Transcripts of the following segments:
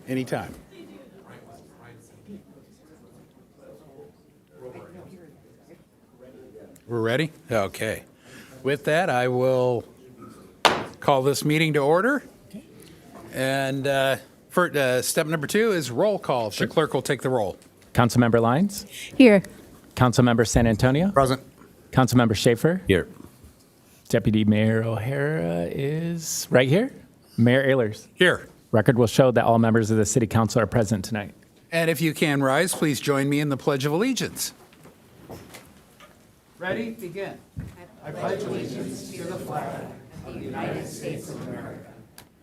anytime. We're ready? Okay. With that, I will call this meeting to order. And for step number 2 is roll call. The clerk will take the roll. Councilmember Lyons? Here. Councilmember San Antonio? Present. Councilmember Schaefer? Here. Deputy Mayor O'Hara is right here. Mayor Ehlers? Here. Record will show that all members of the City Council are present tonight. And if you can rise, please join me in the Pledge of Allegiance. Ready? Begin. I pledge allegiance to the flag of the United States of America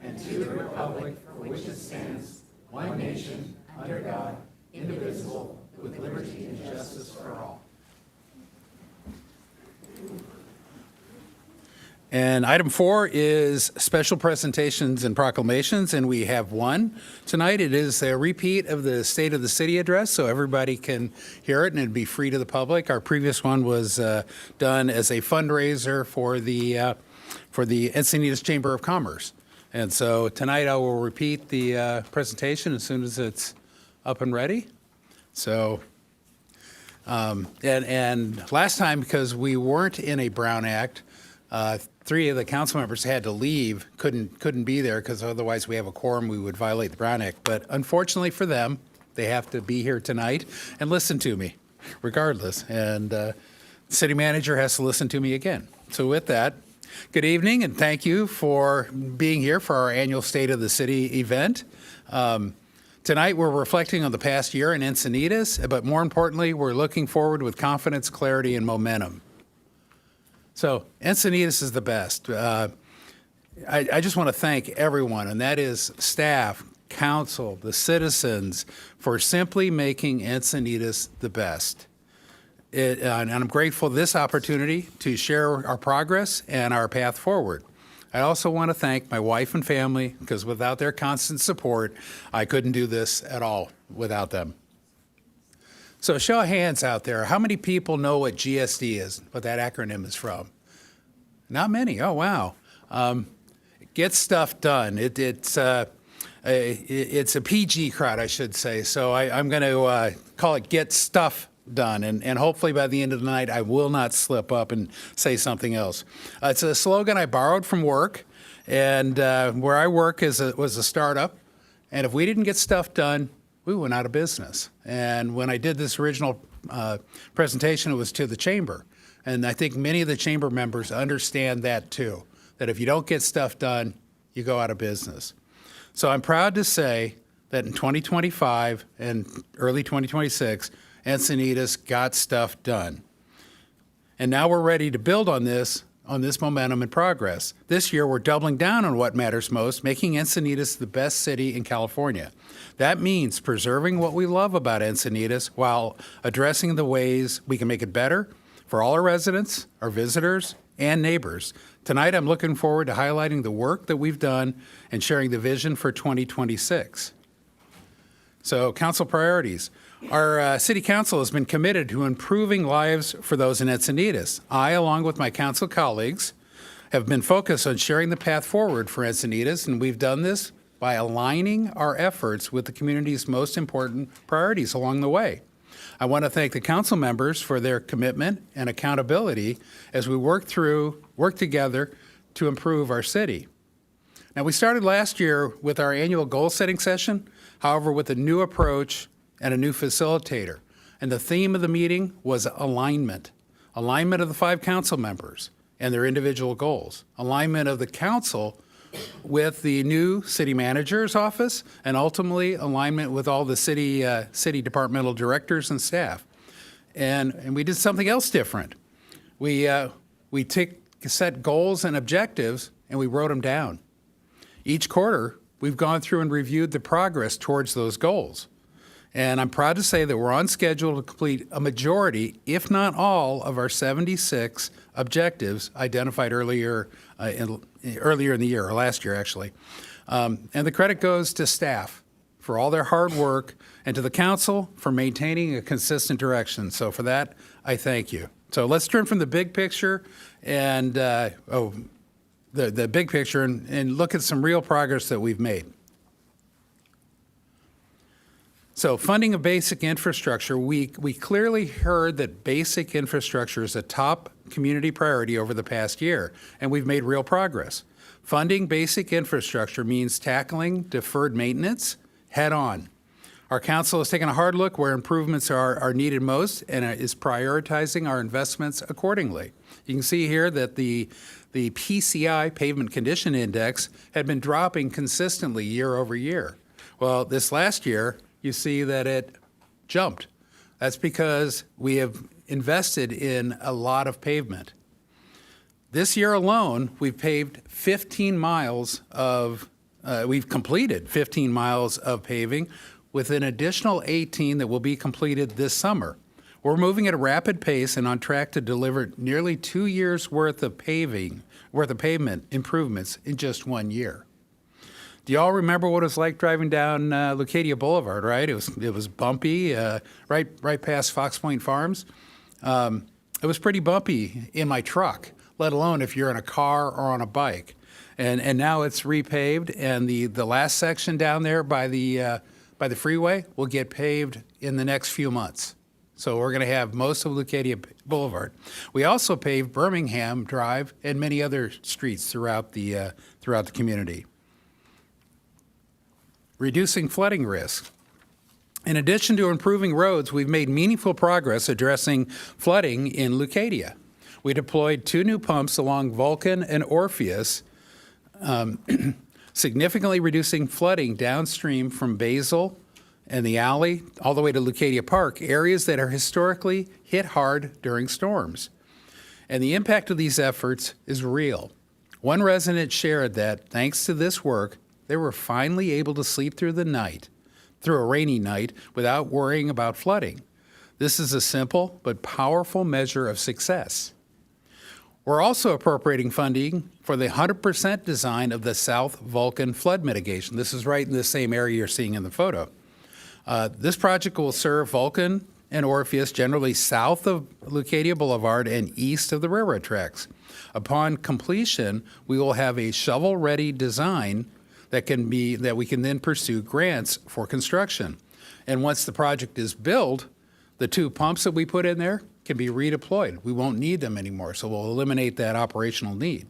and to the republic for which it stands, one nation, under God, indivisible, with liberty and justice for all. And item 4 is special presentations and proclamations, and we have one tonight. It is a repeat of the State of the City address, so everybody can hear it and it'd be free to the public. Our previous one was done as a fundraiser for the Encinitas Chamber of Commerce. And so tonight I will repeat the presentation as soon as it's up and ready. So, and last time, because we weren't in a Brown Act, 3 of the council members had to leave, couldn't be there because otherwise we have a quorum, we would violate the Brown Act. But unfortunately for them, they have to be here tonight and listen to me regardless. And the city manager has to listen to me again. So with that, good evening and thank you for being here for our annual State of the City event. Tonight we're reflecting on the past year in Encinitas, but more importantly, we're looking forward with confidence, clarity, and momentum. So Encinitas is the best. I just want to thank everyone, and that is staff, council, the citizens, for simply making Encinitas the best. And I'm grateful for this opportunity to share our progress and our path forward. I also want to thank my wife and family, because without their constant support, I couldn't do this at all without them. So show of hands out there, how many people know what GSD is, what that acronym is from? Not many. Oh, wow. Get stuff done. It's a PG crowd, I should say. So I'm going to call it Get Stuff Done. And hopefully by the end of the night, I will not slip up and say something else. It's a slogan I borrowed from work. And where I work was a startup. And if we didn't get stuff done, we went out of business. And when I did this original presentation, it was to the chamber. And I think many of the chamber members understand that too, that if you don't get stuff done, you go out of business. So I'm proud to say that in 2025 and early 2026, Encinitas got stuff done. And now we're ready to build on this momentum and progress. This year, we're doubling down on what matters most, making Encinitas the best city in California. That means preserving what we love about Encinitas while addressing the ways we can make it better for all our residents, our visitors, and neighbors. Tonight, I'm looking forward to highlighting the work that we've done and sharing the vision for 2026. So, council priorities. Our city council has been committed to improving lives for those in Encinitas. I, along with my council colleagues, have been focused on sharing the path forward for Encinitas, and we've done this by aligning our efforts with the community's most important priorities along the way. I want to thank the council members for their commitment and accountability as we work together to improve our city. Now, we started last year with our annual goal-setting session, however, with a new approach and a new facilitator. And the theme of the meeting was alignment. Alignment of the 5 council members and their individual goals. Alignment of the council with the new city manager's office, and ultimately alignment with all the city departmental directors and staff. And we did something else different. We set goals and objectives, and we wrote them down. Each quarter, we've gone through and reviewed the progress towards those goals. And I'm proud to say that we're on schedule to complete a majority, if not all, of our 76 objectives identified earlier in the year, or last year actually. And the credit goes to staff for all their hard work and to the council for maintaining a consistent direction. So for that, I thank you. So let's turn from the big picture and the big picture and look at some real progress that we've made. So funding of basic infrastructure, we clearly heard that basic infrastructure is a top community priority over the past year, and we've made real progress. Funding basic infrastructure means tackling deferred maintenance head on. Our council has taken a hard look where improvements are needed most and is prioritizing our investments accordingly. You can see here that the PCI, Pavement Condition Index, had been dropping consistently year over year. Well, this last year, you see that it jumped. That's because we have invested in a lot of pavement. This year alone, we've paved 15 miles of, we've completed 15 miles of paving with an additional 18 that will be completed this summer. We're moving at a rapid pace and on track to deliver nearly 2 years worth of pavement improvements in just 1 year. Do you all remember what it was like driving down Leucadia Boulevard, right? It was bumpy, right past Fox Point Farms. It was pretty bumpy in my truck, let alone if you're in a car or on a bike. And now it's repaved, and the last section down there by the freeway will get paved in the next few months. So we're going to have most of Leucadia Boulevard. We also paved Birmingham Drive and many other streets throughout the community. Reducing flooding risk. In addition to improving roads, we've made meaningful progress addressing flooding in Leucadia. We deployed 2 new pumps along Vulcan and Orpheus, significantly reducing flooding downstream from Basil and the alley all the way to Leucadia Park, areas that are historically hit hard during storms. And the impact of these efforts is real. One resident shared that, thanks to this work, they were finally able to sleep through a rainy night, without worrying about flooding. This is a simple but powerful measure of success. We're also appropriating funding for the 100% design of the South Vulcan flood mitigation. This is right in the same area you're seeing in the photo. This project will serve Vulcan and Orpheus, generally south of Leucadia Boulevard and east of the railroad tracks. Upon completion, we will have a shovel-ready design that we can then pursue grants for construction. And once the project is built, the 2 pumps that we put in there can be redeployed. We won't need them anymore, so we'll eliminate that operational need.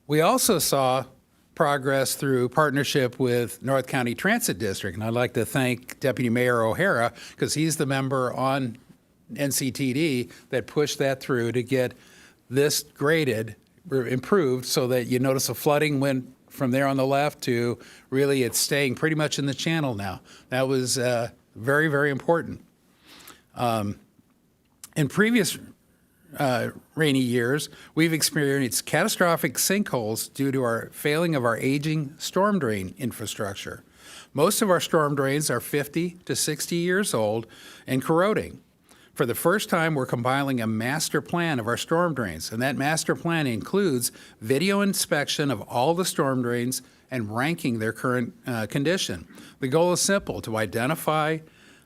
We also saw progress through partnership with North County Transit District, and I'd like to thank Deputy Mayor O'Hara, because he's the member on NCTD that pushed that through to get this graded, improved, so that you notice the flooding went from there on the left to really it's staying pretty much in the channel now. That was very, very important. In previous rainy years, we've experienced catastrophic sinkholes due to our failing of our aging storm drain infrastructure. Most of our storm drains are 50 to 60 years old and corroding. For the first time, we're compiling a master plan of our storm drains, and that master plan includes video inspection of all the storm drains and ranking their current condition. The goal is simple: to identify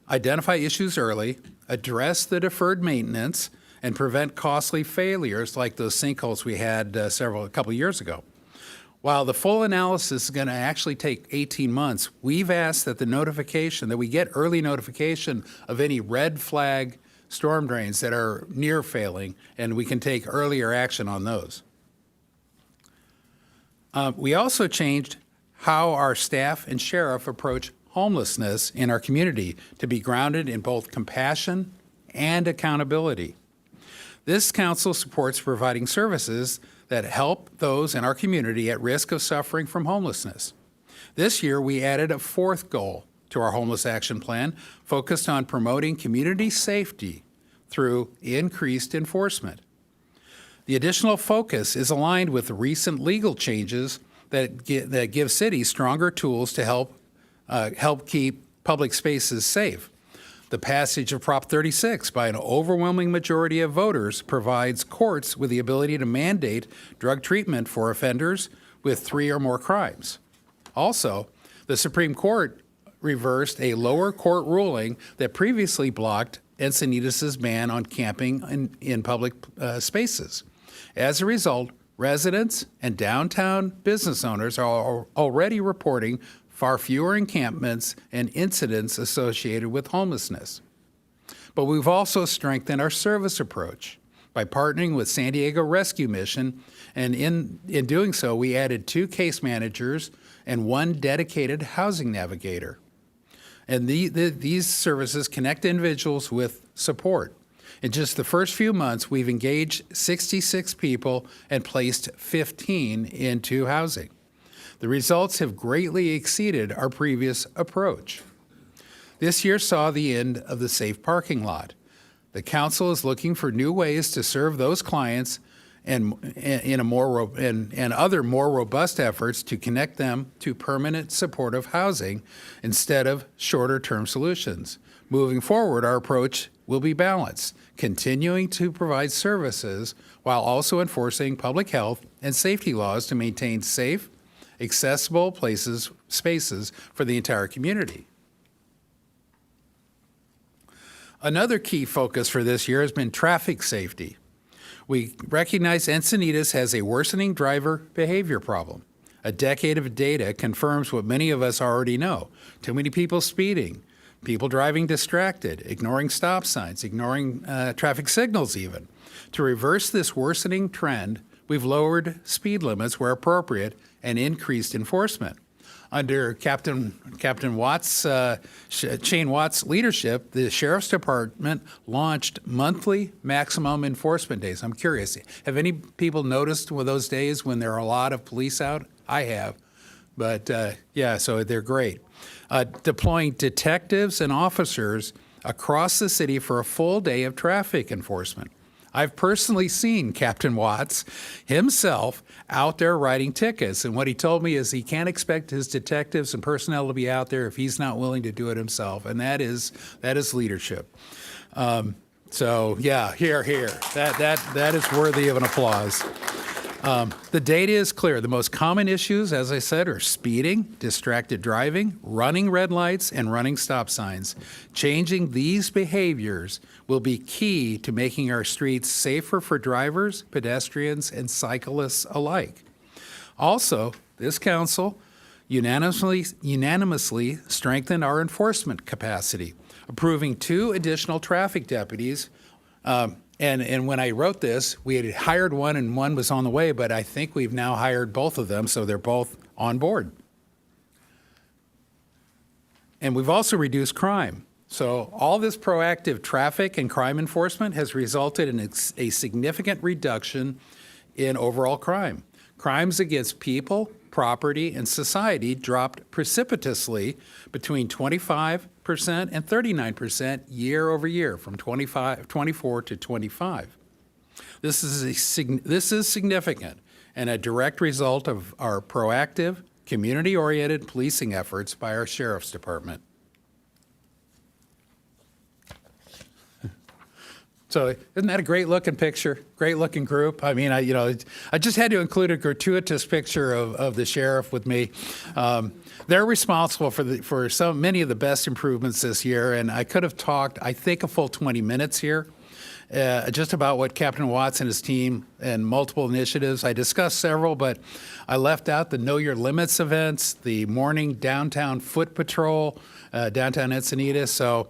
issues early, address the deferred maintenance, and prevent costly failures like those sinkholes we had a couple years ago. While the full analysis is going to actually take 18 months, we've asked that we get early notification of any red flag storm drains that are near failing, and we can take earlier action on those. We also changed how our staff and sheriff approach homelessness in our community to be grounded in both compassion and accountability. This council supports providing services that help those in our community at risk of suffering from homelessness. This year, we added a 4th goal to our homeless action plan, focused on promoting community safety through increased enforcement. The additional focus is aligned with the recent legal changes that give cities stronger tools to help keep public spaces safe. The passage of Prop 36 by an overwhelming majority of voters provides courts with the ability to mandate drug treatment for offenders with 3 or more crimes. Also, the Supreme Court reversed a lower court ruling that previously blocked Encinitas' ban on camping in public spaces. As a result, residents and downtown business owners are already reporting far fewer encampments and incidents associated with homelessness. But we've also strengthened our service approach by partnering with San Diego Rescue Mission, and in doing so, we added 2 case managers and 1 dedicated housing navigator. And these services connect individuals with support. In just the first few months, we've engaged 66 people and placed 15 into housing. The results have greatly exceeded our previous approach. This year saw the end of the safe parking lot. The council is looking for new ways to serve those clients and other more robust efforts to connect them to permanent supportive housing instead of shorter-term solutions. Moving forward, our approach will be balanced, continuing to provide services while also enforcing public health and safety laws to maintain safe, accessible spaces for the entire community. Another key focus for this year has been traffic safety. We recognize Encinitas has a worsening driver behavior problem. A decade of data confirms what many of us already know. Too many people speeding, people driving distracted, ignoring stop signs, ignoring traffic signals even. To reverse this worsening trend, we've lowered speed limits where appropriate and increased enforcement. Under Captain Watts, Shane Watts' leadership, the Sheriff's Department launched monthly maximum enforcement days. I'm curious, have any people noticed those days when there are a lot of police out? I have, but yeah, so they're great. Deploying detectives and officers across the city for a full day of traffic enforcement. I've personally seen Captain Watts himself out there writing tickets, and what he told me is he can't expect his detectives and personnel to be out there if he's not willing to do it himself, and that is leadership. So yeah, here. That is worthy of an applause. The data is clear. The most common issues, as I said, are speeding, distracted driving, running red lights, and running stop signs. Changing these behaviors will be key to making our streets safer for drivers, pedestrians, and cyclists alike. Also, this council unanimously strengthened our enforcement capacity, approving 2 additional traffic deputies. And when I wrote this, we had hired one and one was on the way, but I think we've now hired both of them, so they're both on board. And we've also reduced crime. So all this proactive traffic and crime enforcement has resulted in a significant reduction in overall crime. Crimes against people, property, and society dropped precipitously between 25% and 39% year over year, from 24 to 25. This is significant and a direct result of our proactive, community-oriented policing efforts by our Sheriff's Department. So isn't that a great-looking picture? Great-looking group. I mean, I just had to include a gratuitous picture of the sheriff with me. They're responsible for many of the best improvements this year, and I could have talked, I think, a full 20 minutes here, just about what Captain Watts and his team and multiple initiatives. I discussed several, but I left out the Know Your Limits events, the morning downtown foot patrol, downtown Encinitas. So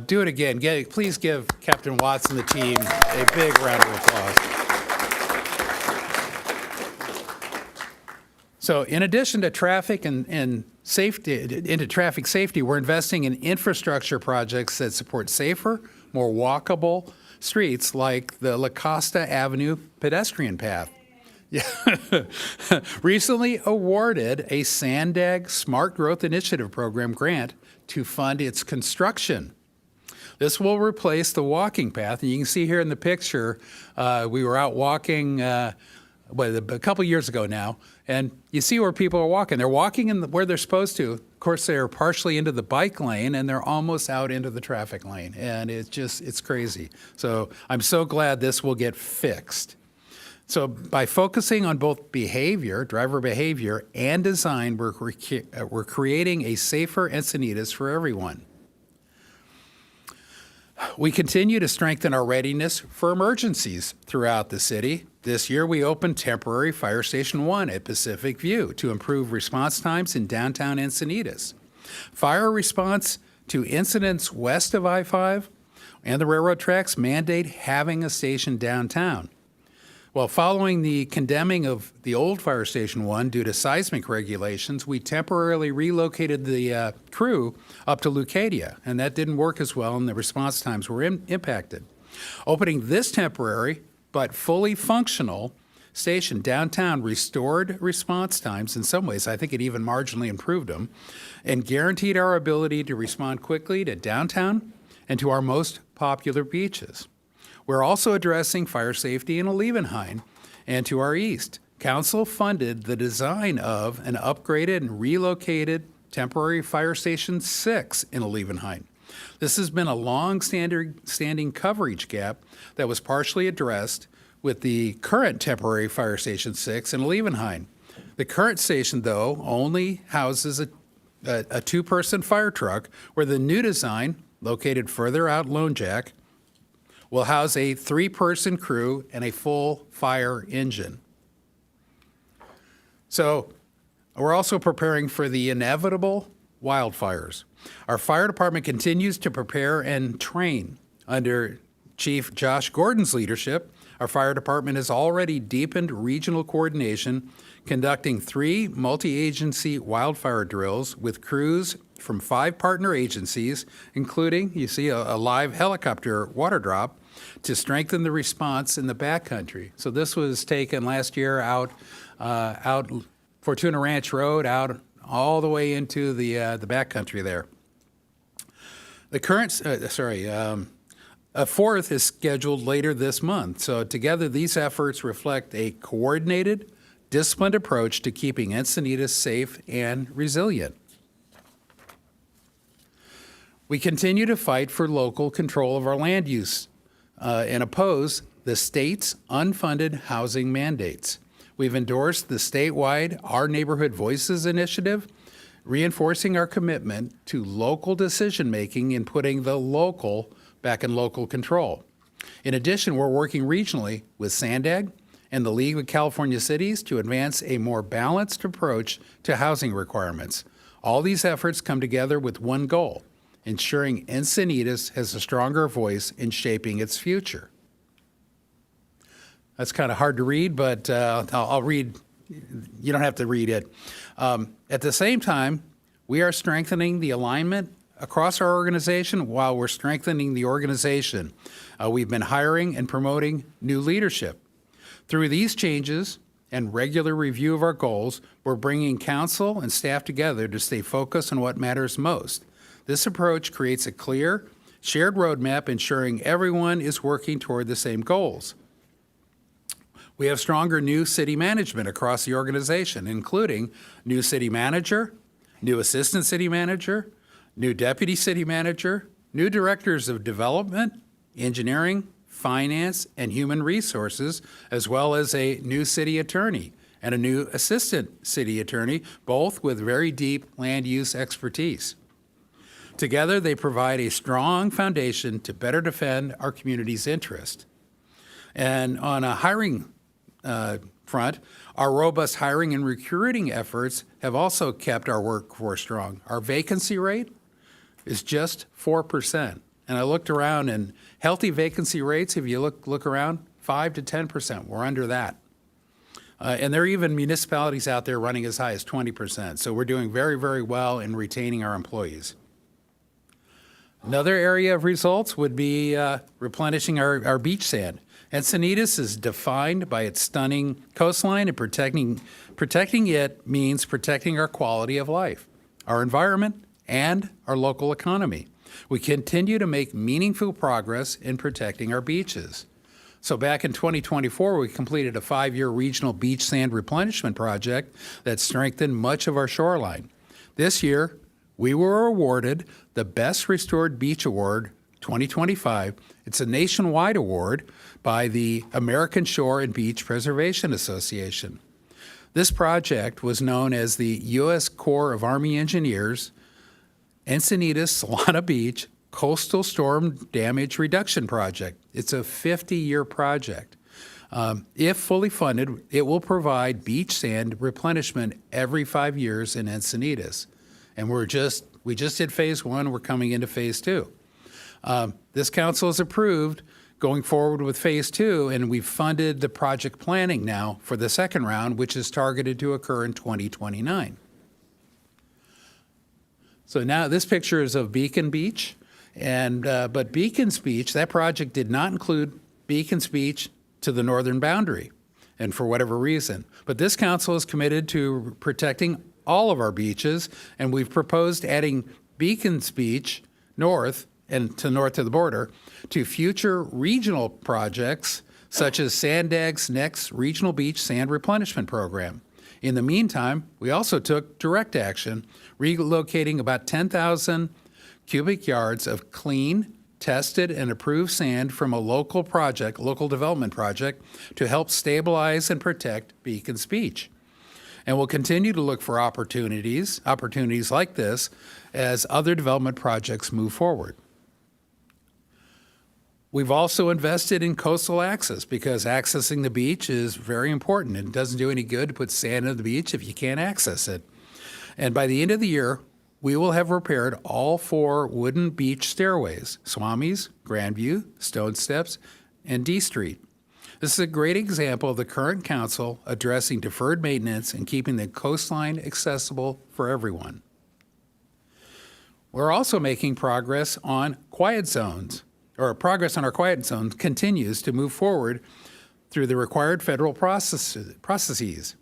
do it again. Please give Captain Watts and the team a big round of applause. So in addition to traffic and traffic safety, we're investing in infrastructure projects that support safer, more walkable streets like the La Costa Avenue pedestrian path. Yeah. Recently awarded a Sandag Smart Growth Initiative Program grant to fund its construction. This will replace the walking path, and you can see here in the picture, we were out walking a couple years ago now, and you see where people are walking. They're walking where they're supposed to. Of course, they're partially into the bike lane, and they're almost out into the traffic lane, and it's crazy. So I'm so glad this will get fixed. So by focusing on both behavior, driver behavior, and design, we're creating a safer Encinitas for everyone. We continue to strengthen our readiness for emergencies throughout the city. This year, we opened temporary Fire Station 1 at Pacific View to improve response times in downtown Encinitas. Fire response to incidents west of I-5 and the railroad tracks mandate having a station downtown. Well, following the condemning of the old Fire Station 1 due to seismic regulations, we temporarily relocated the crew up to Leucadia, and that didn't work as well, and the response times were impacted. Opening this temporary but fully functional station downtown restored response times in some ways. I think it even marginally improved them, and guaranteed our ability to respond quickly to downtown and to our most popular beaches. We're also addressing fire safety in Olivenhain and to our east. Council funded the design of an upgraded and relocated temporary Fire Station 6 in Olivenhain. This has been a long-standing coverage gap that was partially addressed with the current temporary Fire Station 6 in Olivenhain. The current station, though, only houses a two-person fire truck, where the new design, located further out Lone Jack, will house a three-person crew and a full fire engine. So we're also preparing for the inevitable wildfires. Our fire department continues to prepare and train. Under Chief Josh Gordon's leadership, our fire department has already deepened regional coordination, conducting 3 multi-agency wildfire drills with crews from 5 partner agencies, including, you see, a live helicopter water drop, to strengthen the response in the backcountry. So this was taken last year out Fortuna Ranch Road, out all the way into the backcountry there. The current, a fourth is scheduled later this month. So together, these efforts reflect a coordinated, disciplined approach to keeping Encinitas safe and resilient. We continue to fight for local control of our land use and oppose the state's unfunded housing mandates. We've endorsed the statewide Our Neighborhood Voices initiative, reinforcing our commitment to local decision-making and putting the local back in local control. In addition, we're working regionally with SANDAG and the League of California Cities to advance a more balanced approach to housing requirements. All these efforts come together with one goal: ensuring Encinitas has a stronger voice in shaping its future. That's kind of hard to read, but I'll read. You don't have to read it. At the same time, we are strengthening the alignment across our organization while we're strengthening the organization. We've been hiring and promoting new leadership. Through these changes and regular review of our goals, we're bringing council and staff together to stay focused on what matters most. This approach creates a clear, shared roadmap, ensuring everyone is working toward the same goals. We have stronger new city management across the organization, including new city manager, new assistant city manager, new deputy city manager, new directors of development, engineering, finance, and human resources, as well as a new city attorney and a new assistant city attorney, both with very deep land use expertise. Together, they provide a strong foundation to better defend our community's interest. And on a hiring front, our robust hiring and recruiting efforts have also kept our workforce strong. Our vacancy rate is just 4%. And I looked around, and healthy vacancy rates, if you look around, 5 to 10%. We're under that. And there are even municipalities out there running as high as 20%. So we're doing very, very well in retaining our employees. Another area of results would be replenishing our beach sand. Encinitas is defined by its stunning coastline, and protecting it means protecting our quality of life, our environment, and our local economy. We continue to make meaningful progress in protecting our beaches. So back in 2024, we completed a 5-year regional beach sand replenishment project that strengthened much of our shoreline. This year, we were awarded the Best Restored Beach Award 2025. It's a nationwide award by the American Shore and Beach Preservation Association. This project was known as the U.S. Corps of Army Engineers Encinitas Solana Beach Coastal Storm Damage Reduction Project. It's a 50-year project. If fully funded, it will provide beach sand replenishment every 5 years in Encinitas. And we just did phase 1, we're coming into phase 2. This council has approved going forward with phase 2, and we've funded the project planning now for the second round, which is targeted to occur in 2029. So now this picture is of Beacon Beach, but Beacon's Beach, that project did not include Beacon's Beach to the northern boundary, and for whatever reason. But this council is committed to protecting all of our beaches, and we've proposed adding Beacon's Beach north of the border to future regional projects such as Sandag's next regional beach sand replenishment program. In the meantime, we also took direct action, relocating about 10,000 cubic yards of clean, tested, and approved sand from a local development project to help stabilize and protect Beacon's Beach. And we'll continue to look for opportunities like this as other development projects move forward. We've also invested in coastal access because accessing the beach is very important. It doesn't do any good to put sand on the beach if you can't access it. And by the end of the year, we will have repaired all 4 wooden beach stairways, Swami's, Grandview, Stone Steps, and D Street. This is a great example of the current council addressing deferred maintenance and keeping the coastline accessible for everyone. We're also making progress on quiet zones. Progress on our quiet zones continues to move forward through the required federal processes.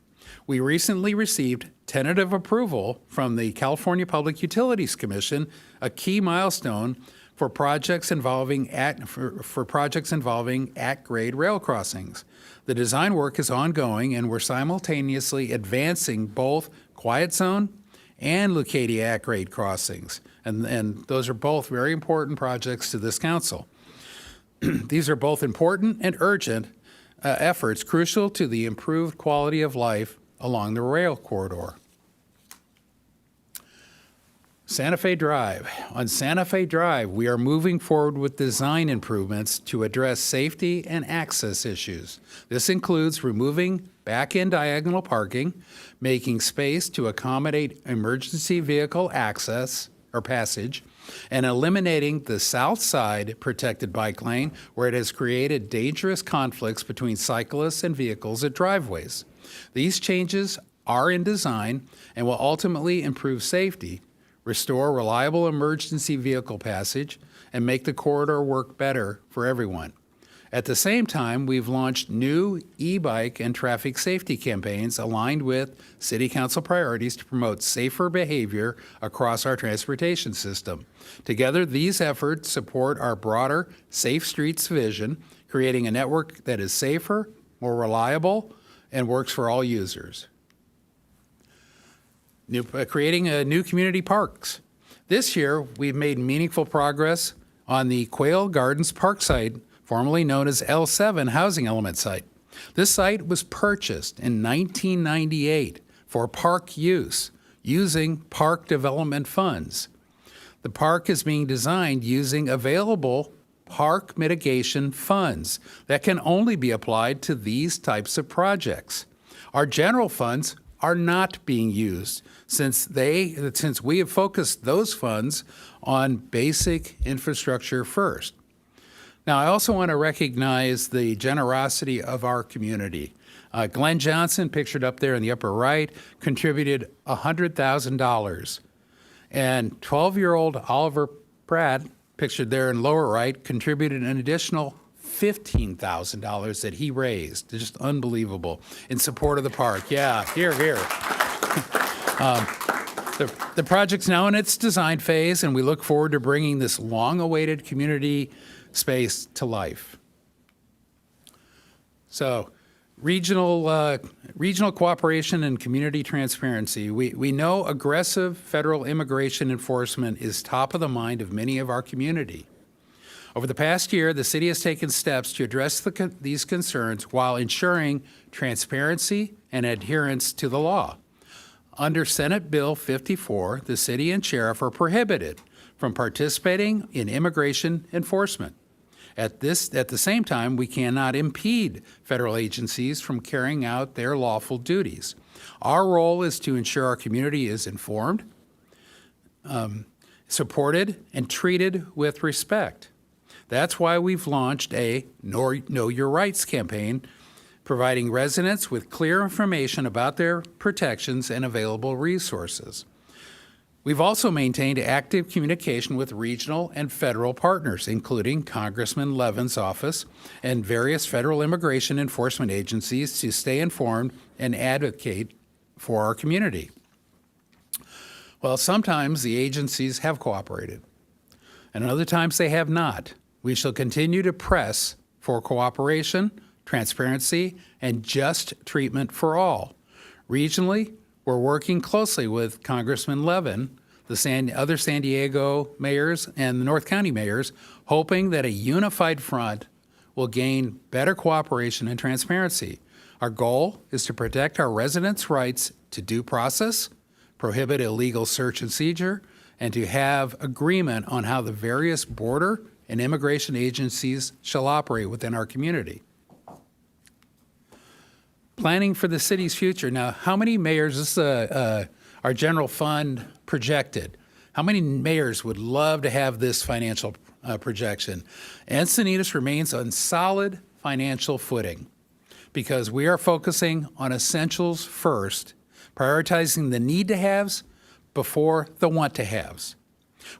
We recently received tentative approval from the California Public Utilities Commission, a key milestone for projects involving at-grade rail crossings. The design work is ongoing, and we're simultaneously advancing both quiet zone and Leucadia at-grade crossings. And those are both very important projects to this council. These are both important and urgent efforts crucial to the improved quality of life along the rail corridor. Santa Fe Drive. On Santa Fe Drive, we are moving forward with design improvements to address safety and access issues. This includes removing back-end diagonal parking, making space to accommodate emergency vehicle access or passage, and eliminating the south side protected bike lane where it has created dangerous conflicts between cyclists and vehicles at driveways. These changes are in design and will ultimately improve safety, restore reliable emergency vehicle passage, and make the corridor work better for everyone. At the same time, we've launched new e-bike and traffic safety campaigns aligned with City Council priorities to promote safer behavior across our transportation system. Together, these efforts support our broader Safe Streets vision, creating a network that is safer, more reliable, and works for all users. Creating new community parks. This year, we've made meaningful progress on the Quail Gardens Park site, formerly known as L7 Housing Element Site. This site was purchased in 1998 for park use, using park development funds. The park is being designed using available park mitigation funds that can only be applied to these types of projects. Our general funds are not being used since we have focused those funds on basic infrastructure first. Now, I also want to recognize the generosity of our community. Glenn Johnson, pictured up there in the upper right, contributed $100,000. And 12-year-old Oliver Pratt, pictured there in lower right, contributed an additional $15,000 that he raised. Just unbelievable in support of the park. Yeah, here. The project's now in its design phase, and we look forward to bringing this long-awaited community space to life. So, regional cooperation and community transparency. We know aggressive federal immigration enforcement is top of the mind of many of our community. Over the past year, the city has taken steps to address these concerns while ensuring transparency and adherence to the law. Under Senate Bill 54, the city and sheriff are prohibited from participating in immigration enforcement. At the same time, we cannot impede federal agencies from carrying out their lawful duties. Our role is to ensure our community is informed, supported, and treated with respect. That's why we've launched a Know Your Rights campaign, providing residents with clear information about their protections and available resources. We've also maintained active communication with regional and federal partners, including Congressman Levin's office and various federal immigration enforcement agencies, to stay informed and advocate for our community. Well, sometimes the agencies have cooperated, and other times they have not. We shall continue to press for cooperation, transparency, and just treatment for all. Regionally, we're working closely with Congressman Levin, the other San Diego mayors, and the North County mayors, hoping that a unified front will gain better cooperation and transparency. Our goal is to protect our residents' rights to due process, prohibit illegal search and seizure, and to have agreement on how the various border and immigration agencies shall operate within our community. Planning for the city's future. Now, how many mayors, this is our general fund projected, how many mayors would love to have this financial projection? Encinitas remains on solid financial footing because we are focusing on essentials first, prioritizing the need-to-haves before the want-to-haves.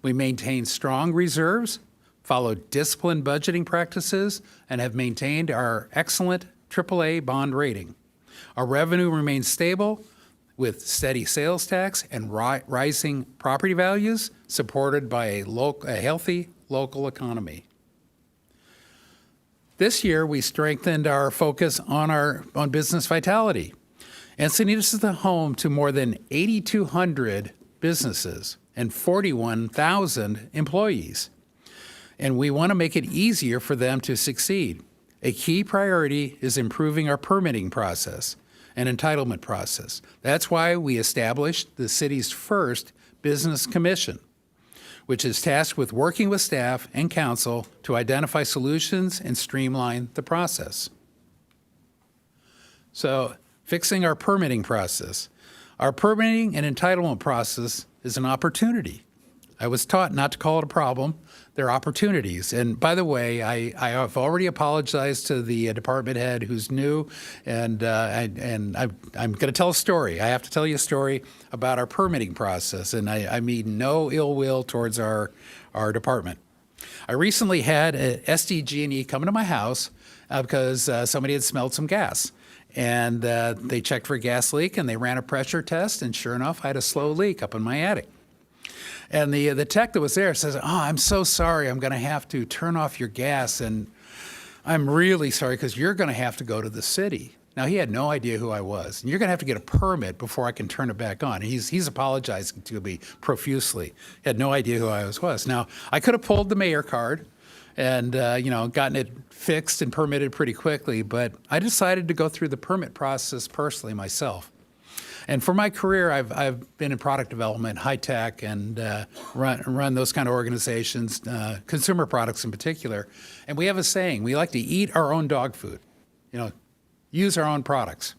We maintain strong reserves, follow disciplined budgeting practices, and have maintained our excellent AAA bond rating. Our revenue remains stable with steady sales tax and rising property values, supported by a healthy local economy. This year, we strengthened our focus on business vitality. Encinitas is the home to more than 8,200 businesses and 41,000 employees, and we want to make it easier for them to succeed. A key priority is improving our permitting process and entitlement process. That's why we established the city's first business commission, which is tasked with working with staff and council to identify solutions and streamline the process. So, fixing our permitting process. Our permitting and entitlement process is an opportunity. I was taught not to call it a problem. They're opportunities. And by the way, I have already apologized to the department head who's new, and I'm going to tell a story. I have to tell you a story about our permitting process, and I mean no ill will towards our department. I recently had a SDG&E come into my house because somebody had smelled some gas. And they checked for a gas leak, and they ran a pressure test, and sure enough, I had a slow leak up in my attic. And the tech that was there says, "Oh, I'm so sorry. I'm going to have to turn off your gas, and I'm really sorry because you're going to have to go to the city." Now, he had no idea who I was. And you're going to have to get a permit before I can turn it back on. He's apologizing to me profusely. He had no idea who I was. Now, I could have pulled the mayor card and gotten it fixed and permitted pretty quickly, but I decided to go through the permit process personally myself. And for my career, I've been in product development, high tech, and run those kind of organizations, consumer products in particular. And we have a saying: we like to eat our own dog food, use our own products.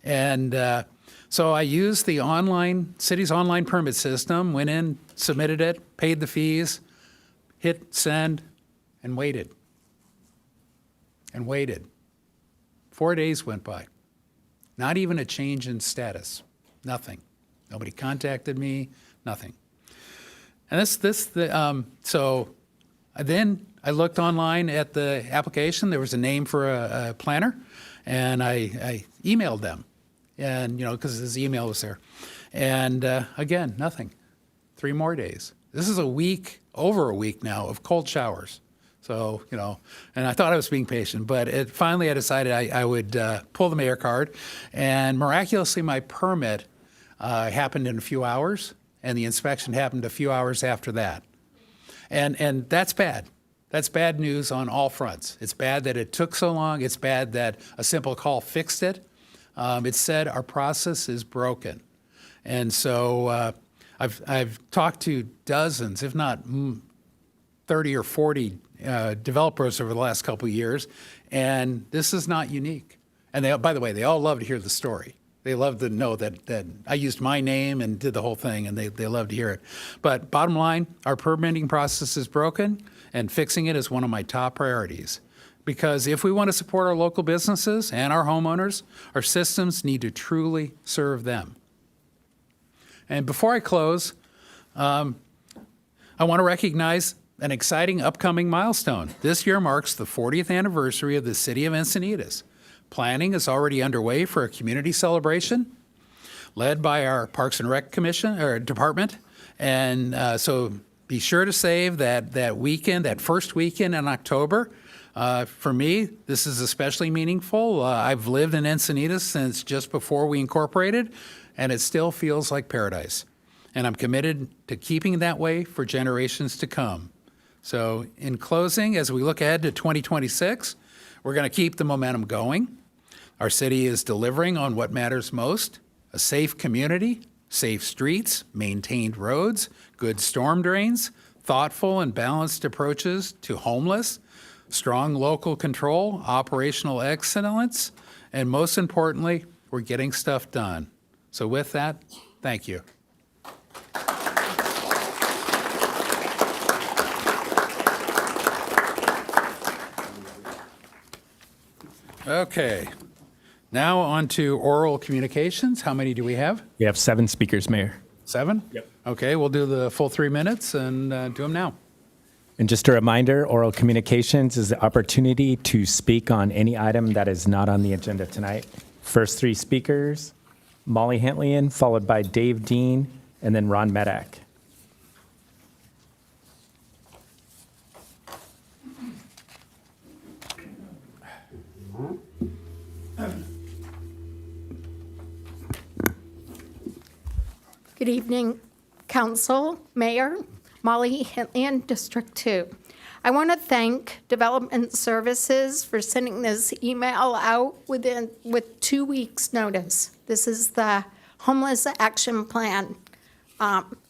And so I used the city's online permit system, went in, submitted it, paid the fees, hit send, and waited. And waited. 4 days went by. Not even a change in status. Nothing. Nobody contacted me. Nothing. And so then I looked online at the application. There was a name for a planner, and I emailed them, and because his email was there, and again, nothing. 3 more days. This is over a week now of cold showers. So, and I thought I was being patient, but finally I decided I would pull the mayor card, and miraculously my permit happened in a few hours, and the inspection happened a few hours after that. And that's bad. That's bad news on all fronts. It's bad that it took so long. It's bad that a simple call fixed it. It said our process is broken. And so I've talked to dozens, if not 30 or 40 developers over the last couple of years, and this is not unique. And they, by the way, they all love to hear the story. They love to know that I used my name and did the whole thing, and they love to hear it. But bottom line, our permitting process is broken, and fixing it is one of my top priorities. Because if we want to support our local businesses and our homeowners, our systems need to truly serve them. And before I close, I want to recognize an exciting upcoming milestone. This year marks the 40th anniversary of the city of Encinitas. Planning is already underway for a community celebration led by our Parks and Rec department. And so be sure to save that weekend, that first weekend in October. For me, this is especially meaningful. I've lived in Encinitas since just before we incorporated, and it still feels like paradise. And I'm committed to keeping it that way for generations to come. So in closing, as we look ahead to 2026, we're going to keep the momentum going. Our city is delivering on what matters most: a safe community, safe streets, maintained roads, good storm drains, thoughtful and balanced approaches to homeless, strong local control, operational excellence, and most importantly, we're getting stuff done. So with that, thank you. Okay, now on to oral communications. How many do we have? We have 7 speakers, Mayor. 7? Yep. Okay, we'll do the full 3 minutes and do them now. And just a reminder, oral communications is the opportunity to speak on any item that is not on the agenda tonight. First 3 speakers, Molly Hentlian, followed by Dave Dean, and then Ron Medak. Good evening, Council, Mayor, Molly Hentlian, District 2. I want to thank Development Services for sending this email out with 2 weeks' notice. This is the Homeless Action Plan,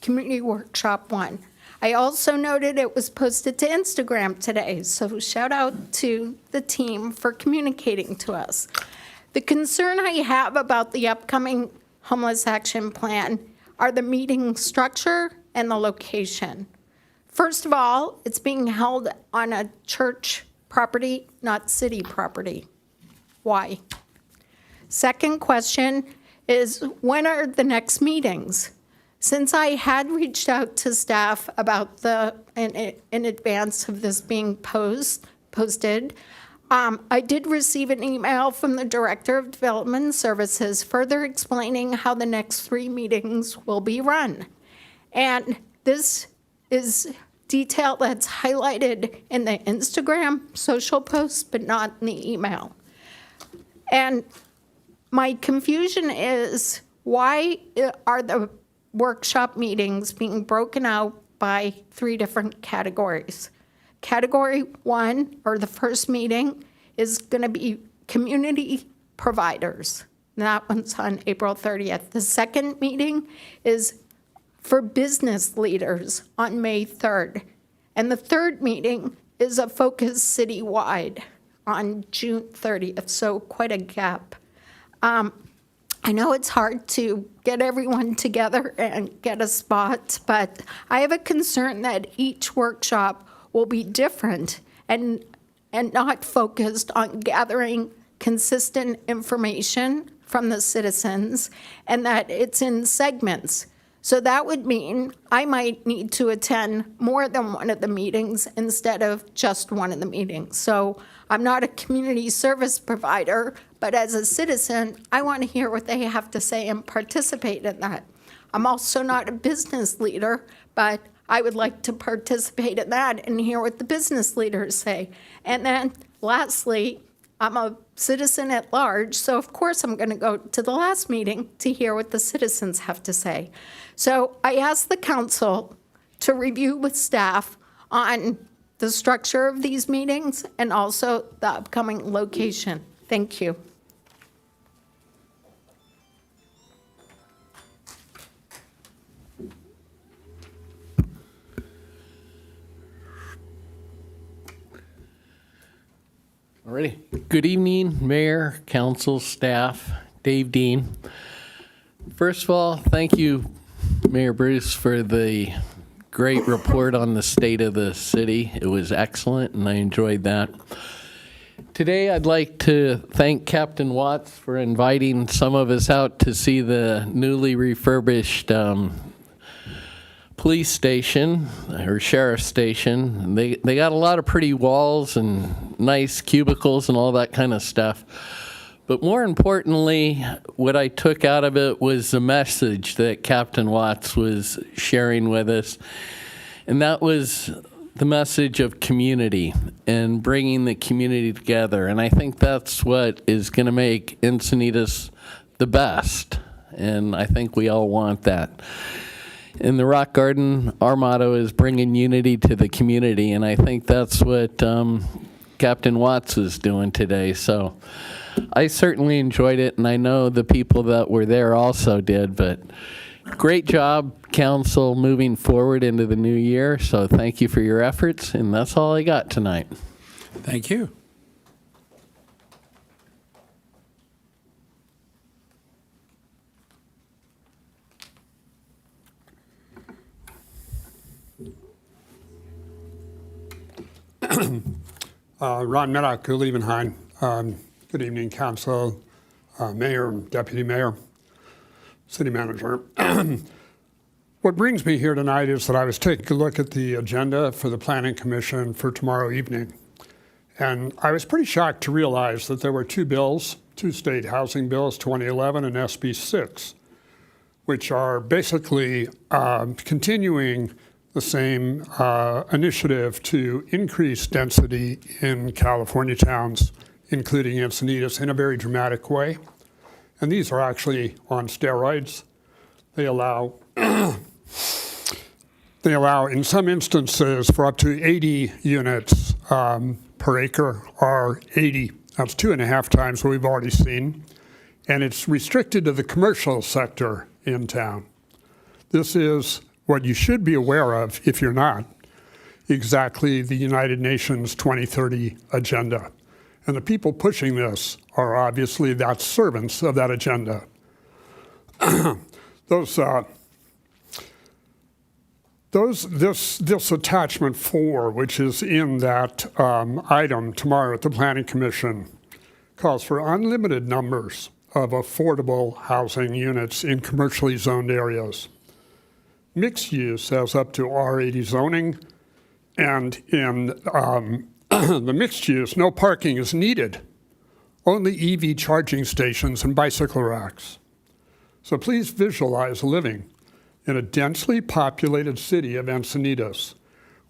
Community Workshop 1. I also noted it was posted to Instagram today, so shout out to the team for communicating to us. The concern I have about the upcoming Homeless Action Plan are the meeting structure and the location. First of all, it's being held on a church property, not city property. Why? Second question is, when are the next meetings? Since I had reached out to staff about in advance of this being posted, I did receive an email from the Director of Development Services further explaining how the next 3 meetings will be run. And this is detail that's highlighted in the Instagram social posts, but not in the email. And my confusion is, why are the workshop meetings being broken out by 3 different categories? Category 1, or the first meeting, is going to be community providers. And that one's on April 30th. The second meeting is for business leaders on May 3rd. And the third meeting is a focus citywide on June 30th, so quite a gap. I know it's hard to get everyone together and get a spot, but I have a concern that each workshop will be different and not focused on gathering consistent information from the citizens, and that it's in segments. So that would mean I might need to attend more than one of the meetings instead of just one of the meetings. So I'm not a community service provider, but as a citizen, I want to hear what they have to say and participate in that. I'm also not a business leader, but I would like to participate in that and hear what the business leaders say. And then lastly, I'm a citizen at large, so of course I'm going to go to the last meeting to hear what the citizens have to say. So I asked the council to review with staff on the structure of these meetings and also the upcoming location. Thank you. Alrighty. Good evening, Mayor, Council, staff, Dave Dean. First of all, thank you, Mayor Bruce, for the great report on the state of the city. It was excellent, and I enjoyed that. Today, I'd like to thank Captain Watts for inviting some of us out to see the newly refurbished police station or sheriff's station. They got a lot of pretty walls and nice cubicles and all that kind of stuff. But more importantly, what I took out of it was the message that Captain Watts was sharing with us. And that was the message of community and bringing the community together. And I think that's what is going to make Encinitas the best. And I think we all want that. In the Rock Garden, our motto is bringing unity to the community. And I think that's what Captain Watts is doing today. So I certainly enjoyed it. And I know the people that were there also did. But great job, council, moving forward into the new year. So thank you for your efforts, and that's all I got tonight. Thank you. Ron Meddock, Liebenheim. Good evening, council, mayor, deputy mayor, city manager. What brings me here tonight is that I was taking a look at the agenda for the Planning Commission for tomorrow evening. And I was pretty shocked to realize that there were two bills, two state housing bills, 2011 and SB 6, which are basically continuing the same initiative to increase density in California towns, including Encinitas, in a very dramatic way. And these are actually on steroids. They allow in some instances for up to 80 units per acre, or 80. That's 2.5 times what we've already seen. And it's restricted to the commercial sector in town. This is what you should be aware of, if you're not, exactly the United Nations 2030 agenda. And the people pushing this are obviously that's servants of that agenda. This attachment 4, which is in that item tomorrow at the Planning Commission, calls for unlimited numbers of affordable housing units in commercially zoned areas. Mixed use has up to R80 zoning, and in the mixed use, no parking is needed, only EV charging stations and bicycle racks. So please visualize living in a densely populated city of Encinitas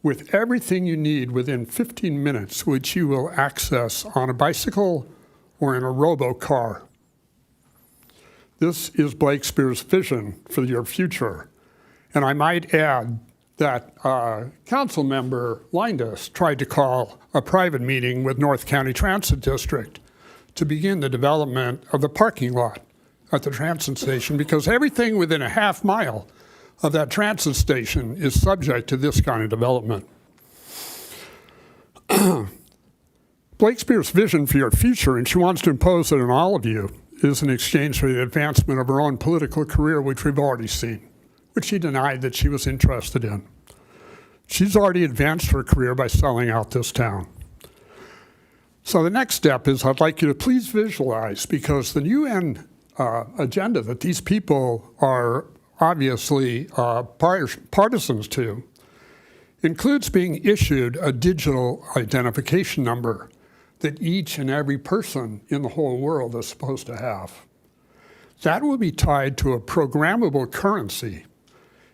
with everything you need within 15 minutes, which you will access on a bicycle or in a robo-car. This is Blake Spear's vision for your future. And I might add that council member Lindas tried to call a private meeting with North County Transit District to begin the development of the parking lot at the transit station, because everything within a half mile of that transit station is subject to this kind of development. Blake Spear's vision for your future, and she wants to impose it on all of you, is in exchange for the advancement of her own political career, which we've already seen, which she denied that she was interested in. She's already advanced her career by selling out this town. So the next step is I'd like you to please visualize, because the UN agenda that these people are obviously partisans to includes being issued a digital identification number that each and every person in the whole world is supposed to have. That will be tied to a programmable currency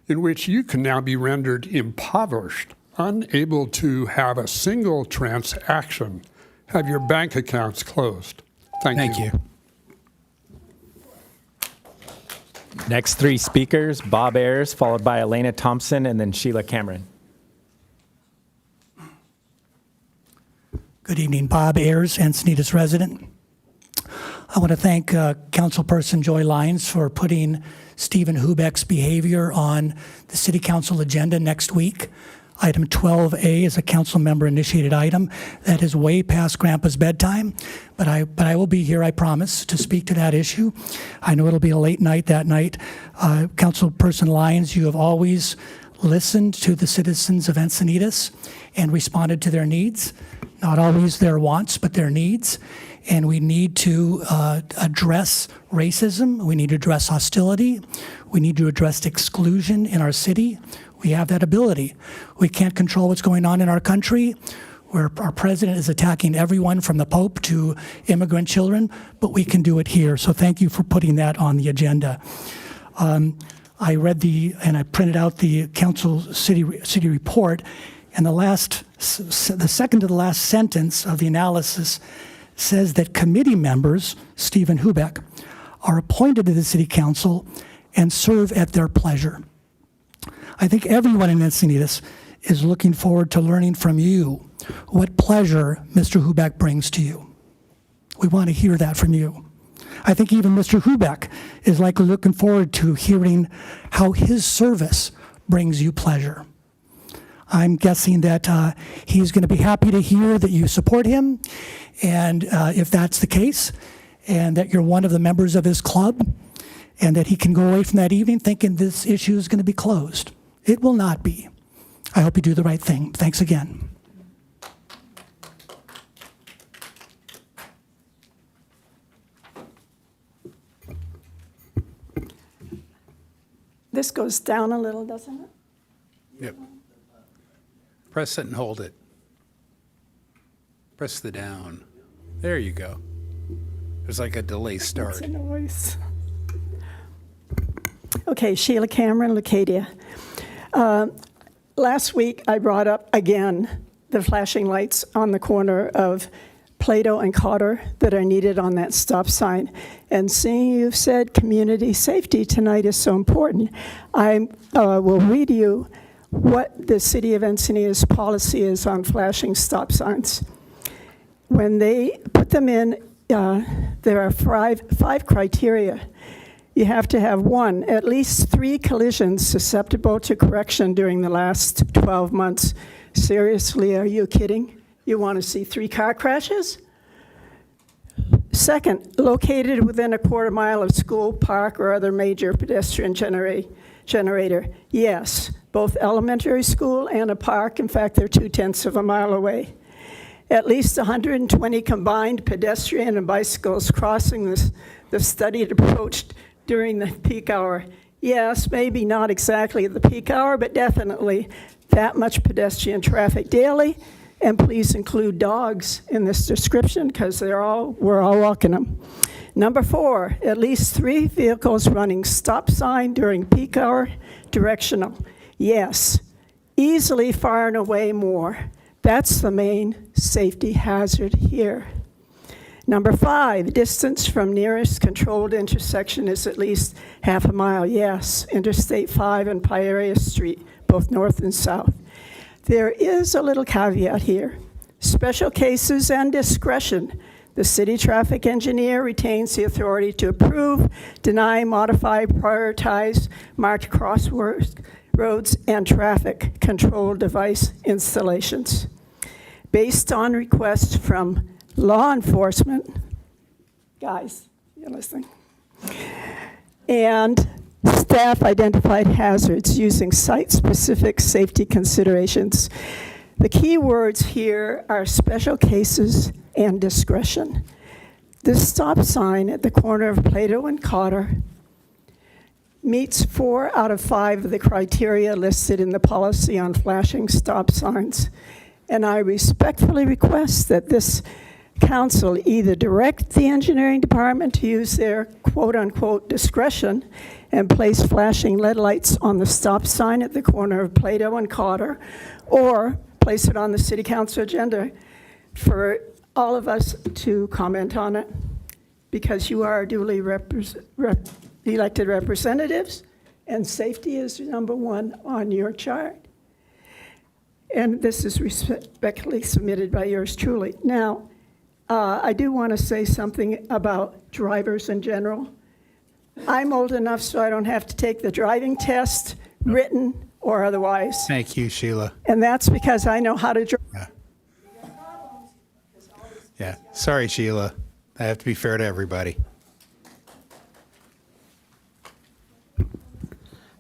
in which you can now be rendered impoverished, unable to have a single transaction, have your bank accounts closed. Thank you. Next 3 speakers, Bob Ayers, followed by Elena Thompson, and then Sheila Cameron. Good evening, Bob Ayers, Encinitas resident. I want to thank Councilperson Joy Lyons for putting Stephen Hubeck's behavior on the City Council agenda next week. Item 12A is a council member initiated item that is way past Grandpa's bedtime, but I will be here, I promise, to speak to that issue. I know it'll be a late night that night. Councilperson Lyons, you have always listened to the citizens of Encinitas and responded to their needs, not always their wants, but their needs. And we need to address racism. We need to address hostility. We need to address exclusion in our city. We have that ability. We can't control what's going on in our country, where our president is attacking everyone from the Pope to immigrant children, but we can do it here. So thank you for putting that on the agenda. I read and I printed out the council city report, and the second to the last sentence of the analysis says that committee members, Stephen Hubeck, are appointed to the city council and serve at their pleasure. I think everyone in Encinitas is looking forward to learning from you what pleasure Mr. Hubeck brings to you. We want to hear that from you. I think even Mr. Hubeck is likely looking forward to hearing how his service brings you pleasure. I'm guessing that he's going to be happy to hear that you support him, and if that's the case, and that you're one of the members of his club, and that he can go away from that evening thinking this issue is going to be closed. It will not be. I hope you do the right thing. Thanks again. This goes down a little, doesn't it? Yep. Press it and hold it. Press the down. There you go. There's like a delay start. It's a noise. Okay, Sheila Cameron, Leucadia. Last week, I brought up again the flashing lights on the corner of Plato and Cotter that are needed on that stop sign. And seeing you've said community safety tonight is so important, I will read you what the City of Encinitas policy is on flashing stop signs. When they put them in, there are five criteria. You have to have one, at least 3 collisions susceptible to correction during the last 12 months. Seriously, are you kidding? You want to see 3 car crashes? Second, located within a quarter mile of school, park, or other major pedestrian generator. Yes, both elementary school and a park. In fact, they're 0.2 of a mile away. At least 120 combined pedestrian and bicycles crossing the studied approach during the peak hour. Yes, maybe not exactly at the peak hour, but definitely that much pedestrian traffic daily. And please include dogs in this description because we're all walking them. Number 4, at least 3 vehicles running stop sign during peak hour, directional. Yes, easily far and away more. That's the main safety hazard here. Number 5, distance from nearest controlled intersection is at least half a mile. Yes, Interstate 5 and Peoria Street, both north and south. There is a little caveat here. Special cases and discretion. The city traffic engineer retains the authority to approve, deny, modify, prioritize marked crossroads and traffic control device installations. Based on requests from law enforcement, guys, you're listening, and staff identified hazards using site-specific safety considerations. The key words here are special cases and discretion. This stop sign at the corner of Plato and Cotter meets 4 out of 5 of the criteria listed in the policy on flashing stop signs. And I respectfully request that this council either direct the engineering department to use their quote-unquote discretion and place flashing LED lights on the stop sign at the corner of Plato and Cotter, or place it on the city council agenda for all of us to comment on it, because you are duly elected representatives, and safety is number 1 on your chart. And this is respectfully submitted by yours truly. Now, I do want to say something about drivers in general. I'm old enough so I don't have to take the driving test, written or otherwise. Thank you, Sheila. And that's because I know how to drive. Yeah. Sorry, Sheila. I have to be fair to everybody.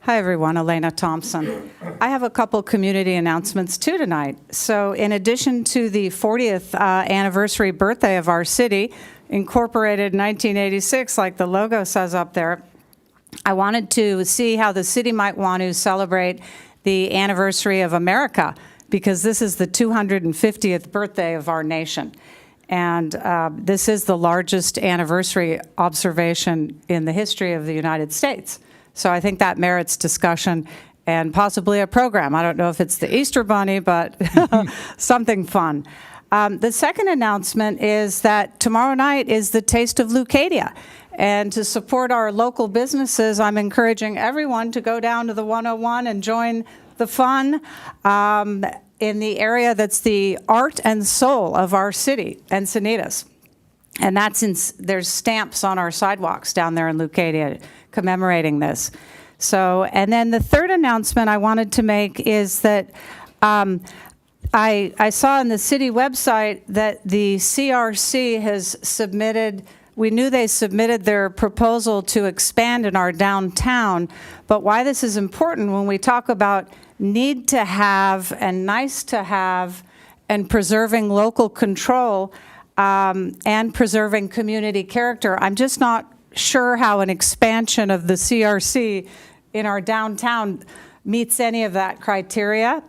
Hi, everyone. Elena Thompson. I have a couple community announcements, too, tonight. So in addition to the 40th anniversary birthday of our city, incorporated in 1986, like the logo says up there, I wanted to see how the city might want to celebrate the anniversary of America, because this is the 250th birthday of our nation. And this is the largest anniversary observation in the history of the United States. So I think that merits discussion and possibly a program. I don't know if it's the Easter Bunny, but something fun. The second announcement is that tomorrow night is the Taste of Leucadia. And to support our local businesses, I'm encouraging everyone to go down to the 101 and join the fun in the area that's the art and soul of our city, Encinitas. And there's stamps on our sidewalks down there in Leucadia commemorating this. So, and then the third announcement I wanted to make is that I saw on the city website that the CRC has submitted, we knew they submitted their proposal to expand in our downtown, but why this is important when we talk about need to have and nice to have and preserving local control and preserving community character. I'm just not sure how an expansion of the CRC in our downtown meets any of that criteria.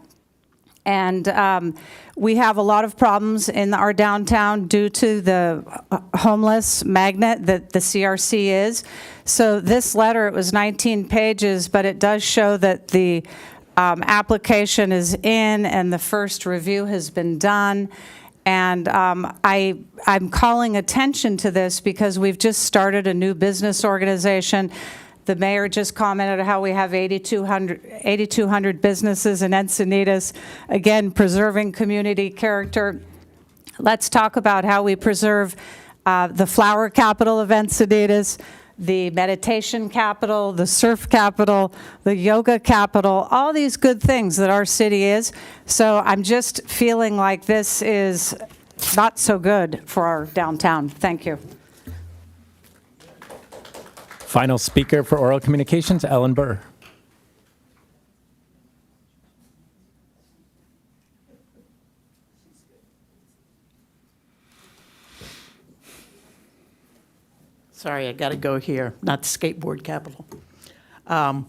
And we have a lot of problems in our downtown due to the homeless magnet that the CRC is. So this letter, it was 19 pages, but it does show that the application is in and the first review has been done. And I'm calling attention to this because we've just started a new business organization. The mayor just commented how we have 8,200 businesses in Encinitas, again, preserving community character. Let's talk about how we preserve the flower capital of Encinitas, the meditation capital, the surf capital, the yoga capital, all these good things that our city is. So I'm just feeling like this is not so good for our downtown. Thank you. Final speaker for oral communications, Ellen Burr. Sorry, I got to go here, not the skateboard capital. There are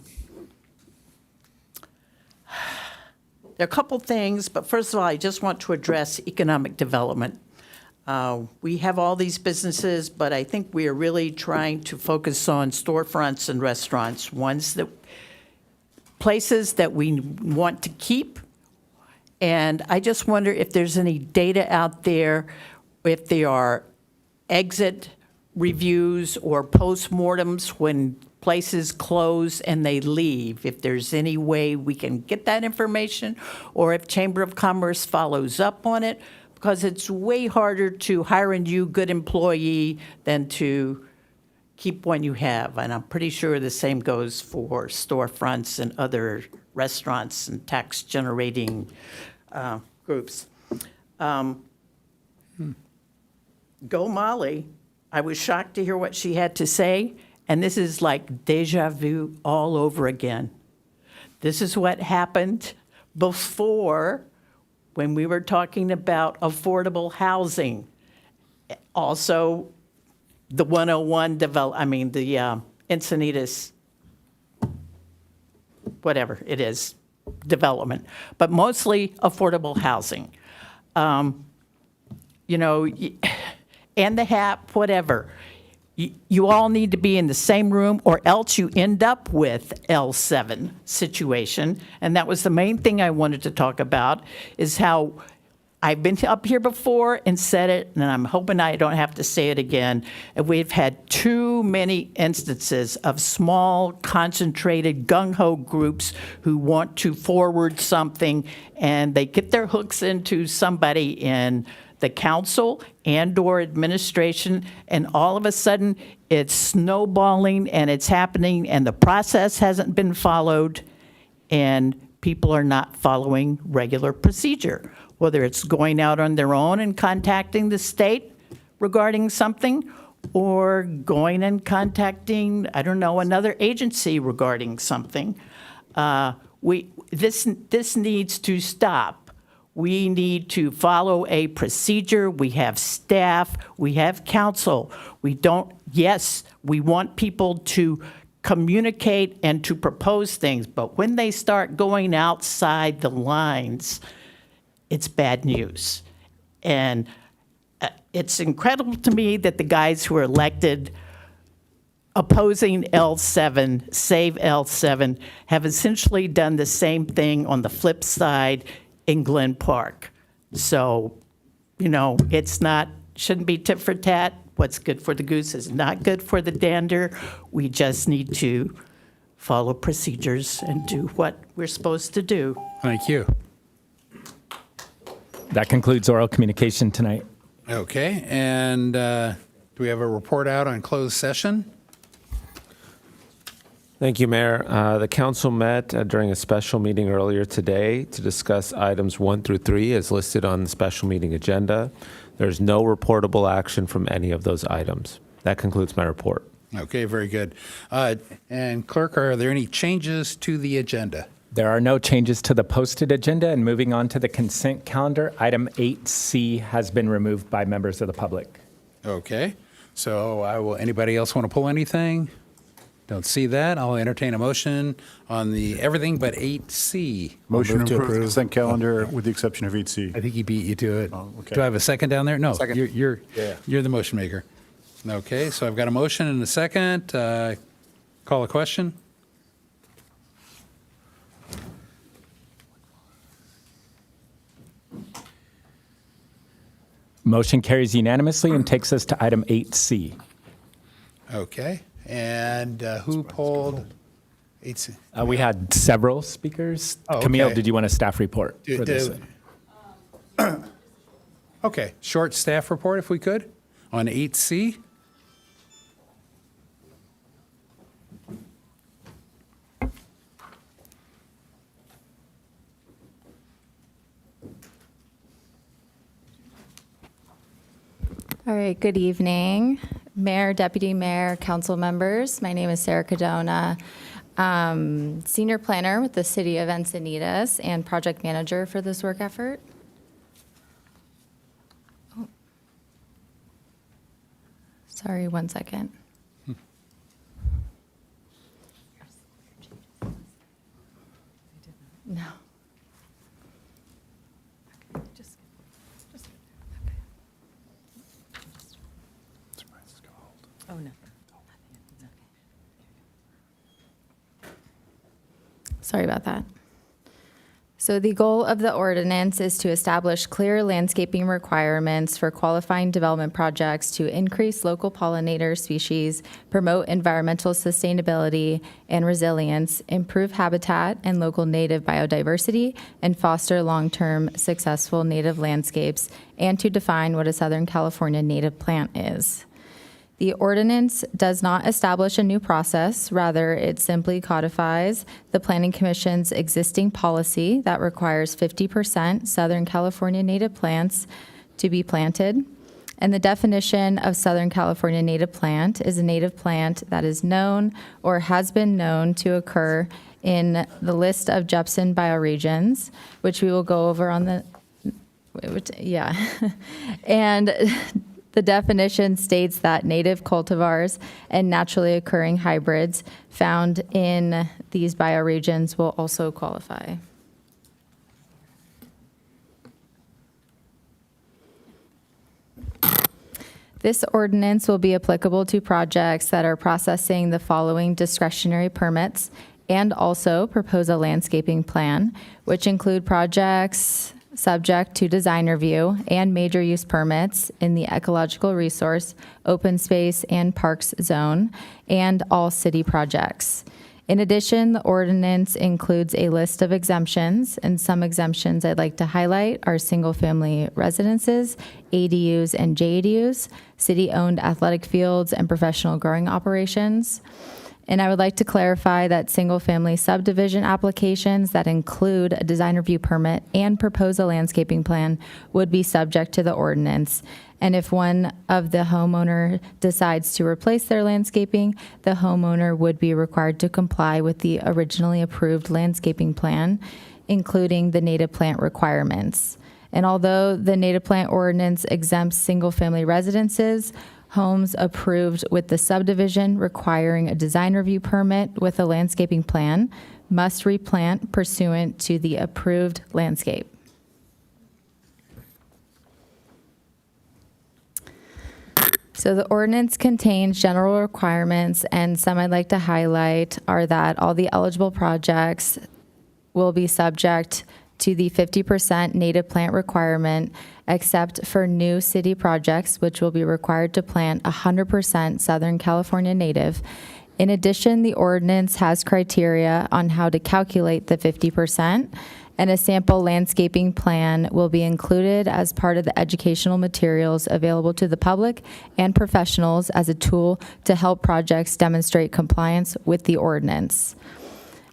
a couple things, but first of all, I just want to address economic development. We have all these businesses, but I think we are really trying to focus on storefronts and restaurants, places that we want to keep. And I just wonder if there's any data out there, if there are exit reviews or postmortems when places close and they leave, if there's any way we can get that information, or if Chamber of Commerce follows up on it, because it's way harder to hire a new good employee than to keep one you have. And I'm pretty sure the same goes for storefronts and other restaurants and tax-generating groups. Go Molly. I was shocked to hear what she had to say, and this is like deja vu all over again. This is what happened before when we were talking about affordable housing. Also, the 101 the Encinitas, whatever it is, development, but mostly affordable housing. And the HAP, whatever. You all need to be in the same room, or else you end up with L7 situation. And that was the main thing I wanted to talk about, is how I've been up here before and said it, and I'm hoping I don't have to say it again. We've had too many instances of small, concentrated, gung-ho groups who want to forward something, and they get their hooks into somebody in the council and/or administration, and all of a sudden it's snowballing and it's happening and the process hasn't been followed, and people are not following regular procedure, whether it's going out on their own and contacting the state regarding something, or going and contacting, I don't know, another agency regarding something. This needs to stop. We need to follow a procedure. We have staff, we have counsel. Yes, we want people to communicate and to propose things, but when they start going outside the lines, it's bad news. And it's incredible to me that the guys who are elected opposing L7, Save L7, have essentially done the same thing on the flip side in Glen Park. So, shouldn't be tit for tat. What's good for the goose is not good for the dander. We just need to follow procedures and do what we're supposed to do. Thank you. That concludes oral communication tonight. Okay, and do we have a report out on closed session? Thank you, Mayor. The council met during a special meeting earlier today to discuss items 1 through 3 as listed on the special meeting agenda. There's no reportable action from any of those items. That concludes my report. Okay, very good. And clerk, are there any changes to the agenda? There are no changes to the posted agenda, and moving on to the consent calendar, item 8C has been removed by members of the public. Okay, so anybody else want to pull anything? Don't see that. I'll entertain a motion on the everything but 8C. Motion to approve the consent calendar with the exception of 8C. I think he beat you to it. Oh, okay. Do I have a second down there? No, Second. you're Yeah. the motion maker. Okay, so I've got a motion and a second. Call a question. Motion carries unanimously and takes us to item 8C. Okay, and who pulled 8C? We had several speakers. Oh, Camille, okay. did you want a staff report for this? Okay, short staff report if we could on 8C. All right, good evening, Mayor, Deputy Mayor, council members. My name is Sarah Cadona, Senior Planner with the City of Encinitas and Project Manager for this work effort. Oh. Sorry, 1 second. No. Oh, no. Sorry about that. So the goal of the ordinance is to establish clear landscaping requirements for qualifying development projects to increase local pollinator species, promote environmental sustainability and resilience, improve habitat and local native biodiversity, and foster long-term successful native landscapes, and to define what a Southern California native plant is. The ordinance does not establish a new process. Rather, it simply codifies the Planning Commission's existing policy that requires 50% Southern California native plants to be planted. And the definition of Southern California native plant is a native plant that is known or has been known to occur in the list of Jepson bioregions, which we will go over on the, and the definition states that native cultivars and naturally occurring hybrids found in these bioregions will also qualify. This ordinance will be applicable to projects that are processing the following discretionary permits and also propose a landscaping plan, which include projects subject to design review and major use permits in the ecological resource, open space, and parks zone, and all city projects. In addition, the ordinance includes a list of exemptions, and some exemptions I'd like to highlight are single-family residences, ADUs and JADUs, city-owned athletic fields, and professional growing operations. And I would like to clarify that single-family subdivision applications that include a design review permit and propose a landscaping plan would be subject to the ordinance. And if one of the homeowner decides to replace their landscaping, the homeowner would be required to comply with the originally approved landscaping plan, including the native plant requirements. And although the native plant ordinance exempts single-family residences, homes approved with the subdivision requiring a design review permit with a landscaping plan must replant pursuant to the approved landscape. So the ordinance contains general requirements, and some I'd like to highlight are that all the eligible projects will be subject to the 50% native plant requirement, except for new city projects, which will be required to plant 100% Southern California native. In addition, the ordinance has criteria on how to calculate the 50%, and a sample landscaping plan will be included as part of the educational materials available to the public and professionals as a tool to help projects demonstrate compliance with the ordinance.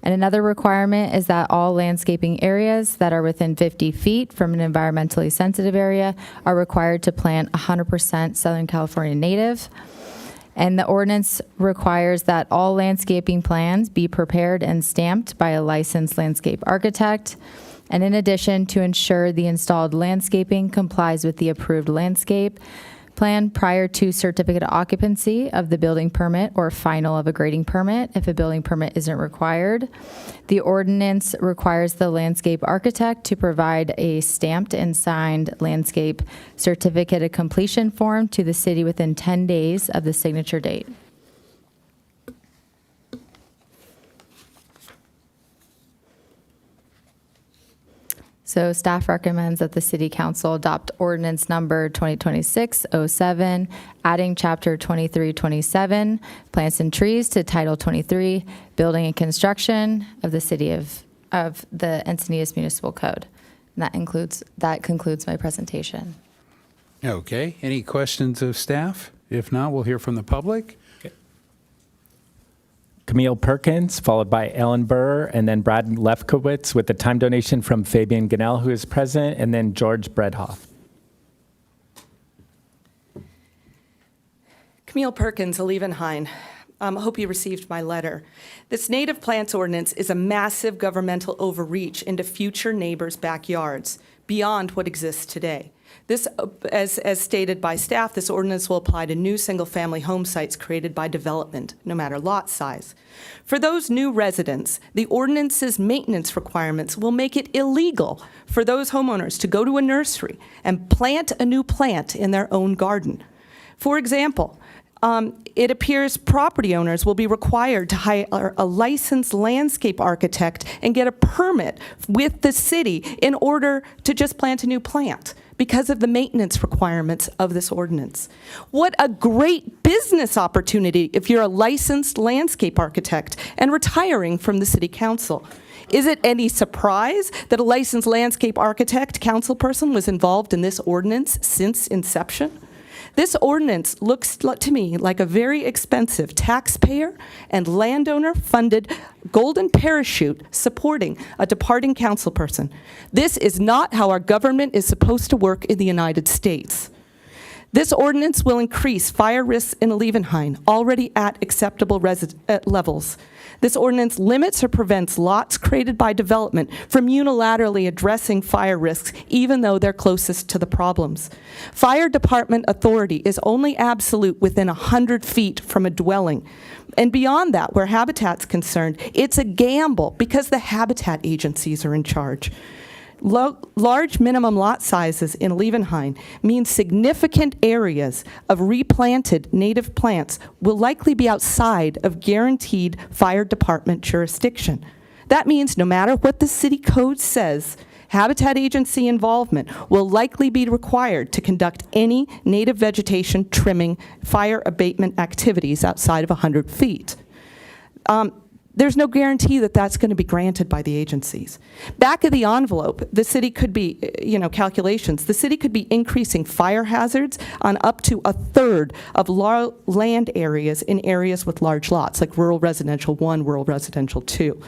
And another requirement is that all landscaping areas that are within 50 feet from an environmentally sensitive area are required to plant 100% Southern California native. And the ordinance requires that all landscaping plans be prepared and stamped by a licensed landscape architect. And in addition, to ensure the installed landscaping complies with the approved landscape plan prior to certificate of occupancy of the building permit or final of a grading permit if a building permit isn't required. The ordinance requires the landscape architect to provide a stamped and signed landscape certificate of completion form to the city within 10 days of the signature date. So staff recommends that the City Council adopt ordinance number 2026-07, adding chapter 2327, plants and trees, to title 23, building and construction of the city of the Encinitas Municipal Code. And that concludes my presentation. Okay, any questions of staff? If not, we'll hear from the public. Camille Perkins, followed by Ellen Burr, and then Brad Lefkowitz with the time donation from Fabian Ganell, who is present, and then George Bredhoff. Camille Perkins, Alevenheim. Hope you received my letter. This native plants ordinance is a massive governmental overreach into future neighbors' backyards beyond what exists today. This, as stated by staff, this ordinance will apply to new single-family home sites created by development, no matter lot size. For those new residents, the ordinance's maintenance requirements will make it illegal for those homeowners to go to a nursery and plant a new plant in their own garden. For example, it appears property owners will be required to hire a licensed landscape architect and get a permit with the city in order to just plant a new plant, because of the maintenance requirements of this ordinance. What a great business opportunity if you're a licensed landscape architect and retiring from the city council. Is it any surprise that a licensed landscape architect councilperson was involved in this ordinance since inception? This ordinance looks to me like a very expensive taxpayer and landowner-funded golden parachute supporting a departing councilperson. This is not how our government is supposed to work in the United States. This ordinance will increase fire risks in Alevenheim, already at acceptable levels. This ordinance limits or prevents lots created by development from unilaterally addressing fire risks, even though they're closest to the problems. Fire department authority is only absolute within 100 feet from a dwelling. And beyond that, where Habitat's concerned, it's a gamble because the Habitat agencies are in charge. Large minimum lot sizes in Alevenheim mean significant areas of replanted native plants will likely be outside of guaranteed fire department jurisdiction. That means no matter what the city code says, Habitat agency involvement will likely be required to conduct any native vegetation trimming, fire abatement activities outside of 100 feet. there's no guarantee that that's going to be granted by the agencies. Back of the envelope, the city could be, calculations, the city could be increasing fire hazards on up to a third of land areas in areas with large lots, like rural residential 1, rural residential 2.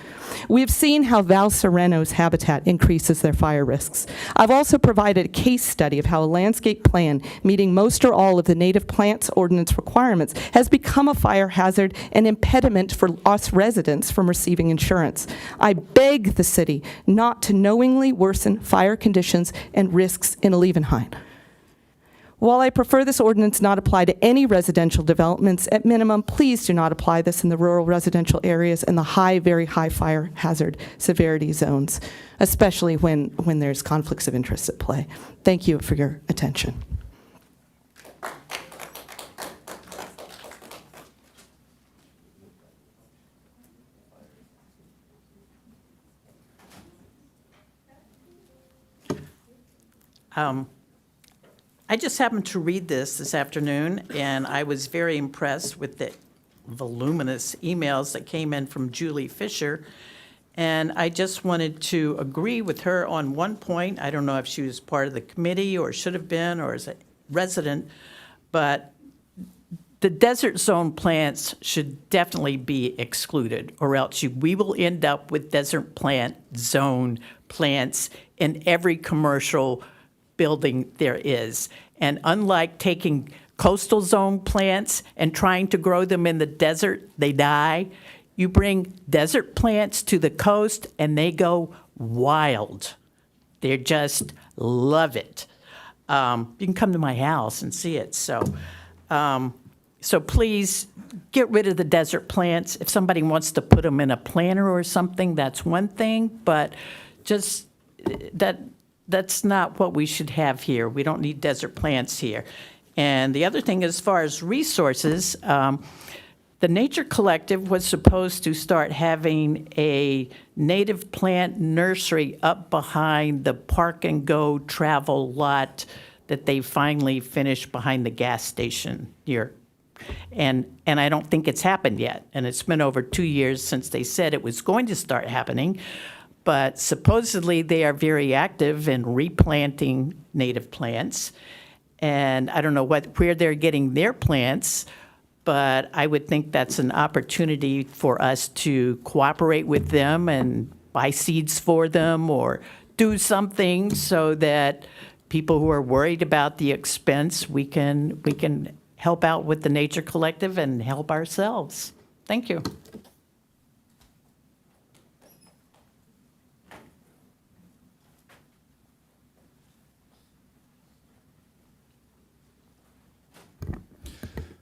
We've seen how Val Sereno's habitat increases their fire risks. I've also provided a case study of how a landscape plan meeting most or all of the native plants ordinance requirements has become a fire hazard and impediment for us residents from receiving insurance. I beg the city not to knowingly worsen fire conditions and risks in Liebenhain. While I prefer this ordinance not apply to any residential developments, at minimum, please do not apply this in the rural residential areas and the very high fire hazard severity zones, especially when there's conflicts of interest at play. Thank you for your attention. I just happened to read this afternoon, and I was very impressed with the voluminous emails that came in from Julie Fisher. And I just wanted to agree with her on one point. I don't know if she was part of the committee or should have been or is a resident, but the desert zone plants should definitely be excluded, or else we will end up with desert plant zone plants in every commercial building there is. And unlike taking coastal zone plants and trying to grow them in the desert, they die. You bring desert plants to the coast and they go wild. They just love it. You can come to my house and see it. So please get rid of the desert plants. If somebody wants to put them in a planter or something, that's one thing, but just that's not what we should have here. We don't need desert plants here. And the other thing, as far as resources, the Nature Collective was supposed to start having a native plant nursery up behind the park and go travel lot that they finally finished behind the gas station here. And I don't think it's happened yet. And it's been over 2 years since they said it was going to start happening. But supposedly they are very active in replanting native plants. And I don't know where they're getting their plants, but I would think that's an opportunity for us to cooperate with them and buy seeds for them or do something so that people who are worried about the expense, we can help out with the Nature Collective and help ourselves. Thank you.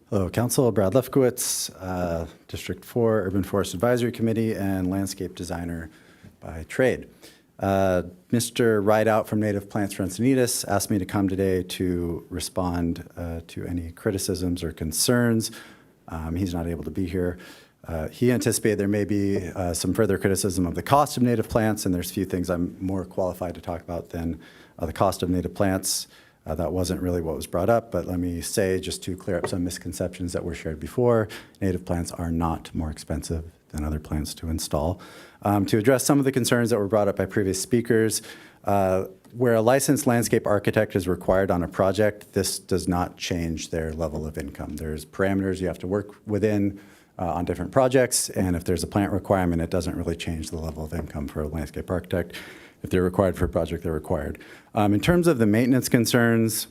Hello, Council. Brad Lefkowitz, District 4 Urban Forest Advisory Committee and landscape designer by trade. Mr. Rideout from Native Plants for Encinitas asked me to come today to respond to any criticisms or concerns. He's not able to be here. He anticipated there may be some further criticism of the cost of native plants, and there's few things I'm more qualified to talk about than the cost of native plants. That wasn't really what was brought up, but let me say, just to clear up some misconceptions that were shared before, native plants are not more expensive than other plants to install. To address some of the concerns that were brought up by previous speakers, where a licensed landscape architect is required on a project, this does not change their level of income. There's parameters you have to work within on different projects, and if there's a plant requirement, it doesn't really change the level of income for a landscape architect. If they're required for a project, they're required. In terms of the maintenance concerns,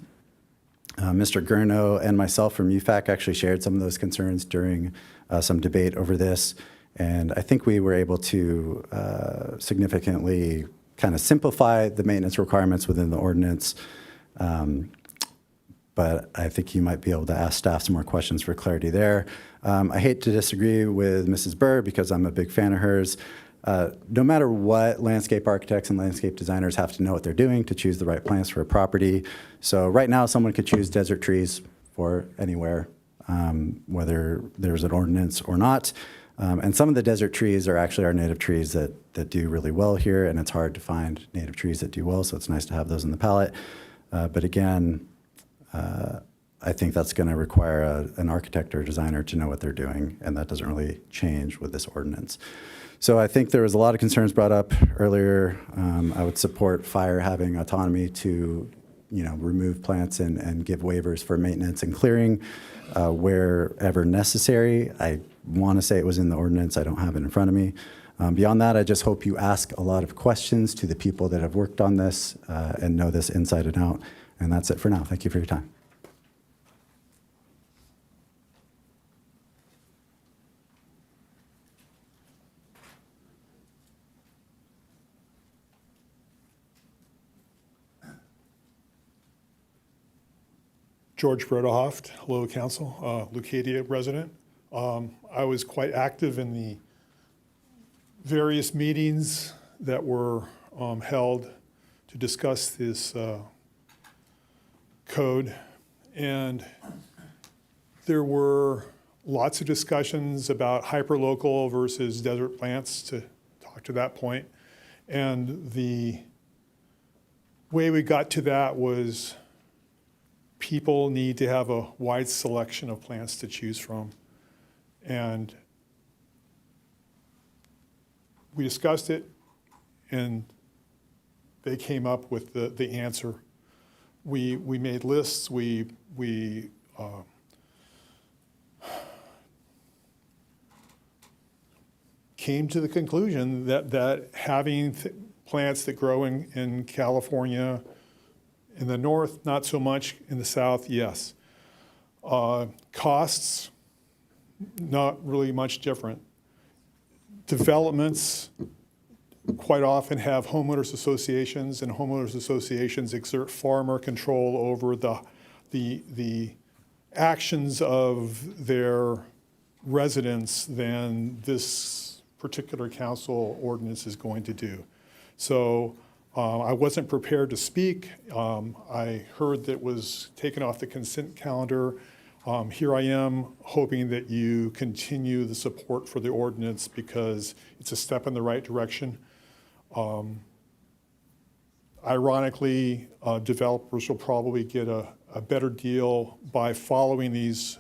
Mr. Gurno and myself from UFAC actually shared some of those concerns during some debate over this, and I think we were able to significantly kind of simplify the maintenance requirements within the ordinance. But I think you might be able to ask staff some more questions for clarity there. I hate to disagree with Mrs. Burr because I'm a big fan of hers. No matter what, landscape architects and landscape designers have to know what they're doing to choose the right plants for a property. So right now, someone could choose desert trees for anywhere, whether there's an ordinance or not. And some of the desert trees are actually our native trees that do really well here, and it's hard to find native trees that do well, so it's nice to have those in the palette. But again, I think that's going to require an architect or designer to know what they're doing, and that doesn't really change with this ordinance. So I think there was a lot of concerns brought up earlier. I would support fire having autonomy to, remove plants and give waivers for maintenance and clearing wherever necessary. I want to say it was in the ordinance. I don't have it in front of me. Beyond that, I just hope you ask a lot of questions to the people that have worked on this and know this inside and out. And that's it for now. Thank you for your time. George Brodohoft, hello council, Leucadia resident. I was quite active in the various meetings that were held to discuss this code, and there were lots of discussions about hyperlocal versus desert plants, to talk to that point. And the way we got to that was people need to have a wide selection of plants to choose from. And we discussed it, and they came up with the answer. We made lists. We came to the conclusion that having plants that grow in California, in the north, not so much. In the south, yes. Costs, not really much different. Developments quite often have homeowners associations, and homeowners associations exert far more control over the actions of their residents than this particular council ordinance is going to do. So I wasn't prepared to speak. I heard that it was taken off the consent calendar. Here I am hoping that you continue the support for the ordinance because it's a step in the right direction. Ironically, developers will probably get a better deal by following these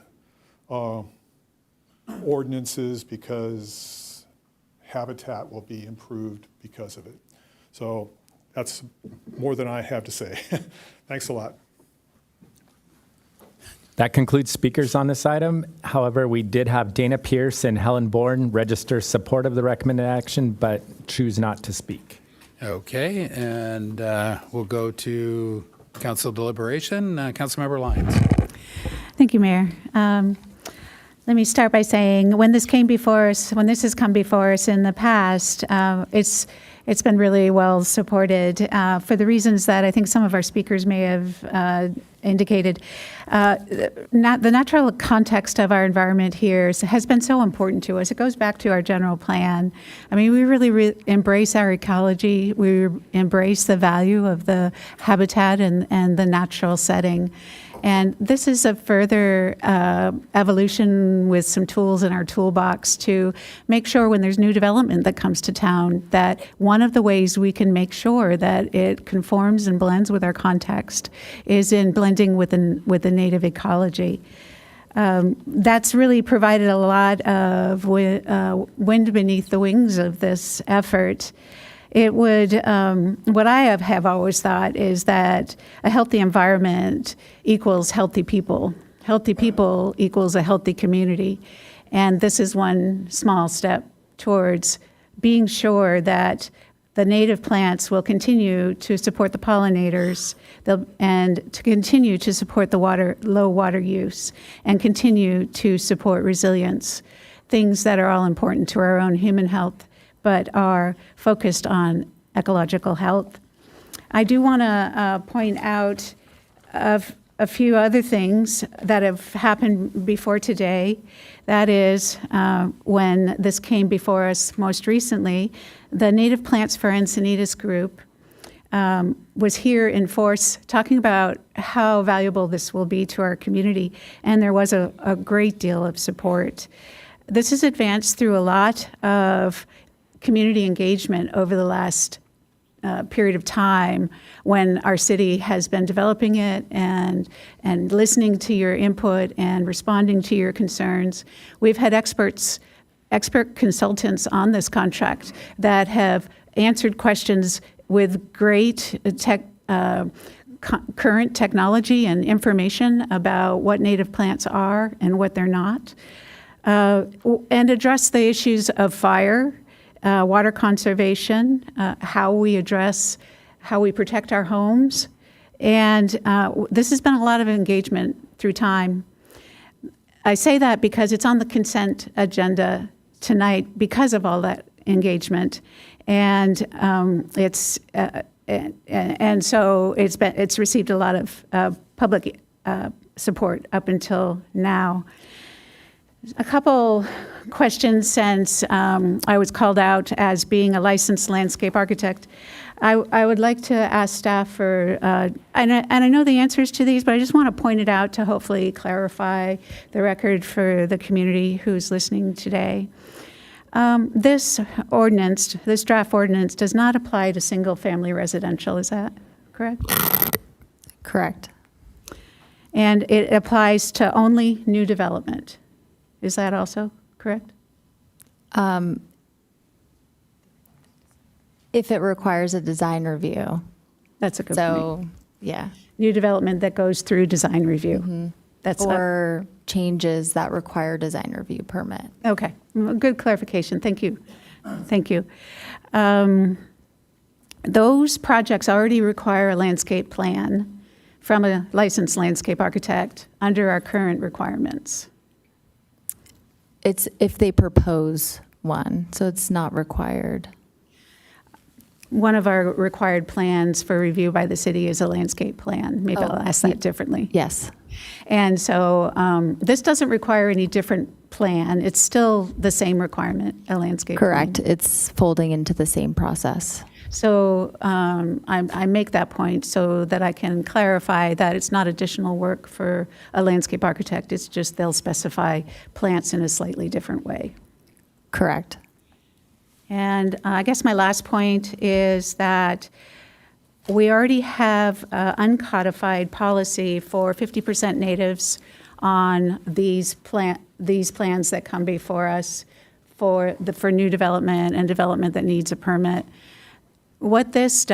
ordinances because habitat will be improved because of it. So that's more than I have to say. Thanks a lot. That concludes speakers on this item. However, we did have Dana Pierce and Helen Bourne register support of the recommended action, but choose not to speak. Okay, and we'll go to council deliberation. Councilmember Lyons. Thank you, Mayor. Let me start by saying when this has come before us in the past, it's been really well supported for the reasons that I think some of our speakers may have indicated. The natural context of our environment here has been so important to us. It goes back to our general plan. I mean, we really embrace our ecology. We embrace the value of the habitat and the natural setting. And this is a further evolution with some tools in our toolbox to make sure when there's new development that comes to town that one of the ways we can make sure that it conforms and blends with our context is in blending with the native ecology. That's really provided a lot of wind beneath the wings of this effort. It would, what I have always thought is that a healthy environment equals healthy people. Healthy people equals a healthy community. And this is one small step towards being sure that the native plants will continue to support the pollinators and to continue to support the low water use and continue to support resilience, things that are all important to our own human health but are focused on ecological health. I do want to point out a few other things that have happened before today. That is, when this came before us most recently, the Native Plants for Encinitas group was here in force talking about how valuable this will be to our community, and there was a great deal of support. This has advanced through a lot of community engagement over the last period of time when our city has been developing it and listening to your input and responding to your concerns. We've had expert consultants on this contract that have answered questions with great current technology and information about what native plants are and what they're not, and address the issues of fire, water conservation, how we protect our homes. And this has been a lot of engagement through time. I say that because it's on the consent agenda tonight because of all that engagement. And so it's received a lot of public support up until now. A couple questions since I was called out as being a licensed landscape architect. I would like to ask staff for, and I know the answers to these, but I just want to point it out to hopefully clarify the record for the community who's listening today. This ordinance, this draft ordinance, does not apply to single-family residential. Is that correct? Correct. And it applies to only new development. Is that also correct? If it requires a design review. That's a good point. So, yeah. New development that goes through design review. That's or changes that require design review permit. Okay, good clarification. Thank you. Thank you. Those projects already require a landscape plan from a licensed landscape architect under our current requirements. It's if they propose one, so it's not required. One of our required plans for review by the city is a landscape plan. Maybe I'll ask that differently. Yes. And so this doesn't require any different plan. It's still the same requirement, a landscape Correct. plan. It's folding into the same process. So I make that point so that I can clarify that it's not additional work for a landscape architect. It's just they'll specify plants in a slightly different way. Correct. And I guess my last point is that we already have uncodified policy for 50% natives on these plans that come before us for new development and development that needs a permit. What this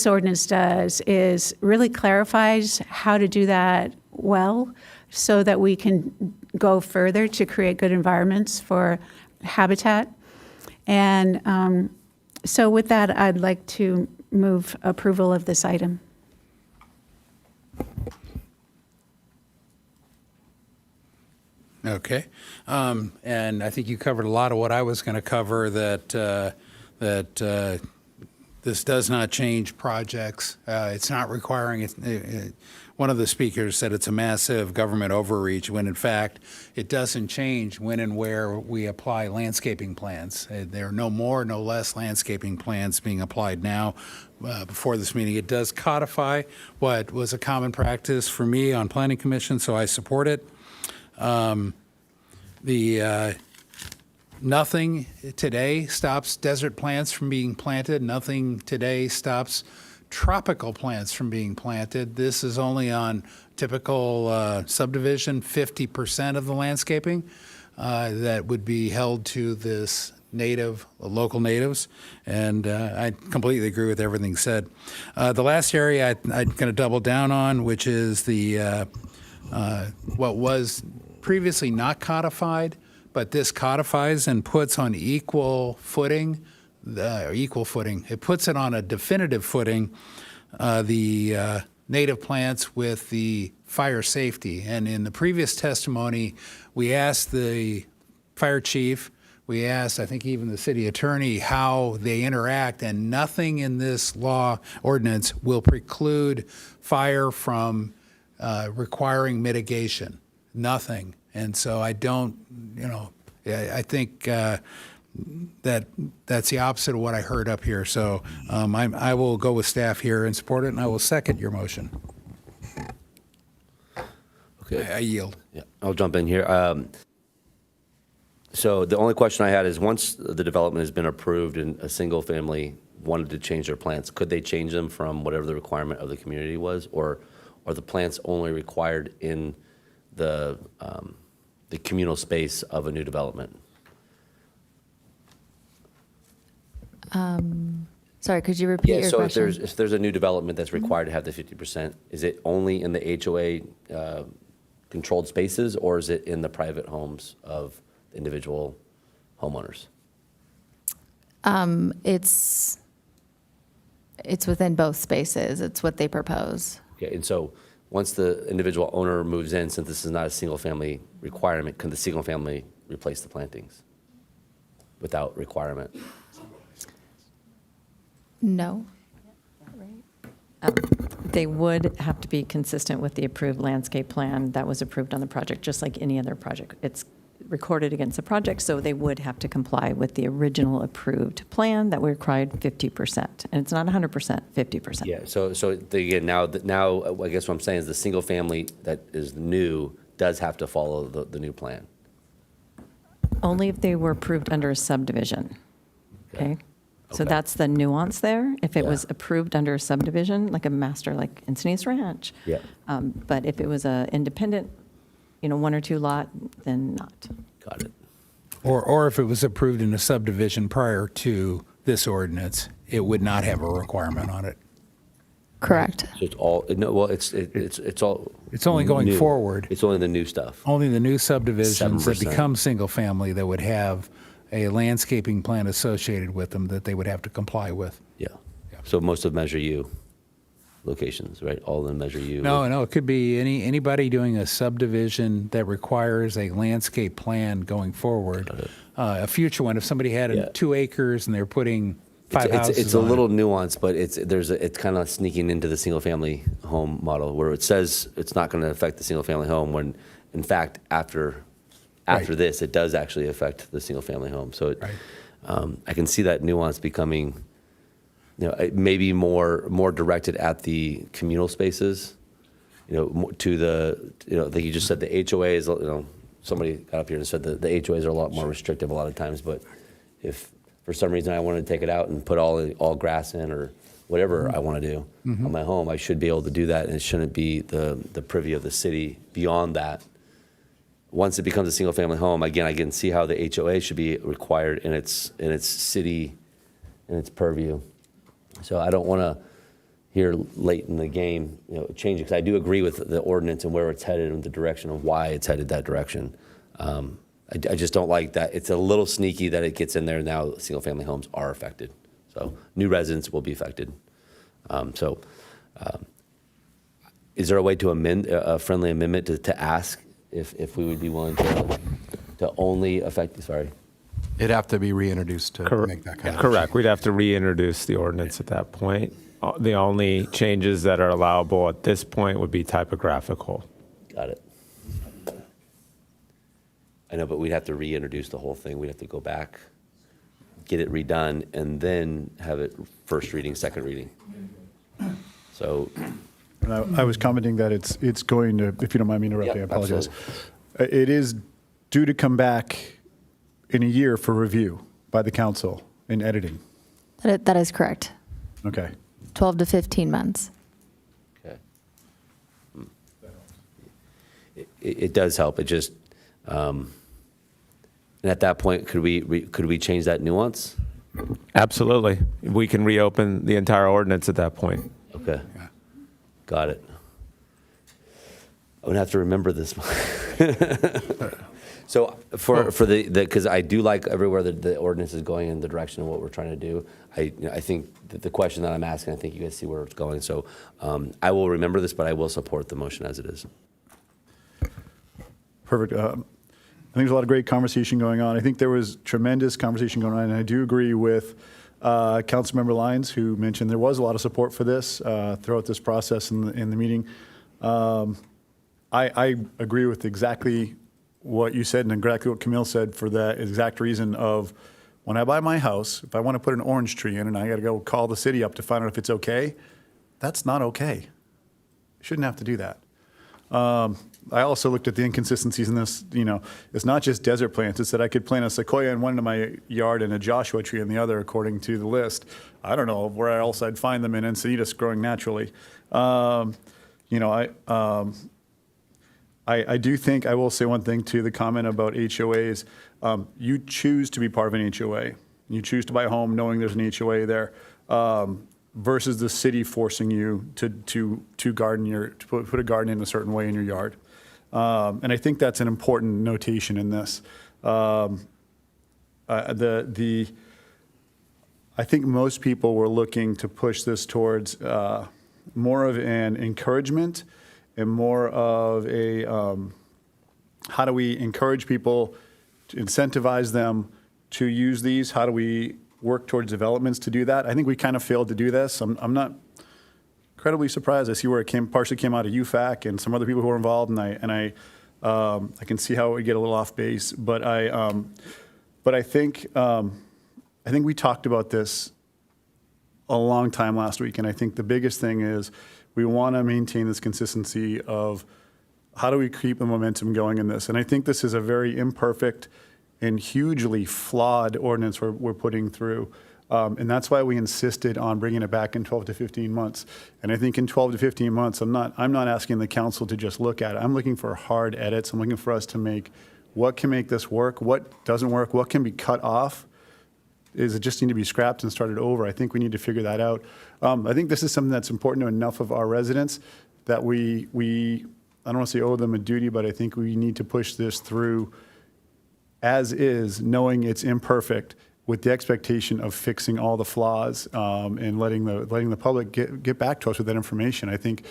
ordinance does, is really clarifies how to do that well so that we can go further to create good environments for habitat. And so with that, I'd like to move approval of this item. Okay. And I think you covered a lot of what I was going to cover, that this does not change projects. It's not requiring it. One of the speakers said it's a massive government overreach, when in fact it doesn't change when and where we apply landscaping plans. There are no more, no less landscaping plans being applied now. Before this meeting, it does codify what was a common practice for me on Planning Commission, so I support it. Nothing today stops desert plants from being planted. Nothing today stops tropical plants from being planted. This is only on typical subdivision, 50% of the landscaping that would be held to this local natives, and I completely agree with everything said. The last area I'm going to double down on, which is the what was previously not codified, but this codifies and puts on equal footing. It puts it on a definitive footing, the native plants with the fire safety. And in the previous testimony, we asked the fire chief, we asked, I think, even the city attorney, how they interact, and nothing in this ordinance will preclude fire from requiring mitigation. Nothing. And so I don't, I think that's the opposite of what I heard up here. So I will go with staff here and support it, and I will second your motion. Okay. I yield. Yeah, I'll jump in here. So the only question I had is, once the development has been approved in a single family wanted to change their plants, could they change them from whatever the requirement of the community was, or are the plants only required in the communal space of a new development? Sorry, could you repeat Yeah, your so question? if there's a new development that's required to have the 50%, is it only in the HOA controlled spaces, or is it in the private homes of individual homeowners? It's within both spaces. It's what they propose. Okay, and so once the individual owner moves in, since this is not a single-family requirement, can the single-family replace the plantings without requirement? No. They would have to be consistent with the approved landscape plan that was approved on the project, just like any other project. It's recorded against the project, so they would have to comply with the original approved plan that required 50%. And it's not 100%, 50%. Yeah, so again, now, I guess what I'm saying is the single-family that is new does have to follow the new plan. Only if they were approved under a subdivision, okay? So Okay. that's the nuance there. If it Yeah. was approved under a subdivision, like a master, like Encinitas Ranch. Yeah. But if it was a independent, 1 or 2 lot, then not. Got it. Or if it was approved in a subdivision prior to this ordinance, it would not have a requirement on it. Correct. So it's all, no, well, it's all. It's only going new. forward. It's only the new stuff. Only the new subdivisions that 7%. become single-family that would have a landscaping plan associated with them that they would have to comply with. Yeah. So most of Measure U locations, right? All in Measure U. No, it could be anybody doing a subdivision that requires a landscape plan going forward. A future one, if somebody had Yeah. 2 acres and they're putting 5 houses It's a on it. little nuanced, but it's kind of sneaking into the single-family home model where it says it's not going to affect the single-family home when, in fact, after Right. this, it does actually affect the single-family home. So I can see that nuance becoming, maybe more directed at the communal spaces, to the, like you just said, the HOAs, somebody got up here and said that the HOAs are a lot more restrictive a lot of times, but if for some reason I wanted to take it out and put all grass in or whatever I want to do on my home, I should be able to do that, and it shouldn't be the privy of the city beyond that. Once it becomes a single-family home, again, I can see how the HOA should be required in its city, in its purview. So I don't want to here late in the game, change it, because I do agree with the ordinance and where it's headed and the direction of why it's headed that direction. I just don't like that. It's a little sneaky that it gets in there now. Single-family homes are affected, so new residents will be affected. Is there a way to amend a friendly amendment to ask if we would be willing to only affect? Sorry. It'd have to be reintroduced to make that kind of. Correct. We'd have to reintroduce the ordinance at that point. The only changes that are allowable at this point would be typographical. Got it. I know, but we'd have to reintroduce the whole thing. We'd have to go back, get it redone, and then have it first reading, second reading. So. And I was commenting that it's going to, if you don't mind me interrupting, Yep, I apologize. absolutely. It is due to come back in a year for review by the council in editing. That is correct. Okay. 12 to 15 months. Okay. It does help. It just, and at that point, could we change that nuance? Absolutely. We can reopen the entire ordinance at that point. Okay. Got it. I'm gonna have to remember this. So for the because I do like everywhere that the ordinance is going in the direction of what we're trying to do. I think that the question that I'm asking, I think you guys see where it's going. So I will remember this, but I will support the motion as it is. Perfect. I think there's a lot of great conversation going on. I think there was tremendous conversation going on, and I do agree with Councilmember Lyons, who mentioned there was a lot of support for this throughout this process in the meeting. I agree with exactly what you said and exactly what Camille said for that exact reason of when I buy my house, if I want to put an orange tree in and I got to go call the city up to find out if it's okay, that's not okay. Shouldn't have to do that. I also looked at the inconsistencies in this. It's not just desert plants. It's that I could plant a sequoia in one of my yard and a Joshua tree in the other, according to the list. I don't know where else I'd find them in Encinitas growing naturally. I do think, I will say one thing to the comment about HOAs. You choose to be part of an HOA. You choose to buy a home knowing there's an HOA there, versus the city forcing you to garden put a garden in a certain way in your yard. And I think that's an important notation in this. I think most people were looking to push this towards more of an encouragement and more of a how do we encourage people to incentivize them to use these? How do we work towards developments to do that? I think we kind of failed to do this. I'm not incredibly surprised. I see where it partially came out of UFAC and some other people who were involved, and I can see how it would get a little off base. But I think we talked about this a long time last week, and I think the biggest thing is we want to maintain this consistency of how do we keep the momentum going in this. And I think this is a very imperfect and hugely flawed ordinance we're putting through. And that's why we insisted on bringing it back in 12 to 15 months. And I think in 12 to 15 months, I'm not asking the council to just look at it. I'm looking for hard edits. I'm looking for us to make what can make this work, what doesn't work, what can be cut off. Is it just need to be scrapped and started over? I think we need to figure that out. I think this is something that's important to enough of our residents that we I don't want to say owe them a duty, but I think we need to push this through as is, knowing it's imperfect, with the expectation of fixing all the flaws and letting the public get back to us with that information. I think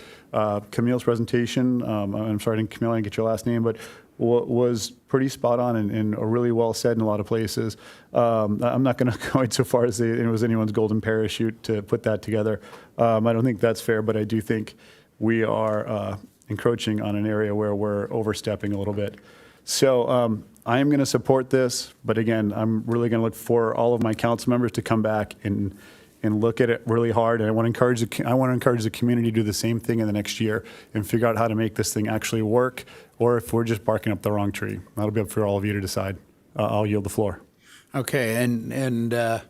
Camille's presentation, I'm sorry, Camille, I didn't get your last name, but was pretty spot on and really well said in a lot of places. I'm not going to go so far as say it was anyone's golden parachute to put that together. I don't think that's fair, but I do think we are encroaching on an area where we're overstepping a little bit. So I am going to support this, but again, I'm really going to look for all of my council members to come back and look at it really hard. And I want to encourage the community to do the same thing in the next year and figure out how to make this thing actually work, or if we're just barking up the wrong tree. That'll be up for all of you to decide. I'll yield the floor. Okay, and I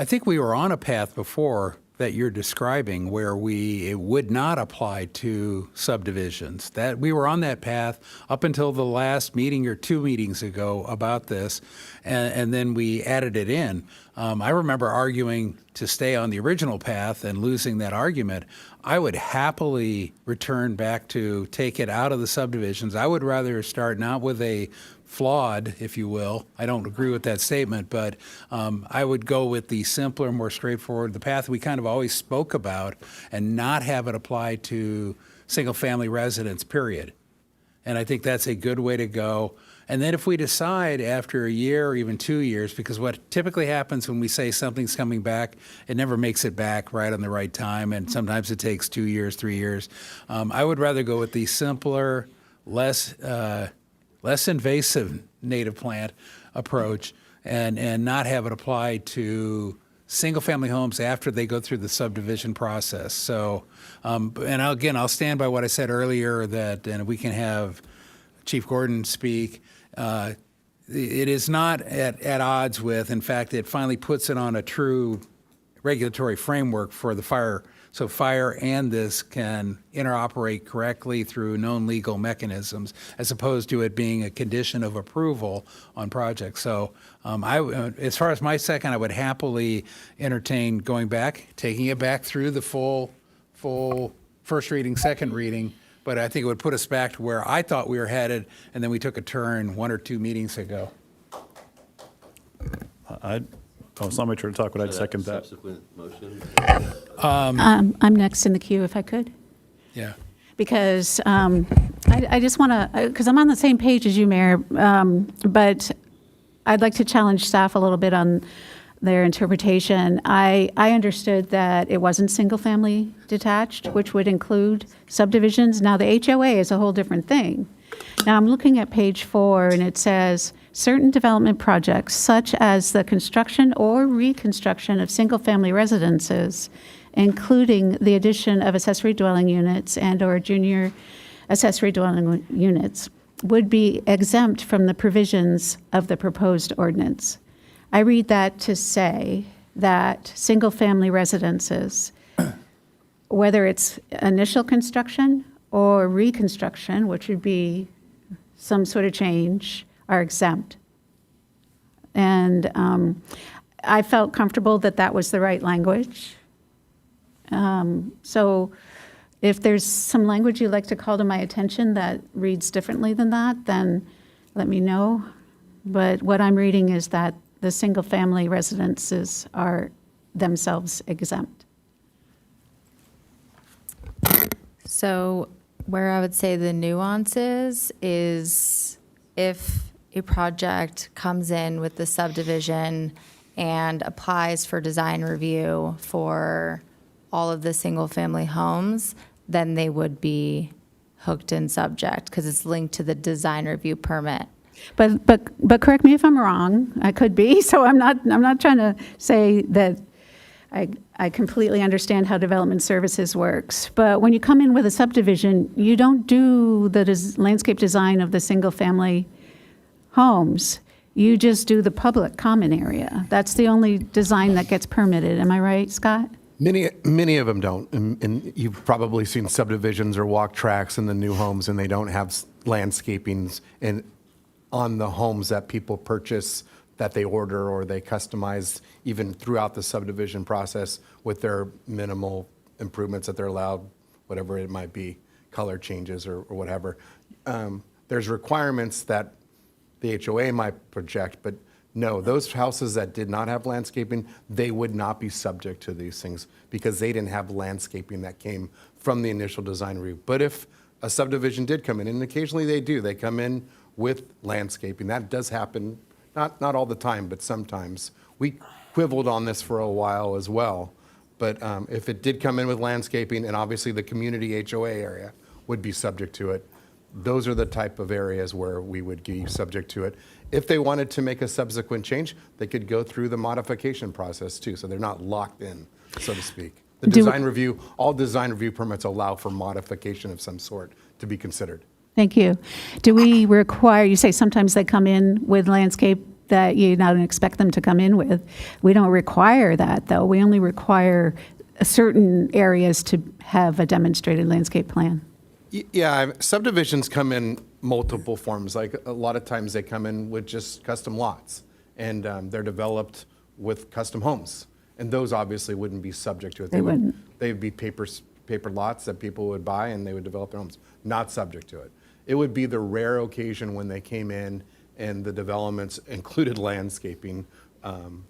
think we were on a path before that you're describing where it would not apply to subdivisions. That we were on that path up until the last meeting or 2 meetings ago about this, and then we added it in. I remember arguing to stay on the original path and losing that argument. I would happily return back to take it out of the subdivisions. I would rather start not with a flawed, if you will. I don't agree with that statement, but I would go with the simpler, more straightforward, the path we kind of always spoke about, and not have it apply to single-family residents, period. And I think that's a good way to go. And then if we decide after a year or even 2 years, because what typically happens when we say something's coming back, it never makes it back right on the right time, and sometimes it takes 2 years, 3 years. I would rather go with the simpler, less invasive native plant approach and not have it apply to single-family homes after they go through the subdivision process. So, and I'll stand by what I said earlier, and we can have Chief Gordon speak. It is not at odds with, in fact, it finally puts it on a true regulatory framework for the fire. So fire and this can interoperate correctly through known legal mechanisms, as opposed to it being a condition of approval on projects. So as far as my second, I would happily entertain going back, taking it back through the full first reading, second reading, but I think it would put us back to where I thought we were headed, and then we took a turn 1 or 2 meetings ago. It's not my turn to talk, but I'd second that. Subsequent motion? I'm next in the queue, if I could. Yeah. Because I just want to, because I'm on the same page as you, Mayor, but I'd like to challenge staff a little bit on their interpretation. I understood that it wasn't single-family detached, which would include subdivisions. Now, the HOA is a whole different thing. Now, I'm looking at page 4, and it says, certain development projects, such as the construction or reconstruction of single-family residences, including the addition of accessory dwelling units and/or junior accessory dwelling units would be exempt from the provisions of the proposed ordinance. I read that to say that single-family residences, whether it's initial construction or reconstruction, which would be some sort of change, are exempt. And I felt comfortable that that was the right language. So if there's some language you'd like to call to my attention that reads differently than that, then let me know. But what I'm reading is that the single-family residences are themselves exempt. So where I would say the nuances is if a project comes in with the subdivision and applies for design review for all of the single-family homes, then they would be hooked and subject because it's linked to the design review permit. But correct me if I'm wrong. I could be. So I'm not trying to say that I completely understand how development services works. But when you come in with a subdivision, you don't do the landscape design of the single-family homes. You just do the public common area. That's the only design that gets permitted. Am I right, Scott? Many of them don't. And you've probably seen subdivisions or walk tracks in the new homes, and they don't have landscapings on the homes that people purchase, that they order or they customize even throughout the subdivision process with their minimal improvements that they're allowed, whatever it might be, color changes or whatever. There's requirements that the HOA might project, but no, those houses that did not have landscaping, they would not be subject to these things because they didn't have landscaping that came from the initial design review. But if a subdivision did come in, and occasionally they do, they come in with landscaping. That does happen, not all the time, but sometimes. We quibbled on this for a while as well. But if it did come in with landscaping, and obviously the community HOA area would be subject to it, those are the type of areas where we would be subject to it. If they wanted to make a subsequent change, they could go through the modification process too, so they're not locked in, so to speak. The design review, all design review permits allow for modification of some sort to be considered. Thank you. Do we require, you say sometimes they come in with landscape that you don't expect them to come in with. We don't require that, though. We only require certain areas to have a demonstrated landscape plan. Yeah, subdivisions come in multiple forms. Like a lot of times they come in with just custom lots, and they're developed with custom homes. And those obviously wouldn't be subject to it. They wouldn't. They'd be paper lots that people would buy, and they would develop their homes, not subject to it. It would be the rare occasion when they came in and the developments included landscaping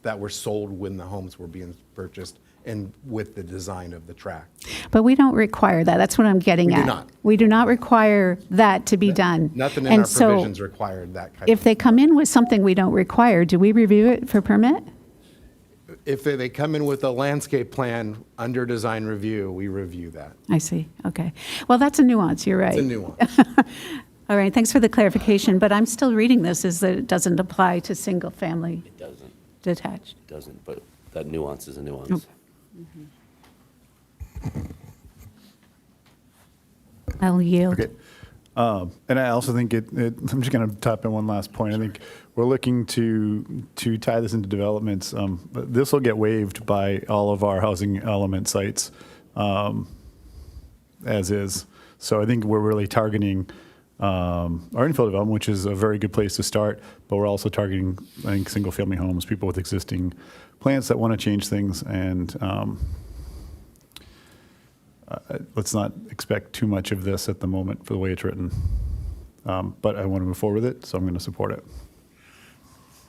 that were sold when the homes were being purchased and with the design of the tract. But we don't require that. That's what I'm getting at. We do not. We do not require that to be done. Nothing in our provisions required that kind if they come in with something we don't require, do we review it for permit? If they come in with a landscape plan under design review, we review that. I see. Okay. Well, that's a nuance. You're right. It's a nuance. All right. Thanks for the clarification. But I'm still reading this as that it doesn't apply to single family. It doesn't. Detached. It doesn't, but that nuance is a nuance. I'll yield. Okay. And I also think I'm just going to tap in one last point. I think we're looking to tie this into developments. This will get waived by all of our housing element sites as is. So I think we're really targeting our infill development, which is a very good place to start, but we're also targeting, I think, single-family homes, people with existing plants that want to change things, and let's not expect too much of this at the moment for the way it's written. But I want to move forward with it, so I'm going to support it.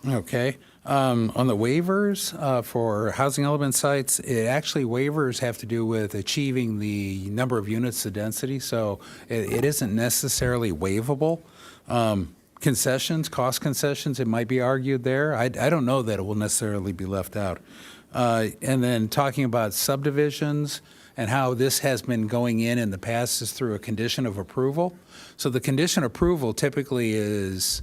Okay. On the waivers for housing element sites, waivers have to do with achieving the number of units, the density, so it isn't necessarily waivable. Concessions, cost concessions, it might be argued there. I don't know that it will necessarily be left out. And then talking about subdivisions and how this has been going in the past is through a condition of approval. So the condition approval typically is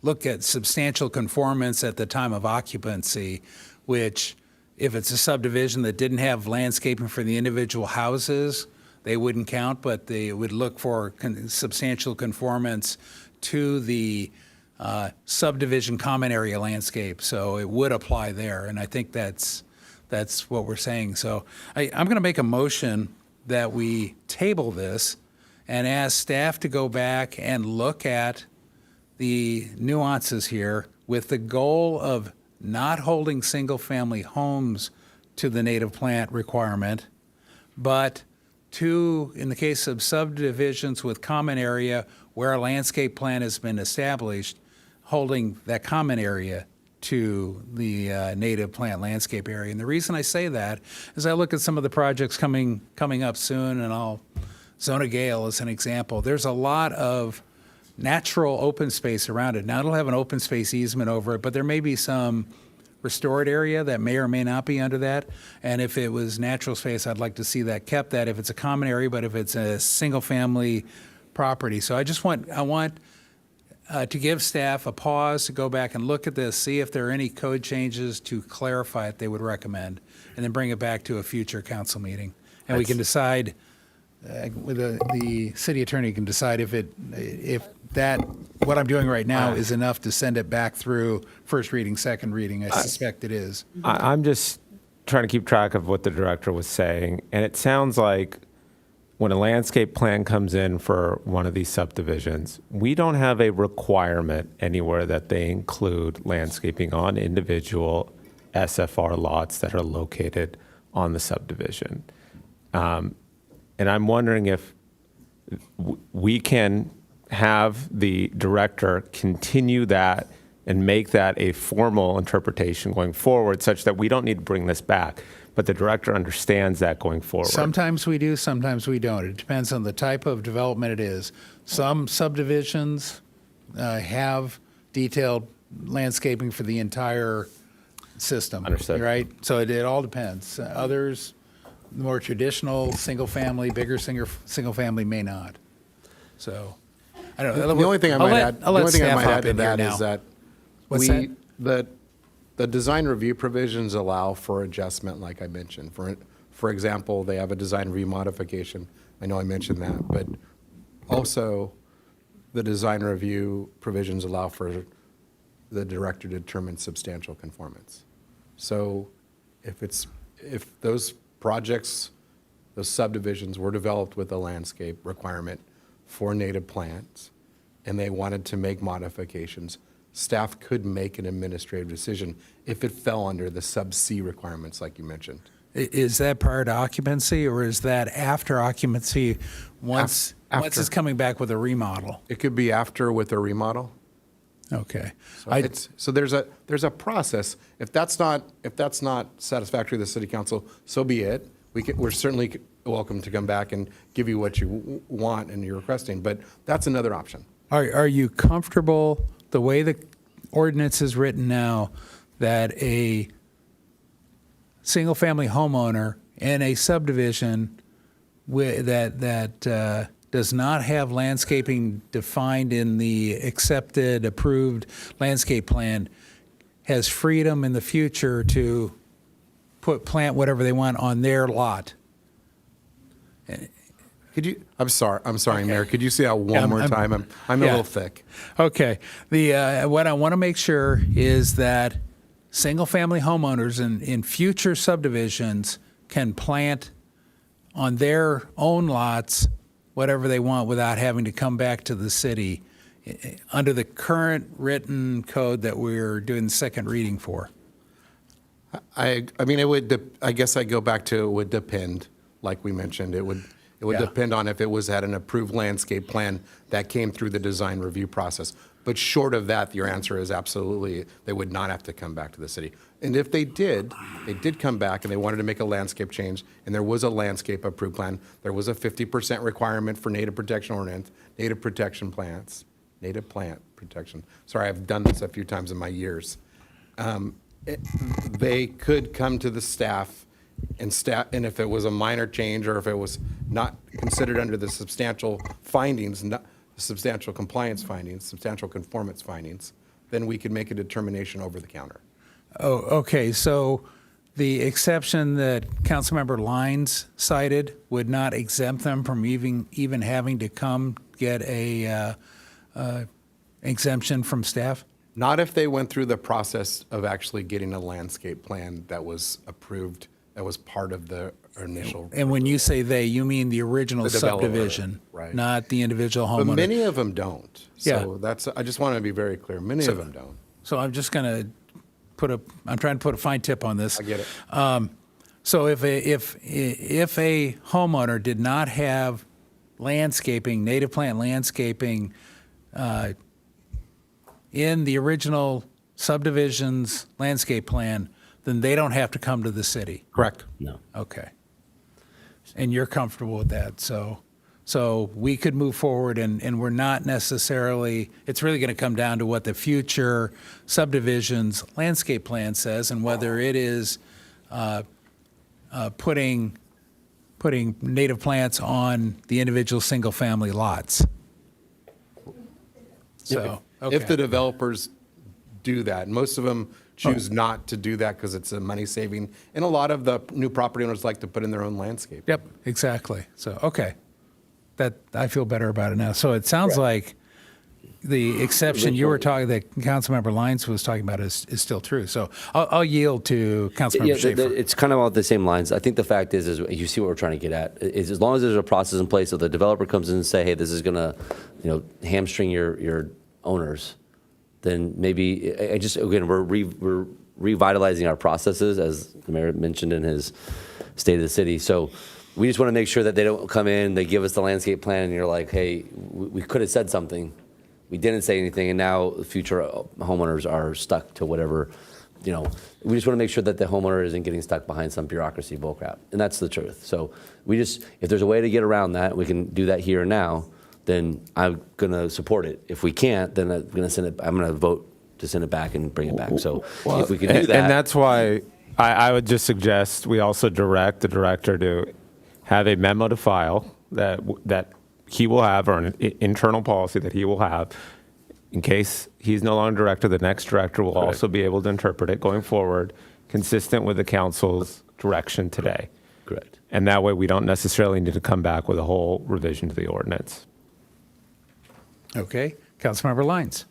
look at substantial conformance at the time of occupancy, which if it's a subdivision that didn't have landscaping for the individual houses, they wouldn't count, but they would look for substantial conformance to the subdivision common area landscape. So it would apply there, and I think that's what we're saying. So I'm going to make a motion that we table this and ask staff to go back and look at the nuances here with the goal of not holding single-family homes to the native plant requirement, but in the case of subdivisions with common area where a landscape plan has been established, holding that common area to the native plant landscape area. And the reason I say that is I look at some of the projects coming up soon, and I'll Zona Gale as an example. There's a lot of natural open space around it. Now it'll have an open space easement over it, but there may be some restored area that may or may not be under that. And if it was natural space, I'd like to see that kept, that if it's a common area, but if it's a single family property. So I want to give staff a pause to go back and look at this, see if there are any code changes to clarify it they would recommend, and then bring it back to a future council meeting. And we can decide, the city attorney can decide if what I'm doing right now is enough to send it back through first reading, second reading. I suspect it is. I'm just trying to keep track of what the director was saying, and it sounds like when a landscape plan comes in for one of these subdivisions, we don't have a requirement anywhere that they include landscaping on individual SFR lots that are located on the subdivision. And I'm wondering if we can have the director continue that and make that a formal interpretation going forward, such that we don't need to bring this back, but the director understands that going forward. Sometimes we do, sometimes we don't. It depends on the type of development it is. Some subdivisions have detailed landscaping for the entire system. Understood. Right? So it all depends. Others, more traditional, single family, bigger single family may not. So, I don't know. The only thing I might add to that is that What's that? the design review provisions allow for adjustment, like I mentioned. For example, they have a design review modification. I know I mentioned that, but also the design review provisions allow for the director to determine substantial conformance. So if those projects, those subdivisions were developed with a landscape requirement for native plants, and they wanted to make modifications, staff could make an administrative decision if it fell under the sub-C requirements like you mentioned. Is that prior to occupancy, or is that after occupancy once it's coming back with a remodel? It could be after with a remodel. Okay. So there's a process. If that's not satisfactory to the city council, so be it. We're certainly welcome to come back and give you what you want and you're requesting, but that's another option. Are you comfortable the way the ordinance is written now that a single-family homeowner in a subdivision that does not have landscaping defined in the accepted, approved landscape plan has freedom in the future to plant whatever they want on their lot? Could you? I'm sorry, Mayor. Could you say that one more time? I'm a little thick. Okay. What I want to make sure is that single-family homeowners in future subdivisions can plant on their own lots whatever they want without having to come back to the city under the current written code that we're doing the second reading for. I mean, it would. I guess I go back to it would depend. Like we mentioned, it would depend on if it was at an approved landscape plan that came through the design review process. But short of that, your answer is absolutely, they would not have to come back to the city. And if they did come back and they wanted to make a landscape change, and there was a landscape approved plan, there was a 50% requirement for native protection ordinance, native plant protection. Sorry, I've done this a few times in my years. They could come to the staff, and if it was a minor change or if it was not considered under the substantial findings, not substantial compliance findings, substantial conformance findings, then we could make a determination over the counter. Oh, okay. So The exception that Councilmember Lyons cited would not exempt them from even having to come get a exemption from staff? Not if they went through the process of actually getting a landscape plan that was approved, that was part of the initial. And when you say they, you mean the original The developer, subdivision, right. not the individual But homeowner. many of them don't. So Yeah. that's, I just want to be very clear. Many of them don't. So I'm just going to I'm trying to put a fine tip on this. I get it. So if a homeowner did not have landscaping, native plant landscaping, in the original subdivision's landscape plan, then they don't have to come to the city. Correct. No. Okay. And you're comfortable with that, so we could move forward and we're not necessarily, it's really going to come down to what the future subdivision's landscape plan says and whether it is putting native plants on the individual single-family lots. So, okay. If the developers do that, most of them choose not to do that because it's a money saving. And a lot of the new property owners like to put in their own landscape. Yep, exactly. So, okay. That, I feel better about it now. So it sounds like the exception you were talking, that Councilmember Lyons was talking about is still true. So I'll yield to Councilmember Schaefer. It's kind of along the same lines. I think the fact is you see what we're trying to get at, is as long as there's a process in place, so the developer comes in and say, hey, this is going to, hamstring your owners, then maybe, again, we're revitalizing our processes, as the mayor mentioned in his State of the City. So we just want to make sure that they don't come in, they give us the landscape plan, and you're like, hey, we could have said something. We didn't say anything, and now future homeowners are stuck to whatever, we just want to make sure that the homeowner isn't getting stuck behind some bureaucracy bullcrap. And that's the truth. So if there's a way to get around that, we can do that here and now, then I'm going to support it. If we can't, then I'm going to vote to send it back and bring it back. So if we can do that. And that's why I would just suggest we also direct the director to have a memo to file that he will have, or an internal policy that he will have, in case he's no longer director. The next director will also be able to interpret it going forward, consistent with the council's direction today. Correct. And that way we don't necessarily need to come back with a whole revision to the ordinance. Okay. Councilmember Lyons.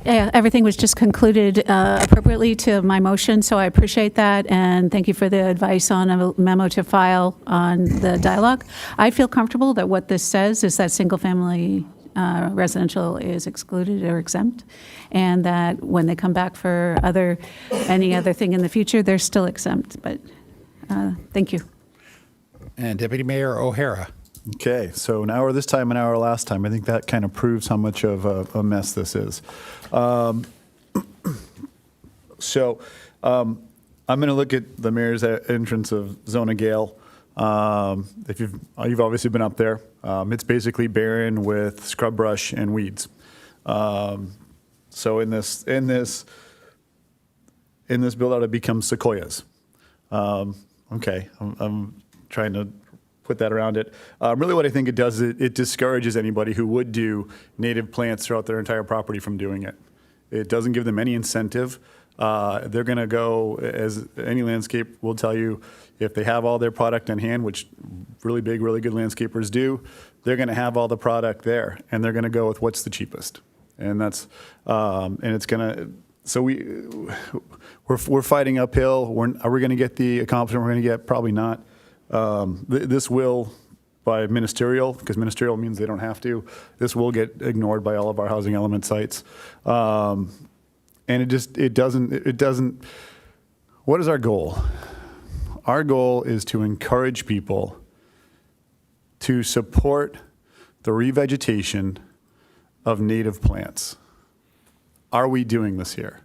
Yeah, everything was just concluded appropriately to my motion, so I appreciate that, and thank you for the advice on a memo to file on the dialogue. I feel comfortable that what this says is that single-family residential is excluded or exempt, and that when they come back for any other thing in the future, they're still exempt, but thank you. And Deputy Mayor O'Hara. Okay, so an hour this time, an hour last time. I think that kind of proves how much of a mess this is. I'm going to look at the mayor's entrance of Zona Gale. If you've obviously been up there, it's basically barren with scrub brush and weeds. So in this build out, it becomes sequoias. Okay, I'm trying to put that around it. Really what I think it does is it discourages anybody who would do native plants throughout their entire property from doing it. It doesn't give them any incentive. They're going to go, as any landscape will tell you, if they have all their product in hand, which really big, really good landscapers do, they're going to have all the product there, and they're going to go with what's the cheapest. And that's, and it's going to, so we're fighting uphill. Are we going to get the accomplishment we're going to get? Probably not. This will, by ministerial, because ministerial means they don't have to, this will get ignored by all of our housing element sites. And it doesn't, what is our goal? Our goal is to encourage people to support the revegetation of native plants. Are we doing this here?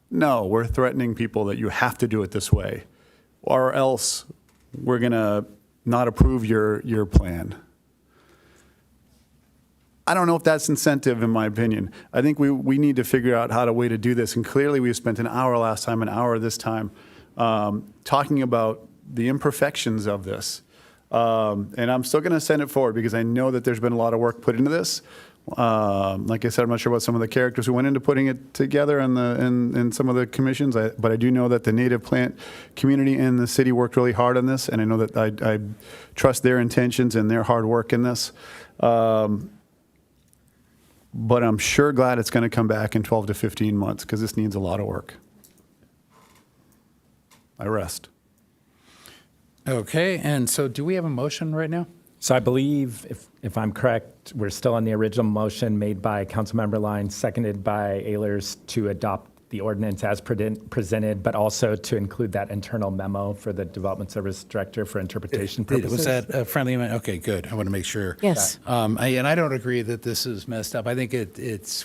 No, we're threatening people that you have to do it this way, or else we're going to not approve your plan. I don't know if that's incentive, in my opinion. I think we need to figure out how way to do this. And clearly we spent an hour last time, an hour this time, talking about the imperfections of this. And I'm still going to send it forward because I know that there's been a lot of work put into this. Like I said, I'm not sure about some of the characters who went into putting it together in some of the commissions, but I do know that the native plant community in the city worked really hard on this, and I know that I trust their intentions and their hard work in this. But I'm sure glad it's going to come back in 12 to 15 months because this needs a lot of work. I rest. Okay, and so do we have a motion right now? So I believe, if I'm correct, we're still on the original motion made by Councilmember Lyons, seconded by Ehlers to adopt the ordinance as presented, but also to include that internal memo for the Development Service Director for interpretation purposes. Was that a friendly amendment? Okay, good. I want to make sure. Yes. And I don't agree that this is messed up. I think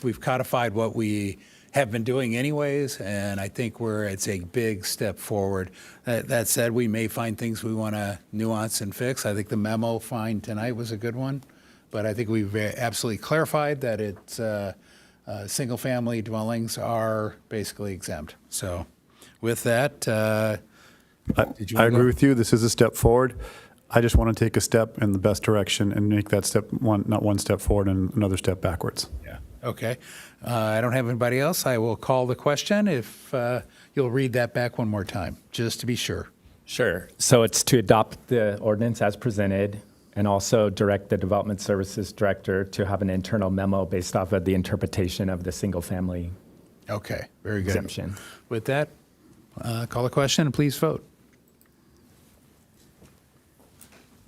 we've codified what we have been doing anyways, and I think it's a big step forward. That said, we may find things we want to nuance and fix. I think the memo find tonight was a good one, but I think we've absolutely clarified that it's single-family dwellings are basically exempt. So with that, I agree with you. This is a step forward. I just want to take a step in the best direction and make that step not one step forward and another step backwards. Yeah. Okay. I don't have anybody else. I will call the question if you'll read that back one more time, just to be sure. Sure. So it's to adopt the ordinance as presented and also direct the Development Services Director to have an internal memo based off of the interpretation of the single-family Okay. Very good. exemption. With that, call the question and please vote.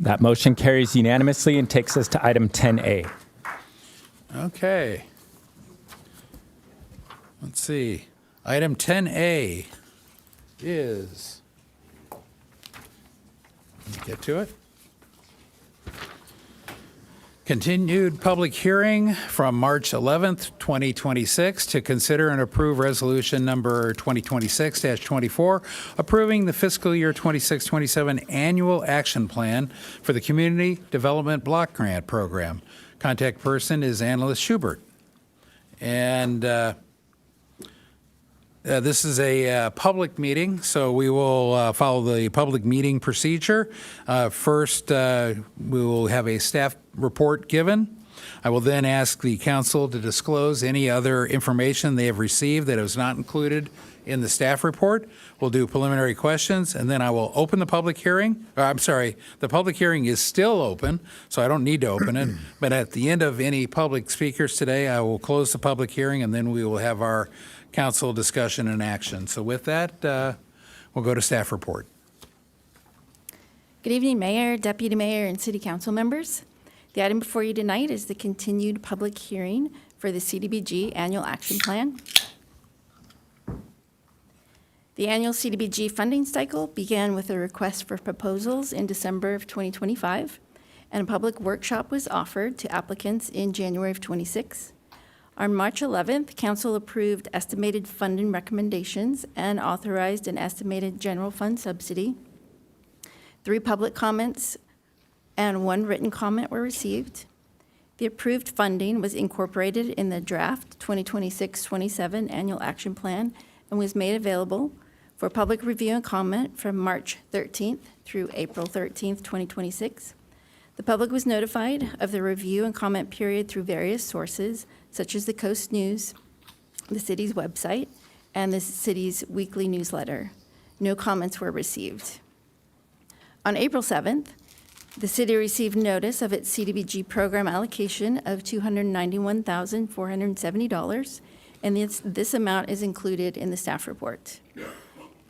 That motion carries unanimously and takes us to item 10A. Okay. Let's see. Item 10A is, let me get to it. Continued public hearing from March 11th, 2026 to consider and approve resolution number 2026-24, approving the fiscal year 26-27 annual action plan for the Community Development Block Grant Program. Contact person is Annalise Schubert. And this is a public meeting, so we will follow the public meeting procedure. First, we will have a staff report given. I will then ask the council to disclose any other information they have received that is not included in the staff report. We'll do preliminary questions, and then I will open the public hearing. I'm sorry, the public hearing is still open, so I don't need to open it. But at the end of any public speakers today, I will close the public hearing, and then we will have our council discussion and action. So with that, we'll go to staff report. Good evening, Mayor, Deputy Mayor, and City Council members. The item before you tonight is the continued public hearing for the CDBG Annual Action Plan. The annual CDBG funding cycle began with a request for proposals in December of 2025, and a public workshop was offered to applicants in January of 26. On March 11th, Council approved estimated funding recommendations and authorized an estimated general fund subsidy. 3 public comments and 1 written comment were received. The approved funding was incorporated in the draft 2026-27 Annual Action Plan and was made available for public review and comment from March 13th through April 13th, 2026. The public was notified of the review and comment period through various sources, such as the Coast News, the city's website, and the city's weekly newsletter. No comments were received. On April 7th, the city received notice of its CDBG program allocation of $291,470, and this amount is included in the staff report.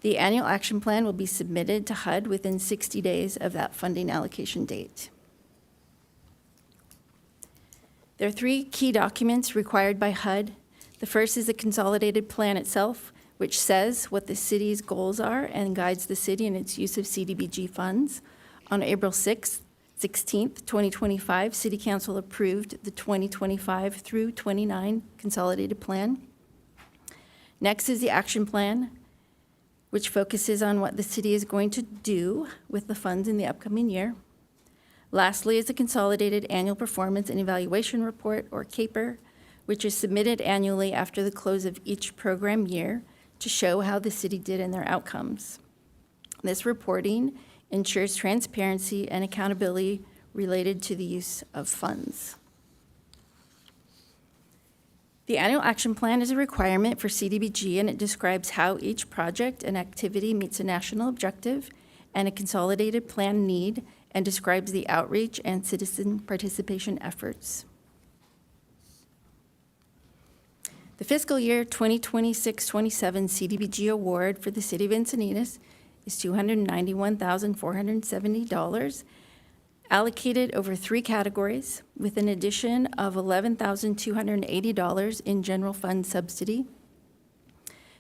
The annual action plan will be submitted to HUD within 60 days of that funding allocation date. There are 3 key documents required by HUD. The first is the consolidated plan itself, which says what the city's goals are and guides the city in its use of CDBG funds. On April 16th, 2025, City Council approved the 2025 through 29 consolidated plan. Next is the action plan, which focuses on what the city is going to do with the funds in the upcoming year. Lastly is the Consolidated Annual Performance and Evaluation Report, or CAPER, which is submitted annually after the close of each program year to show how the city did in their outcomes. This reporting ensures transparency and accountability related to the use of funds. The annual action plan is a requirement for CDBG, and it describes how each project and activity meets a national objective and a consolidated plan need, and describes the outreach and citizen participation efforts. The fiscal year 2026-27 CDBG award for the City of Encinitas is $291,470, allocated over 3 categories, with an addition of $11,280 in general fund subsidy.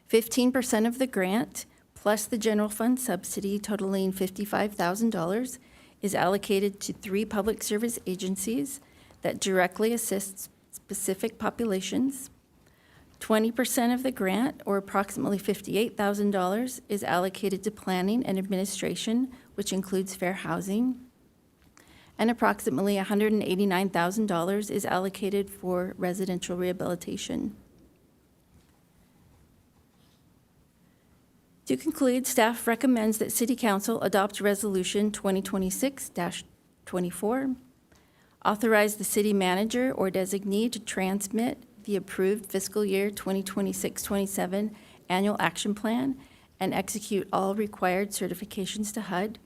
15% of the grant, plus the general fund subsidy totaling $55,000, is allocated to 3 public service agencies that directly assist specific populations. 20% of the grant, or approximately $58,000, is allocated to planning and administration, which includes fair housing. And approximately $189,000 is allocated for residential rehabilitation. To conclude, staff recommends that City Council adopt Resolution 2026-24, authorize the city manager or designee to transmit the approved fiscal year 2026-27 annual action plan and execute all required certifications to HUD,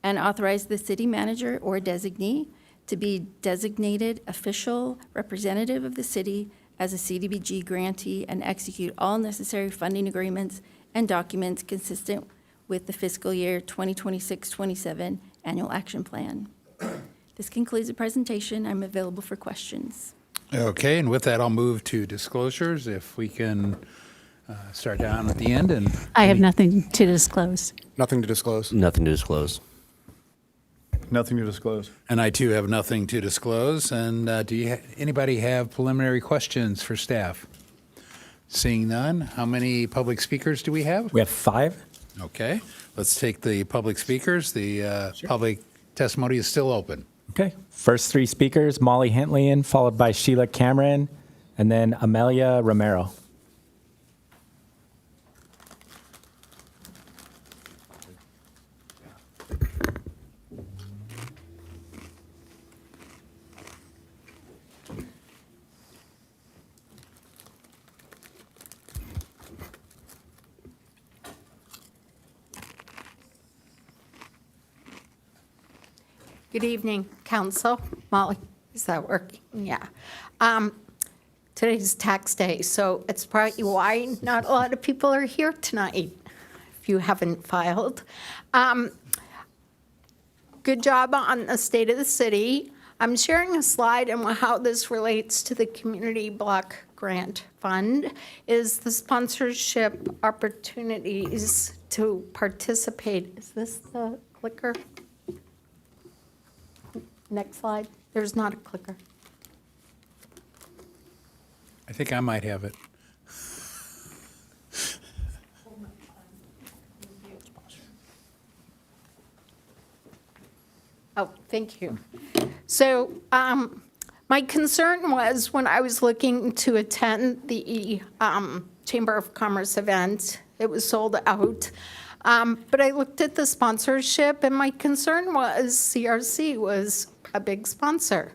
and authorize the city manager or designee to be designated official representative of the city as a CDBG grantee and execute all necessary funding agreements and documents consistent with the fiscal year 2026-27 annual action plan. This concludes the presentation. I'm available for questions. Okay, and with that, I'll move to disclosures. If we can start down at the end. And I have nothing to disclose. Nothing to disclose. Nothing to disclose. Nothing to disclose. And I, too, have nothing to disclose. And do anybody have preliminary questions for staff? Seeing none, how many public speakers do we have? We have 5. Okay, let's take the public speakers. The public testimony is still open. Okay. First 3 speakers, Molly Hentlian, followed by Sheila Cameron, and then Amelia Romero. Good evening, Council. Molly, is that working? Yeah. Today's tax day, so it's probably why not a lot of people are here tonight, if you haven't filed. Good job on the state of the city. I'm sharing a slide on how this relates to the Community Block Grant Fund, is the sponsorship opportunities to participate. Is this the clicker? Next slide. There's not a clicker. I think I might have it. Oh, thank you. So my concern was when I was looking to attend the Chamber of Commerce event, it was sold out. But I looked at the sponsorship, and my concern was CRC was a big sponsor.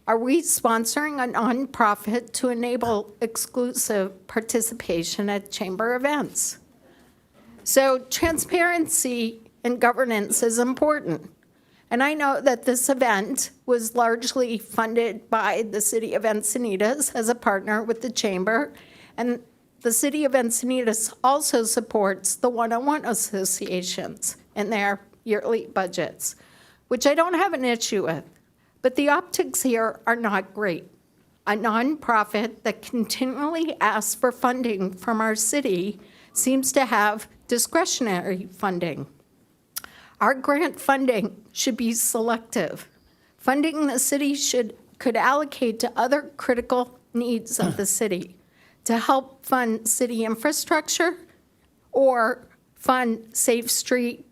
Are we sponsoring a nonprofit to enable exclusive participation at chamber events? So transparency and governance is important. And I know that this event was largely funded by the City of Encinitas as a partner with the chamber, and the City of Encinitas also supports the one-on-one associations in their yearly budgets, which I don't have an issue with. But the optics here are not great. A nonprofit that continually asks for funding from our city seems to have discretionary funding. Our grant funding should be selective. Funding the city could allocate to other critical needs of the city, to help fund city infrastructure or fund safe street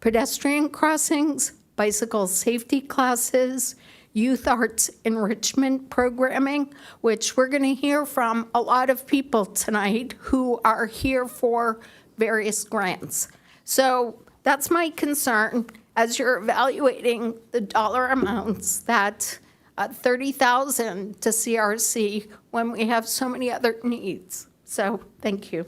pedestrian crossings, bicycle safety classes, youth arts enrichment programming, which we're going to hear from a lot of people tonight who are here for various grants. So that's my concern as you're evaluating the dollar amounts that $30,000 to CRC when we have so many other needs. So thank you.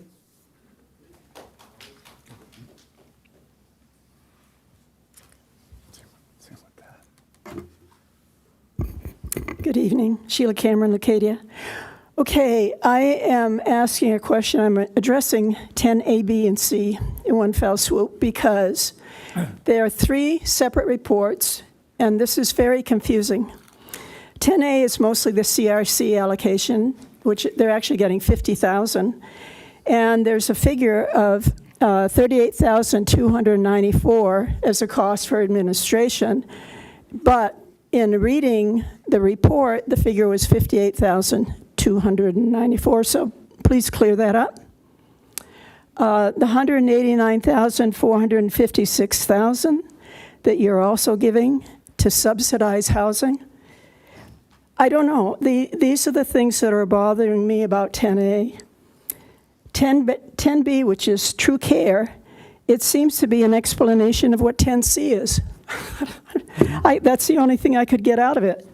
Good evening, Sheila Cameron, Leucadia. Okay, I am asking a question. I'm addressing 10A, B, and C in one fell swoop because there are 3 separate reports, and this is very confusing. 10A is mostly the CRC allocation, which they're actually getting $50,000, and there's a figure of $38,294 as a cost for administration, but in reading the report, the figure was $58,294, so please clear that up. The $189,456,000 that you're also giving to subsidize housing, I don't know. These are the things that are bothering me about 10A. 10B, which is true care, it seems to be an explanation of what 10C is. That's the only thing I could get out of it.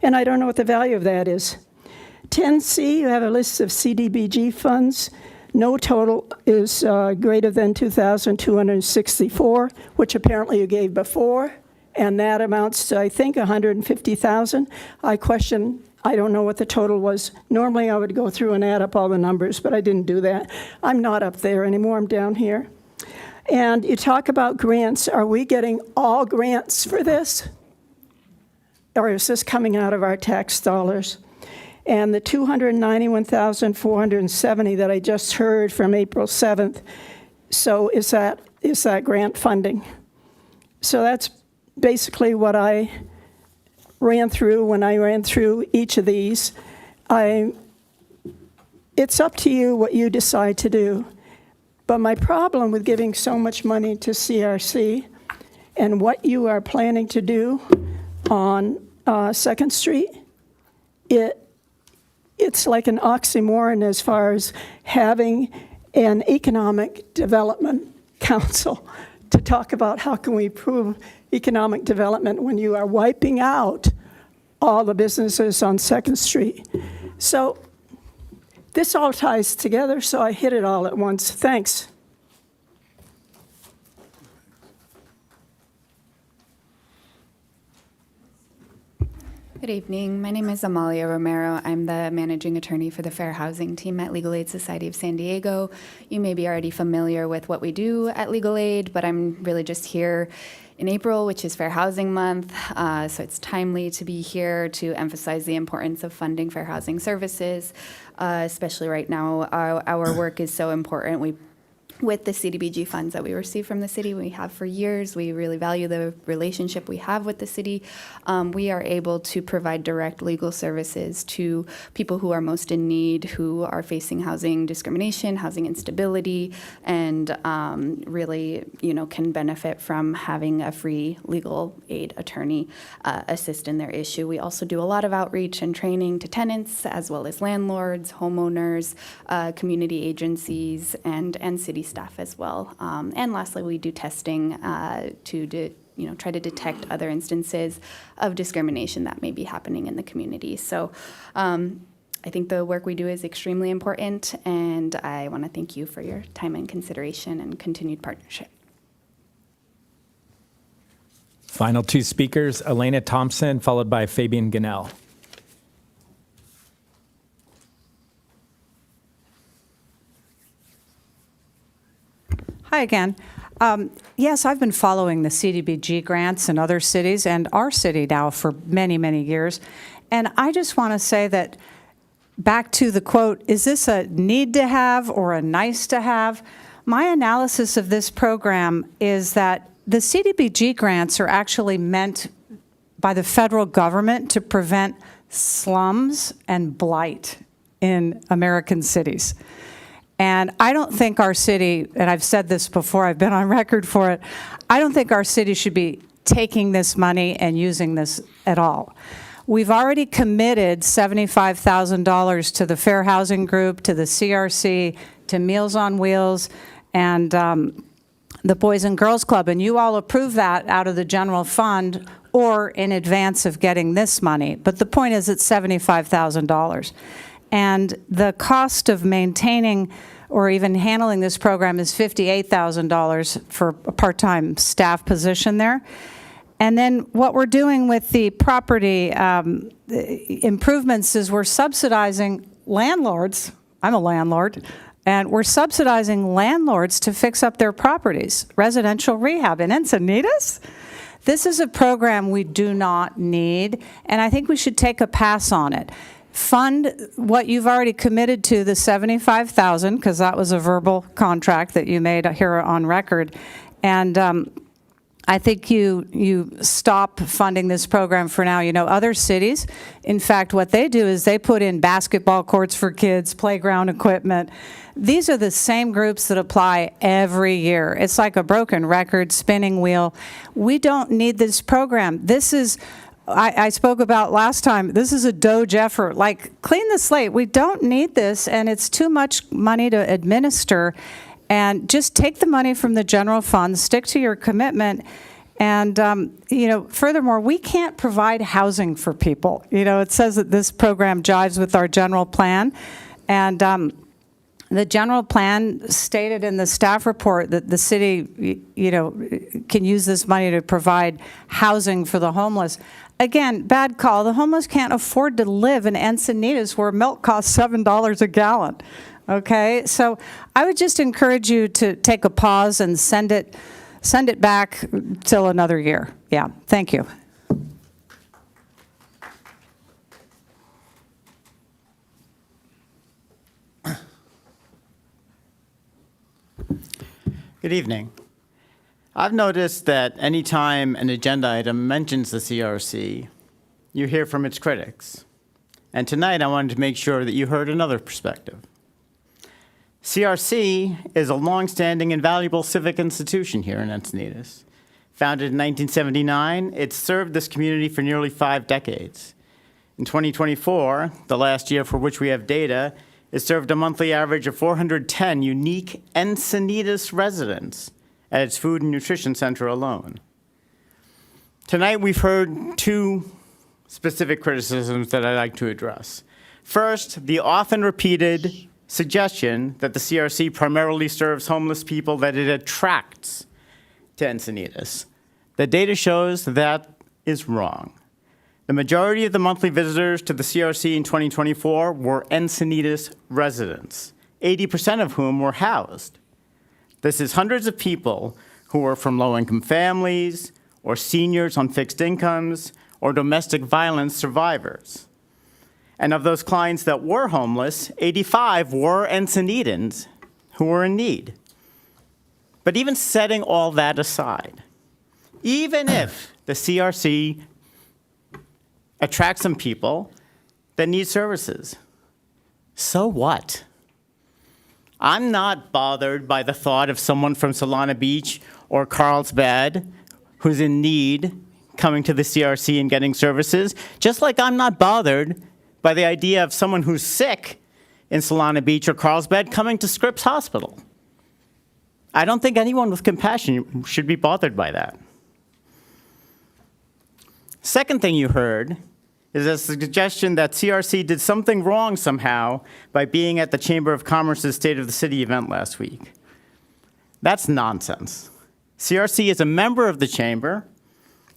And I don't know what the value of that is. 10C, you have a list of CDBG funds. No total is greater than $2,264, which apparently you gave before. And that amounts to, I think, $150,000. I don't know what the total was. Normally I would go through and add up all the numbers, but I didn't do that. I'm not up there anymore, I'm down here. And you talk about grants. Are we getting all grants for this? Or is this coming out of our tax dollars? And the $291,470 that I just heard from April 7th, so is that grant funding? So that's basically what I ran through when I ran through each of these. It's up to you what you decide to do. But my problem with giving so much money to CRC and what you are planning to do on 2nd Street, it's like an oxymoron as far as having an economic development council to talk about how can we improve economic development when you are wiping out all the businesses on 2nd Street. So this all ties together, so I hit it all at once. Thanks. Good evening. My name is Amalia Romero. I'm the managing attorney for the Fair Housing team at Legal Aid Society of San Diego. You may be already familiar with what we do at Legal Aid, but I'm really just here in April, which is Fair Housing Month, so it's timely to be here to emphasize the importance of funding fair housing services, especially right now. Our work is so important. With the CDBG funds that we receive from the city, we have for years. We really value the relationship we have with the city. We are able to provide direct legal services to people who are most in need, who are facing housing discrimination, housing instability, and really, can benefit from having a free legal aid attorney assist in their issue. We also do a lot of outreach and training to tenants, as well as landlords, homeowners, community agencies, and city staff as well. And lastly, we do testing to try to detect other instances of discrimination that may be happening in the community. So I think the work we do is extremely important, and I want to thank you for your time and consideration and continued partnership. Final 2 speakers, Elena Thompson, followed by Fabian Ganell. Hi again. Yes, I've been following the CDBG grants in other cities and our city now for many, many years. And I just want to say that back to the quote, is this a need to have or a nice to have? My analysis of this program is that the CDBG grants are actually meant by the federal government to prevent slums and blight in American cities. And I don't think our city, and I've said this before, I've been on record for it, I don't think our city should be taking this money and using this at all. We've already committed $75,000 to the Fair Housing Group, to the CRC, to Meals on Wheels, and the Boys and Girls Club, and you all approved that out of the general fund or in advance of getting this money. But the point is it's $75,000. And the cost of maintaining or even handling this program is $58,000 for a part-time staff position there. And then what we're doing with the property improvements is we're subsidizing landlords. I'm a landlord. And we're subsidizing landlords to fix up their properties. Residential rehab in Encinitas? This is a program we do not need, and I think we should take a pass on it. Fund what you've already committed to, the $75,000, because that was a verbal contract that you made here on record. And I think you stop funding this program for now. You know, other cities, in fact, what they do is they put in basketball courts for kids, playground equipment. These are the same groups that apply every year. It's like a broken record, spinning wheel. We don't need this program. This is, I spoke about last time, this is a Doge effort. Like, clean the slate. We don't need this, and it's too much money to administer. And just take the money from the general fund, stick to your commitment. And, furthermore, we can't provide housing for people. It says that this program jives with our general plan. And the general plan stated in the staff report that the city, can use this money to provide housing for the homeless. Again, bad call. The homeless can't afford to live in Encinitas where milk costs $7 a gallon. Okay, so I would just encourage you to take a pause and send it back till another year. Yeah, thank you. Good evening. I've noticed that anytime an agenda item mentions the CRC, you hear from its critics. And tonight I wanted to make sure that you heard another perspective. CRC is a long-standing and valuable civic institution here in Encinitas. Founded in 1979, it's served this community for nearly 5 decades. In 2024, the last year for which we have data, it served a monthly average of 410 unique Encinitas residents at its food and nutrition center alone. Tonight, we've heard 2 specific criticisms that I'd like to address. First, the often repeated suggestion that the CRC primarily serves homeless people, that it attracts to Encinitas. The data shows that is wrong. The majority of the monthly visitors to the CRC in 2024 were Encinitas residents, 80% of whom were housed. This is hundreds of people who are from low-income families, or seniors on fixed incomes, or domestic violence survivors. And of those clients that were homeless, 85 were Encinitans who were in need. But even setting all that aside, even if the CRC attracts some people that need services, so what? I'm not bothered by the thought of someone from Solana Beach or Carlsbad who's in need coming to the CRC and getting services, just like I'm not bothered by the idea of someone who's sick in Solana Beach or Carlsbad coming to Scripps Hospital. I don't think anyone with compassion should be bothered by that. Second thing you heard is a suggestion that CRC did something wrong somehow by being at the Chamber of Commerce's State of the City event last week. That's nonsense. CRC is a member of the Chamber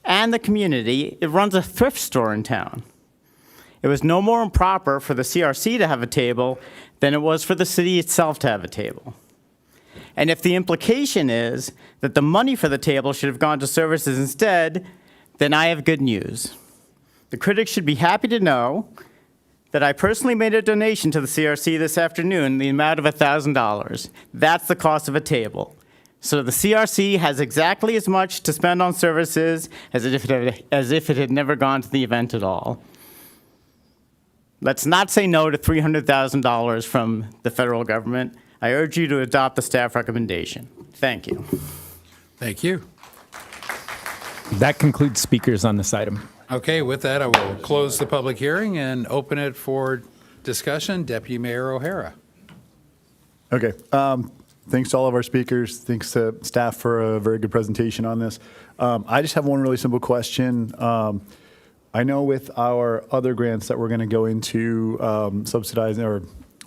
and the community. It runs a thrift store in town. It was no more improper for the CRC to have a table than it was for the city itself to have a table. And if the implication is that the money for the table should have gone to services instead, then I have good news. The critics should be happy to know that I personally made a donation to the CRC this afternoon in the amount of $1,000. That's the cost of a table. So the CRC has exactly as much to spend on services as if it had never gone to the event at all. Let's not say no to $300,000 from the federal government. I urge you to adopt the staff recommendation. Thank you. Thank you. That concludes speakers on this item. Okay, with that, I will close the public hearing and open it for discussion. Deputy Mayor O'Hara. Okay. Thanks to all of our speakers. Thanks to staff for a very good presentation on this. I just have one really simple question. I know with our other grants that we're going to go into subsidizing or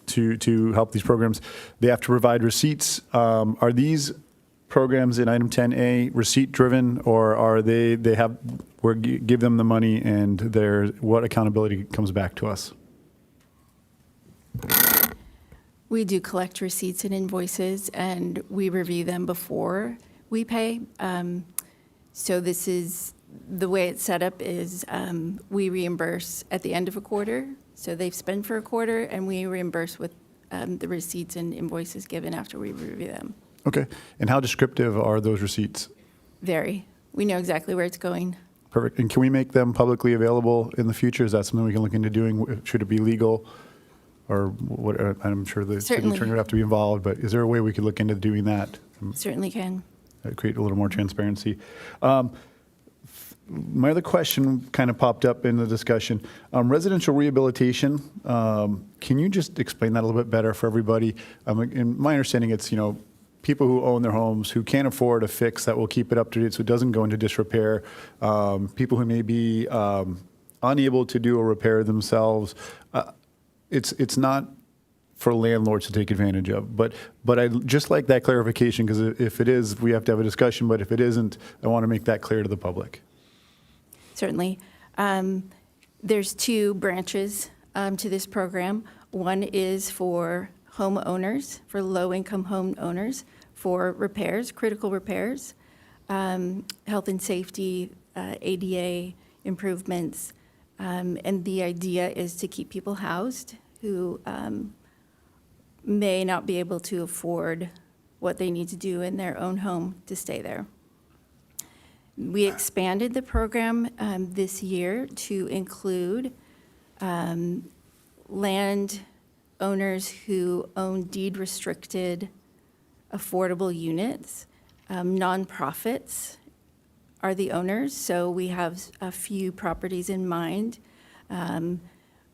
to help these programs, they have to provide receipts. Are these programs in item 10A receipt driven, or are they have we give them the money and what accountability comes back to us? We do collect receipts and invoices, and we review them before we pay. So this is, the way it's set up is we reimburse at the end of a quarter. So they've spent for a quarter, and we reimburse with the receipts and invoices given after we review them. Okay. And how descriptive are those receipts? Very. We know exactly where it's going. Perfect. And can we make them publicly available in the future? Is that something we can look into doing? Should it be legal? Or what? I'm sure the city Certainly. attorney would have to be involved, but is there a way we could look into doing that? Certainly can. Create a little more transparency. My other question kind of popped up in the discussion. Residential rehabilitation, can you just explain that a little bit better for everybody? In my understanding, it's, people who own their homes who can't afford a fix that will keep it up to date so it doesn't go into disrepair, people who may be unable to do a repair themselves. It's not for landlords to take advantage of, but I just like that clarification, because if it is, we have to have a discussion, but if it isn't, I want to make that clear to the public. Certainly. There's two branches to this program. One is for homeowners, for low-income homeowners, for repairs, critical repairs, health and safety, ADA improvements. And the idea is to keep people housed who may not be able to afford what they need to do in their own home to stay there. We expanded the program this year to include land owners who own deed-restricted affordable units. Nonprofits are the owners, so we have a few properties in mind.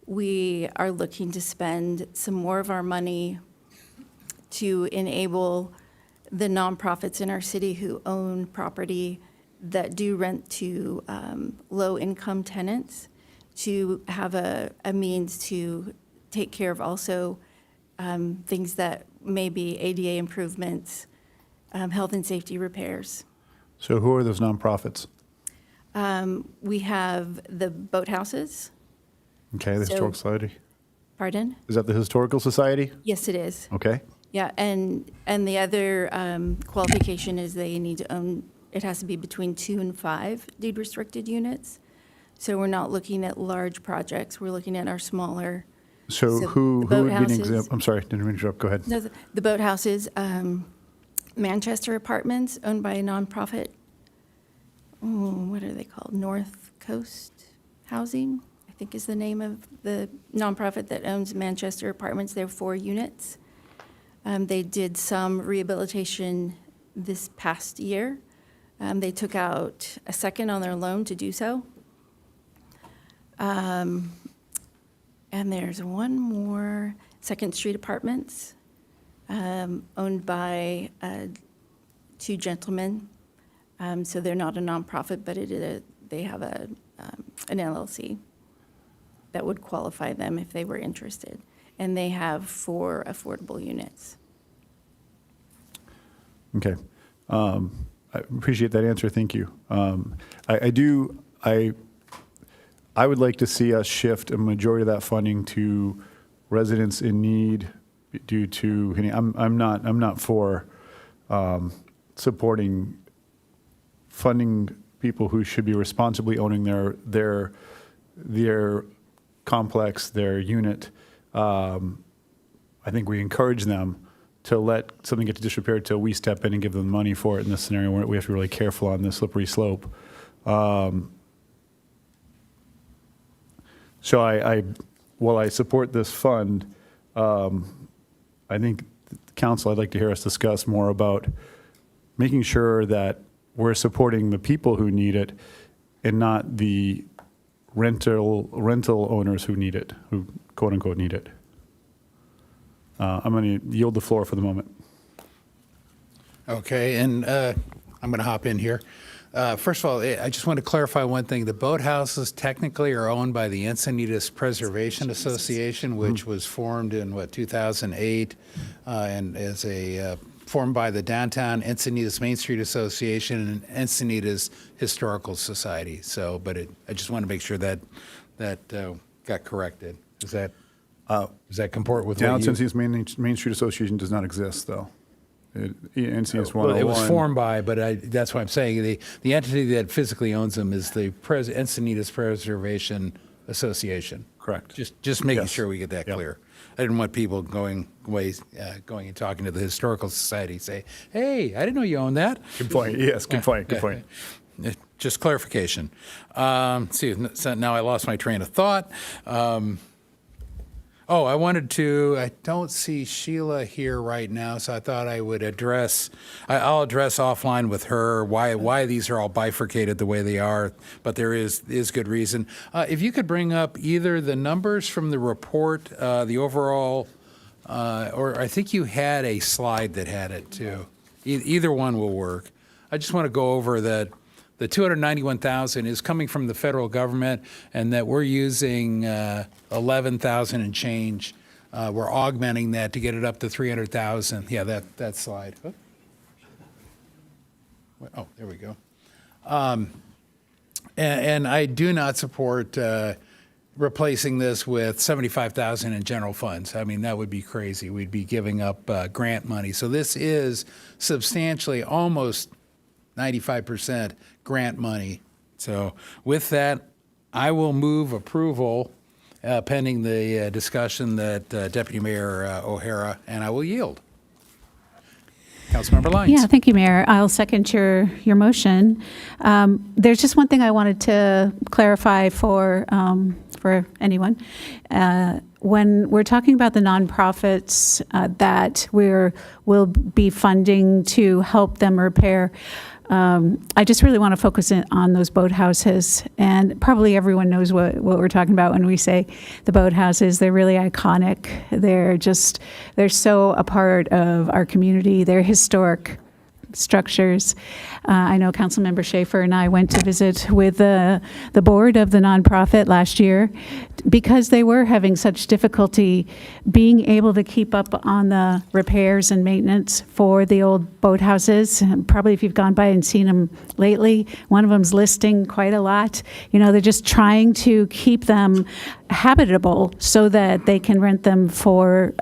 We are looking to spend some more of our money to enable the nonprofits in our city who own property that do rent to low-income tenants to have a means to take care of also things that may be ADA improvements, health and safety repairs. So who are those nonprofits? We have the boathouses. Okay, the Historical Society. Pardon? Is that the Historical Society? Yes, it is. Okay. Yeah, and the other qualification is they need to own, it has to be between 2 and 5 deed-restricted units. So we're not looking at large projects, we're looking at our smaller. So who would be an boathouses- example? I'm sorry, didn't mean to interrupt. Go ahead. No, the boathouses, Manchester Apartments, owned by a nonprofit. What are they called? North Coast Housing, I think is the name of the nonprofit that owns Manchester Apartments. They're 4 units. They did some rehabilitation this past year. They took out a second on their loan to do so. And there's one more, Second Street Apartments, owned by 2 gentlemen. So they're not a nonprofit, but they have an LLC that would qualify them if they were interested. And they have 4 affordable units. Okay. I appreciate that answer. Thank you. I would like to see us shift a majority of that funding to residents in need due to, I'm not for supporting funding people who should be responsibly owning their complex, their unit. I think we encourage them to let something get to disrepair until we step in and give them money for it in this scenario where we have to be really careful on this slippery slope. So while I support this fund, I think council, I'd like to hear us discuss more about making sure that we're supporting the people who need it and not the rental owners who need it, who quote unquote need it. I'm going to yield the floor for the moment. Okay, and I'm going to hop in here. First of all, I just want to clarify one thing. The boathouses technically are owned by the Encinitas Preservation Association, which was formed in, 2008, and is formed by the Downtown Encinitas Main Street Association and Encinitas Historical Society. So, but I just want to make sure that got corrected. Does that comport with Down what you... Encinitas Main Street Association does not exist, though. Encinitas 101. Well, it was formed by, but that's what I'm saying. The entity that physically owns them is the Encinitas Preservation Association. Correct. Just making Yes. sure we get that Yep. clear. I didn't want people going and talking to the Historical Society, say, hey, I didn't know you owned that. Good point. Yes, good point. Good point. Just clarification. See, so now I lost my train of thought. I don't see Sheila here right now, so I thought I would I'll address offline with her why these are all bifurcated the way they are, but there is good reason. If you could bring up either the numbers from the report, the overall, or I think you had a slide that had it too. Either one will work. I just want to go over that. The 291,000 is coming from the federal government, and that we're using 11,000 and change. We're augmenting that to get it up to 300,000. Yeah, that slide. Oh, there we go. And I do not support replacing this with 75,000 in general funds. I mean, that would be crazy. We'd be giving up grant money. So this is substantially almost 95% grant money. So with that, I will move approval pending the discussion that Deputy Mayor O'Hara, and I will yield. Councilmember Lyons. Yeah, thank you, Mayor. I'll second your motion. There's just one thing I wanted to clarify for anyone. When we're talking about the nonprofits that we'll be funding to help them repair, I just really want to focus in on those boathouses, and probably everyone knows what we're talking about when we say the boathouses. They're really iconic. They're so a part of our community. They're historic structures. I know Councilmember Schaefer and I went to visit with the board of the nonprofit last year because they were having such difficulty being able to keep up on the repairs and maintenance for the old boathouses. Probably if you've gone by and seen them lately, one of them's listing quite a lot. They're just trying to keep them habitable so that they can rent them for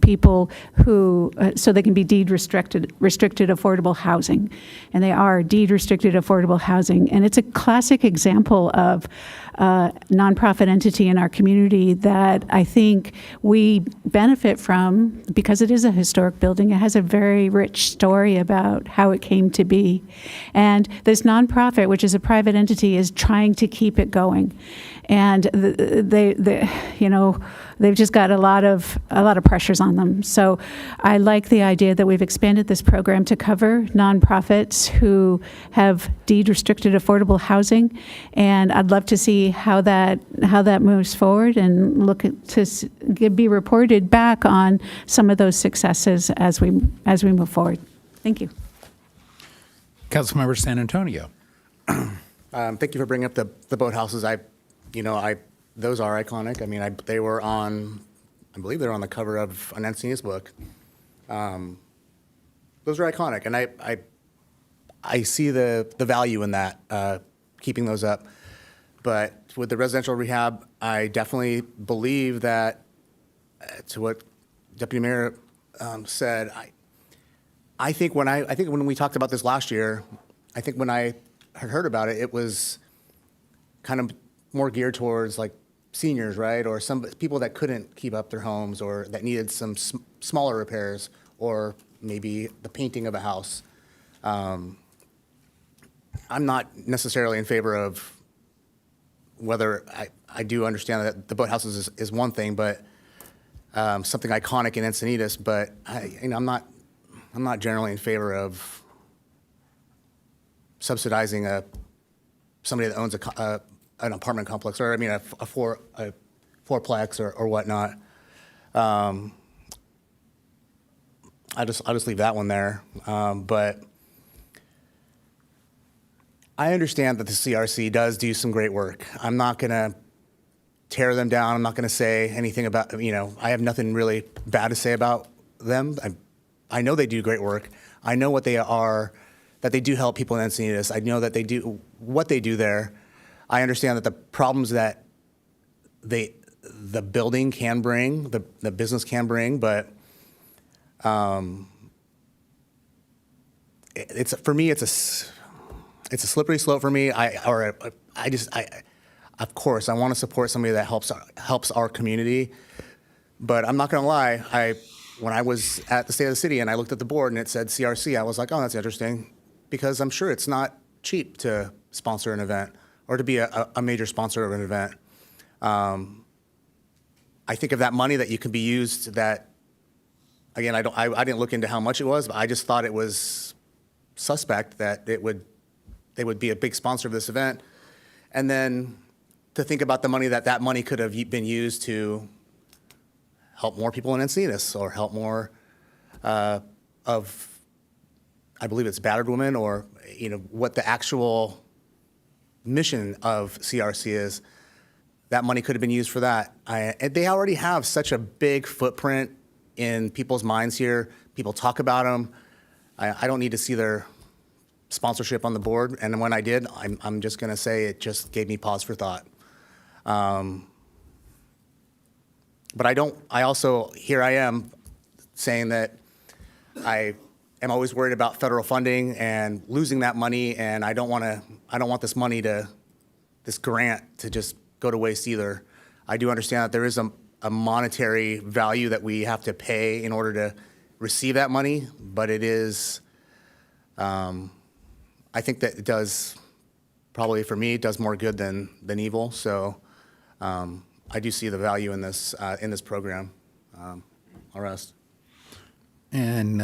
people who, so they can be deed restricted affordable housing. And they are deed restricted affordable housing. And it's a classic example of a nonprofit entity in our community that I think we benefit from because it is a historic building. It has a very rich story about how it came to be. And this nonprofit, which is a private entity, is trying to keep it going. And they've just got a lot of pressures on them. So I like the idea that we've expanded this program to cover nonprofits who have deed restricted affordable housing, and I'd love to see how that moves forward and look to be reported back on some of those successes as we move forward. Thank you. Councilmember San Antonio. Thank you for bringing up the boathouses. Those are iconic. I mean, they were on, I believe they're on the cover of an Encinitas book. Those are iconic, and I see the value in that, keeping those up. But with the residential rehab, I definitely believe that, to what Deputy Mayor said, I think when we talked about this last year, I think when I had heard about it, it was kind of more geared towards like seniors, right? Or some people that couldn't keep up their homes or that needed some smaller repairs or maybe the painting of a house. I'm not necessarily in favor of whether I do understand that the boathouses is one thing, but something iconic in Encinitas, but I'm not generally in favor of subsidizing somebody that owns an apartment complex, or a fourplex or whatnot. I'll just leave that one there. But I understand that the CRC does do some great work. I'm not going to tear them down. I'm not going to say anything about, I have nothing really bad to say about them. I know they do great work. I know what they are, that they do help people in Encinitas. I know that they do what they do there. I understand that the problems that the building can bring, the business can bring, but for me, it's a slippery slope for me. Of course, I want to support somebody that helps our community, but I'm not going to lie. When I was at the State of the City and I looked at the board and it said CRC, I was like, oh, that's interesting, because I'm sure it's not cheap to sponsor an event or to be a major sponsor of an event. I think of that money that you can be used. That again, I didn't look into how much it was, but I just thought it was suspect that they would be a big sponsor of this event, and then to think about the money that money could have been used to help more people in Encinitas or help more I believe it's battered women, or what the actual mission of CRC is. That money could have been used for that. And they already have such a big footprint in people's minds here. People talk about them. I don't need to see their sponsorship on the board. And when I did, I'm just going to say it just gave me pause for thought. But here I am saying that I am always worried about federal funding and losing that money, and I don't want this money this grant to just go to waste either. I do understand that there is a monetary value that we have to pay in order to receive that money, but it is, I think that it does, probably for me, it does more good than evil. So I do see the value in this program. I'll rest. And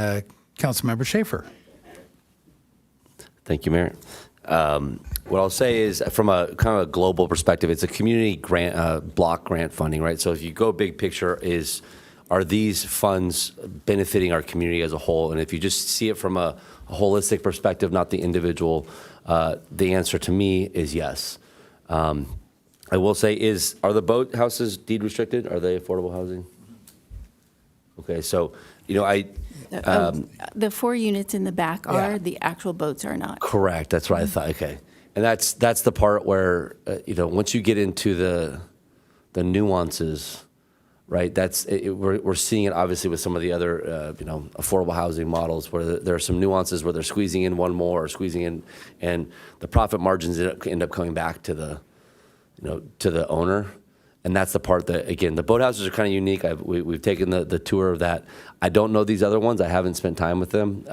Councilmember Schaefer. Thank you, Mayor. What I'll say is, from a kind of a global perspective, it's a community grant, block grant funding, right? So if you go big picture, are these funds benefiting our community as a whole? And if you just see it from a holistic perspective, not the individual, the answer to me is yes. I will say are the boat houses deed restricted? Are they affordable housing? Okay, so, the 4 units in the back are, the actual boats are not. Correct. That's what I thought. Okay, and that's the part where once you get into the nuances, right? We're seeing it obviously with some of the other affordable housing models where there are some nuances where they're squeezing in one more or squeezing in, and the profit margins end up coming back to the owner. And that's the part that, again, the boathouses are kind of unique. We've taken the tour of that. I don't know these other ones. I haven't spent time with them.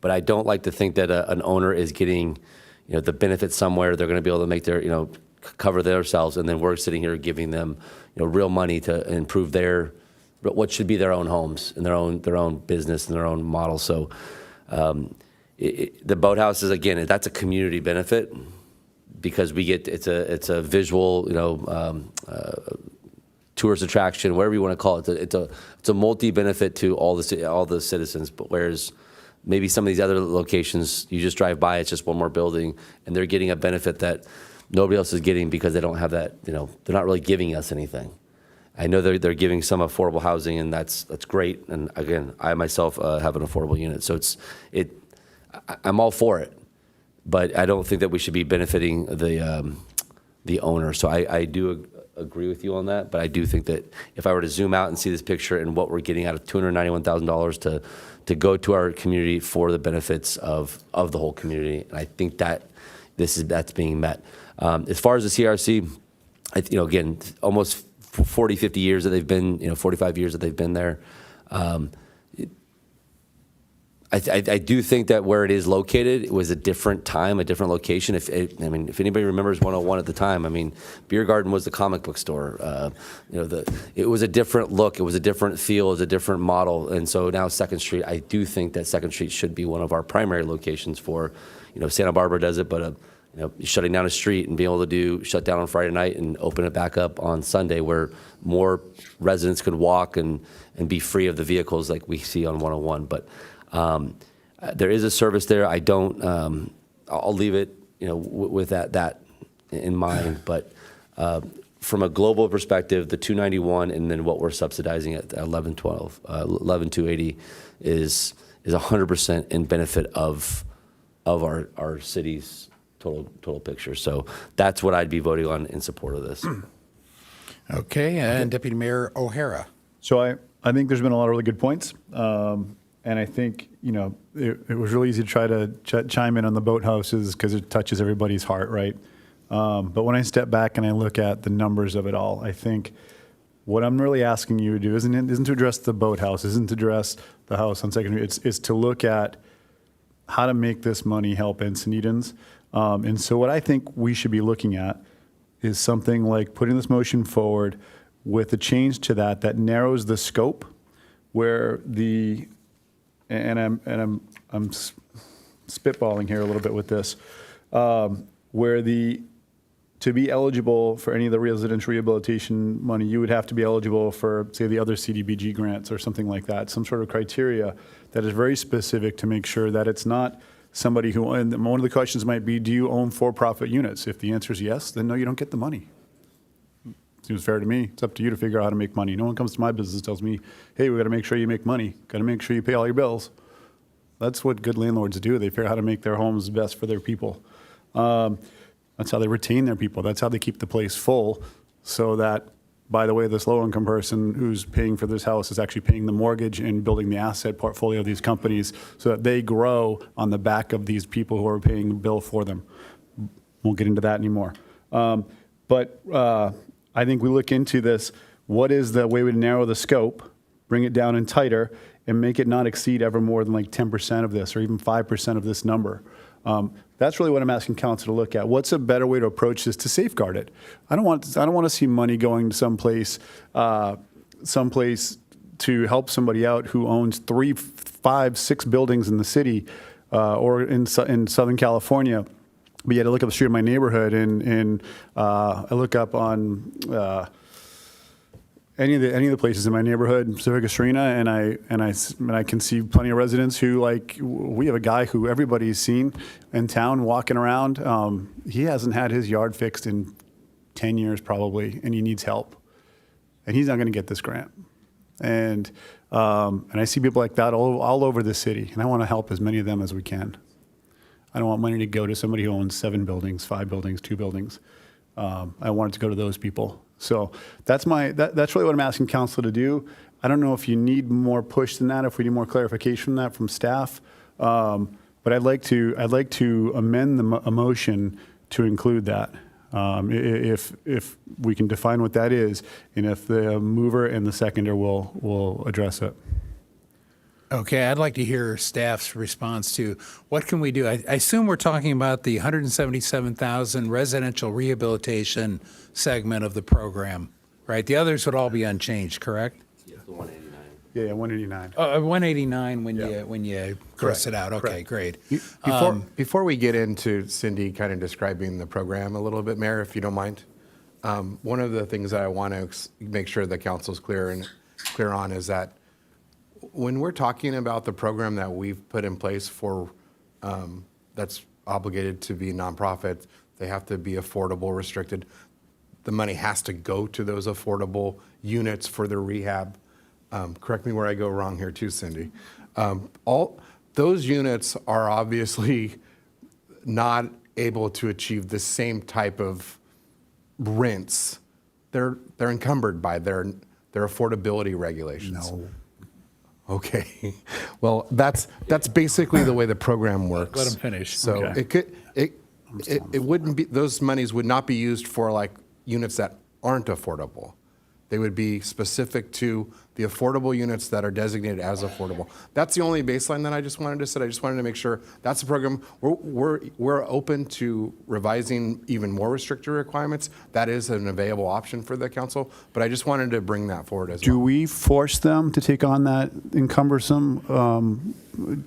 But I don't like to think that an owner is getting, the benefit somewhere. They're going to be able to make their, cover themselves, and then we're sitting here giving them, real money to improve what should be their own homes and their own business and their own model. So the boathouses, again, that's a community benefit, because we get it's a visual, tourist attraction, whatever you want to call it. It's a multi-benefit to all the citizens. But whereas maybe some of these other locations, you just drive by, it's just one more building, and they're getting a benefit that nobody else is getting because they don't have that. They're not really giving us anything. I know they're giving some affordable housing, and that's great. And again, I myself have an affordable unit, so I'm all for it. But I don't think that we should be benefiting the owner. So I do agree with you on that. But I do think that if I were to zoom out and see this picture and what we're getting out of $291,000 to go to our community for the benefits of the whole community, and I think that that's being met. As far as the CRC, again, almost 40, 50 years that they've been, 45 years that they've been there. I do think that where it is located, it was a different time, a different location. If anybody remembers 101 at the time, Beer Garden was the comic book store. It was a different look, it was a different feel, it was a different model. And so now 2nd Street, I do think that 2nd Street should be one of our primary locations for, Santa Barbara does it, but shutting down a street and being able to shut down on Friday night and open it back up on Sunday, where more residents could walk and be free of the vehicles like we see on 101. But there is a service there. I don't. I'll leave it, with that in mind. But from a global perspective, the 291 and then what we're subsidizing at 11,280 is 100% in benefit of our city's total picture. So that's what I'd be voting on in support of this. Okay, and Deputy Mayor O'Hara. So I think there's been a lot of really good points. And I think, it was really easy to try to chime in on the boathouses because it touches everybody's heart, right? But when I step back and I look at the numbers of it all, I think what I'm really asking you to do isn't to address the boathouse, isn't to address the house on Second. It's to look at how to make this money help Encinitans. And so what I think we should be looking at is something like putting this motion forward with a change to that narrows the scope, where I'm spitballing here a little bit with this, where to be eligible for any of the residential rehabilitation money, you would have to be eligible for, say, the other CDBG grants or something like that, some sort of criteria that is very specific to make sure that it's not somebody who, and one of the questions might be, do you own for-profit units? If the answer is yes, then no, you don't get the money. Seems fair to me. It's up to you to figure out how to make money. No one comes to my business and tells me, hey, we got to make sure you make money. Got to make sure you pay all your bills. That's what good landlords do. They figure out how to make their homes best for their people. That's how they retain their people. That's how they keep the place full, so that, by the way, this low-income person who's paying for this house is actually paying the mortgage and building the asset portfolio of these companies so that they grow on the back of these people who are paying the bill for them. Won't get into that anymore. But I think we look into this. What is the way we narrow the scope, bring it down and tighter, and make it not exceed ever more than like 10% of this or even 5% of this number? That's really what I'm asking council to look at. What's a better way to approach this to safeguard it? I don't want to see money going to someplace to help somebody out who owns 3, 5, 6 buildings in the city or in Southern California. But yet I look up the street of my neighborhood and I look up on any of the places in my neighborhood, Pacific Estrina, and I can see plenty of residents who, like, we have a guy who everybody's seen in town walking around. He hasn't had his yard fixed in 10 years probably, and he needs help, and he's not going to get this grant. And I see people like that all over the city, and I want to help as many of them as we can. I don't want money to go to somebody who owns 7 buildings, 5 buildings, 2 buildings. I want it to go to those people. So that's really what I'm asking council to do. I don't know if you need more push than that, if we need more clarification on that from staff. But I'd like to amend a motion to include that. If we can define what that is, and if the mover and the seconder will address it. Okay, I'd like to hear staff's response to what can we do? I assume we're talking about the 177,000 residential rehabilitation segment of the program, right? The others would all be unchanged, correct? Yeah, the 189. Yeah, 189. 189 when you cross it out. Okay, great. Before we get into Cindy kind of describing the program a little bit, Mayor, if you don't mind, one of the things that I want to make sure the council's clear on is that when we're talking about the program that we've put in place for that's obligated to be nonprofit, they have to be affordable, restricted. The money has to go to those affordable units for their rehab. Correct me where I go wrong here too, Cindy. All those units are obviously not able to achieve the same type of rents. They're encumbered by their affordability regulations. No. Okay. Well, that's basically the way the program works. Let them finish. So Okay. it wouldn't be, those monies would not be used for like units that aren't affordable. They would be specific to the affordable units that are designated as affordable. That's the only baseline that I just wanted to set. I just wanted to make sure that's the program. We're open to revising even more restrictive requirements. That is an available option for the council, but I just wanted to bring that forward as well. Do we force them to take on that encumbersome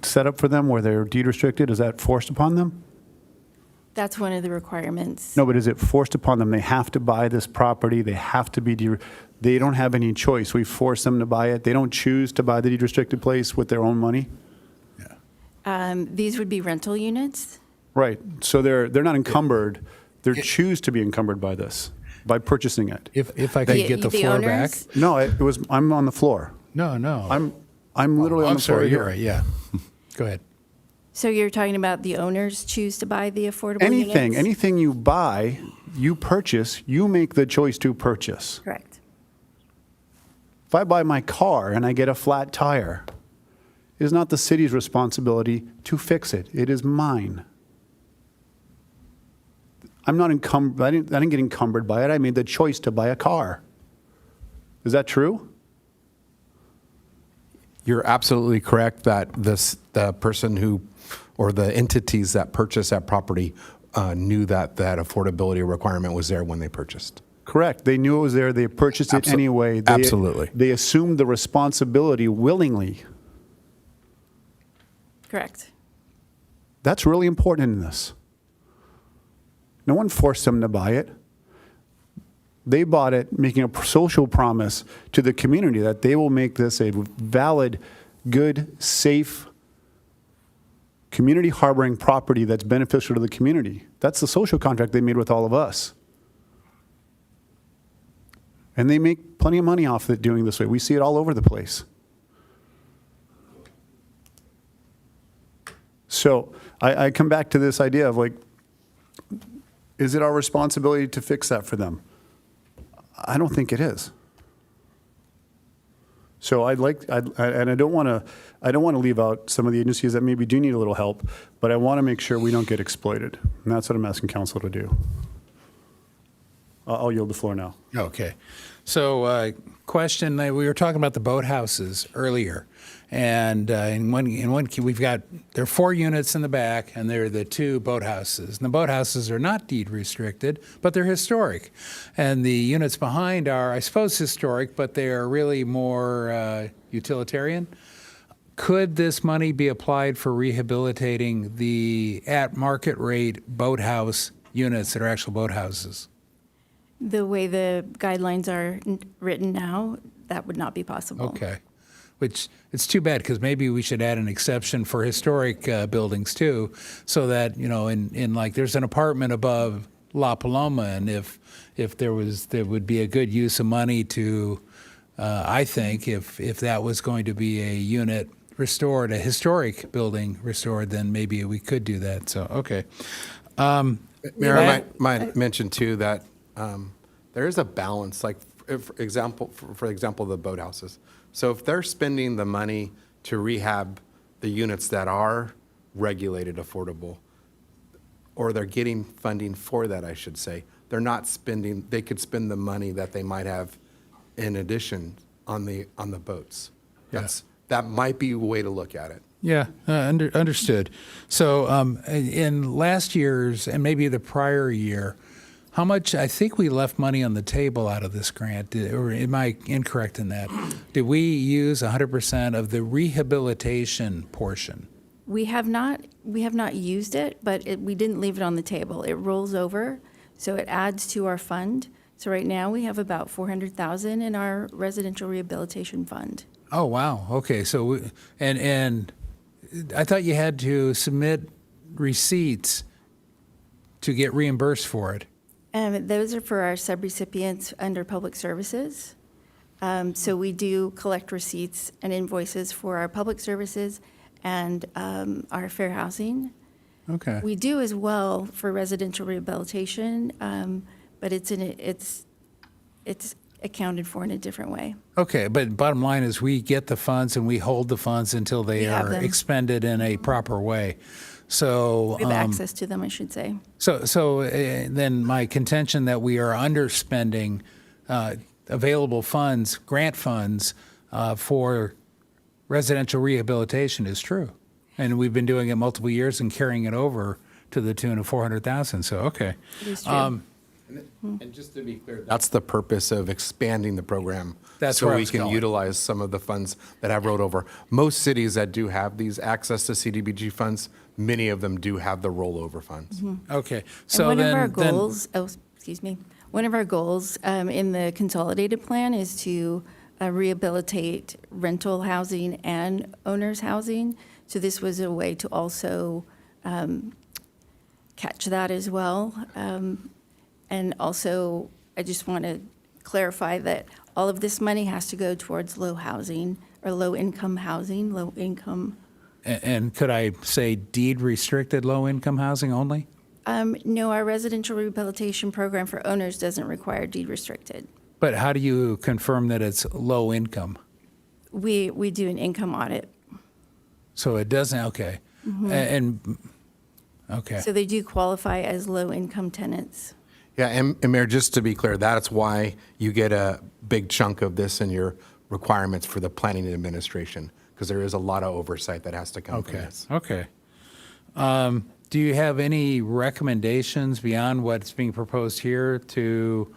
setup for them where they're deed restricted? Is that forced upon them? That's one of the requirements. No, but is it forced upon them? They have to buy this property, they have to be, they don't have any choice. We force them to buy it. They don't choose to buy the deed restricted place with their own money? These would be rental units. Right, so they're not encumbered, they choose to be encumbered by this, by purchasing it. If I could get the floor back. owners? No, I'm on the floor. No. I'm literally on the floor. I'm sorry, You're you're right, yeah. Go ahead. So you're talking about the owners choose to buy the affordable units? Anything you buy, you purchase, you make the choice to purchase. Correct. If I buy my car and I get a flat tire, it is not the city's responsibility to fix it. It is mine. I'm not encumbered. I didn't get encumbered by it. I made the choice to buy a car. Is that true? You're absolutely correct that the person who, or the entities that purchased that property knew that affordability requirement was there when they purchased. Correct. They knew it was there. They purchased it anyway. Absolutely. They assumed the responsibility willingly. Correct. That's really important in this. No one forced them to buy it. They bought it, making a social promise to the community that they will make this a valid, good, safe, community harboring property that's beneficial to the community. That's the social contract they made with all of us. And they make plenty of money off of it doing it this way. We see it all over the place. So I come back to this idea of like, is it our responsibility to fix that for them? I don't think it is. So I don't want to leave out some of the agencies that maybe do need a little help, but I want to make sure we don't get exploited. And that's what I'm asking council to do. I'll yield the floor now. Okay. So, question, we were talking about the boathouses earlier. And in one, there are 4 units in the back, and there are the 2 boathouses. And the boathouses are not deed restricted, but they're historic. And the units behind are, I suppose, historic, but they are really more utilitarian. Could this money be applied for rehabilitating the at-market rate boathouse units that are actual boathouses? The way the guidelines are written now, that would not be possible. Okay. Which, it's too bad, because maybe we should add an exception for historic buildings too, so that, in like, there's an apartment above La Paloma, and if there would be a good use of money to, I think, if that was going to be a unit restored, a historic building restored, then maybe we could do that, so, okay. Mayor, I might mention too that there is a balance, like, for example, the boathouses. So if they're spending the money to rehab the units that are regulated affordable, or they're getting funding for that, I should say, they're not spending, they could spend the money that they might have in addition on the boats. That might be a way to look at it. Yeah, understood. So in last year's, and maybe the prior year, how much, I think we left money on the table out of this grant, or am I incorrect in that? Did we use 100% of the rehabilitation portion? We have not used it, but we didn't leave it on the table. It rolls over, so it adds to our fund. So right now, we have about $400,000 in our residential rehabilitation fund. Oh, wow. Okay, so, and I thought you had to submit receipts to get reimbursed for it. Those are for our subrecipients under public services. So we do collect receipts and invoices for our public services and our fair housing. Okay. We do as well for residential rehabilitation, but it's accounted for in a different way. Okay, but bottom line is we get the funds and we hold the funds until they are expended in a proper way. So we have access to them, I should say. So then my contention that we are underspending available funds, grant funds, for residential rehabilitation is true. And we've been doing it multiple years and carrying it over to the tune of $400,000. So, okay. It is true. And just to be clear, that's the purpose of expanding the program. That's so where I we was can going. utilize some of the funds that have rolled over. Most cities that do have these access to CDBG funds many of them do have the rollover funds. Okay, And so one of our then, goals, one of our goals in the consolidated plan is to rehabilitate rental housing and owners housing. So this was a way to also catch that as well. And also, I just want to clarify that all of this money has to go towards low housing or low-income housing, low-income. and could I say deed restricted low-income housing only? No, our residential rehabilitation program for owners doesn't require deed restricted. But how do you confirm that it's low income? We do an income audit. So it doesn't, okay. And, okay. So they do qualify as low-income tenants. Yeah, and Mayor, just to be clear, that's why you get a big chunk of this in your requirements for the planning and administration, because there is a lot of oversight that has to come from this. Okay. Do you have any recommendations beyond what's being proposed here to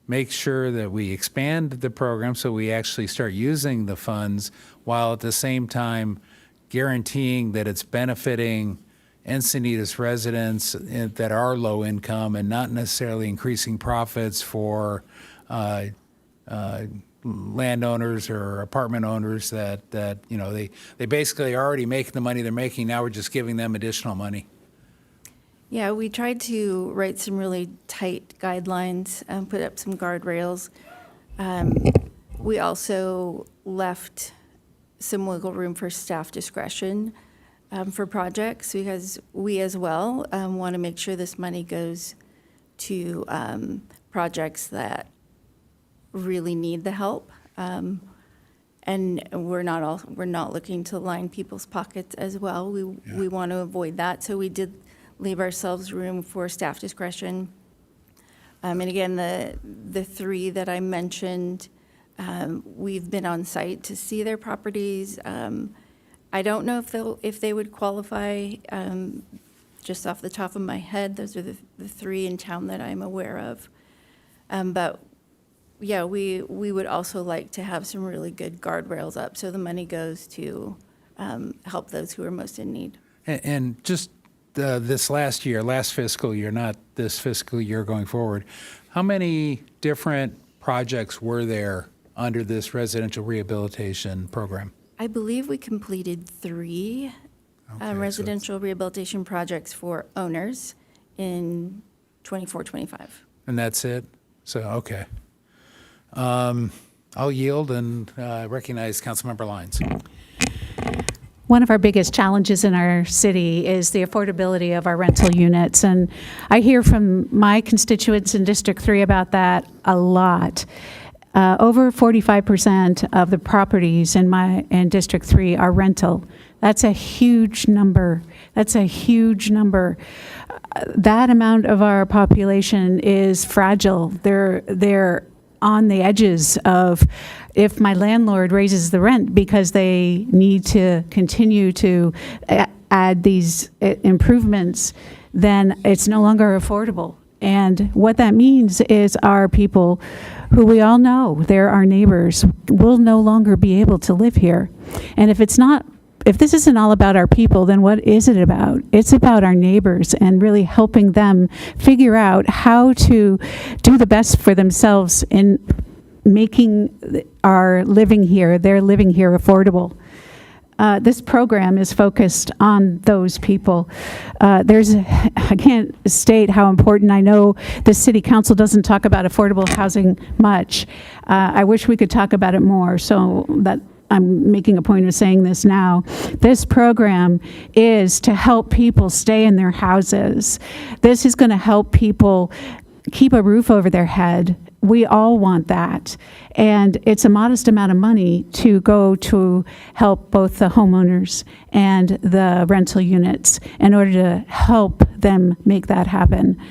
make sure that we expand the program so we actually start using the funds while at the same time guaranteeing that it's benefiting Encinitas residents that are low income and not necessarily increasing profits for landowners or apartment owners that you know, they basically are already making the money they're making. Now we're just giving them additional money. Yeah, we tried to write some really tight guidelines, put up some guardrails. We also left some wiggle room for staff discretion for projects, because we as well want to make sure this money goes to projects that really need the help. And we're not looking to line people's pockets as well. We want to avoid that. So we did leave ourselves room for staff discretion. And again, the three that I mentioned, we've been on site to see their properties. I don't know if they would qualify. Just off the top of my head, those are the three in town that I'm aware of. But yeah, we would also like to have some really good guardrails up so the money goes to help those who are most in need. And just this last fiscal year, not this fiscal year going forward, how many different projects were there under this residential rehabilitation program? I believe we completed three residential rehabilitation projects for owners in 24-25. And that's it? So, okay. I'll yield and recognize Councilmember Lyons. One of our biggest challenges in our city is the affordability of our rental units. And I hear from my constituents in District 3 about that a lot. Over 45% of the properties in District 3 are rental. That's a huge number. That amount of our population is fragile. They're on the edges of, if my landlord raises the rent because they need to continue to add these improvements, then it's no longer affordable. And what that means is our people, who we all know, they're our neighbors, will no longer be able to live here. And if this isn't all about our people, then what is it about? It's about our neighbors and really helping them figure out how to do the best for themselves in making their living here affordable. This program is focused on those people. I can't state how important. I know the city council doesn't talk about affordable housing much. I wish we could talk about it more, so that I'm making a point of saying this now. This program is to help people stay in their houses. This is going to help people keep a roof over their head. We all want that. And it's a modest amount of money to go to help both the homeowners and the rental units in order to help them make that happen.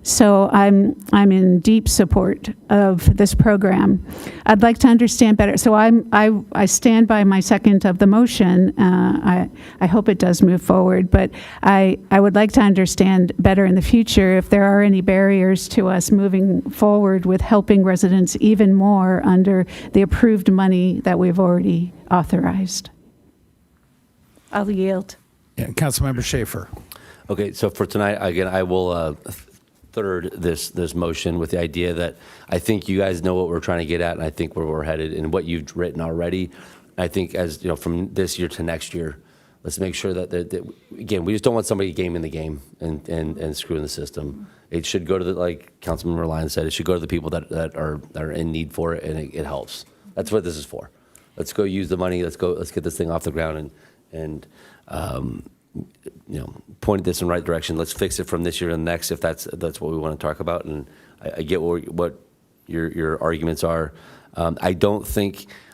So I'm in deep support of this program. I'd like to understand better. So I stand by my second of the motion. I hope it does move forward, but I would like to understand better in the future if there are any barriers to us moving forward with helping residents even more under the approved money that we've already authorized. I'll yield. Yeah, Councilmember Schaefer. Okay, so for tonight, again, I will third this motion with the idea that I think you guys know what we're trying to get at, and I think where we're headed, and what you've written already. I think as you know, from this year to next year, let's make sure that again, we just don't want somebody gaming the game and screwing the system. It should go to like Councilmember Lyons said, it should go to the people that are in need for it, and it helps. That's what this is for. Let's go use the money. Let's get this thing off the ground and point this in the right direction. Let's fix it from this year to the next if that's what we want to talk about. And I get what your arguments are.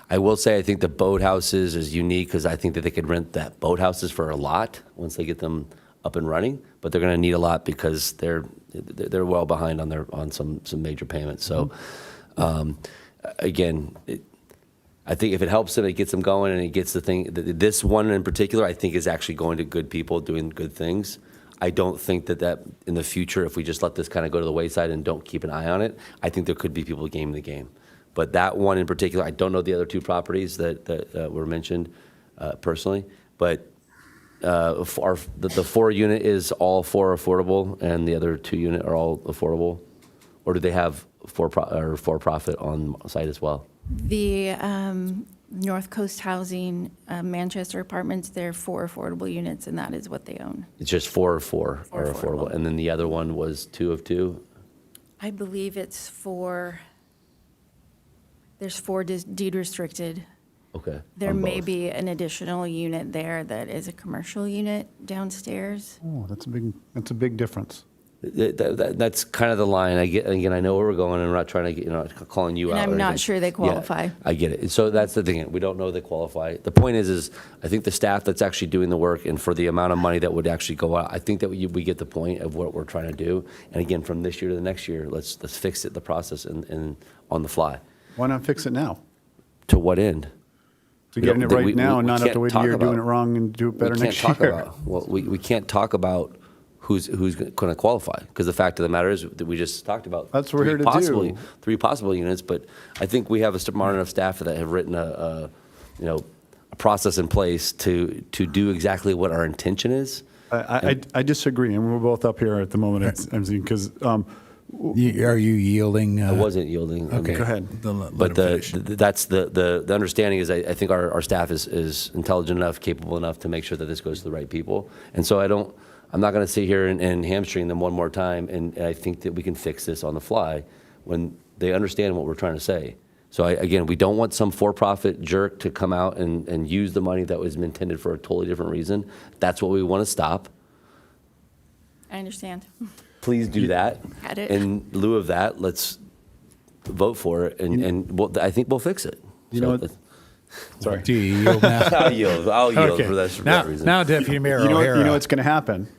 I will say I think the boathouses is unique because I think that they could rent that boathouses for a lot once they get them up and running, but they're going to need a lot because they're well behind on some major payments. So again, I think if it helps them, it gets them going, and it gets the thing. This one in particular, I think, is actually going to good people doing good things. I don't think that in the future, if we just let this kind of go to the wayside and don't keep an eye on it, I think there could be people gaming the game. But that one in particular, I don't know the other two properties that were mentioned personally, but the 4-unit is all 4 affordable, and the other 2-unit are all affordable, or do they have for-profit on site as well? The North Coast Housing, Manchester Apartments, they're 4 affordable units, and that is what they own. It's just 4 are affordable, and then the other one was 2 of 2. I believe it's 4. There's 4 deed restricted. Okay. There on may both. be an additional unit there that is a commercial unit downstairs. Oh, that's a big difference. That's kind of the line. I know where we're going, and we're not trying to calling you And out. I'm or not anything. sure they qualify. Yeah, I get it. So that's the thing. We don't know they qualify. The point is I think the staff that's actually doing the work, and for the amount of money that would actually go out, I think that we get the point of what we're trying to do. And again, from this year to the next year, let's fix it, the process, and on the fly. Why not fix it now? To what end? To getting it right now and not have to wait a year doing it wrong and do it better next year. We can't talk about who's going to qualify, because the fact of the matter is that we just talked about that's what we're here to do. 3 possible units, but I think we have a smart enough staff that have written a process in place to do exactly what our intention is. I disagree, and we're both up here at the moment, because Are you yielding? I wasn't yielding. Okay, Go ahead. But that's the understanding is I think our staff is intelligent enough, capable enough to make sure that this goes to the right people. And so I'm not going to sit here and hamstring them one more time. And I think that we can fix this on the fly when they understand what we're trying to say. So again, we don't want some for-profit jerk to come out and use the money that was intended for a totally different reason. That's what we want to stop. I understand. Please do that. Got it. In lieu of that, let's vote for it, and I think we'll fix it. You know what? Sorry. Do you yield now? I'll yield for that reason. Now, Deputy Mayor You know O'Hara. what's going to happen?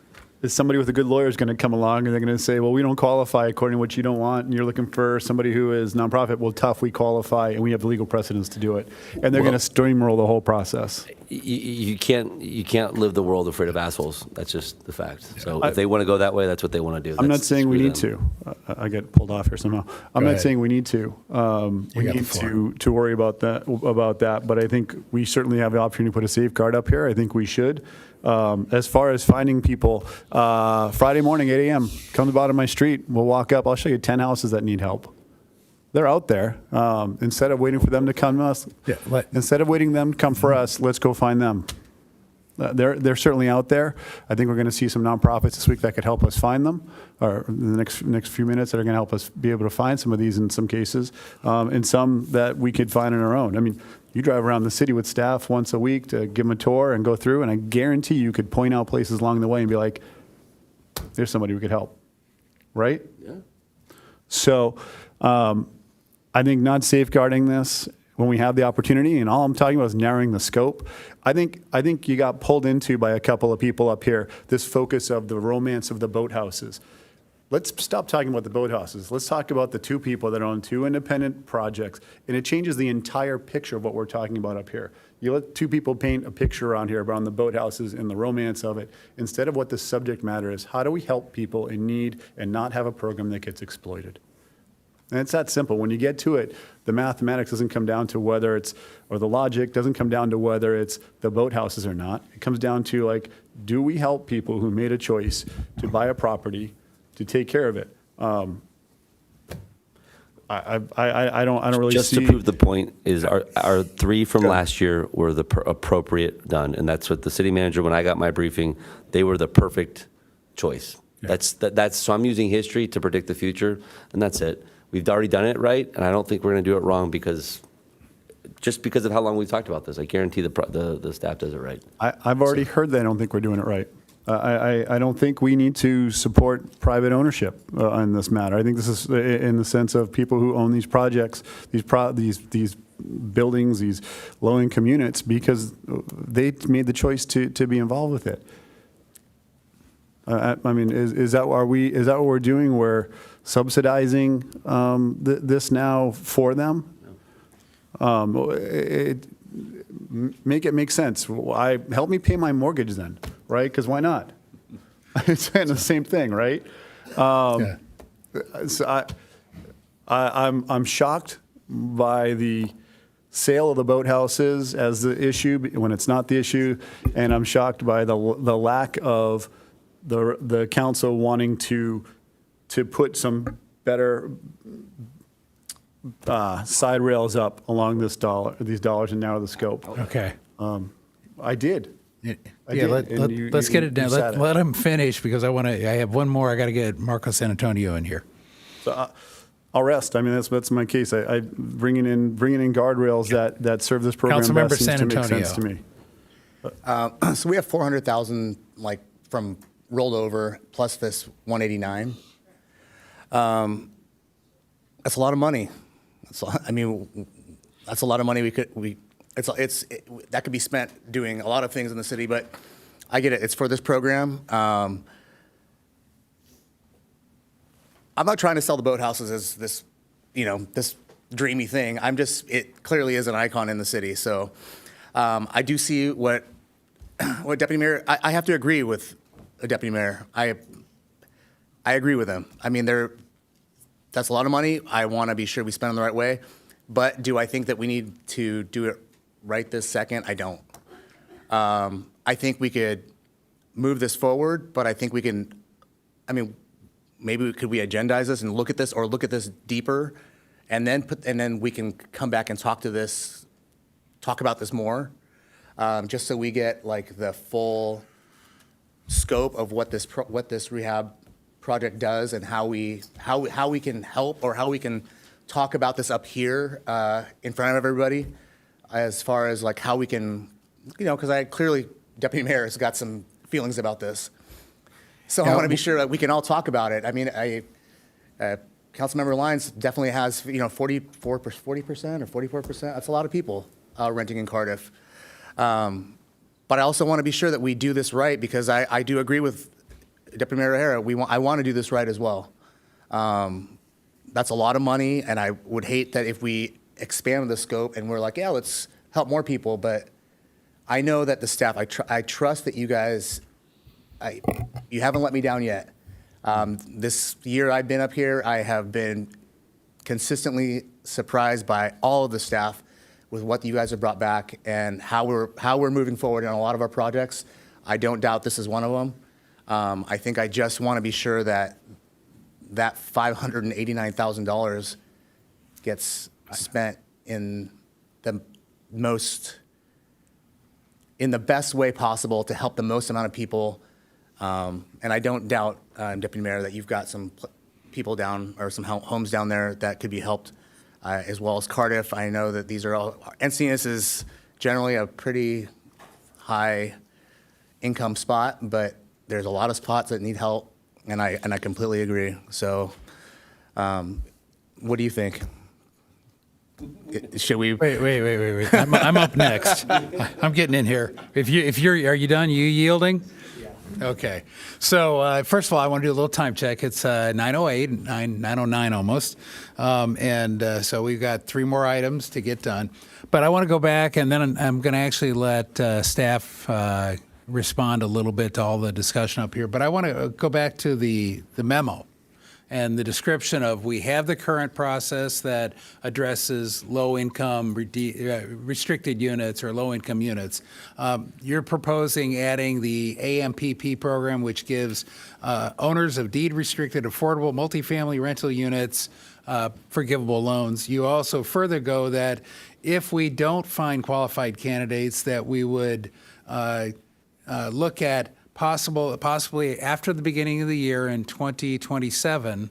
Is somebody with a good lawyer is going to come along and they're going to say, well, we don't qualify according to what you don't want, and you're looking for somebody who is nonprofit. Well, tough, we qualify, and we have the legal precedence to do it. And they're going to steamroll the whole process. You can't live the world afraid of assholes. That's just the fact. So if they want to go that way, that's what they want to do. I'm not That's saying we screw need them. to. I get pulled off here somehow. I'm not saying we need to. We got the need floor. to worry about that. But I think we certainly have the opportunity to put a safeguard up here. I think we should. As far as finding people, Friday morning, 8 a.m., come to the bottom of my street. We'll walk up. I'll show you 10 houses that need help. They're out there. Instead of waiting for them to come to us, instead of waiting them to come for us, let's go find them. They're certainly out there. I think we're going to see some nonprofits this week that could help us find them, or in the next few minutes that are going to help us be able to find some of these in some cases, and some that we could find on our own. I mean, you drive around the city with staff once a week to give them a tour and go through, and I guarantee you could point out places along the way and be like, there's somebody who could help, right? Yeah. So I think not safeguarding this when we have the opportunity, and all I'm talking about is narrowing the scope. I think you got pulled into by a couple of people up here, this focus of the romance of the boathouses. Let's stop talking about the boathouses. Let's talk about the 2 people that own 2 independent projects, and it changes the entire picture of what we're talking about up here. You let 2 people paint a picture around here around the boathouses and the romance of it, instead of what the subject matter is. How do we help people in need and not have a program that gets exploited? And it's that simple. When you get to it, the mathematics doesn't come down to whether it's, or the logic doesn't come down to whether it's the boathouses or not. It comes down to like, do we help people who made a choice to buy a property to take care of it? I don't really Just see. to prove the point is our 3 from last year were the appropriate done, and that's what the city manager, when I got my briefing, they were the perfect choice. That's so I'm using history to predict the future, and that's it. We've already done it right, and I don't think we're going to do it wrong because of how long we've talked about this. I guarantee the staff does it right. I've already heard that I don't think we're doing it right. I don't think we need to support private ownership on this matter. I think this is in the sense of people who own these projects, these buildings, these low-income units, because they made the choice to be involved with it. I mean, is that what we're doing? We're subsidizing this now for them? Make it make sense. Help me pay my mortgage then, right? Because why not? It's the same thing, right? So I'm shocked by the sale of the boathouses as the issue when it's not the issue, and I'm shocked by the lack of the council wanting to put some better side rails up along these dollars and narrow the scope. Okay. I did. Let's get it down. Let him finish because I have one more. I got to get Marco San Antonio in here. So I'll rest. I mean, that's my case. I bringing in guardrails that serve this program Councilmember best seems San to make Antonio. sense to me. So we have 400,000 like from rolled over plus this 189. That's a lot of money. That's a lot of money that could be spent doing a lot of things in the city, but I get it. It's for this program. I'm not trying to sell the boathouses as this, this dreamy thing. It clearly is an icon in the city. So I do see what Deputy Mayor, I have to agree with a Deputy Mayor. I agree with him. I mean, that's a lot of money. I want to be sure we spend it the right way. But do I think that we need to do it right this second? I don't. I think we could move this forward, but I think we can, maybe could we agendize this and look at this or look at this deeper and then we can come back and talk about this more, just so we get like the full scope of what this rehab project does and how we can help or how we can talk about this up here in front of everybody, as far as like how we can, because Deputy Mayor has got some feelings about this. So I want to be sure that we can all talk about it. I mean, Councilmember Lyons definitely has 40% or 44%. That's a lot of people renting in Cardiff. But I also want to be sure that we do this right, because I do agree with Deputy Mayor O'Hara. I want to do this right as well. That's a lot of money, and I would hate that if we expand the scope and we're like, yeah, let's help more people. But I know that the staff, I trust that you guys, you haven't let me down yet. This year I've been up here, I have been consistently surprised by all of the staff with what you guys have brought back and how we're moving forward on a lot of our projects. I don't doubt this is one of them. I think I just want to be sure that $589,000 gets spent in the best way possible to help the most amount of people. And I don't doubt, Deputy Mayor, that you've got some people down or some homes down there that could be helped, as well as Cardiff. I know that these are all, Encinitas is generally a pretty high income spot, but there's a lot of spots that need help, and I completely agree. So, what do you think? Should we? Wait. I'm up next. I'm getting in here. Are you done? You yielding? Yeah. Okay. So first of all, I want to do a little time check. It's 9:08, 9:09 almost, and so we've got 3 more items to get done. But I want to go back, and then I'm going to actually let staff respond a little bit to all the discussion up here. But I want to go back to the memo and the description of we have the current process that addresses low-income restricted units or low-income units. You're proposing adding the AMPP program, which gives owners of deed-restricted affordable multifamily rental units forgivable loans. You also further go that if we don't find qualified candidates, that we would look at possibly after the beginning of the year in 2027,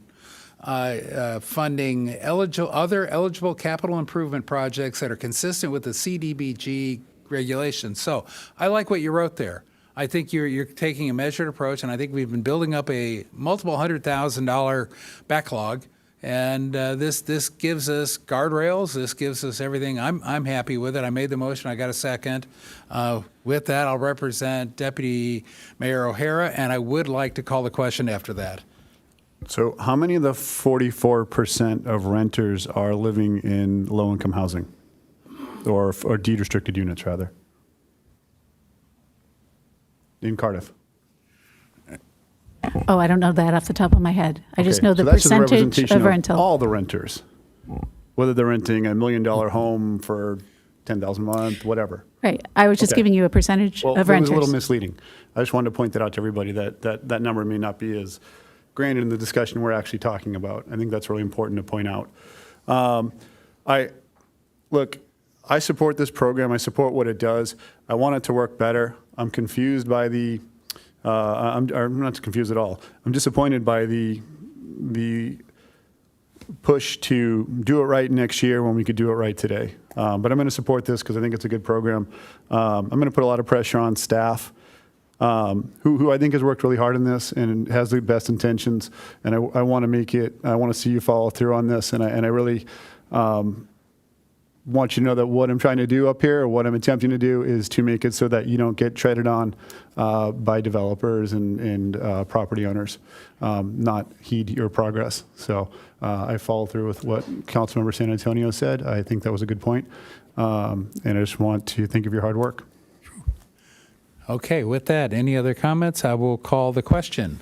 funding other eligible capital improvement projects that are consistent with the CDBG regulations. So I like what you wrote there. I think you're taking a measured approach, and I think we've been building up a multiple $100,000 backlog. And this gives us guardrails. This gives us everything. I'm happy with it. I made the motion. I got a second. With that, I'll represent Deputy Mayor O'Hara, and I would like to call the question after that. So how many of the 44% of renters are living in low-income housing or deed-restricted units, rather, in Cardiff? Oh, I don't know that off the top of my head. I just know the so that's just a percentage representation of rental. all the renters, whether they're renting $1 million home for $10,000 a month, whatever. Right. I was just Okay. giving you a percentage Well, of it renters. was a little misleading. I just wanted to point that out to everybody that number may not be as granted in the discussion we're actually talking about. I think that's really important to point out. I support this program. I support what it does. I want it to work better. I'm confused by the I'm not confused at all. I'm disappointed by the push to do it right next year when we could do it right today. But I'm going to support this because I think it's a good program. I'm going to put a lot of pressure on staff, who I think has worked really hard on this and has the best intentions. And I want to make it. I want to see you follow through on this. And I really want you to know that what I'm trying to do up here, or what I'm attempting to do, is to make it so that you don't get treaded on by developers and property owners, not heed your progress. So I follow through with what Councilmember San Antonio said. I think that was a good point. And I just want to thank you for your hard work. Okay, with that, any other comments? I will call the question.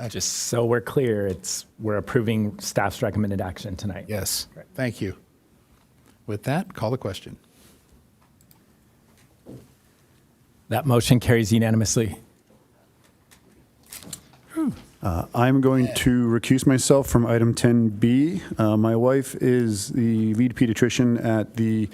Just so we're clear, we're approving staff's recommended action tonight. Yes, thank you. With that, call the question. That motion carries unanimously. I'm going to recuse myself from item 10B. My wife is the lead pediatrician at the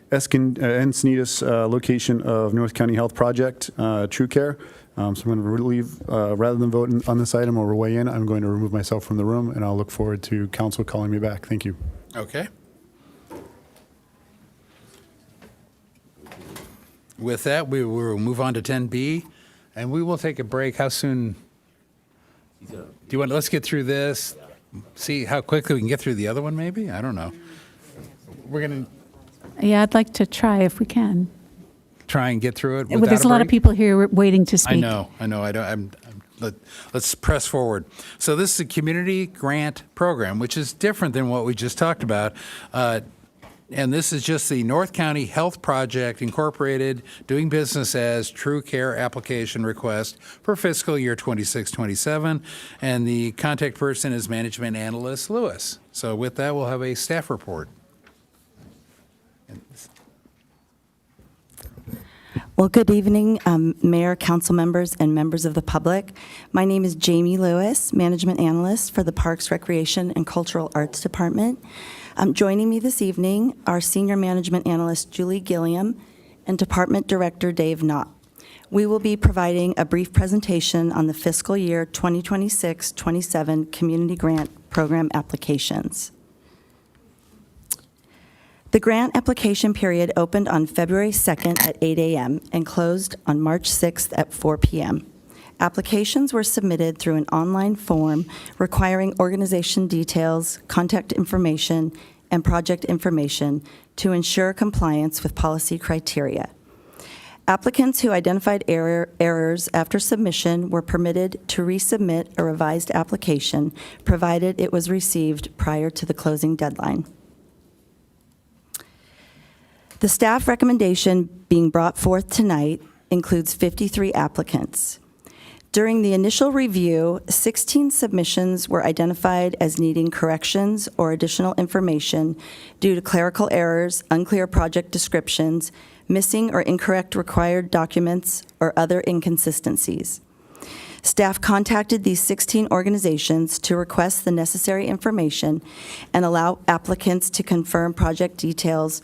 Encinitas location of North County Health Project, True Care. So I'm going to leave, rather than vote on this item or weigh in, I'm going to remove myself from the room, and I'll look forward to council calling me back. Thank you. Okay. With that, we will move on to 10B, and we will take a break. How soon? Do you want? Let's get through this. See how quickly we can get through the other one. Maybe, I don't know. We're gonna Yeah, I'd like to try if we can. try and get through it. Well, there's a lot of people here waiting to speak. I know. I don't. Let's press forward. So this is a community grant program, which is different than what we just talked about. And this is just the North County Health Project Incorporated doing business as True Care application request for fiscal year 26-27. And the contact person is Management Analyst Lewis. So with that, we'll have a staff report. Well, good evening, Mayor, council members, and members of the public. My name is Jamie Lewis, Management Analyst for the Parks, Recreation, and Cultural Arts Department. Joining me this evening are Senior Management Analyst Julie Gilliam and Department Director Dave Knott. We will be providing a brief presentation on the fiscal year 2026-27 Community Grant Program applications. The grant application period opened on February 2nd at 8 a.m. and closed on March 6th at 4 p.m. Applications were submitted through an online form requiring organization details, contact information, and project information to ensure compliance with policy criteria. Applicants who identified errors after submission were permitted to resubmit a revised application, provided it was received prior to the closing deadline. The staff recommendation being brought forth tonight includes 53 applicants. During the initial review, 16 submissions were identified as needing corrections or additional information due to clerical errors, unclear project descriptions, missing or incorrect required documents, or other inconsistencies. Staff contacted these 16 organizations to request the necessary information and allow applicants to confirm project details.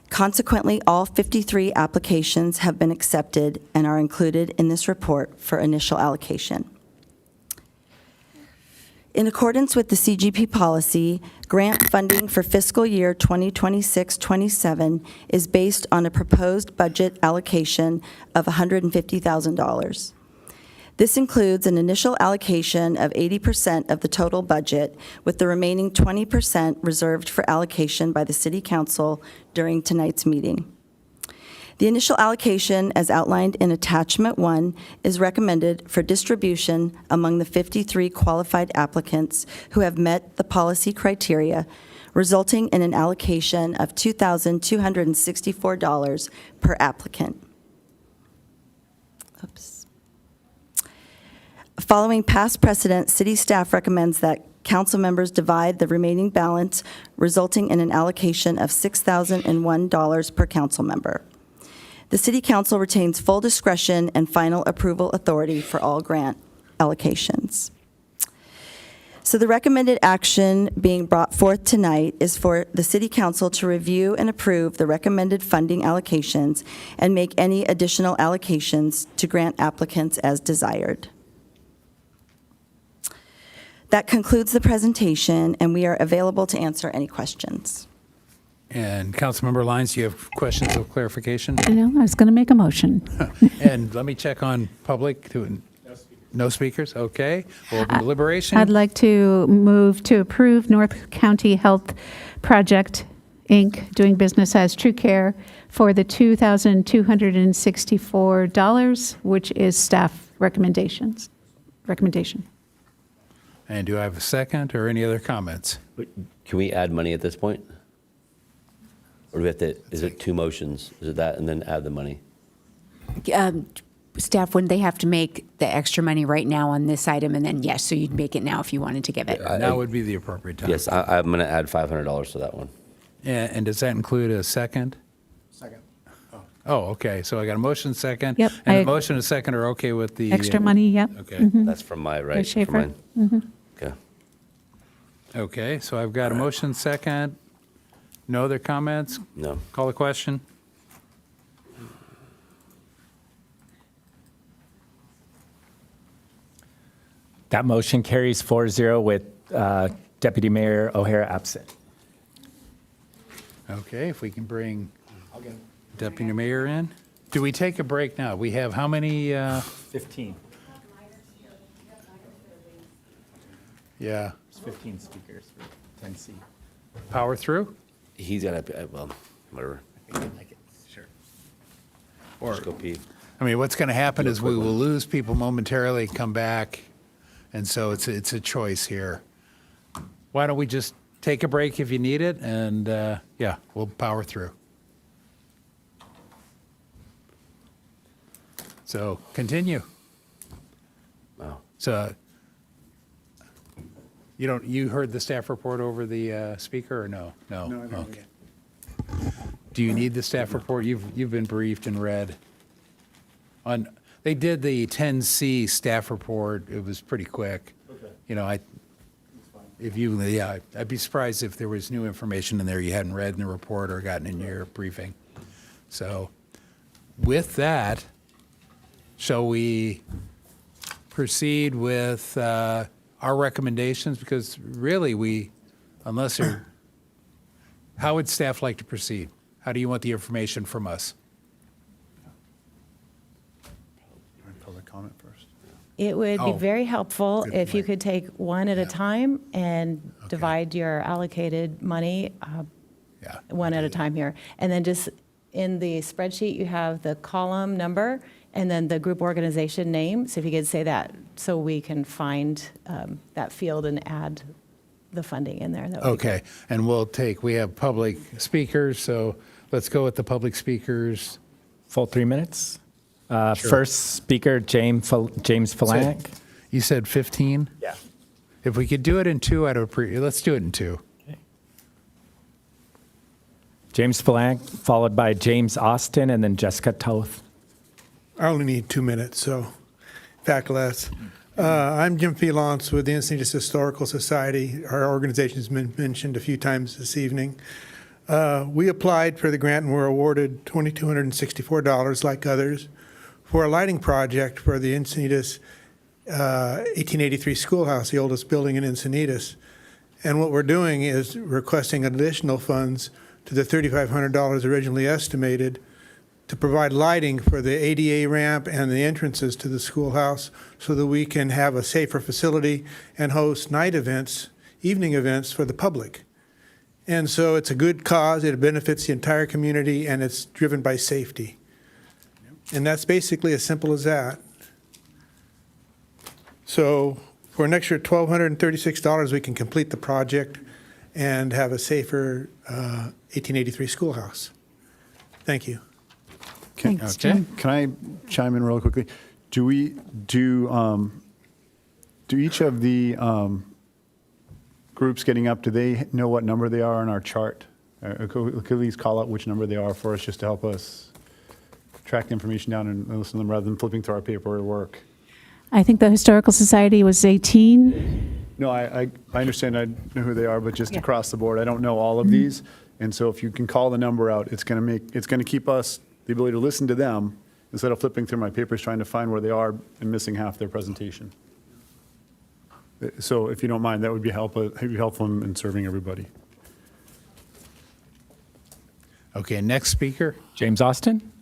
Consequently, all 53 applications have been accepted and are included in this report for initial allocation. In accordance with the CGP policy, grant funding for fiscal year 2026-27 is based on a proposed budget allocation of $150,000. This includes an initial allocation of 80% of the total budget, with the remaining 20% reserved for allocation by the City Council during tonight's meeting. The initial allocation, as outlined in Attachment 1, is recommended for distribution among the 53 qualified applicants who have met the policy criteria, resulting in an allocation of $2,264 per applicant. Oops. Following past precedent, city staff recommends that council members divide the remaining balance, resulting in an allocation of $6,001 per council member. The city council retains full discretion and final approval authority for all grant allocations. So the recommended action being brought forth tonight is for the city council to review and approve the recommended funding allocations and make any additional allocations to grant applicants as desired. That concludes the presentation, and we are available to answer any questions. And Councilmember Lyons, do you have questions of clarification? No, I was going to make a motion. And let me check on public. No speakers? Okay. We'll open deliberation. I'd like to move to approve North County Health Project, Inc., doing business as True Care, for the $2,264, which is staff recommendation. And do I have a second or any other comments? Can we add money at this point? Or do we have to, is it two motions? Is it that and then add the money? Staff, wouldn't they have to make the extra money right now on this item? And then, yes, so you'd make it now if you wanted to give it. Now would be the appropriate time. Yes, I'm going to add $500 to that one. And does that include a second? Second. Oh, okay. So I got a motion second. Yep, And I- a motion and a second are okay with the. Extra money, yep. Okay. Mhm. That's from my, right? By From Schaefer. mine. Mhm. Okay. Okay, so I've got a motion second. No other comments? No. Call the question. That motion carries 4-0 with Deputy Mayor O'Hara absent. Okay, if we can bring Deputy Mayor in. Do we take a break now? We have how many? 15. Yeah. There's 15 speakers for 10C. Power through? He's got to, well, whatever. Sure. Just go pee. I mean, what's going to happen is we will lose people momentarily, come back, and so it's a choice here. Why don't we just take a break if you need it, and yeah, we'll power through. So continue. Wow. So you heard the staff report over the speaker or no? No. No, I didn't. Okay. Do you need the staff report? You've been briefed and read. They did the 10C staff report. It was pretty quick. Okay. You know, I'd be surprised if there was new information in there you hadn't read in the report or gotten in your briefing. So with that, shall we proceed with our recommendations? Because really how would staff like to proceed? How do you want the information from us? Public comment first. It would be Oh, very helpful good if you point. could take one at a time and divide your allocated money one at a time here. And then just in the spreadsheet, you have the column number and then the group organization name. So if you could say that so we can find that field and add the funding in there. That would be Okay, and we have public speakers, so let's go with the public speakers. Full 3 minutes? First speaker, James Falank. You said 15? Yeah. If we could do it in 2, I'd appreciate. Let's do it in 2. James Falank, followed by James Austin, and then Jessica Toth. I only need 2 minutes, so in fact less. I'm Jim Felance with the Encinitas Historical Society. Our organization has been mentioned a few times this evening. We applied for the grant and were awarded $2,264, like others, for a lighting project for the Encinitas 1883 schoolhouse, the oldest building in Encinitas. And what we're doing is requesting additional funds to the $3,500 originally estimated to provide lighting for the ADA ramp and the entrances to the schoolhouse so that we can have a safer facility and host night events, evening events for the public. And so it's a good cause, it benefits the entire community, and it's driven by safety. And that's basically as simple as that. So for an extra $1,236, we can complete the project and have a safer 1883 schoolhouse. Thank you. Thanks, Jim. Can I chime in real quickly? Do each of the groups getting up, do they know what number they are on our chart? Could we please call out which number they are for us, just to help us track the information down and listen to them rather than flipping through our paperwork? I think the Historical Society was 18. No, I understand, I know who they are, but just across the board, I don't know all of these. And so if you can call the number out, it's going to keep us the ability to listen to them instead of flipping through my papers trying to find where they are and missing half their presentation. So if you don't mind, that would be helpful in serving everybody. Okay, next speaker. James Austin.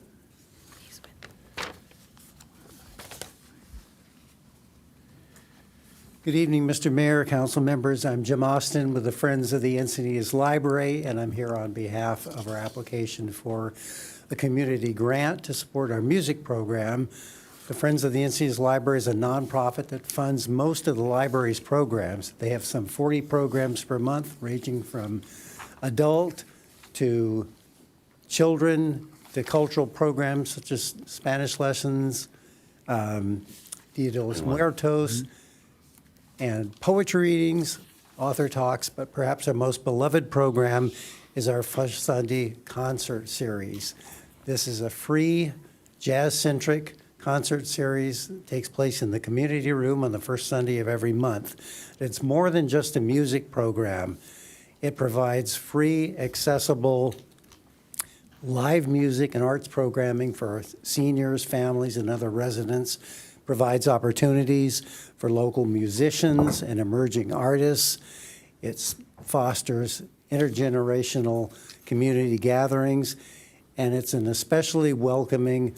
Good evening, Mr. Mayor, council members. I'm Jim Austin with the Friends of the Encinitas Library, and I'm here on behalf of our application for the community grant to support our music program. The Friends of the Encinitas Library is a nonprofit that funds most of the library's programs. They have some 40 programs per month, ranging from adult to children to cultural programs such as Spanish lessons, Dia de los Muertos, and poetry readings, author talks, but perhaps our most beloved program is our First Sunday concert series. This is a free, jazz-centric concert series that takes place in the community room on the first Sunday of every month. It's more than just a music program. It provides free, accessible live music and arts programming for seniors, families, and other residents, provides opportunities for local musicians and emerging artists. It fosters intergenerational community gatherings, and it's an especially welcoming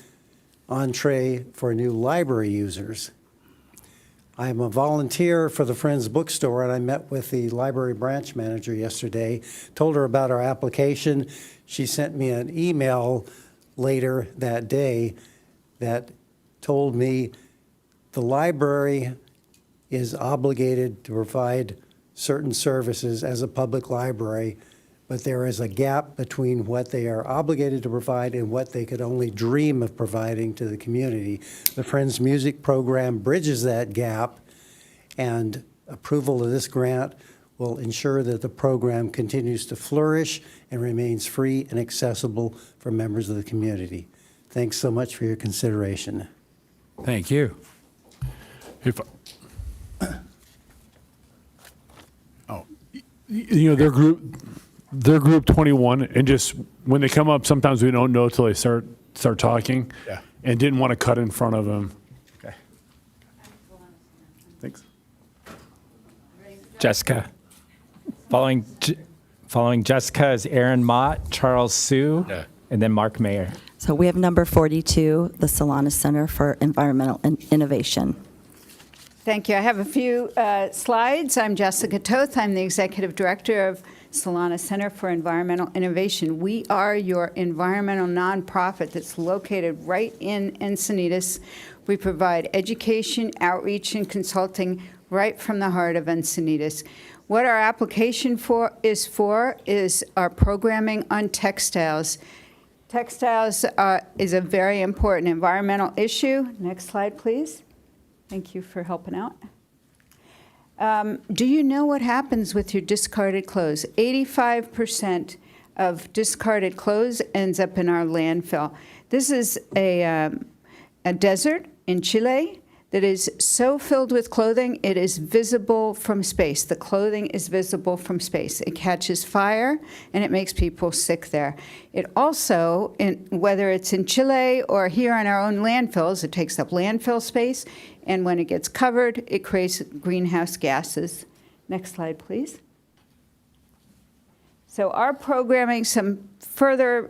entree for new library users. I'm a volunteer for the Friends Bookstore, and I met with the library branch manager yesterday, told her about our application. She sent me an email later that day that told me the library is obligated to provide certain services as a public library, but there is a gap between what they are obligated to provide and what they could only dream of providing to the community. The Friends Music Program bridges that gap, and approval of this grant will ensure that the program continues to flourish and remains free and accessible for members of the community. Thanks so much for your consideration. Thank you. They're group 21, and just when they come up, sometimes we don't know till they start talking. Yeah. And didn't want to cut in front of them. Okay. Thanks. Jessica. Following Jessica is Aaron Mott, Charles Sue, and then Mark Mayer. So we have number 42, the Solana Center for Environmental Innovation. Thank you. I have a few slides. I'm Jessica Toth. I'm the Executive Director of Solana Center for Environmental Innovation. We are your environmental nonprofit that's located right in Encinitas. We provide education, outreach, and consulting right from the heart of Encinitas. What our application is our programming on textiles. Textiles is a very important environmental issue. Next slide, please. Thank you for helping out. Do you know what happens with your discarded clothes? 85% of discarded clothes ends up in our landfill. This is a desert in Chile that is so filled with clothing, it is visible from space. The clothing is visible from space. It catches fire, and it makes people sick there. It also, whether it's in Chile or here on our own landfills, it takes up landfill space, and when it gets covered, it creates greenhouse gases. Next slide, please. So our programming, some further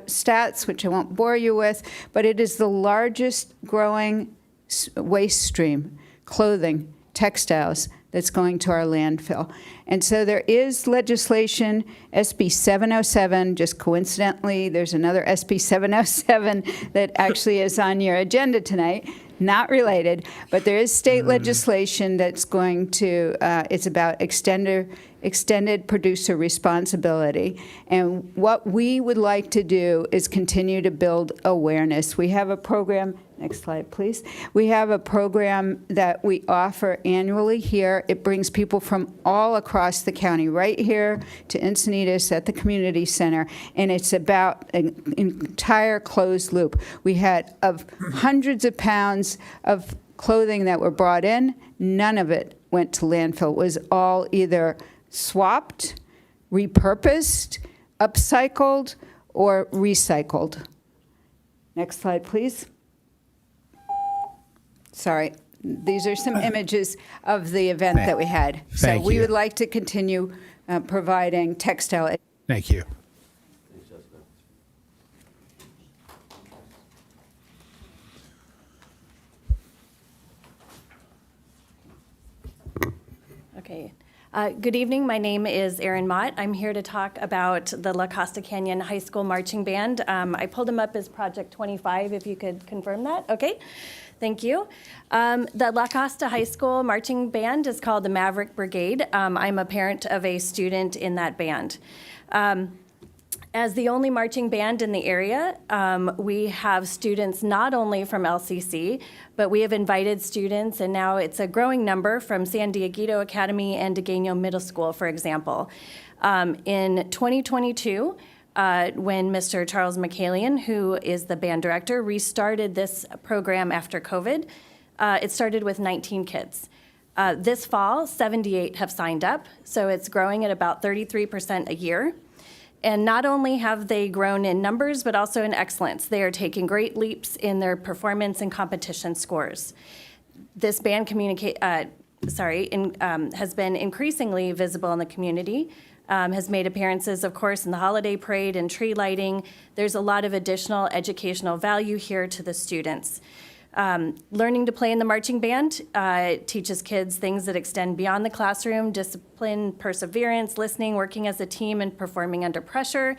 stats, which I won't bore you with, but it is the largest growing waste stream, clothing, textiles, that's going to our landfill. And so there is legislation, SB 707, just coincidentally, there's another SB 707 that actually is on your agenda tonight, not related, but there is state legislation that's going to, it's about extended producer responsibility. And what we would like to do is continue to build awareness. We have a program, next slide, please. We have a program that we offer annually here. It brings people from all across the county, right here to Encinitas at the community center, and it's about an entire closed loop. We had of hundreds of pounds of clothing that were brought in, none of it went to landfill. It was all either swapped, repurposed, upcycled, or recycled. Next slide, please. Sorry, these are some images of the event that we had. So we would like to continue providing textile. Thank you. Okay. Good evening. My name is Erin Mott. I'm here to talk about the La Costa Canyon High School Marching Band. I pulled them up as Project 25, if you could confirm that. Okay. Thank you. The La Costa High School Marching Band is called the Maverick Brigade. I'm a parent of a student in that band. As the only marching band in the area, we have students not only from LCC, but we have invited students, and now it's a growing number, from San Dieguito Academy and Degueño Middle School, for example. In 2022, when Mr. Charles McCallion, who is the band director, restarted this program after COVID, it started with 19 kids. This fall, 78 have signed up, so it's growing at about 33% a year. And not only have they grown in numbers, but also in excellence. They are taking great leaps in their performance and competition scores. This band has been increasingly visible in the community, has made appearances, of course, in the holiday parade and tree lighting. There's a lot of additional educational value here to the students. Learning to play in the marching band teaches kids things that extend beyond the classroom: discipline, perseverance, listening, working as a team, and performing under pressure.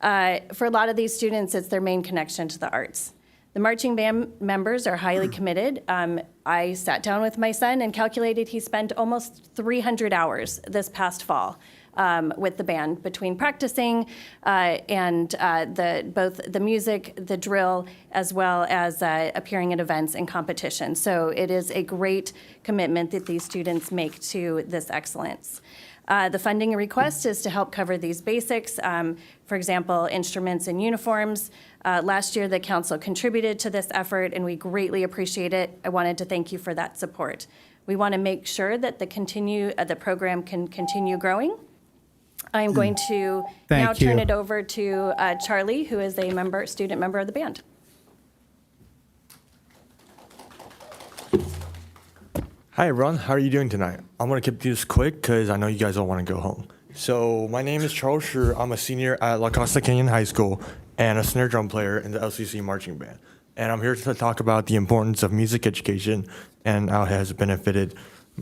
For a lot of these students, it's their main connection to the arts. The marching band members are highly committed. I sat down with my son and calculated he spent almost 300 hours this past fall with the band, between practicing and both the music, the drill, as well as appearing at events and competitions. So it is a great commitment that these students make to this excellence. The funding request is to help cover these basics. For example, instruments and uniforms. Last year, the council contributed to this effort, and we greatly appreciate it. I wanted to thank you for that support. We want to make sure that the program can continue growing. I'm going to now turn it over to Charlie, who is a student member of the band. Hi everyone, how are you doing tonight? I'm going to keep this quick because I know you guys all want to go home. So my name is Charles Schur. I'm a senior at La Costa Canyon High School and a snare drum player in the LCC marching band. And I'm here to talk about the importance of music education and how it has benefited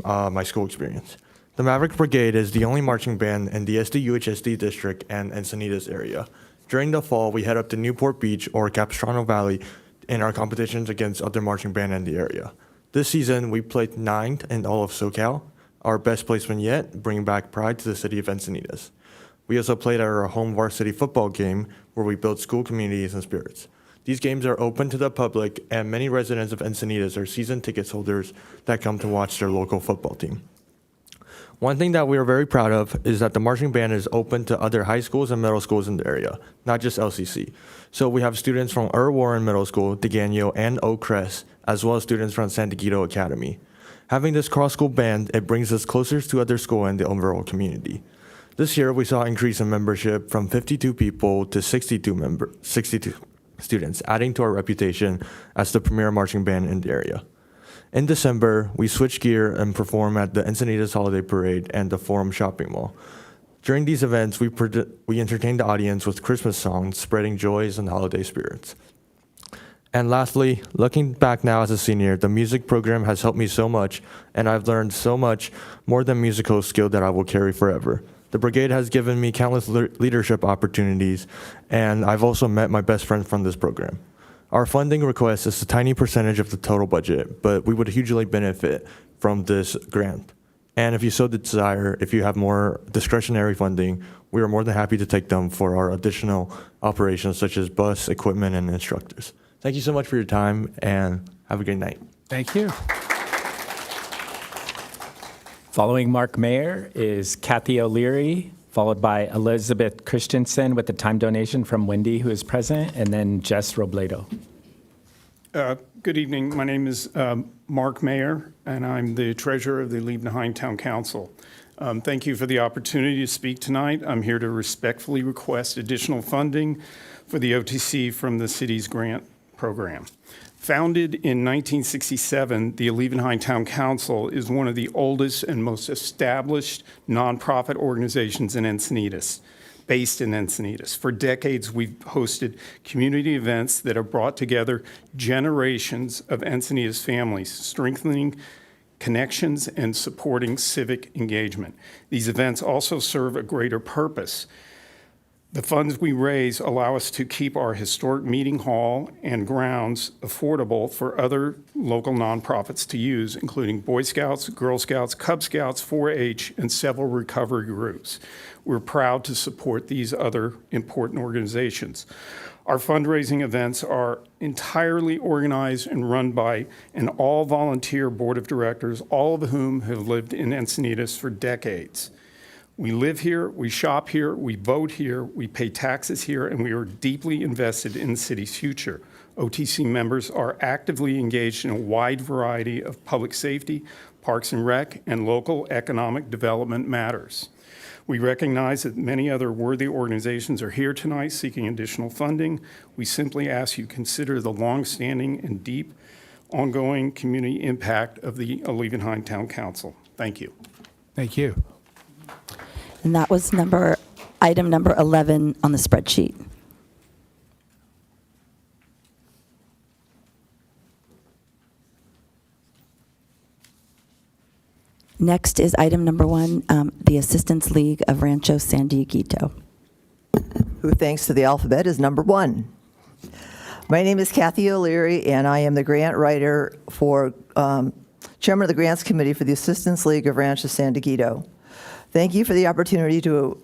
my school experience. The Maverick Brigade is the only marching band in the SD-UHSD district and Encinitas area. During the fall, we head up to Newport Beach or Capistrano Valley in our competitions against other marching band in the area. This season, we played 9th in all of SoCal, our best placement yet, bringing back pride to the city of Encinitas. We also played our home varsity football game, where we build school communities and spirits. These games are open to the public, and many residents of Encinitas are season ticket holders that come to watch their local football team. One thing that we are very proud of is that the marching band is open to other high schools and middle schools in the area, not just LCC. So we have students from Warren Middle School, DeGanio, and Oak Crest, as well as students from San Diego Academy. Having this cross-school band, it brings us closer to other schools and the overall community. This year, we saw an increase in membership from 52 people to 62 students, adding to our reputation as the premier marching band in the area. In December, we switched gear and performed at the Encinitas Holiday Parade and the Forum Shopping Mall. During these events, we entertained the audience with Christmas songs, spreading joys and holiday spirits. And lastly, looking back now as a senior, the music program has helped me so much, and I've learned so much more than musical skill that I will carry forever. The brigade has given me countless leadership opportunities, and I've also met my best friends from this program. Our funding request is a tiny percentage of the total budget, but we would hugely benefit from this grant. And if you so desire, if you have more discretionary funding, we are more than happy to take them for our additional operations such as bus, equipment, and instructors. Thank you so much for your time, and have a great night. Thank you. Following Mark Mayer is Kathy O'Leary, followed by Elizabeth Christensen with the time donation from Wendy, who is present, and then Jess Robledo. Good evening. My name is Mark Mayer, and I'm the treasurer of the Liebenheim Town Council. Thank you for the opportunity to speak tonight. I'm here to respectfully request additional funding for the OTC from the city's grant program. Founded in 1967, the Liebenheim Town Council is one of the oldest and most established nonprofit organizations in Encinitas, based in Encinitas. For decades, we've hosted community events that have brought together generations of Encinitas families, strengthening connections and supporting civic engagement. These events also serve a greater purpose. The funds we raise allow us to keep our historic meeting hall and grounds affordable for other local nonprofits to use, including Boy Scouts, Girl Scouts, Cub Scouts, 4-H, and several recovery groups. We're proud to support these other important organizations. Our fundraising events are entirely organized and run by an all-volunteer board of directors, all of whom have lived in Encinitas for decades. We live here, we shop here, we vote here, we pay taxes here, and we are deeply invested in the city's future. OTC members are actively engaged in a wide variety of public safety, parks and rec, and local economic development matters. We recognize that many other worthy organizations are here tonight seeking additional funding. We simply ask you consider the longstanding and deep ongoing community impact of the Liebenheim Town Council. Thank you. Thank you. And that was item number 11 on the spreadsheet. Next is item number 1, the Assistance League of Rancho San Diego. Who thanks to the alphabet is number 1. My name is Kathy O'Leary, and I am the grant writer for chairman of the Grants Committee for the Assistance League of Rancho San Diego. Thank you for the opportunity to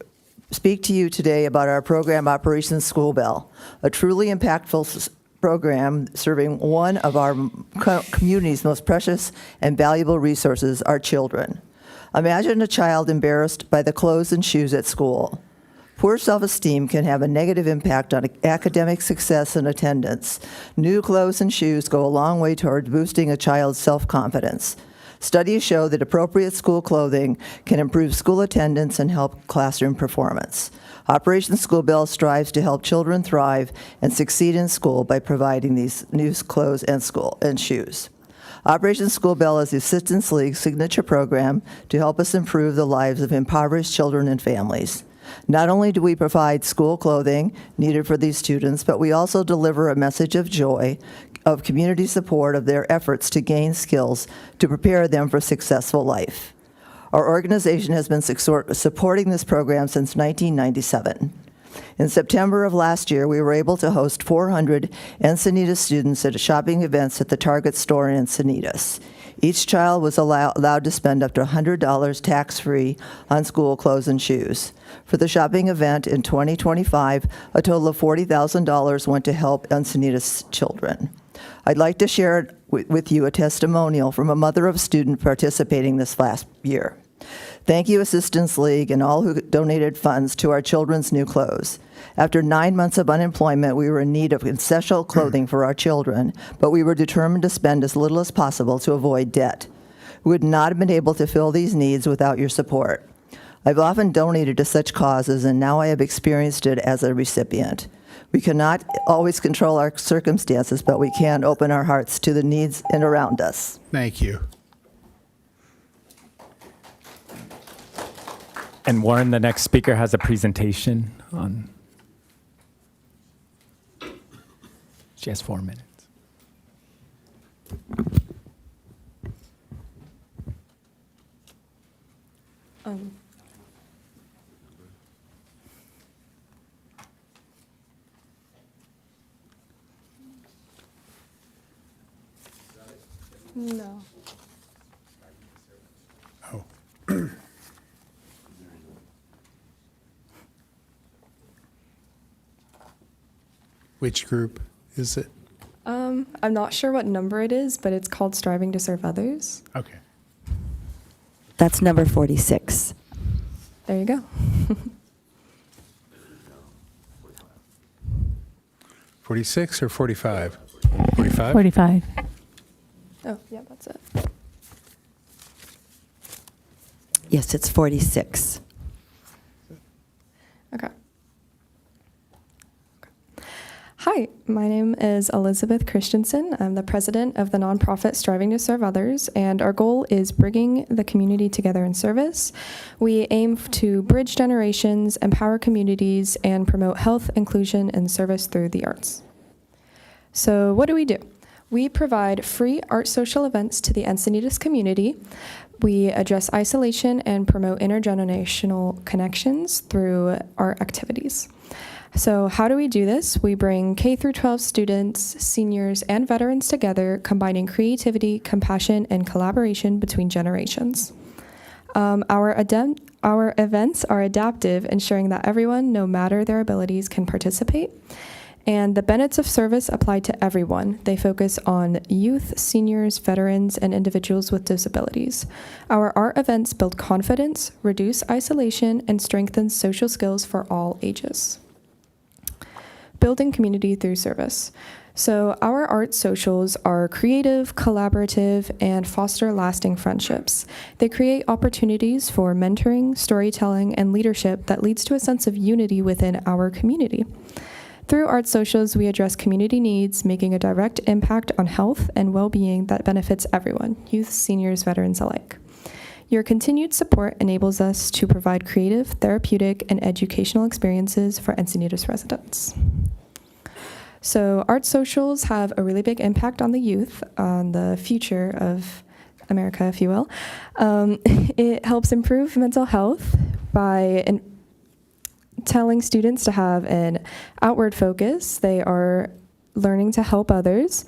speak to you today about our program, Operation School Bell, a truly impactful program serving one of our community's most precious and valuable resources, our children. Imagine a child embarrassed by the clothes and shoes at school. Poor self-esteem can have a negative impact on academic success and attendance. New clothes and shoes go a long way toward boosting a child's self-confidence. Studies show that appropriate school clothing can improve school attendance and help classroom performance. Operation School Bell strives to help children thrive and succeed in school by providing these new clothes and shoes. Operation School Bell is the Assistance League's signature program to help us improve the lives of impoverished children and families. Not only do we provide school clothing needed for these students, but we also deliver a message of joy, of community support of their efforts to gain skills to prepare them for a successful life. Our organization has been supporting this program since 1997. In September of last year, we were able to host 400 Encinitas students at shopping events at the Target store in Encinitas. Each child was allowed to spend up to $100 tax-free on school clothes and shoes. For the shopping event in 2025, a total of $40,000 went to help Encinitas children. I'd like to share with you a testimonial from a mother of a student participating this last year. Thank you, Assistance League, and all who donated funds to our children's new clothes. After 9 months of unemployment, we were in need of essential clothing for our children, but we were determined to spend as little as possible to avoid debt. We would not have been able to fill these needs without your support. I've often donated to such causes, and now I have experienced it as a recipient. We cannot always control our circumstances, but we can open our hearts to the needs and around us. Thank you. And Warren, the next speaker, has a presentation on. She has 4 minutes. No. Oh. Which group is it? I'm not sure what number it is, but it's called Striving to Serve Others. Okay. That's number 46. There you go. 46 or 45? 45? 45. Oh, yeah, that's it. Yes, it's 46. Okay. Hi, my name is Elizabeth Christensen. I'm the president of the nonprofit Striving to Serve Others, and our goal is bringing the community together in service. We aim to bridge generations, empower communities, and promote health, inclusion, and service through the arts. So what do? We provide free art social events to the Encinitas community. We address isolation and promote intergenerational connections through art activities. So how do we do this? We bring K through 12 students, seniors, and veterans together, combining creativity, compassion, and collaboration between generations. Our events are adaptive, ensuring that everyone, no matter their abilities, can participate. And the benefits of service apply to everyone. They focus on youth, seniors, veterans, and individuals with disabilities. Our art events build confidence, reduce isolation, and strengthen social skills for all ages. Building community through service. So our art socials are creative, collaborative, and foster lasting friendships. They create opportunities for mentoring, storytelling, and leadership that leads to a sense of unity within our community. Through art socials, we address community needs, making a direct impact on health and well-being that benefits everyone, youth, seniors, veterans alike. Your continued support enables us to provide creative, therapeutic, and educational experiences for Encinitas residents. So art socials have a really big impact on the youth, on the future of America, if you will. It helps improve mental health by telling students to have an outward focus. They are learning to help others.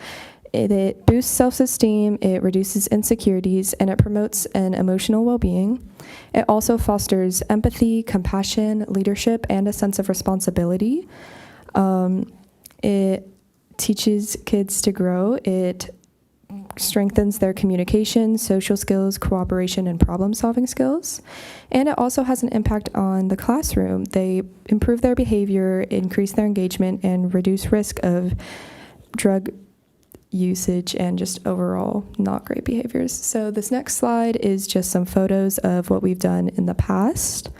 It boosts self-esteem, it reduces insecurities, and it promotes an emotional well-being. It also fosters empathy, compassion, leadership, and a sense of responsibility. It teaches kids to grow. It strengthens their communication, social skills, cooperation, and problem-solving skills. And it also has an impact on the classroom. They improve their behavior, increase their engagement, and reduce risk of drug usage and just overall not great behaviors. So this next slide is just some photos of what we've done in the past.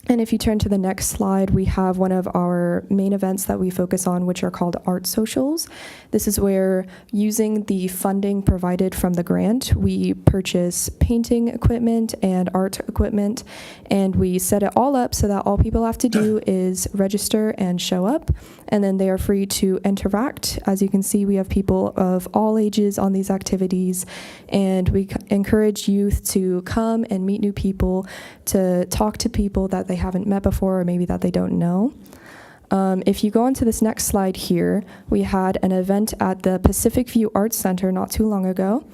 And if you turn to the next slide, we have one of our main events that we focus on, which are called art socials. This is where, using the funding provided from the grant, we purchase painting equipment and art equipment, and we set it all up so that all people have to do is register and show up, and then they are free to interact. As you can see, we have people of all ages on these activities, and we encourage youth to come and meet new people, to talk to people that they haven't met before or maybe that they don't know. If you go onto this next slide here, we had an event at the Pacific View Arts Center not too long ago.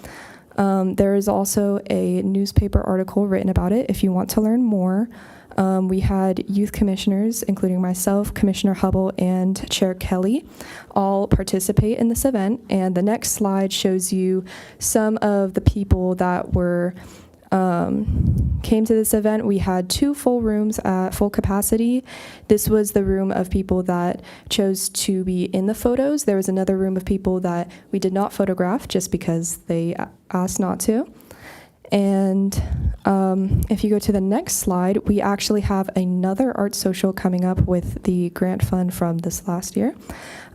There is also a newspaper article written about it if you want to learn more. We had youth commissioners, including myself, Commissioner Hubble, and Chair Kelly, all participate in this event. And the next slide shows you some of the people that were came to this event. We had 2 full rooms at full capacity. This was the room of people that chose to be in the photos. There was another room of people that we did not photograph just because they asked not to. And if you go to the next slide, we actually have another art social coming up with the grant fund from this last year.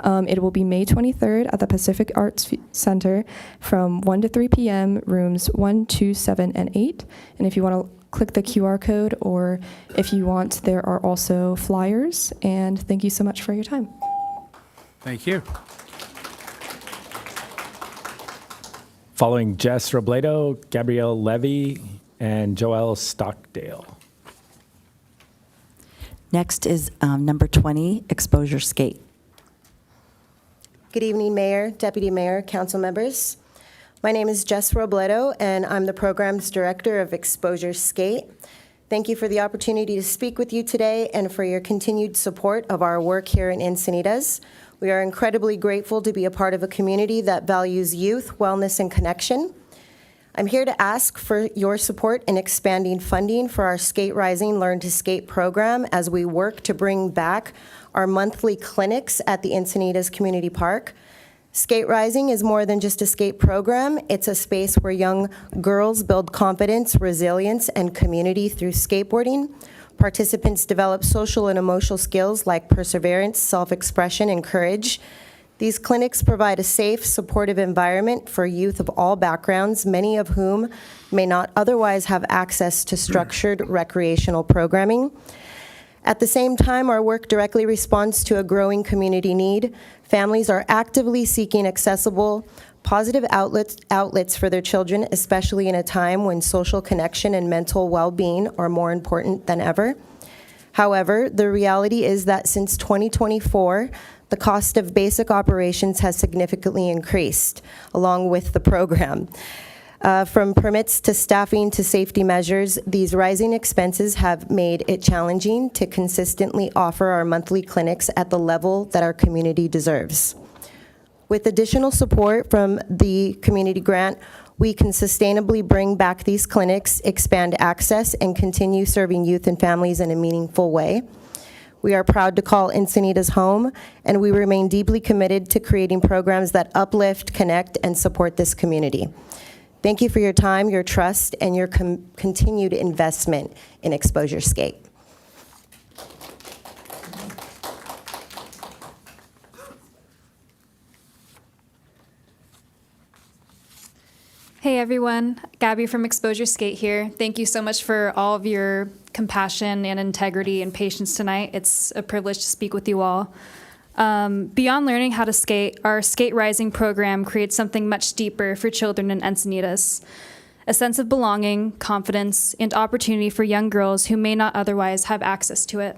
It will be May 23rd at the Pacific Arts Center from 1 to 3 p.m., rooms 1, 2, 7, and 8. And if you want to click the QR code, or if you want, there are also flyers. And thank you so much for your time. Thank you. Following Jess Robledo, Gabrielle Levy, and Joelle Stockdale. Next is number 20, Exposure Skate. Good evening, Mayor, Deputy Mayor, Council members. My name is Jess Robledo, and I'm the Programs Director of Exposure Skate. Thank you for the opportunity to speak with you today and for your continued support of our work here in Encinitas. We are incredibly grateful to be a part of a community that values youth, wellness, and connection. I'm here to ask for your support in expanding funding for our Skate Rising Learn to Skate program as we work to bring back our monthly clinics at the Encinitas Community Park. Skate Rising is more than just a skate program. It's a space where young girls build confidence, resilience, and community through skateboarding. Participants develop social and emotional skills like perseverance, self-expression, and courage. These clinics provide a safe, supportive environment for youth of all backgrounds, many of whom may not otherwise have access to structured recreational programming. At the same time, our work directly responds to a growing community need. Families are actively seeking accessible, positive outlets for their children, especially in a time when social connection and mental well-being are more important than ever. However, the reality is that since 2024, the cost of basic operations has significantly increased, along with the program. From permits to staffing to safety measures, these rising expenses have made it challenging to consistently offer our monthly clinics at the level that our community deserves. With additional support from the community grant, we can sustainably bring back these clinics, expand access, and continue serving youth and families in a meaningful way. We are proud to call Encinitas home, and we remain deeply committed to creating programs that uplift, connect, and support this community. Thank you for your time, your trust, and your continued investment in Exposure Skate. Hey everyone, Gabby from Exposure Skate here. Thank you so much for all of your compassion and integrity and patience tonight. It's a privilege to speak with you all. Beyond learning how to skate, our Skate Rising program creates something much deeper for children in Encinitas. A sense of belonging, confidence, and opportunity for young girls who may not otherwise have access to it.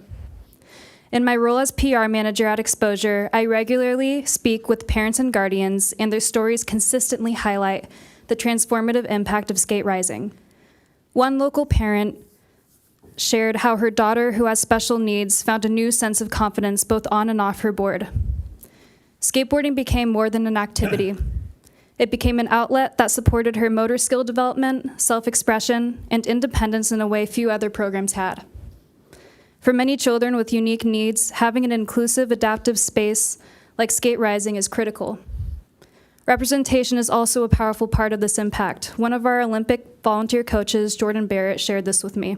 In my role as PR manager at Exposure, I regularly speak with parents and guardians, and their stories consistently highlight the transformative impact of Skate Rising. One local parent shared how her daughter, who has special needs, found a new sense of confidence both on and off her board. Skateboarding became more than an activity. It became an outlet that supported her motor skill development, self-expression, and independence in a way few other programs had. For many children with unique needs, having an inclusive, adaptive space like Skate Rising is critical. Representation is also a powerful part of this impact. One of our Olympic volunteer coaches, Jordan Barrett, shared this with me.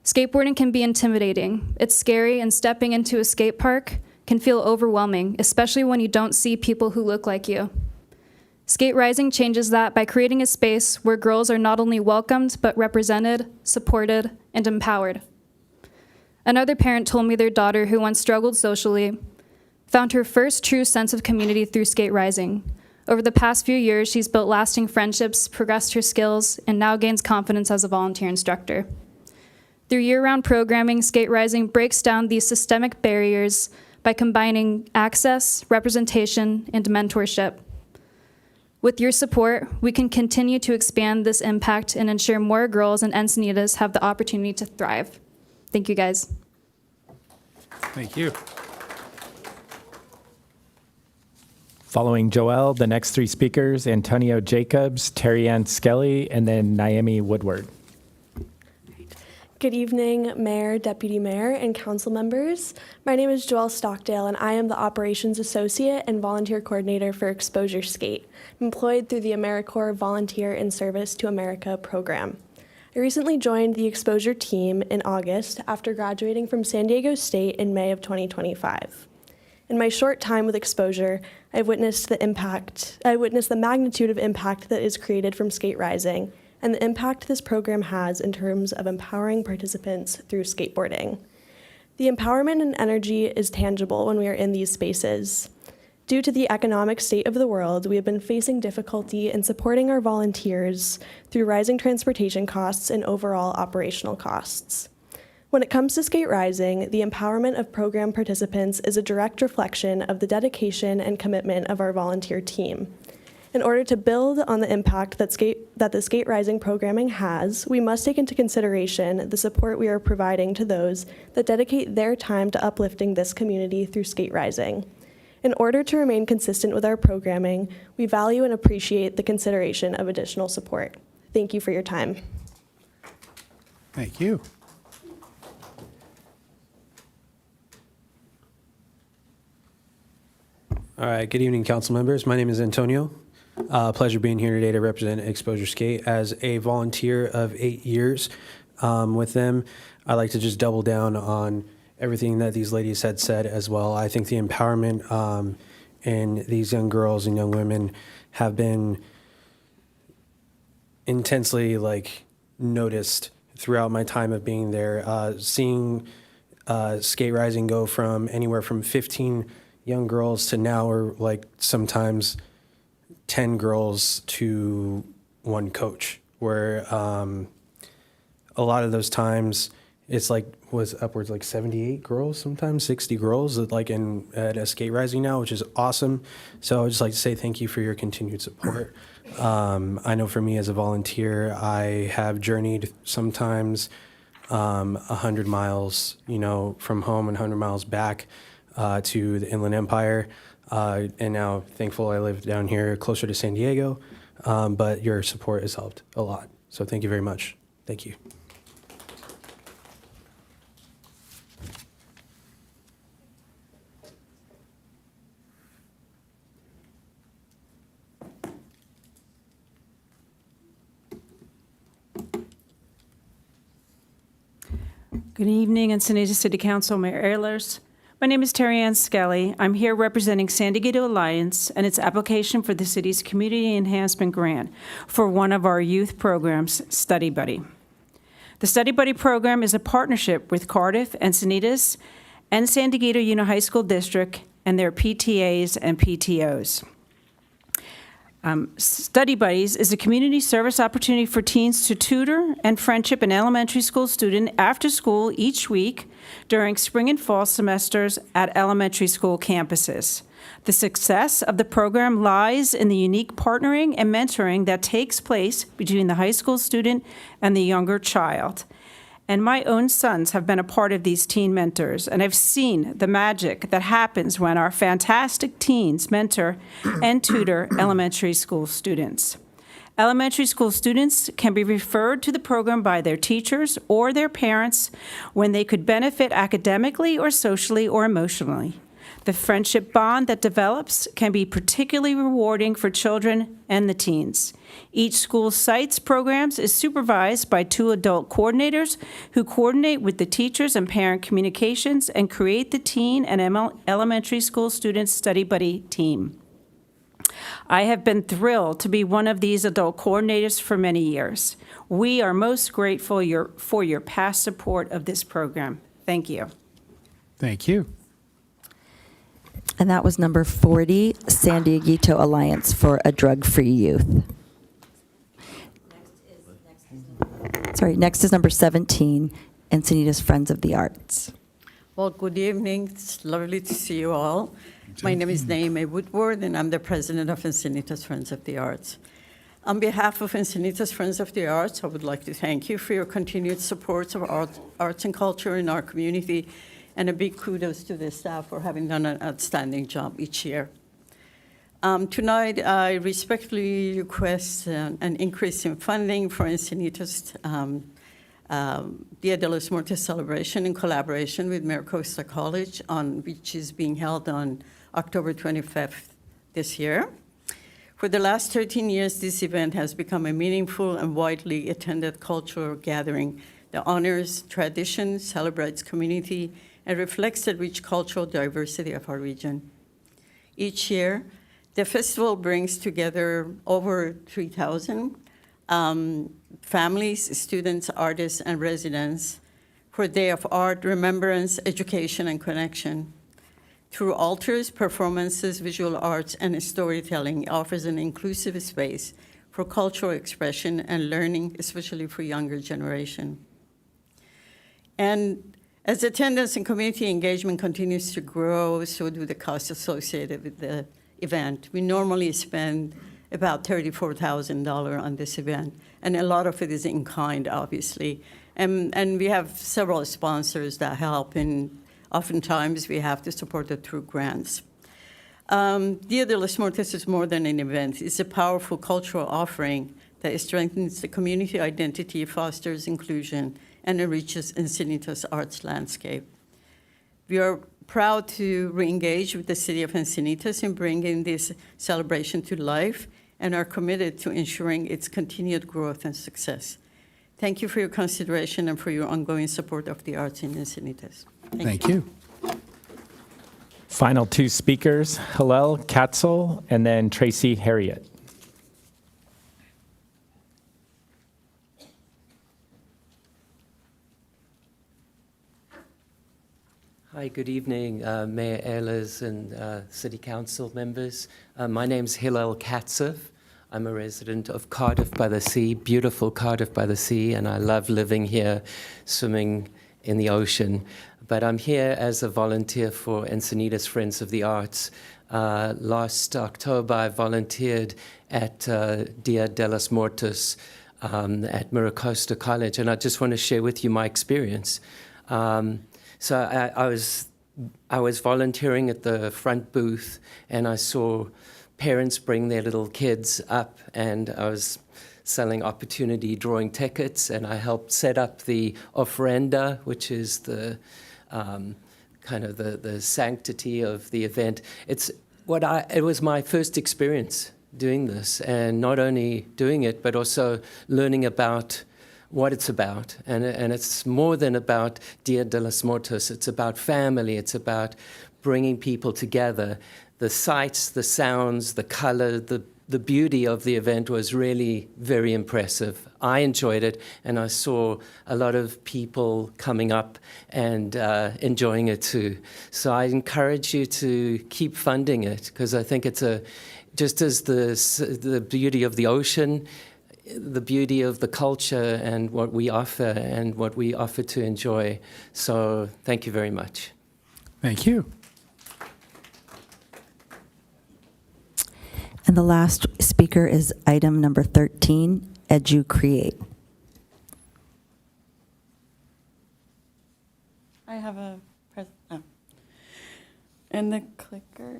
Skateboarding can be intimidating. It's scary, and stepping into a skate park can feel overwhelming, especially when you don't see people who look like you. Skate Rising changes that by creating a space where girls are not only welcomed, but represented, supported, and empowered. Another parent told me their daughter, who once struggled socially, found her first true sense of community through Skate Rising. Over the past few years, she's built lasting friendships, progressed her skills, and now gains confidence as a volunteer instructor. Through year-round programming, Skate Rising breaks down these systemic barriers by combining access, representation, and mentorship. With your support, we can continue to expand this impact and ensure more girls in Encinitas have the opportunity to thrive. Thank you, guys. Thank you. Following Joelle, the next three speakers, Antonio Jacobs, Terry Ann Skelly, and then Naomi Woodward. Good evening, Mayor, Deputy Mayor, and council members. My name is Joelle Stockdale, and I am the Operations Associate and Volunteer Coordinator for Exposure Skate, employed through the AmeriCorps Volunteer in Service to America program. I recently joined the Exposure team in August after graduating from San Diego State in May of 2025. In my short time with Exposure, I've witnessed the magnitude of impact that is created from Skate Rising, and the impact this program has in terms of empowering participants through skateboarding. The empowerment and energy is tangible when we are in these spaces. Due to the economic state of the world, we have been facing difficulty in supporting our volunteers through rising transportation costs and overall operational costs. When it comes to Skate Rising, the empowerment of program participants is a direct reflection of the dedication and commitment of our volunteer team. In order to build on the impact that the Skate Rising programming has, we must take into consideration the support we are providing to those that dedicate their time to uplifting this community through Skate Rising. In order to remain consistent with our programming, we value and appreciate the consideration of additional support. Thank you for your time. Thank you. All right, good evening, council members. My name is Antonio. Pleasure being here today to represent Exposure Skate. As a volunteer of 8 years with them, I like to just double down on everything that these ladies had said as well. I think the empowerment in these young girls and young women have been intensely noticed throughout my time of being there. Seeing Skate Rising go from anywhere from 15 young girls to now are sometimes 10 girls to one coach, where a lot of those times it's was upwards 78 girls, sometimes 60 girls at a Skate Rising now, which is awesome. So I would just like to say thank you for your continued support. I know for me as a volunteer, I have journeyed sometimes 100 miles, from home and 100 miles back to the Inland Empire. And now, thankful I live down here closer to San Diego, but your support has helped a lot. So thank you very much. Thank you. Good evening, Encinitas City Council, Mayor Ehlers. My name is Terry Ann Skelly. I'm here representing San Diego Alliance and its application for the city's Community Enhancement Grant for one of our youth programs, Study Buddy. The Study Buddy program is a partnership with Cardiff, Encinitas, and San Diego Union High School District and their PTAs and PTOs. Study Buddies is a community service opportunity for teens to tutor and friendship an elementary school student after school each week during spring and fall semesters at elementary school campuses. The success of the program lies in the unique partnering and mentoring that takes place between the high school student and the younger child. And my own sons have been a part of these teen mentors, and I've seen the magic that happens when our fantastic teens mentor and tutor elementary school students. Elementary school students can be referred to the program by their teachers or their parents when they could benefit academically or socially or emotionally. The friendship bond that develops can be particularly rewarding for children and the teens. Each school site's programs is supervised by 2 adult coordinators who coordinate with the teachers and parent communications and create the teen and elementary school student study buddy team. I have been thrilled to be one of these adult coordinators for many years. We are most grateful for your past support of this program. Thank you. Thank you. And that was number 40, San Diego Alliance for a Drug-Free Youth. Next is number 17, Encinitas Friends of the Arts. Well, good evening. It's lovely to see you all. My name is Naomi Woodward, and I'm the president of Encinitas Friends of the Arts. On behalf of Encinitas Friends of the Arts, I would like to thank you for your continued support of arts and culture in our community, and a big kudos to the staff for having done an outstanding job each year. Tonight, I respectfully request an increase in funding for Encinitas Dia de los Muertos celebration in collaboration with Maricosta College, which is being held on October 25th this year. For the last 13 years, this event has become a meaningful and widely attended cultural gathering that honors tradition, celebrates community, and reflects the rich cultural diversity of our region. Each year, the festival brings together over 3,000 families, students, artists, and residents for a day of art, remembrance, education, and connection. Through altars, performances, visual arts, and storytelling, it offers an inclusive space for cultural expression and learning, especially for younger generation. And as attendance and community engagement continues to grow, so do the costs associated with the event. We normally spend about $34,000 on this event, and a lot of it is in kind, obviously. And we have several sponsors that help, and oftentimes we have to support it through grants. Dia de los Muertos is more than an event. It's a powerful cultural offering that strengthens the community identity, fosters inclusion, and enriches Encinitas' arts landscape. We are proud to re-engage with the city of Encinitas in bringing this celebration to life, and are committed to ensuring its continued growth and success. Thank you for your consideration and for your ongoing support of the arts in Encinitas. Thank you. Final two speakers, Hillel Katzel and then Tracy Harriet. Hi, good evening, Mayor Ehlers and City Council members. My name's Hillel Katzel. I'm a resident of Cardiff by the Sea, beautiful Cardiff by the Sea, and I love living here, swimming in the ocean. But I'm here as a volunteer for Encinitas Friends of the Arts. Last October, I volunteered at Dia de los Muertos at Maricosta College, and I just want to share with you my experience. So I was volunteering at the front booth, and I saw parents bring their little kids up, and I was selling opportunity drawing tickets, and I helped set up the ofrenda, which is the kind of the sanctity of the event. It was my first experience doing this, and not only doing it, but also learning about what it's about. And it's more than about Dia de los Muertos. It's about family. It's about bringing people together. The sights, the sounds, the color, the beauty of the event was really very impressive. I enjoyed it, and I saw a lot of people coming up and enjoying it too. So I encourage you to keep funding it, because I think it's just as the beauty of the ocean, the beauty of the culture and what we offer to enjoy. So thank you very much. Thank you. And the last speaker is item number 13, EduCreate. I have and the clicker.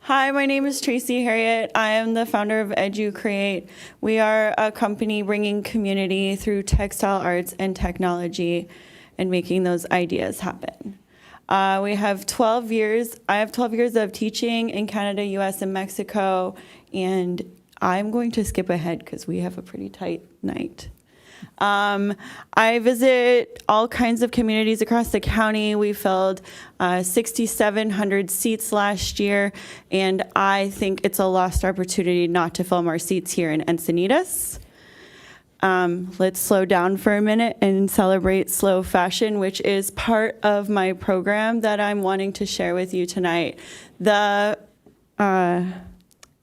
Hi, my name is Tracy Harriet. I am the founder of EduCreate. We are a company bringing community through textile arts and technology and making those ideas happen. We have 12 years. I have 12 years of teaching in Canada, US, and Mexico, and I'm going to skip ahead because we have a pretty tight night. I visit all kinds of communities across the county. We filled 6,700 seats last year, and I think it's a lost opportunity not to fill more seats here in Encinitas. Let's slow down for a minute and celebrate slow fashion, which is part of my program that I'm wanting to share with you tonight.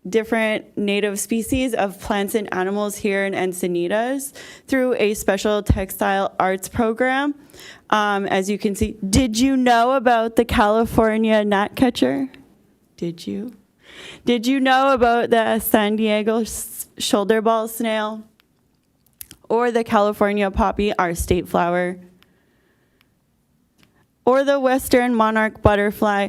different native species of plants and animals here in Encinitas through a special textile arts program. As you can see, did you know about the California gnatcatcher? Did you? Did you know about the San Diego shoulder ball snail? Or the California poppy, our state flower? Or the Western monarch butterfly?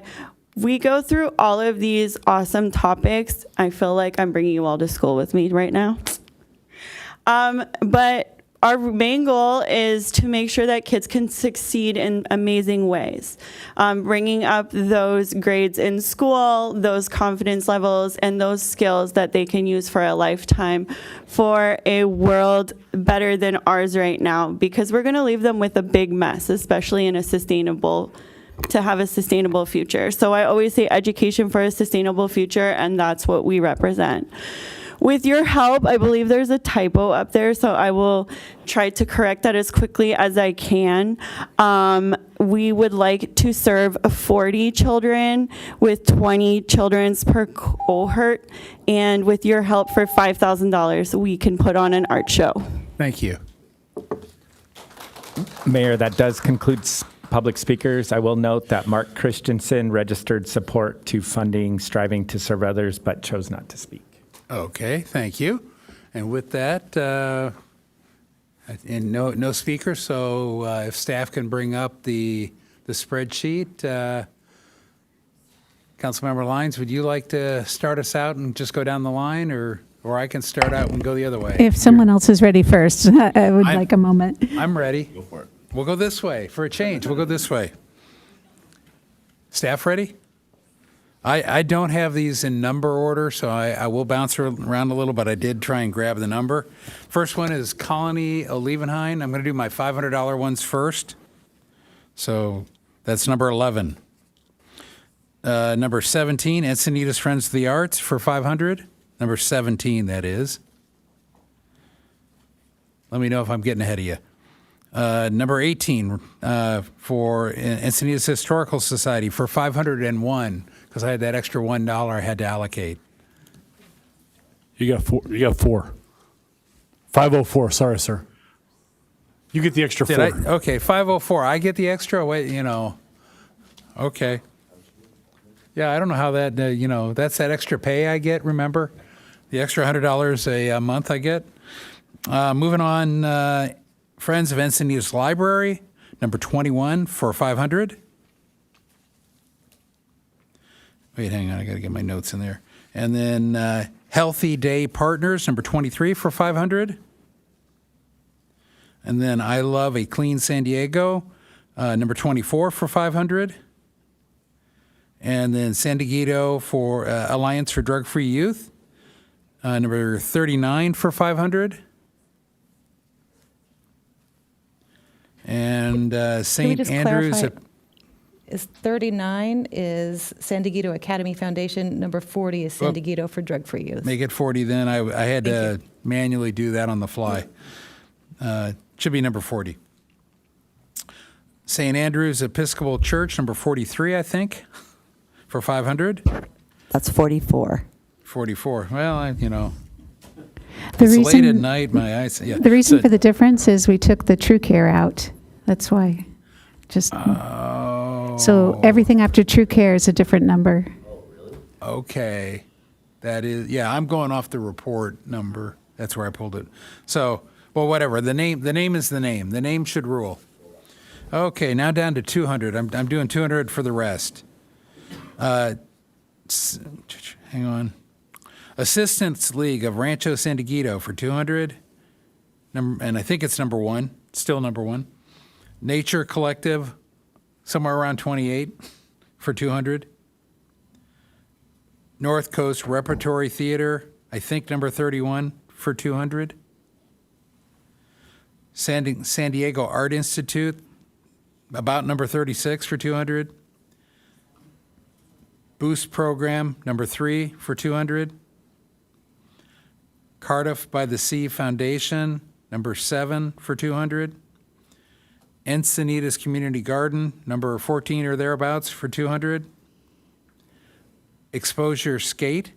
We go through all of these awesome topics. I feel like I'm bringing you all to school with me right now. But our main goal is to make sure that kids can succeed in amazing ways. Bringing up those grades in school, those confidence levels, and those skills that they can use for a lifetime for a world better than ours right now, because we're gonna leave them with a big mess, especially in to have a sustainable future. So I always say education for a sustainable future, and that's what we represent. With your help, I believe there's a typo up there, so I will try to correct that as quickly as I can. We would like to serve 40 children with 20 children per cohort, and with your help for $5,000, we can put on an art show. Thank you. Mayor, that does conclude public speakers. I will note that Mark Christensen registered support to funding Striving to Serve Others, but chose not to speak. Okay, thank you. And with that, and no speaker, so if staff can bring up the spreadsheet. Councilmember Lyons, would you like to start us out and just go down the line, or I can start out and go the other way? If someone else is ready first, I would like a moment. I'm ready. Go for it. We'll go this way. For a change, we'll go this way. Staff ready? I don't have these in number order, so I will bounce around a little, but I did try and grab the number. First one is Colony Olivenhain. I'm going to do my $500 ones first. So that's number 11. Number 17, Encinitas Friends of the Arts for $500. Number 17, that is. Let me know if I'm getting ahead of you. Number 18 for Encinitas Historical Society for $501, because I had that extra $1 I had to allocate. You got four. 504. Sorry, sir. You get the extra Did four. Okay, 504. I get the extra. Wait, Okay. Yeah, I don't know how that. That's that extra pay I get. Remember, the extra $100 a month I get. Moving on. Friends of Encinitas Library, number 21 for $500. Wait, hang on, I got to get my notes in there. And then Healthy Day Partners, number 23 for $500. And then I Love a Clean San Diego, number 24 for $500. And then San Diego for Alliance for Drug-Free Youth, number 39 for $500. And St. Andrews. Is 39 is San Diego Academy Foundation, number 40 is San Diego for Drug-Free Youth. Make it 40 then. I had to manually do that on the fly. Should be number 40. St. Andrews Episcopal Church, number 43, I think, for $500. That's 44. 44. Well, The it's reason- late at night. My eyes. Yeah. The reason So- for the difference is we took the True Care out. That's why. So everything after True Care is a different number. Okay. That is, I'm going off the report number. That's where I pulled it. So, well, whatever. The name is the name. The name should rule. Okay, now down to 200. I'm doing 200 for the rest. Hang on. Assistance League of Rancho San Diego for 200. And I think it's number 1. Still number 1. Nature Collective, somewhere around 28 for 200. North Coast Repertory Theater, I think number 31 for 200. San Diego Art Institute, about number 36 for 200. Boost Program, number 3 for 200. Cardiff by the Sea Foundation, number 7 for 200. Encinitas Community Garden, number 14 or thereabouts for 200. Exposure Skate,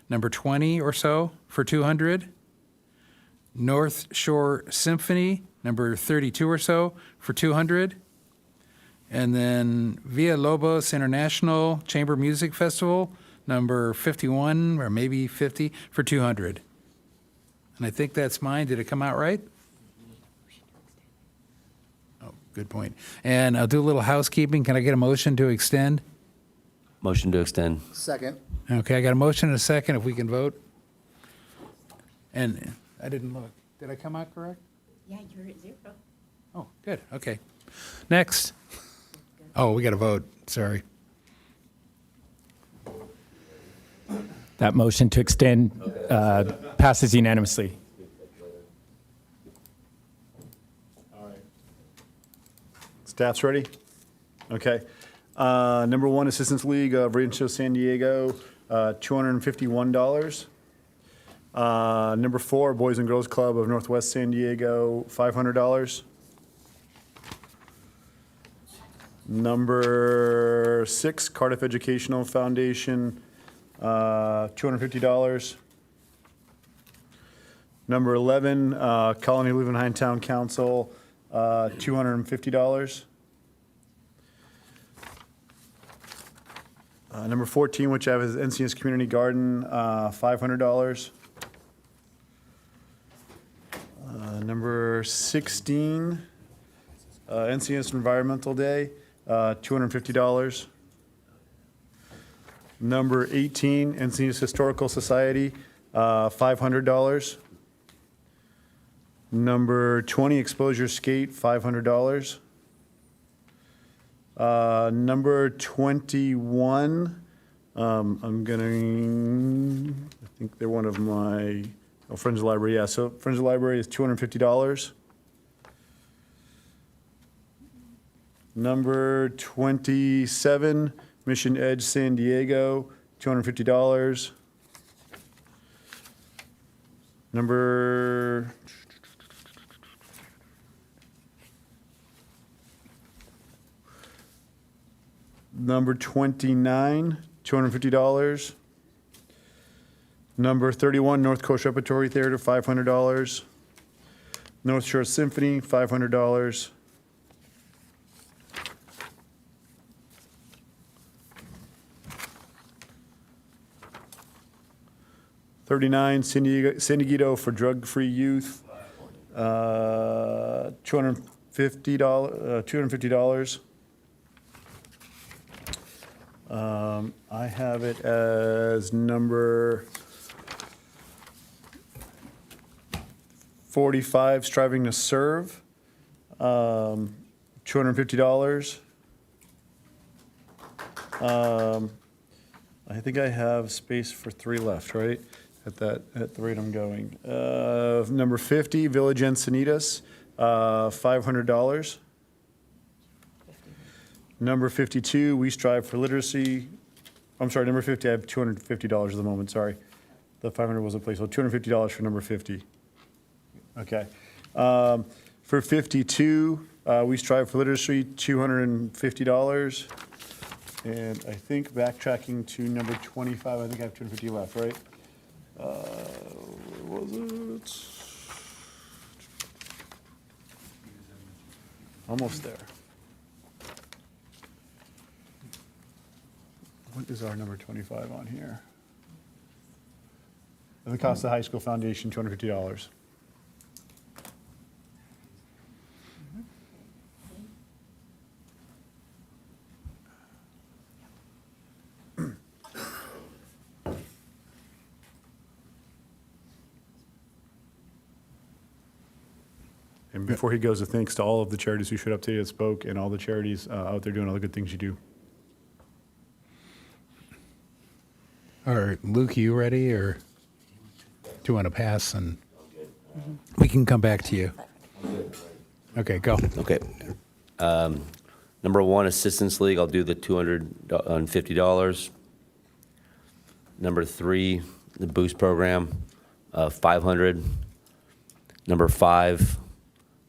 number 20 or so, for 200. North Shore Symphony, number 32 or so, for 200. And then Villa Lobos International Chamber Music Festival, number 51 or maybe 50, for 200. And I think that's mine. Did it come out right? Oh, good point. And I'll do a little housekeeping. Can I get a motion to extend? Motion to extend. Second. Okay, I got a motion and a second, if we can vote. And I didn't look. Did I come out correct? Yeah, you're at 0. Oh, good, okay. Next. Oh, we got to vote, sorry. That motion to extend passes unanimously. Staff's ready? Okay. Number 1, Assistance League of Rancho San Diego, $251. Number 4, Boys and Girls Club of Northwest San Diego, $500. Number 6, Cardiff Educational Foundation, $250. Number 11, Colony Living Town Council, $250. Number 14, which I have is Encinitas Community Garden, $500. Number 16, Encinitas Environmental Day, $250. Number 18, Encinitas Historical Society, $500. Number 20, Exposure Skate, $500. Number 21, I'm gonna, I think they're one of my, Friends of the Library, yeah, so Friends of the Library is $250. Number 27, Mission Edge San Diego, $250. Number 29, $250. Number 31, North Coast Repertory Theater, $500. North Shore Symphony, $500. $39, San Diego for Drug-Free Youth, $250. I have it as number 45, Striving to Serve, $250. I think I have space for 3 left, right? At the rate I'm going. Number 50, Village Encinitas, $500. Number 52, We Strive for Literacy. I'm sorry, number 50, I have $250 at the moment, sorry. The 500 was a place, so $250 for number 50. Okay. For 52, We Strive for Literacy, $250. And I think backtracking to number 25, I think I have 250 left, right? Where was it? Almost there. What is our number 25 on here? The Costa High School Foundation, $250. And before he goes, a thanks to all of the charities who showed up today that spoke and all the charities out there doing all the good things you do. All right, Luke, you ready, or do you want to pass and we can come back to you? Okay, go. Okay. Number 1, Assistance League, I'll do the $250. Number 3, the Boost Program, $500. Number 5,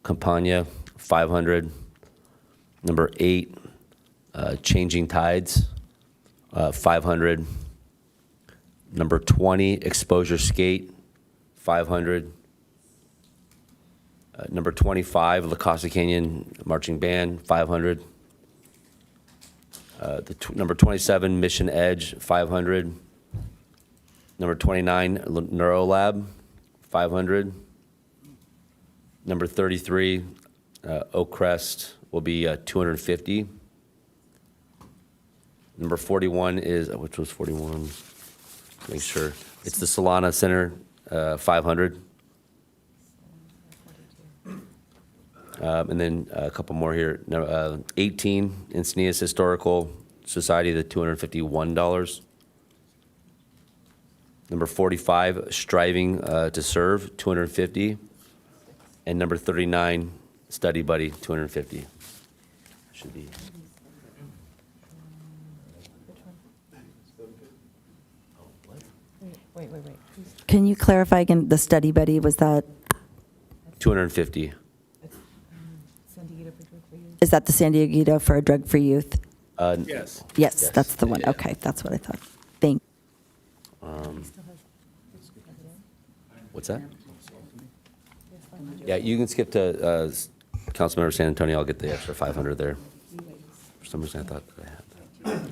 Campagna, $500. Number 8, Changing Tides, $500. Number 20, exposure skate, 500. Number 25, La Costa Canyon Marching Band, 500. Number 27, Mission Edge, 500. Number 29, Neurolab, 500. Number 33, Oak Crest will be 250. Number 41 is, which was 41? Make sure. It's the Solana Center, 500. And then a couple more here. 18, Encinitas Historical Society, the $251. Number 45, Striving to Serve, 250. And number 39, Study Buddy, 250. Should be. Wait. Can you clarify again, the study buddy, was that, 250. is that the San Diego for a drug-free youth? Yes. Yes, that's the one. Okay, that's what I thought. Thank. What's that? Yeah, you can skip to Councilmember San Antonio. I'll get the extra 500 there. For some reason, I thought I had that.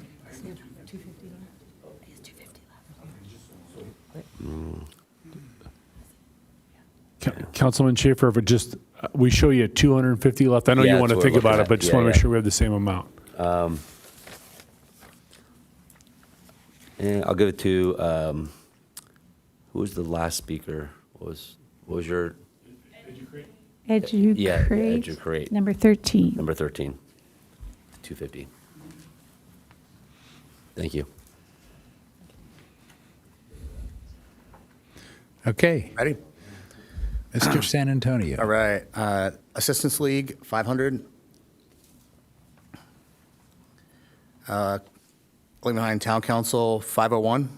Councilman Schaefer, if it just, we show you 250 left. I know Yeah, you want that's to what think we're about looking it, but at. just Yeah, want to make yeah. sure we have the same amount. And I'll give it to, who was the last speaker? What was your? Educate. Yeah, Educate. Number 13. Number 13, 250. Thank you. Okay. Ready? Mr. San Antonio. All right. Assistance League, 500. Living Town Council, 501.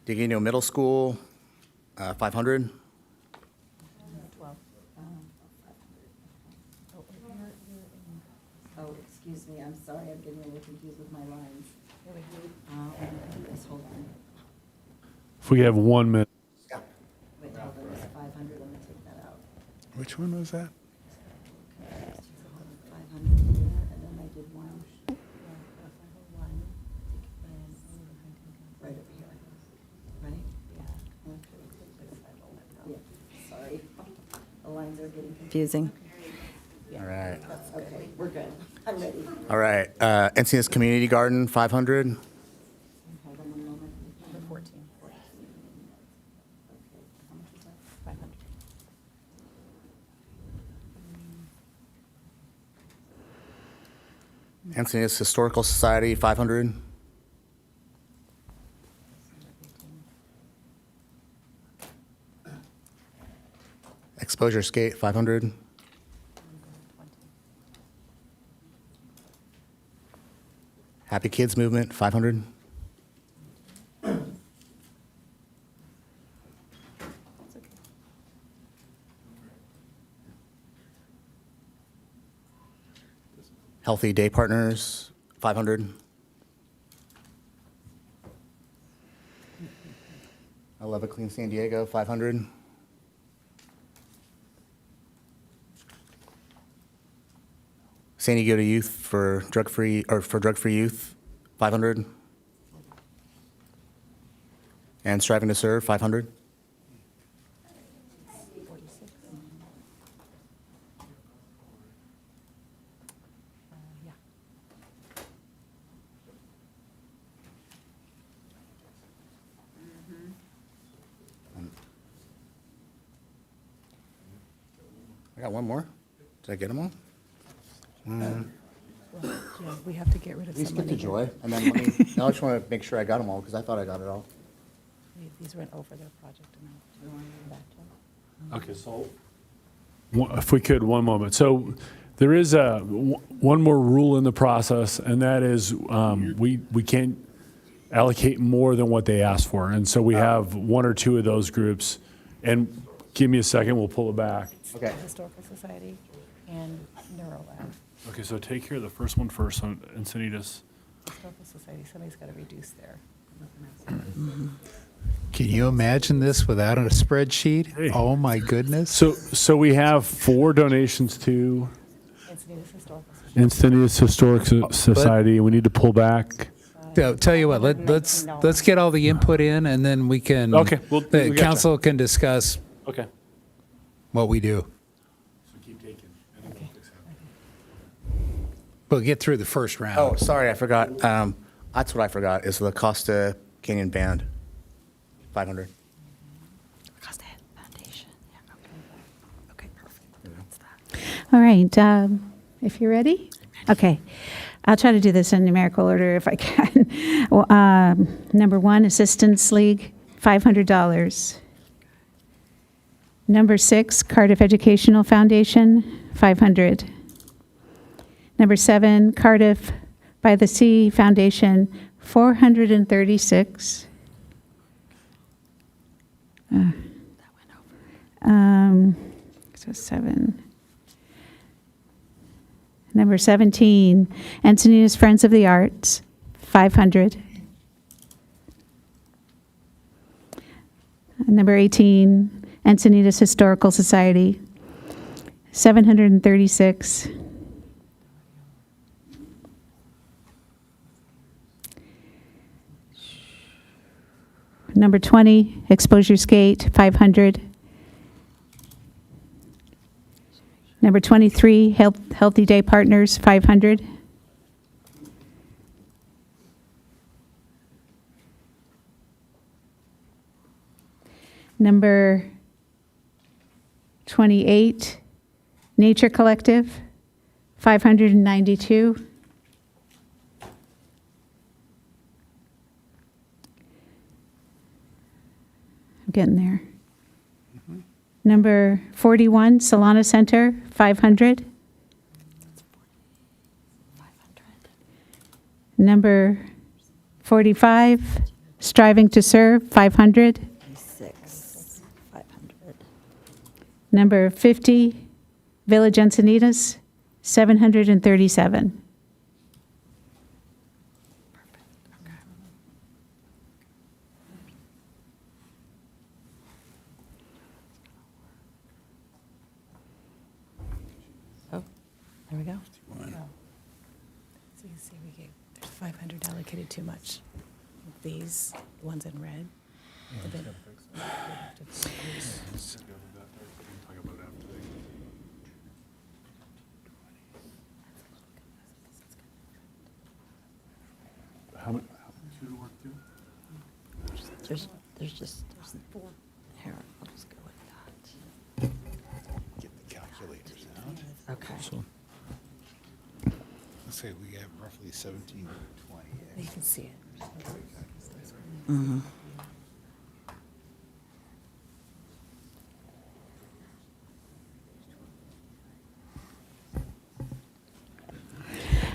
Dieguino Middle School, 500. Oh, excuse me, I'm sorry, I'm getting a little confused with my lines. Hold on. If we have 1 minute. Wait, hold on, it's 500, let me take that out. Which one was that? 500 here, and then I did one. Right over here. Ready? Yeah. Sorry. The lines are getting confusing. All right. Okay, we're good. I'm ready. All right. Encinitas Community Garden, 500. Hold on one moment. Number 14. Okay, how much is that? 500. Encinitas Historical Society, 500. Exposure Skate, 500. Happy Kids Movement, 500. Healthy Day Partners, 500. I Love a Clean San Diego, 500. San Diego Youth for drug-free youth, 500. And Striving to Serve, 500. I got one more. Did I get them all? Yeah, we have to get rid of We some skipped money to here. Joy, and then now I just want to make sure I got them all, because I thought I got it all. These went over their project amount. Do you want to go back to them? Okay, so. If we could, one moment. So there is one more rule in the process, and that is we can't allocate more than what they asked for. And so we have one or two of those groups. And give me a second, we'll pull it back. Okay. Historical Society and Neurolab. Okay, so take care of the first one first on Encinitas. Historical Society, somebody's got to reduce their. Can you imagine this without a spreadsheet? Oh, my goodness. So we have 4 donations to Encinitas Historic Society. We need to pull back. So, tell you what, let's get all the input in, and then we can, Okay, we the gotcha. council can discuss Okay. what we do. We'll get through the first round. Oh, sorry, I forgot. That's what I forgot, is the Costa Canyon Band, 500. All right, if you're ready? Okay. I'll try to do this in numerical order if I can. Well, number 1, Assistance League, $500. Number 6, Cardiff Educational Foundation, $500. Number 7, Cardiff by the Sea Foundation, $436. So 7. Number 17, Encinitas Friends of the Arts, $500. Number 18, Encinitas Historical Society, $736. Number 20, Exposure Skate, $500. Number 23, Healthy Day Partners, $500. Number 28, Nature Collective, $592. I'm getting there. Number 41, Solana Center, $500. Number 45, Striving to Serve, $500. 500. Number 50, Village Encinitas, $737. There we go. So you can see we gave, there's 500 allocated too much. These ones in red. the bid. How many two to work through? There's just four. Here, I'll just go with that. Get the calculators out. Okay. So, let's say we have roughly 1720. You can see it. Mm-hmm.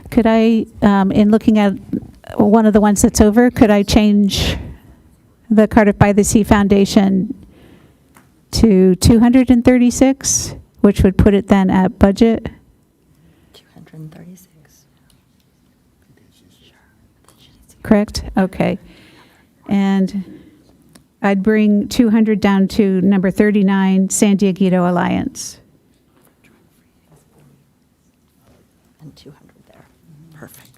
Could I, in looking at one of the ones that's over, could I change the Cardiff by the Sea Foundation to 236, which would put it then at budget? 236. Correct? Okay. And I'd bring 200 down to number 39, San Dieguito Alliance. And 200 there. Perfect.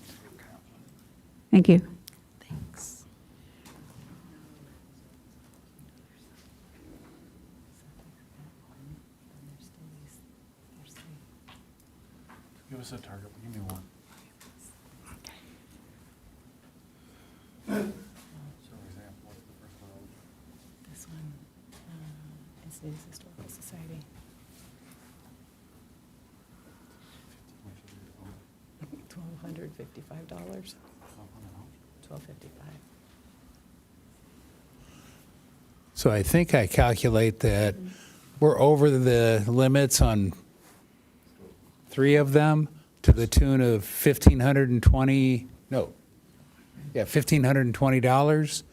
Thank you. Thanks. Give us a target. Give me one. This one, Encinitas Historical Society. $1,255. $1,255. So I think I calculate that we're over the limits on 3 of them to the tune of $1,520,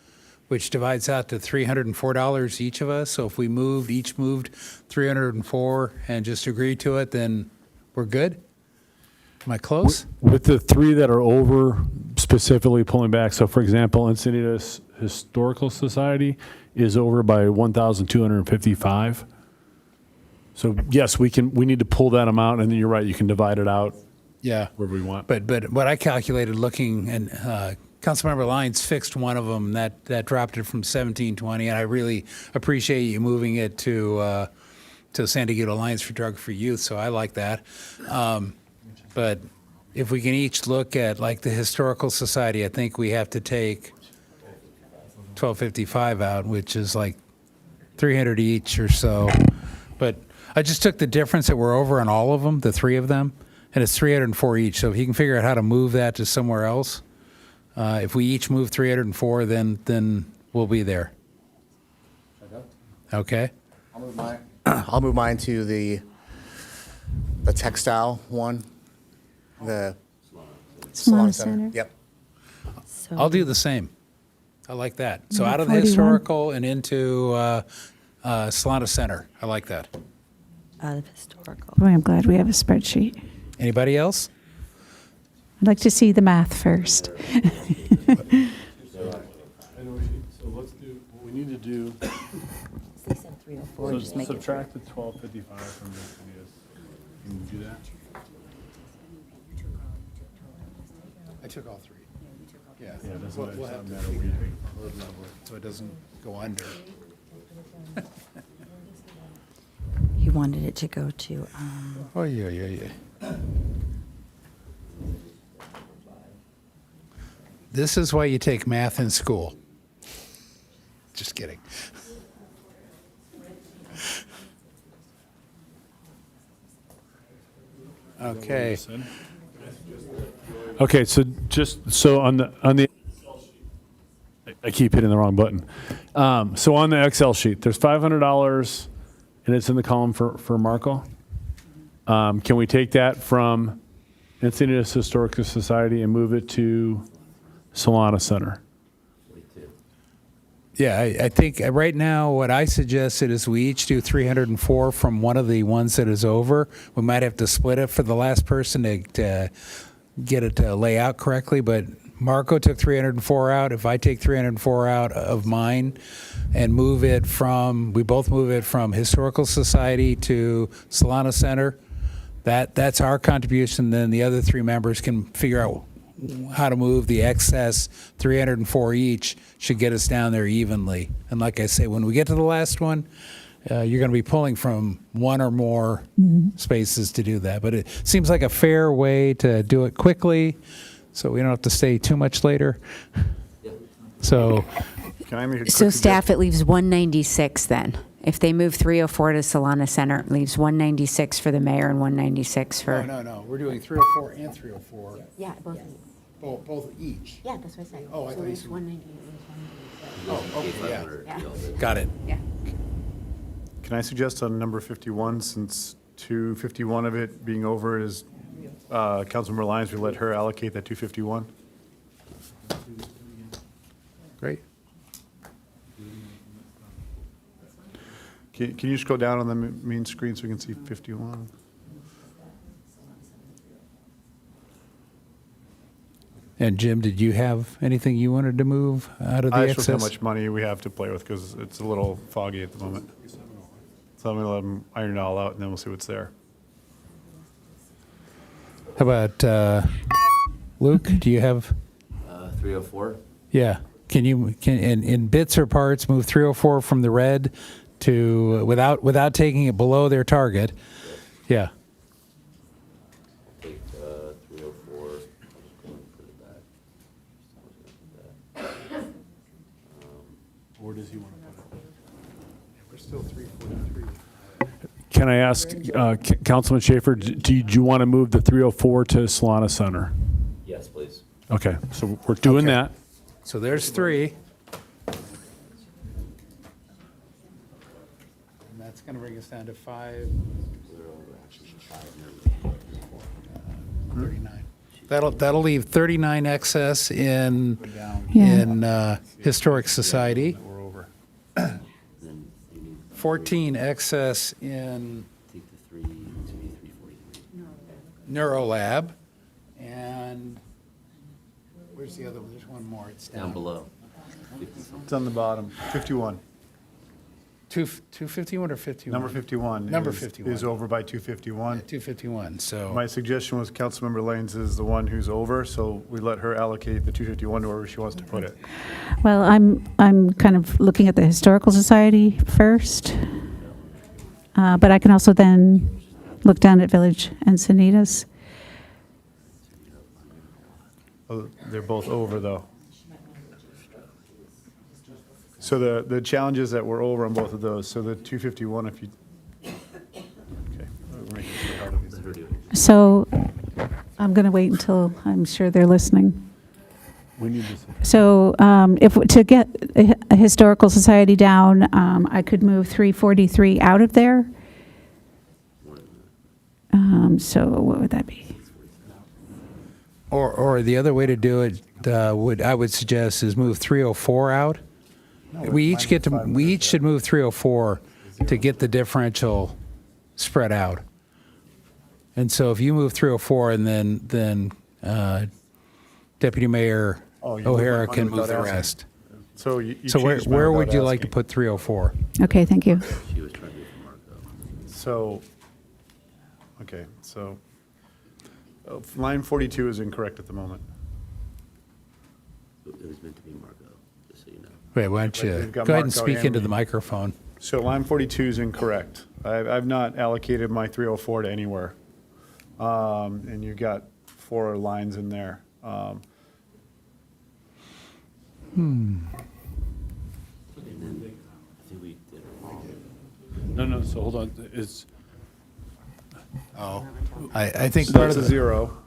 which divides out to $304 each of us. So if we each moved 304 and just agreed to it, then we're good? Am I close? With the 3 that are over, specifically pulling back. So for example, Encinitas Historical Society is over by 1,255. So yes, we need to pull that amount, and then you're right, you can divide it out Yeah. wherever we want. But what I calculated looking, and Councilmember Lyons fixed one of them, that dropped it from 1720, and I really appreciate you moving it to San Diego Alliance for Drug-Free Youth, so I like that. But if we can each look at, like, the Historical Society, I think we have to take 1255 out, which is like 300 each or so. But I just took the difference that we're over on all of them, the three of them, and it's 304 each. So if you can figure out how to move that to somewhere else, if we each move 304, then we'll be there. Okay? I'll move mine to the textile one, the Salon Center. Yep. I'll do the same. I like that. So Number out of the 41. historical and into Solana Center. I like that. Out of historical. Boy, I'm glad we have a spreadsheet. Anybody else? I'd like to see the math first. So let's do, what we need to do, They said 304, just make it. subtract the 1255 from the Encinitas. Can you do that? I took all three. Yeah. Yeah, it doesn't We'll matter have to what figure we it so it doesn't go under. He wanted it to go to, Oh, yeah. This is why you take math in school. Just kidding. Okay. Okay, so just so on the I keep hitting the wrong button. So on the Excel sheet, there's $500, and it's in the column for Marco. Can we take that from Encinitas Historical Society and move it to Solana Center? Yeah, I think right now what I suggested is we each do 304 from one of the ones that is over. We might have to split it for the last person to get it to lay out correctly, but Marco took 304 out. If I take 304 out of mine and we both move it from Historical Society to Solana Center, that's our contribution. Then the other three members can figure out how to move the excess. 304 each should get us down there evenly. And like I say, when we get to the last one, you're going to be pulling from one or more spaces to do that. But it seems like a fair way to do it quickly, so we don't have to stay too much later. So, Can I make a quick So staff, suggestion? it leaves 196 then. If they move 304 to Solana Center, it leaves 196 for the mayor and 196 for. No. We're doing 304 and 304. Yeah, both. Both each. Yeah, that's what I said. Oh, I thought you said. 198. Oh, okay, yeah. Got it. Yeah. Can I suggest on number 51, since 251 of it being over is Councilmember Lyons, we let her allocate that 251? Great. Can you scroll down on the main screen so we can see 51? And Jim, did you have anything you wanted to move out of the I just know how excess? much money we have to play with because it's a little foggy at the moment. So I'm going to let them iron it all out and then we'll see what's there. How about Luke? Do you have? 304? Yeah. Can in bits or parts move 304 from the red to without taking it below their target? Yeah. Take 304, going for the back. Where does he want to put it? We're still 343. Can I ask Councilman Schaefer, do you want to move the 304 to Solana Center? Yes, please. Okay, so we're doing that. So there's 3. And that's going to bring us down to 5. 39. That'll leave 39 excess in Historic Society. 14 excess in Take the 3 to be 343. Neurolab, and Where's the other one? There's one more. It's Down below. It's on the bottom, 51. 251 or 51? Number 51. Number is- 51. Is over by 251. 251, so. My suggestion was Councilmember Lanes is the one who's over, so we let her allocate the 251 to wherever she wants to put it. Well, I'm kind of looking at the Historical Society first, but I can also then look down at Village Encinitas. Oh, they're both over, though. So the challenge is that we're over on both of those. So the 251, if you, okay. We're making it so hard on these. So I'm going to wait until I'm sure they're listening. We need this. So if to get a Historical Society down, I could move 343 out of there. So what would that be? Or the other way to do it, I would suggest is move 304 out. We each should move 304 to get the differential spread out. And so if you move 304 and then Deputy Mayor O'Hara can move the rest. So you So changed mine where without would you like to asking. put 304? Okay, thank you. So, okay, so line 42 is incorrect at the moment. It was meant to be Marco, just so you know. Wait, why don't But you they've got go ahead and Marco speak and into me. the microphone? So line 42 is incorrect. I've not allocated my 304 to anywhere. And you've got 4 lines in there. No, so hold on. It's, Oh, I think So part that's of a the 0.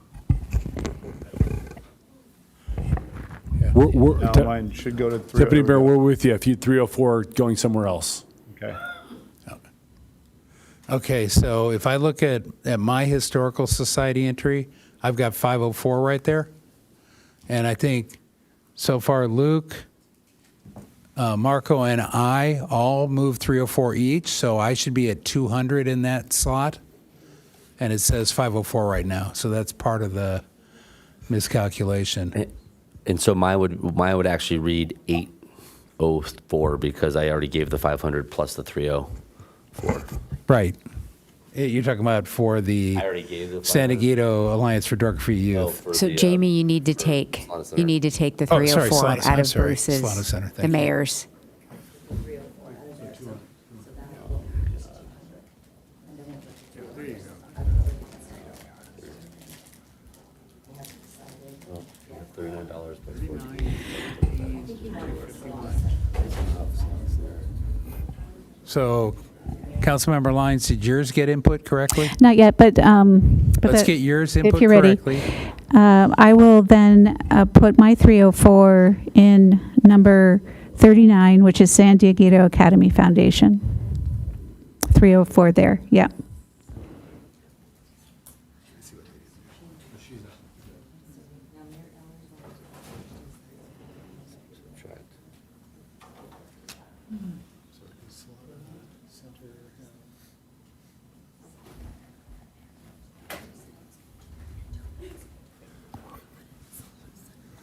Now Dep- mine should go to 3. Deputy Mayor, we're with you. If you 304 going somewhere else. Okay. Okay, so if I look at my Historical Society entry, I've got 504 right there. And I think so far Luke, Marco, and I all moved 304 each, so I should be at 200 in that slot. And it says 504 right now, so that's part of the miscalculation. And so mine would actually read 804 because I already gave the 500 plus the 304. Right. You're talking about for the I already gave the San 500. Diego Alliance for Drug-Free Youth. for So the, Jamie, you need to take, Solana Center. you need to take the Oh, sorry, 304 Solana- out I'm of sorry, Bruce's, Solana Center, the thank you. mayor's. $39 plus 14. So, Councilmember Lyons, did yours get input correctly? Not yet, but Let's get yours input if you're ready. correctly. I will then put my 304 in number 39, which is San Diego Academy Foundation. 304 there, yeah.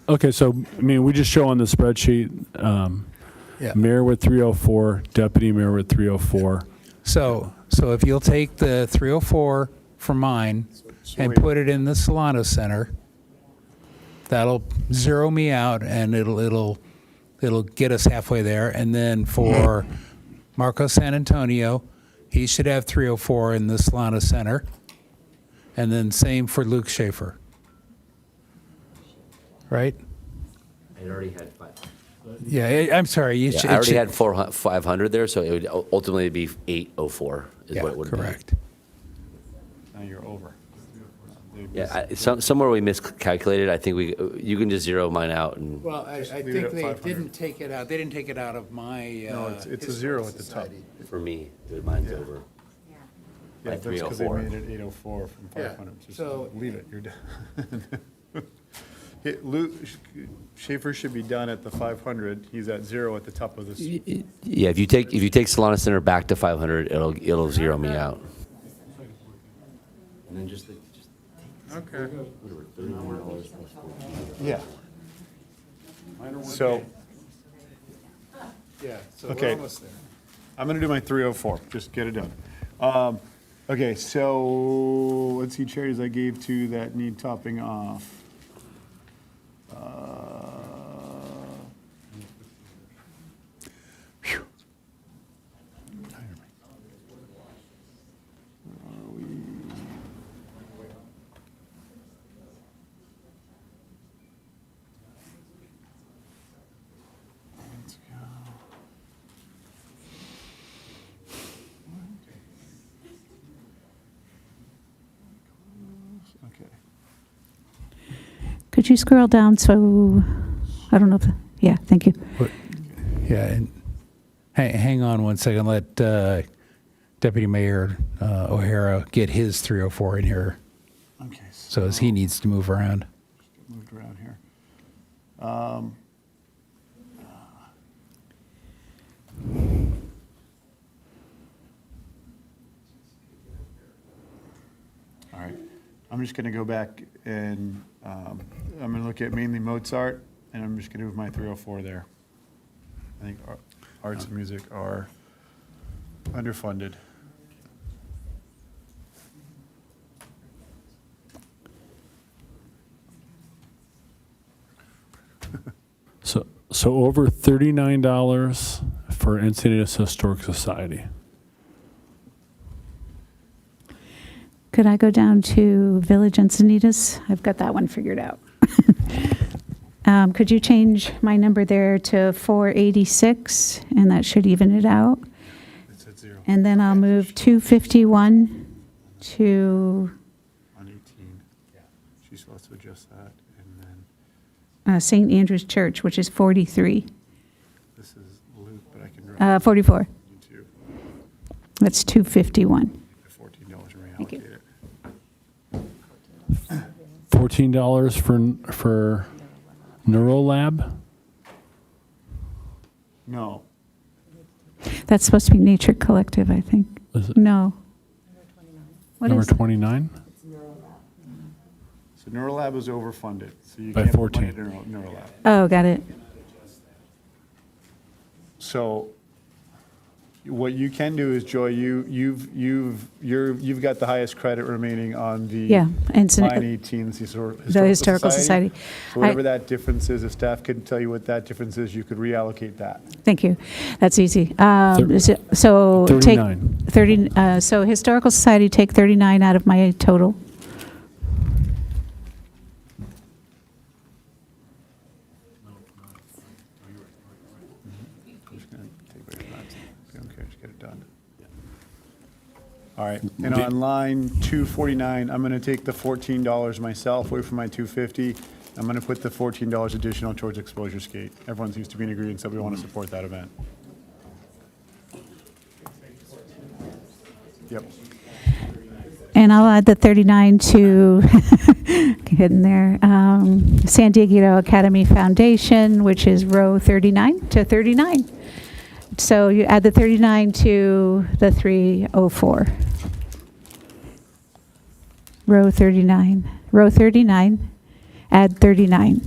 Okay, so, I mean, we just show on the spreadsheet, Yeah. Mayor with 304, Deputy Mayor with 304. So if you'll take the 304 from mine and put it in the Solana Center, that'll zero me out and it'll get us halfway there. And then for Marco San Antonio, he should have 304 in the Solana Center. And then same for Luke Schaefer. Right? I already had 5. Yeah, I'm sorry. Yeah, I already had 500 there, so it would ultimately be 804 is what it would be. Correct. Now you're over. Yeah, somewhere we miscalculated. I think you can just zero mine out and. Well, I leave it think at they 500. didn't take it out. They didn't take it out of my. No, it's a 0 at the top. For me, mine's over. Yeah, By that's because they 304. made it 804 from Yeah, 500. Just so- leave it, you're done. Luke Schaefer should be done at the 500. He's at 0 at the top of this. Yeah, if you take Solana Center back to 500, it'll zero me out. And then just Okay. Yeah. So, Yeah, so Okay. we're almost there. I'm going to do my 304, just get it done. Okay, so let's see, charities I gave to that need topping off. Phew. Where are we? Let's go. Okay. Could you scroll down so, I don't know if, yeah, thank you. Yeah, and hang on one second. Let Deputy Mayor O'Hara get his 304 in here. Okay. So as he needs to move around. Moved around here. All right, I'm just going to go back and I'm going to look at mainly Mozart, and I'm just going to move my 304 there. I think arts and music are underfunded. So over $39 for Encinitas Historic Society. Could I go down to Village Encinitas? I've got that one figured out. Could you change my number there to 486, and that should even it out? It's at 0. And then I'll move 251 to 118. Yeah. She's supposed to adjust that, and then St. Andrew's Church, which is 43. this is Luke, but I can. 44. Too. That's 251. $14 and Thank you. reallocate it. $14 for Neurolab? No. That's supposed to be Nature Collective, I think. Is it No. What number is it? 29? So Neurolab is overfunded, so you By can't put 14. money into Neurolab. Oh, got it. So what you can do is, Joy, you've got the highest credit remaining on the Yeah, and so- line 18, the Historical Society. So whatever that difference is, if staff could tell you what that difference is, you could reallocate that. Thank you. That's easy. Thir- So take 39. 30. So Historical Society, take 39 out of my total. I'm just gonna take away your lines. I don't care, just get it done. All right, and on line 249, I'm gonna take the $14 myself away from my 250. I'm gonna put the $14 additional towards Exposure Skate. Everyone seems to be in agreement that we want to support that event. Yep. And I'll add the 39 to, getting there, San Diego Academy Foundation, which is row 39 to 39. So you add the 39 to the 304. Row 39. Row 39, add 39.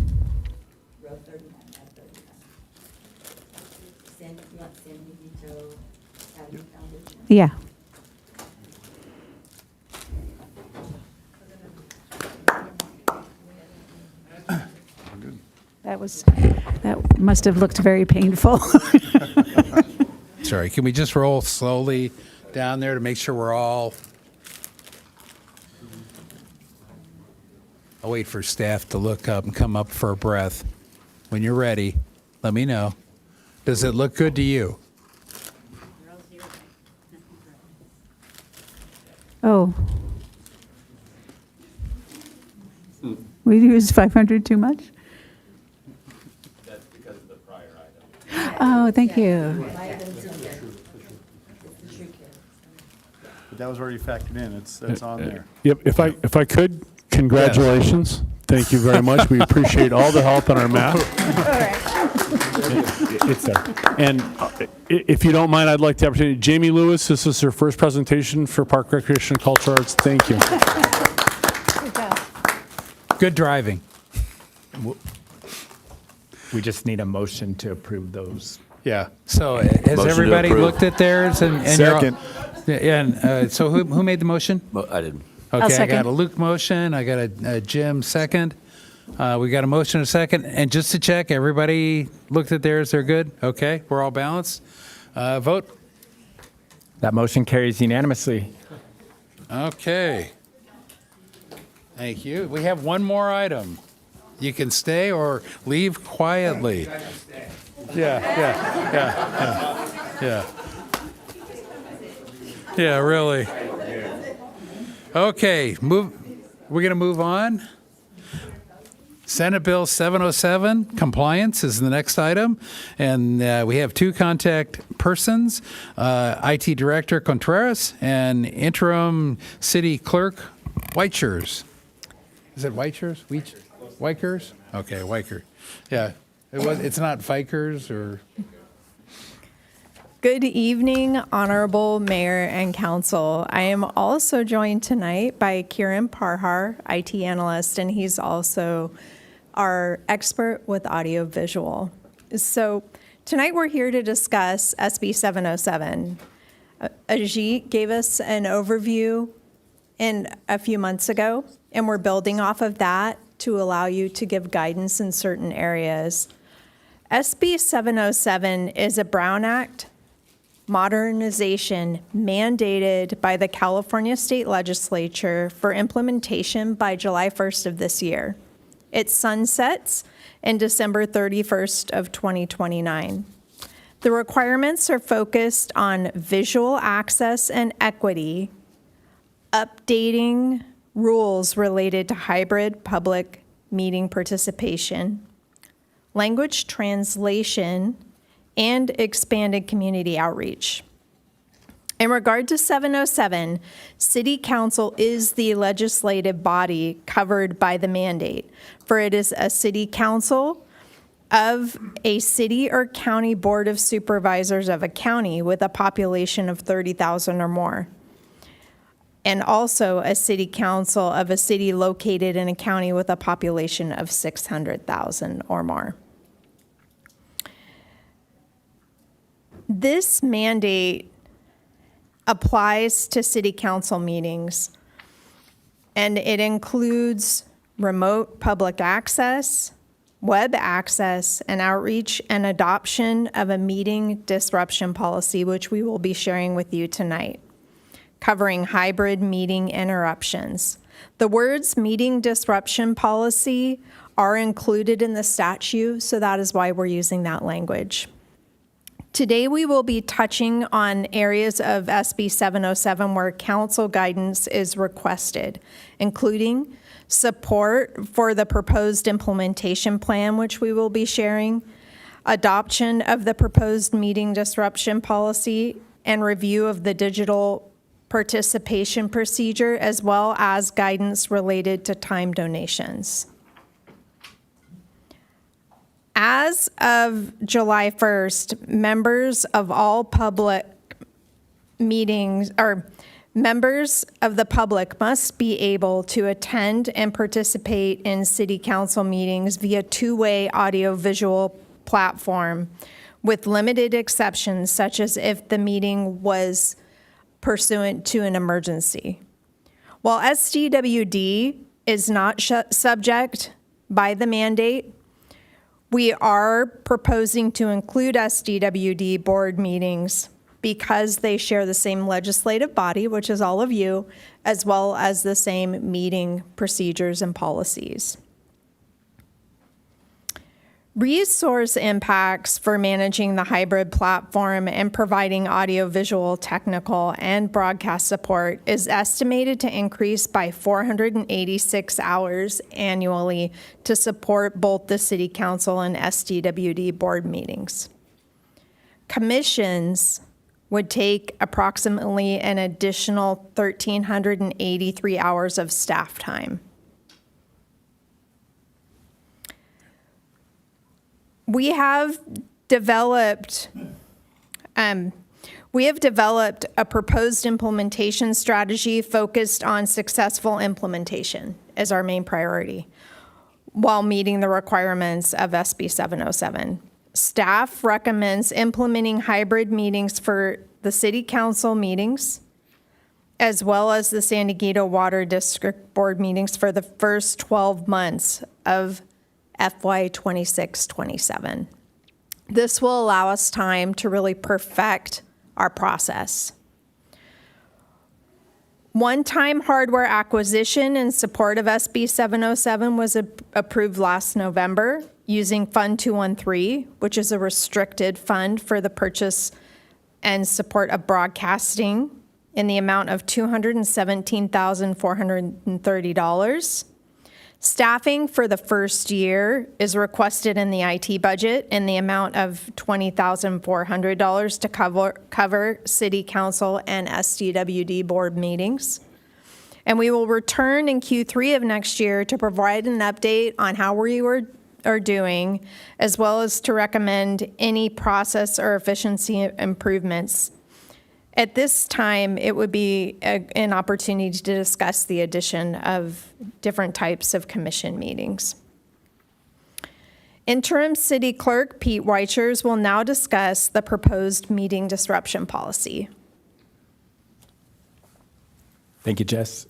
Yeah. That must have looked very painful. Sorry, can we just roll slowly down there to make sure we're all... I'll wait for staff to look up and come up for a breath. When you're ready, let me know. Does it look good to you? Oh. We used 500 too much? That's because of the prior item. Oh, thank you. But that was already factored in, it's on there. Yep, if I could, congratulations. Thank you very much. We appreciate all the help on our map. It's there. And if you don't mind, I'd like the opportunity. Jamie Lewis, this is her first presentation for Park Recreation and Cultural Arts. Thank you. Good driving. We just need a motion to approve those. Yeah. So has Motion to everybody approve. looked at theirs? And you're all- Second. Yeah, and so who made the motion? I didn't. Okay, I second. got a Luke motion. I got a Jim second. We got a motion and a second. And just to check, everybody looked at theirs. They're good? Okay, we're all balanced. Vote. That motion carries unanimously. Okay. Thank you. We have one more item. You can stay or leave quietly. Yeah. Yeah, really. Okay, we're going to move on. Senate Bill 707, compliance is the next item. And we have two contact persons, IT Director Contreras and Interim City Clerk Whiteshers. Is it Whiteshers? Wykers? Okay, Wyker. Yeah, it's not Fikers or... Good evening, Honorable Mayor and Council. I am also joined tonight by Kiran Parhar, IT Analyst, and he's also our expert with audiovisual. So tonight we're here to discuss SB 707. Ajit gave us an overview a few months ago, and we're building off of that to allow you to give guidance in certain areas. SB 707 is a Brown Act modernization mandated by the California State Legislature for implementation by July 1st of this year. It sunsets in December 31st of 2029. The requirements are focused on visual access and equity, updating rules related to hybrid public meeting participation, language translation, and expanded community outreach. In regard to 707, City Council is the legislative body covered by the mandate, for it is a city council of a city or county board of supervisors of a county with a population of 30,000 or more, and also a city council of a city located in a county with a population of 600,000 or more. This mandate applies to city council meetings, and it includes remote public access, web access, and outreach, and adoption of a meeting disruption policy, which we will be sharing with you tonight, covering hybrid meeting interruptions. The words meeting disruption policy are included in the statute, so that is why we're using that language. Today, we will be touching on areas of SB 707 where council guidance is requested, including support for the proposed implementation plan, which we will be sharing, adoption of the proposed meeting disruption policy, and review of the digital participation procedure, as well as guidance related to time donations. As of July 1st, members of all public meetings, or members of the public must be able to attend and participate in city council meetings via two-way audio-visual platform with limited exceptions, such as if the meeting was pursuant to an emergency. While SDWD is not subject by the mandate, we are proposing to include SDWD board meetings because they share the same legislative body, which is all of you, as well as the same meeting procedures and policies. Resource impacts for managing the hybrid platform and providing audiovisual, technical, and broadcast support is estimated to increase by 486 hours annually to support both the City Council and SDWD board meetings. Commissions would take approximately an additional 1,383 hours of staff time. We have developed a proposed implementation strategy focused on successful implementation as our main priority. while meeting the requirements of SB 707. Staff recommends implementing hybrid meetings for the city council meetings, as well as the San Diego Water District Board meetings for the first 12 months of FY 26-27. This will allow us time to really perfect our process. One-time hardware acquisition in support of SB 707 was approved last November using Fund 213, which is a restricted fund for the purchase and support of broadcasting in the amount of $217,430. Staffing for the first year is requested in the IT budget in the amount of $20,400 to cover City Council and SDWD board meetings. And we will return in Q3 of next year to provide an update on how we are doing, as well as to recommend any process or efficiency improvements. At this time, it would be an opportunity to discuss the addition of different types of commission meetings. Interim City Clerk Pete Weichers will now discuss the proposed meeting disruption policy. Thank you, Jess.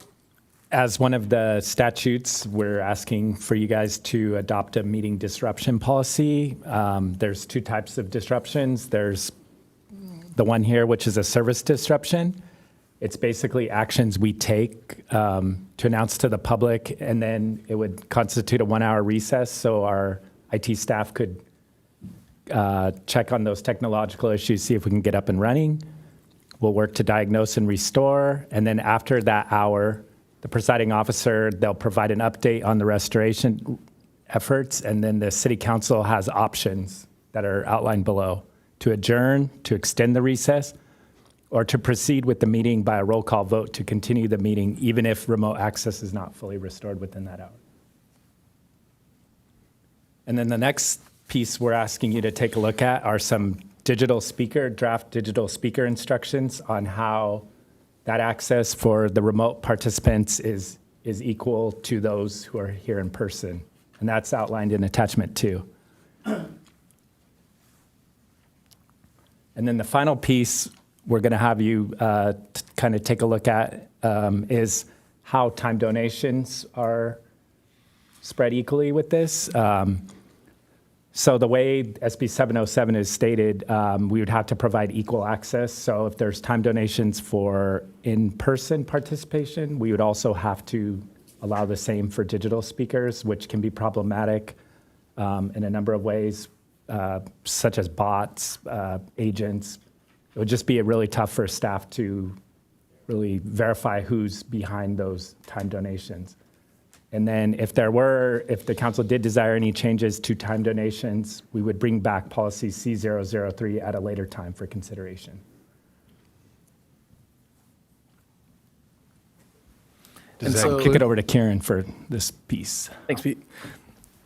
As one of the statutes, we're asking for you guys to adopt a meeting disruption policy. There's two types of disruptions. There's the one here, which is a service disruption. It's basically actions we take to announce to the public, and then it would constitute a 1-hour recess so our IT staff could check on those technological issues, see if we can get up and running. We'll work to diagnose and restore, and then after that hour, the presiding officer, they'll provide an update on the restoration efforts, and then the city council has options that are outlined below: to adjourn, to extend the recess, or to proceed with the meeting by a roll call vote to continue the meeting, even if remote access is not fully restored within that hour. And then the next piece we're asking you to take a look at are some draft digital speaker instructions on how that access for the remote participants is equal to those who are here in person. And that's outlined in attachment 2. And then the final piece we're going to have you kind of take a look at is how time donations are spread equally with this. So the way SB 707 is stated, we would have to provide equal access. So if there's time donations for in-person participation, we would also have to allow the same for digital speakers, which can be problematic in a number of ways, such as bots, agents. It would just be really tough for staff to really verify who's behind those time donations. And then if the council did desire any changes to time donations, we would bring back policy C003 at a later time for consideration. And so, kick it over to Karen for this piece. Thanks, Pete.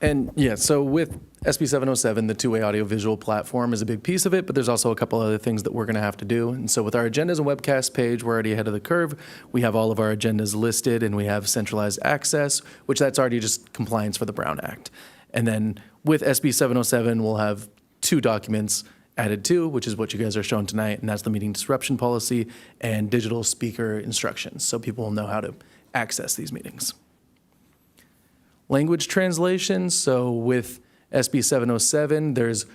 And yeah, so with SB 707, the two-way audiovisual platform is a big piece of it, but there's also a couple other things that we're going to have to do. And so with our agendas and webcast page, we're already ahead of the curve. We have all of our agendas listed, and we have centralized access, which that's already just compliance for the Brown Act. And then with SB 707, we'll have 2 documents added to, which is what you guys are shown tonight, and that's the meeting disruption policy and digital speaker instructions, so people will know how to access these meetings. Language translation, so with SB 707, there's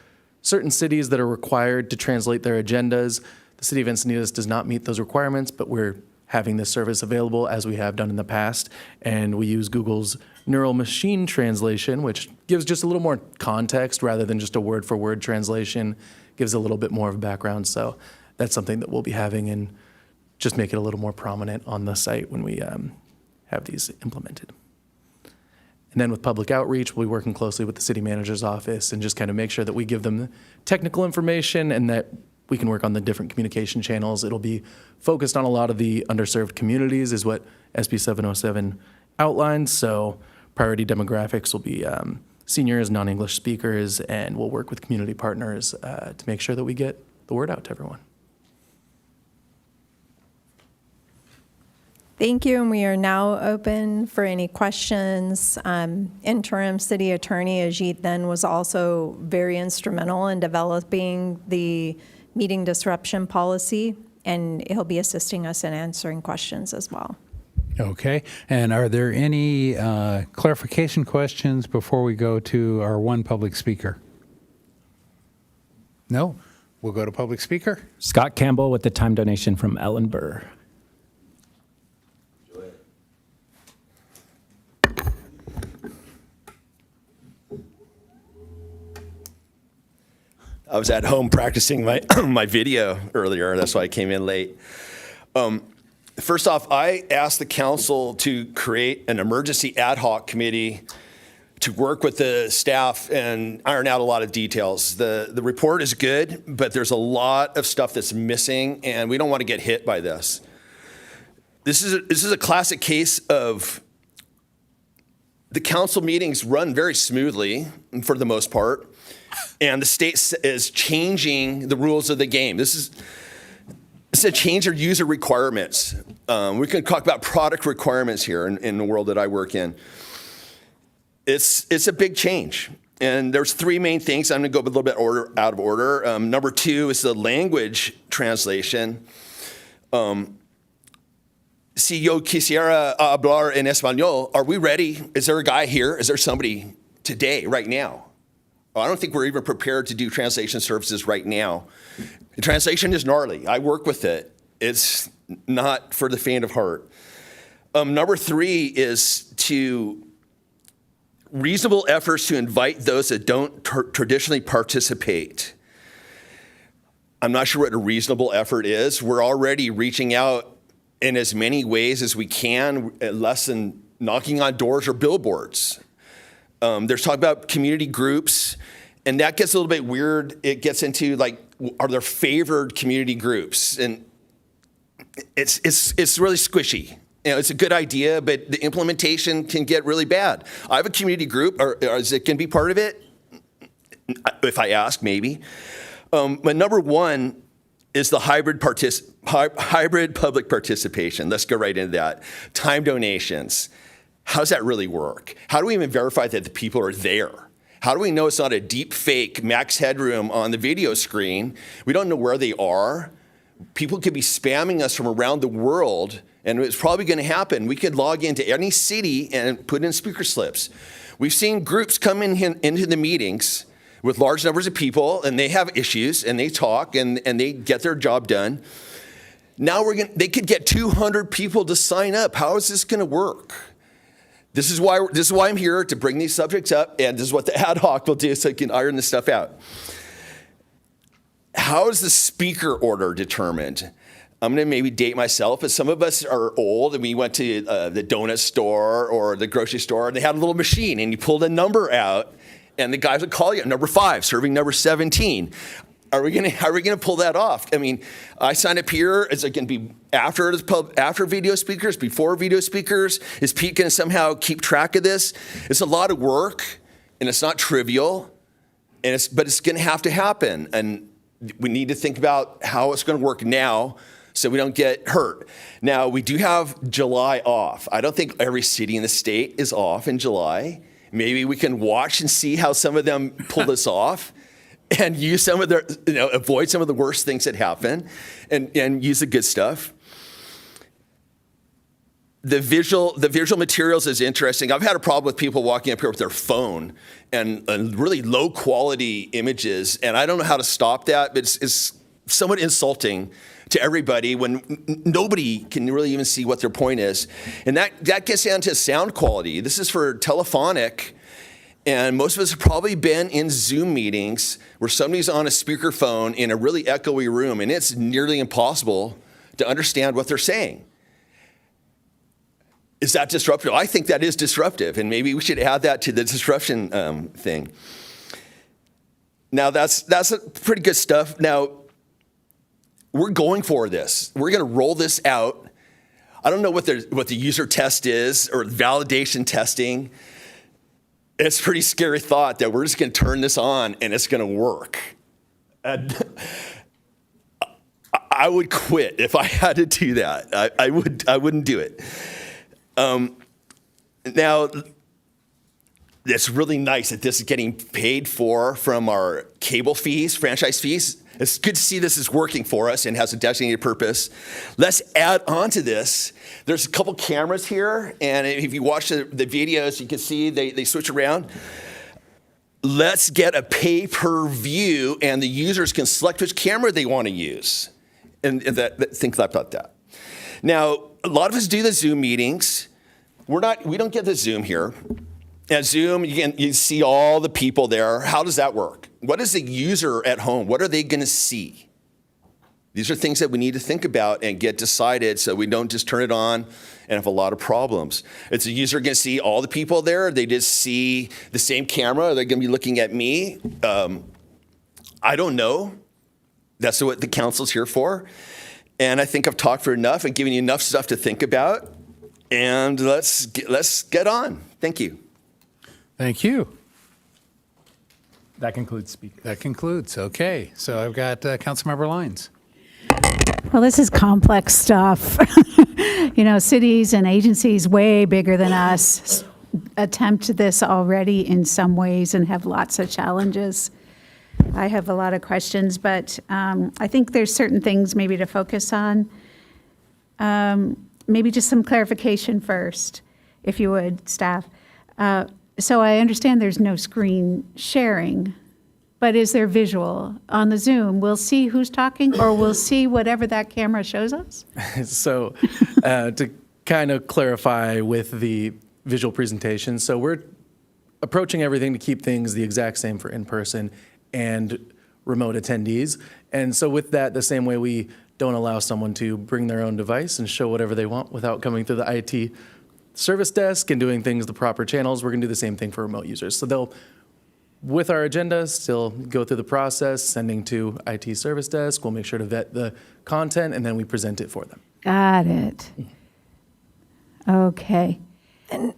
certain cities that are required to translate their agendas. The city of Encinitas does not meet those requirements, but we're having this service available as we have done in the past, and we use Google's neural machine translation, which gives just a little more context rather than just a word-for-word translation, gives a little bit more of a background, so that's something that we'll be having and just make it a little more prominent on the site when we have these implemented. And then with public outreach, we'll be working closely with the city manager's office and just kind of make sure that we give them technical information and that we can work on the different communication channels. It'll be focused on a lot of the underserved communities is what SB 707 outlines. So priority demographics will be seniors, non-English speakers, and we'll work with community partners to make sure that we get the word out to everyone. Thank you, and we are now open for any questions. Interim City Attorney Ajit then was also very instrumental in developing the meeting disruption policy, and he'll be assisting us in answering questions as well. Okay. And are there any clarification questions before we go to our one public speaker? No? We'll go to public speaker. Scott Campbell with the time donation from Ellen Burr. I was at home practicing my my video earlier. That's why I came in late. First off, I asked the council to create an emergency ad hoc committee to work with the staff and iron out a lot of details. The report is good, but there's a lot of stuff that's missing, and we don't want to get hit by this. This is a classic case of the council meetings run very smoothly for the most part, and the state is changing the rules of the game. This is a change of user requirements. We can talk about product requirements here in the world that I work in. It's a big change. And there's three main things. I'm going to go a little bit out of order. Number two is the language translation. Si yo quisiera hablar en español, are we ready? Is there a guy here? Is there somebody today, right now? Well, I don't think we're even prepared to do translation services right now. The translation is gnarly. I work with it. It's not for the faint of heart. Number three is reasonable efforts to invite those that don't traditionally participate. I'm not sure what a reasonable effort is. We're already reaching out in as many ways as we can, less than knocking on doors or billboards. There's talk about community groups, and that gets a little bit weird. It gets into like, are there favored community groups? And it's really squishy. You know, it's a good idea, but the implementation can get really bad. I have a community group, or is it going to be part of it? If I ask, maybe. But number one is the hybrid public participation. Let's go right into that. Time donations. How does that really work? How do we even verify that the people are there? How do we know it's not a deep fake max headroom on the video screen? We don't know where they are. People could be spamming us from around the world, and it's probably going to happen. We could log into any city and put in speaker slips. We've seen groups come into the meetings with large numbers of people, and they have issues, and they talk, and they get their job done. Now they could get 200 people to sign up. How is this going to work? This is why I'm here, to bring these subjects up, and this is what the ad hoc will do so I can iron this stuff out. How is the speaker order determined? I'm going to maybe date myself, but some of us are old, and we went to the donut store or the grocery store, and they had a little machine, and you pulled a number out, and the guys would call you at number 5, serving number 17. Are we gonna pull that off? I mean, I signed up here. Is it going to be after video speakers, before video speakers? Is Pete going to somehow keep track of this? It's a lot of work, and it's not trivial, but it's going to have to happen. And we need to think about how it's going to work now so we don't get hurt. Now, we do have July off. I don't think every city in the state is off in July. Maybe we can watch and see how some of them pull this off and use some of their, avoid some of the worst things that happen and use the good stuff. The visual materials is interesting. I've had a problem with people walking up here with their phone and really low quality images, and I don't know how to stop that, but it's somewhat insulting to everybody when nobody can really even see what their point is. And that gets down to sound quality. This is for telephonic, and most of us have probably been in Zoom meetings where somebody's on a speakerphone in a really echoey room, and it's nearly impossible to understand what they're saying. Is that disruptive? I think that is disruptive, and maybe we should add that to the disruption thing. Now, that's pretty good stuff. Now, we're going for this. We're going to roll this out. I don't know what the user test is or validation testing. It's a pretty scary thought that we're just going to turn this on and it's going to work. I I would quit if I had to do that. I wouldn't do it. Now, it's really nice that this is getting paid for from our cable fees, franchise fees. It's good to see this is working for us and has a designated purpose. Let's add on to this. There's a couple cameras here, and if you watch the videos, you can see they switch around. Let's get a pay-per-view, and the users can select which camera they want to use. And think about that. Now, a lot of us do the Zoom meetings. We don't get the Zoom here. At Zoom, you see all the people there. How does that work? What is the user at home? What are they going to see? These are things that we need to think about and get decided so we don't just turn it on and have a lot of problems. Is the user going to see all the people there? They just see the same camera? Are they going to be looking at me? I don't know. That's what the council's here for. And I think I've talked for enough and given you enough stuff to think about. And let's get on. Thank you. Thank you. That concludes speaking. That concludes. Okay. So I've got Councilmember Lyons. Well, this is complex stuff. Cities and agencies way bigger than us attempt this already in some ways and have lots of challenges. I have a lot of questions, but I think there's certain things maybe to focus on. Maybe just some clarification first, if you would, staff. So I understand there's no screen sharing, but is there visual on the Zoom? We'll see who's talking, or we'll see whatever that camera shows us? So to kind of clarify with the visual presentation, so we're approaching everything to keep things the exact same for in-person and remote attendees. And so with that, the same way we don't allow someone to bring their own device and show whatever they want without coming through the IT service desk and doing things the proper channels, we're going to do the same thing for remote users. So they'll, with our agenda, still go through the process, sending to IT service desk. We'll make sure to vet the content, and then we present it for them. Got it. Okay. And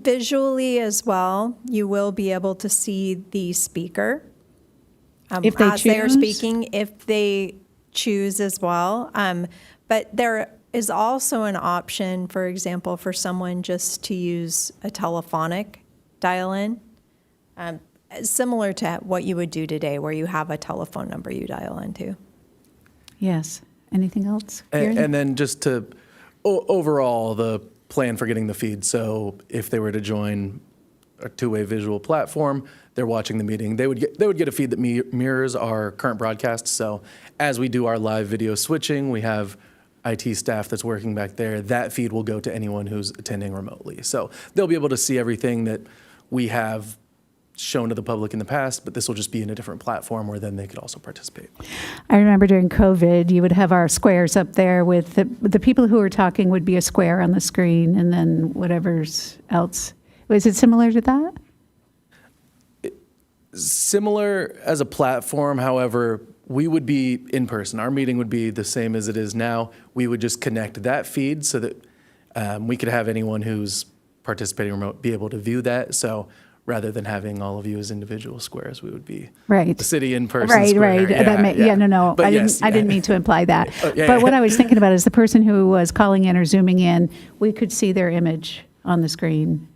visually as well, you will be able to see the speaker If they as they are choose? speaking, if they choose as well. But there is also an option, for example, for someone just to use a telephonic dial-in, similar to what you would do today, where you have a telephone number you dial into. Yes. Anything else? And then just to overall, the plan for getting the feed. So if they were to join a two-way visual platform, they're watching the meeting, they would get a feed that mirrors our current broadcast. So as we do our live video switching, we have IT staff that's working back there. That feed will go to anyone who's attending remotely. So they'll be able to see everything that we have shown to the public in the past, but this will just be in a different platform where then they could also participate. I remember during COVID, you would have our squares up there with the people who were talking would be a square on the screen, and then whatever's else. Was it similar to that? Similar as a platform, however, we would be in person. Our meeting would be the same as it is now. We would just connect that feed so that we could have anyone who's participating remote be able to view that. So rather than having all of you as individual squares, we would be right. the city in person. Right, square. right. No. But I yes, didn't mean to imply that. Yeah, but what I was thinking about is the person who was calling in or zooming in, we could see their image on the screen.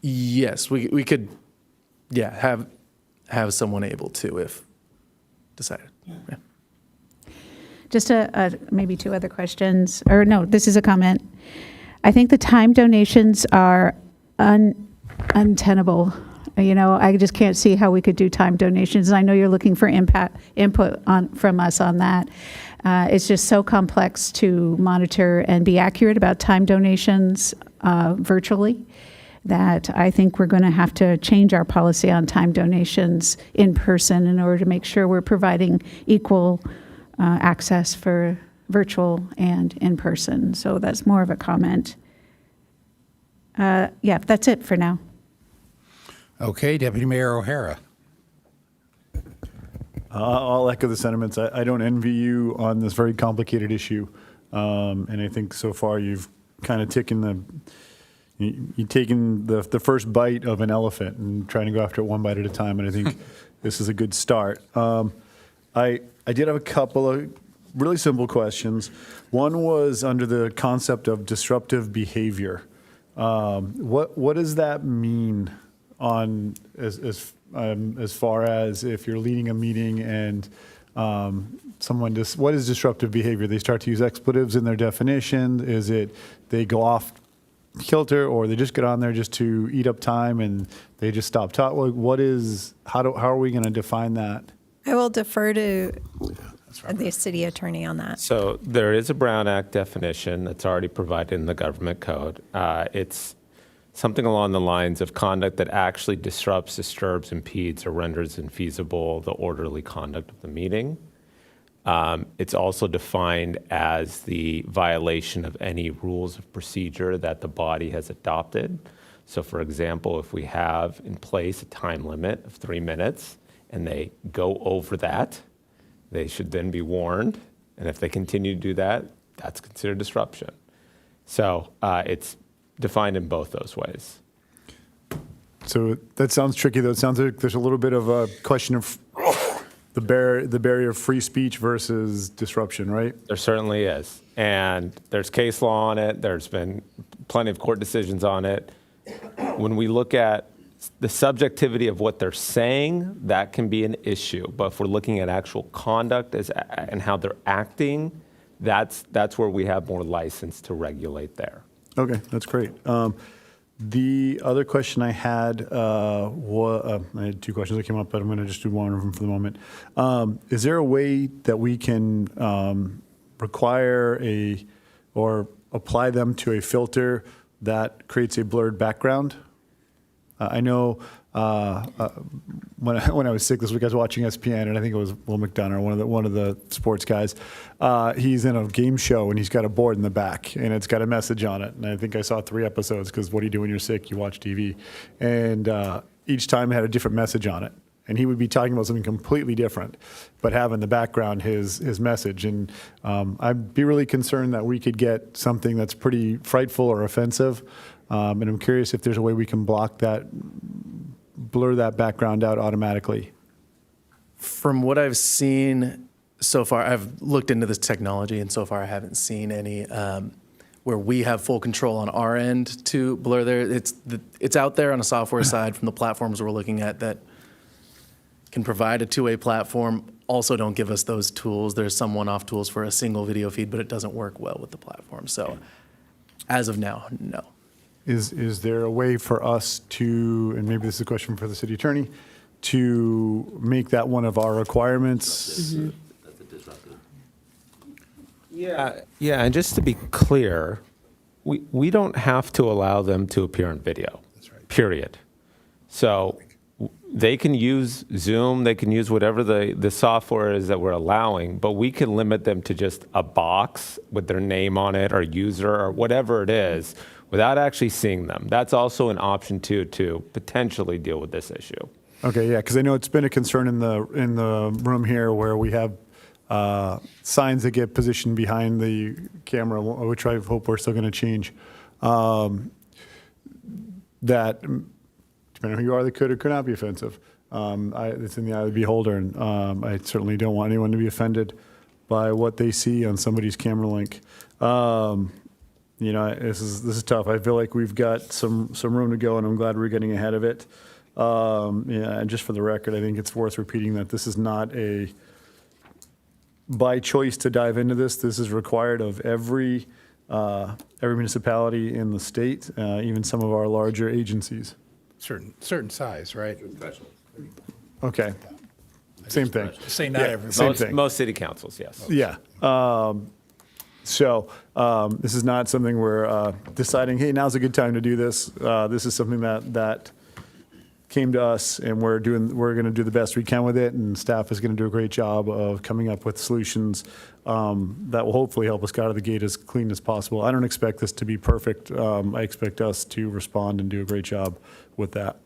Yes, we could, have someone able to if decided. Yeah. Just maybe two other questions, or no, this is a comment. I think the time donations are untenable. I just can't see how we could do time donations. And I know you're looking for input from us on that. It's just so complex to monitor and be accurate about time donations virtually that I think we're going to have to change our policy on time donations in person in order to make sure we're providing equal access for virtual and in person. So that's more of a comment. That's it for now. Okay, Deputy Mayor O'Hara. I'll echo the sentiments. I don't envy you on this very complicated issue. And I think so far you've kind of you've taken the first bite of an elephant and trying to go after it one bite at a time. And I think this is a good start. I did have a couple of really simple questions. One was under the concept of disruptive behavior. What does that mean on as far as if you're leading a meeting and someone just, what is disruptive behavior? They start to use expletives in their definition. Is it they go off kilter, or they just get on there just to eat up time and they just stop talking? What is, how are we going to define that? I will defer to the city attorney on that. So there is a Brown Act definition that's already provided in the government code. It's something along the lines of conduct that actually disrupts, disturbs, impedes, or renders infeasible the orderly conduct of the meeting. It's also defined as the violation of any rules of procedure that the body has adopted. So for example, if we have in place a time limit of 3 minutes and they go over that, they should then be warned. And if they continue to do that, that's considered disruption. So it's defined in both those ways. So that sounds tricky, though. It sounds like there's a little bit of a question of the barrier of free speech versus disruption, right? There certainly is. And there's case law on it. There's been plenty of court decisions on it. When we look at the subjectivity of what they're saying, that can be an issue. But if we're looking at actual conduct and how they're acting, that's where we have more license to regulate there. Okay, that's great. The other question I had was, I had two questions that came up, but I'm going to just do one of them for the moment. Is there a way that we can require or apply them to a filter that creates a blurred background? I know when I was sick this week, I was watching ESPN, and I think it was Will McDonough, one of the sports guys. He's in a game show, and he's got a board in the back, and it's got a message on it. And I think I saw 3 episodes, because what do you do when you're sick? You watch TV. And each time it had a different message on it. And he would be talking about something completely different, but have in the background his message. And I'd be really concerned that we could get something that's pretty frightful or offensive. And I'm curious if there's a way we can blur that background out automatically. From what I've seen so far, I've looked into this technology, and so far I haven't seen any where we have full control on our end to blur there. It's out there on a software side from the platforms we're looking at that can provide a two-way platform, also don't give us those tools. There's some one-off tools for a single video feed, but it doesn't work well with the platform. So as of now, no. Is there a way for us to, and maybe this is a question for the city attorney, to make that one of our requirements? Mm-hmm. Yeah, and just to be clear, we don't have to allow them to appear on video. That's right. Period. So they can use Zoom, they can use whatever the software is that we're allowing, but we can limit them to just a box with their name on it or user or whatever it is without actually seeing them. That's also an option to potentially deal with this issue. Okay, yeah, because I know it's been a concern in the room here where we have signs that get positioned behind the camera, which I hope we're still going to change. That, depending on who you are, they could or could not be offensive. It's in the eye of the beholder, and I certainly don't want anyone to be offended by what they see on somebody's camera link. This is tough. I feel like we've got some room to go, and I'm glad we're getting ahead of it. And just for the record, I think it's worth repeating that this is not a by choice to dive into this. This is required of every municipality in the state, even some of our larger agencies. Certain size, right? Okay. Same thing. Say not everybody. Most city councils, yes. Yeah. So this is not something we're deciding, hey, now's a good time to do this. This is something that came to us, and we're going to do the best we can with it, and staff is going to do a great job of coming up with solutions that will hopefully help us get out of the gate as clean as possible. I don't expect this to be perfect. I expect us to respond and do a great job with that.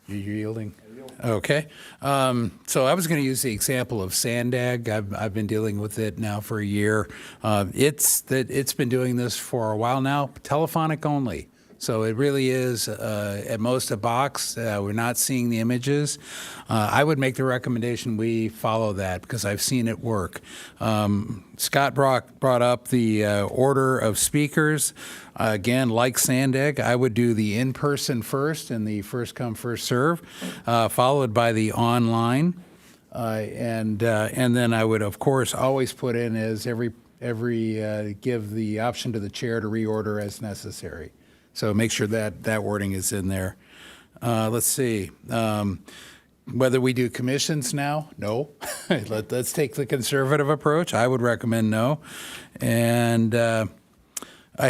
You're yielding? Okay. So I was going to use the example of Sandag. I've been dealing with it now for a year. It's been doing this for a while now, telephonic only. So it really is at most a box. We're not seeing the images. I would make the recommendation we follow that because I've seen it work. Scott brought up the order of speakers. Again, like Sandag, I would do the in-person first and the first come, first serve, followed by the online. And then I would, of course, always put in as every give the option to the chair to reorder as necessary. So make sure that wording is in there. Let's see. Whether we do commissions now, no. Let's take the conservative approach. I would recommend no. And I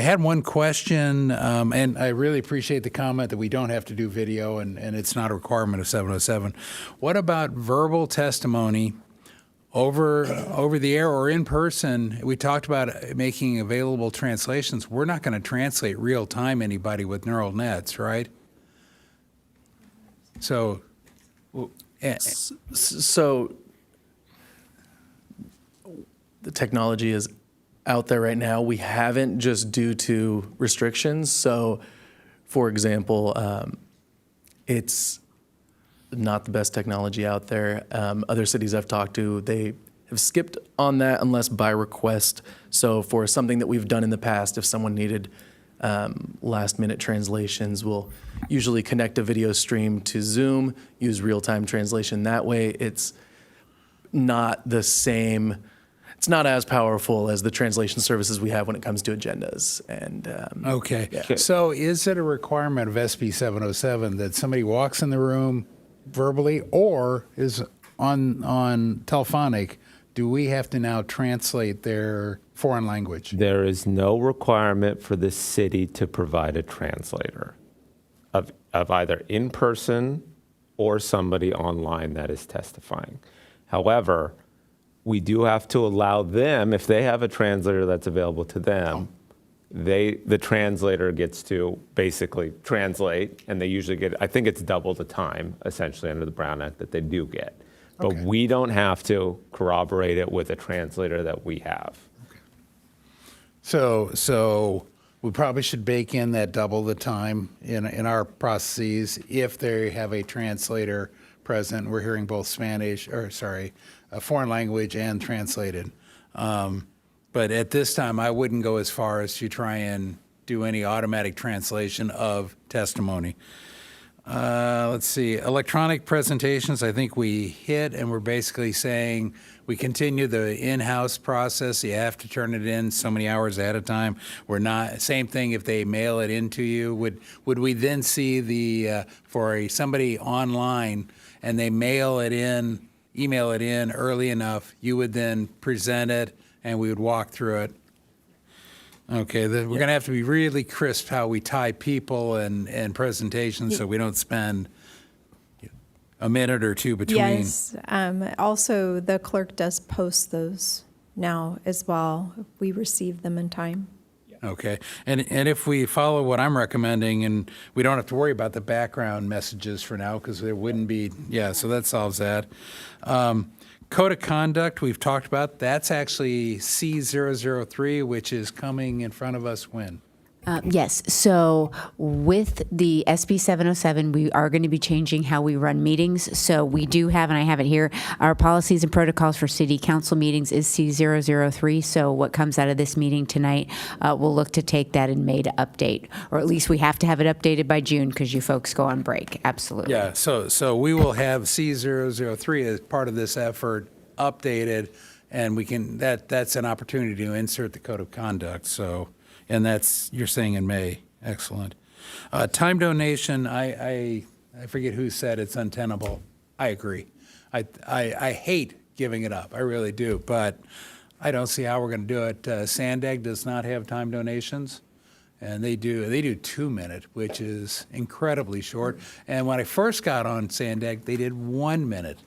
had one question, and I really appreciate the comment that we don't have to do video and it's not a requirement of 707. What about verbal testimony over the air or in person? We talked about making available translations. We're not going to translate real time anybody with neural nets, right? So the technology is out there right now. We haven't just due to restrictions. So, for example, it's not the best technology out there. Other cities I've talked to, they have skipped on that unless by request. So for something that we've done in the past, if someone needed last-minute translations, we'll usually connect a video stream to Zoom, use real-time translation that way. It's not the same. It's not as powerful as the translation services we have when it comes to agendas. And okay. Yeah. So is it a requirement of SB 707 that somebody walks in the room verbally or is on telephonic? Do we have to now translate their foreign language? There is no requirement for the city to provide a translator of either in person or somebody online that is testifying. However, we do have to allow them, if they have a translator that's available to them, the translator gets to basically translate, and they usually get, I think it's double the time, essentially, under the Brown Act that they do get. But we don't have to corroborate it with a translator that we have. So we probably should bake in that double the time in our processes if they have a translator present. We're hearing both a foreign language and translated. But at this time, I wouldn't go as far as to try and do any automatic translation of testimony. Let's see, electronic presentations, I think we hit, and we're basically saying we continue the in-house process. You have to turn it in so many hours ahead of time. We're not, same thing if they mail it in to you. Would we then see for somebody online and they mail it in, email it in early enough, you would then present it and we would walk through it? Okay, we're going to have to be really crisp how we tie people and presentations so we don't spend a minute or two between. Yes. Also, the clerk does post those now as well. We receive them in time. Okay, and if we follow what I'm recommending, and we don't have to worry about the background messages for now because there wouldn't be, so that solves that. Code of conduct we've talked about. That's actually C003, which is coming in front of us when? Yes. So with the SB 707, we are going to be changing how we run meetings. So we do have, and I have it here, our policies and protocols for city council meetings is C003. So what comes out of this meeting tonight, we'll look to take that in May to update, or at least we have to have it updated by June because you folks go on break. Absolutely. Yeah. So we will have C003 as part of this effort updated, and we can that's an opportunity to insert the code of conduct. So. And that's, you're saying in May. Excellent. Time donation, I forget who said it's untenable. I agree. I hate giving it up. I really do. But I don't see how we're going to do it. Sandag does not have time donations. And they do 2-minute, which is incredibly short. And when I first got on Sandag, they did 1 minute.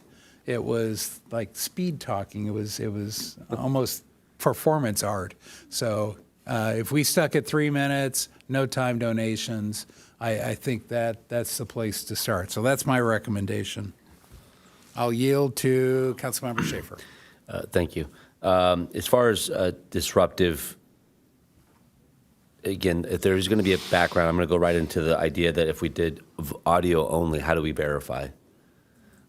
It was like speed talking. It was almost performance art. So if we stuck at 3 minutes, no time donations, I think that's the place to start. So that's my recommendation. I'll yield to Councilmember Schaefer. Thank you. As far as disruptive again, if there's going to be a background, I'm going to go right into the idea that if we did audio only, how do we verify?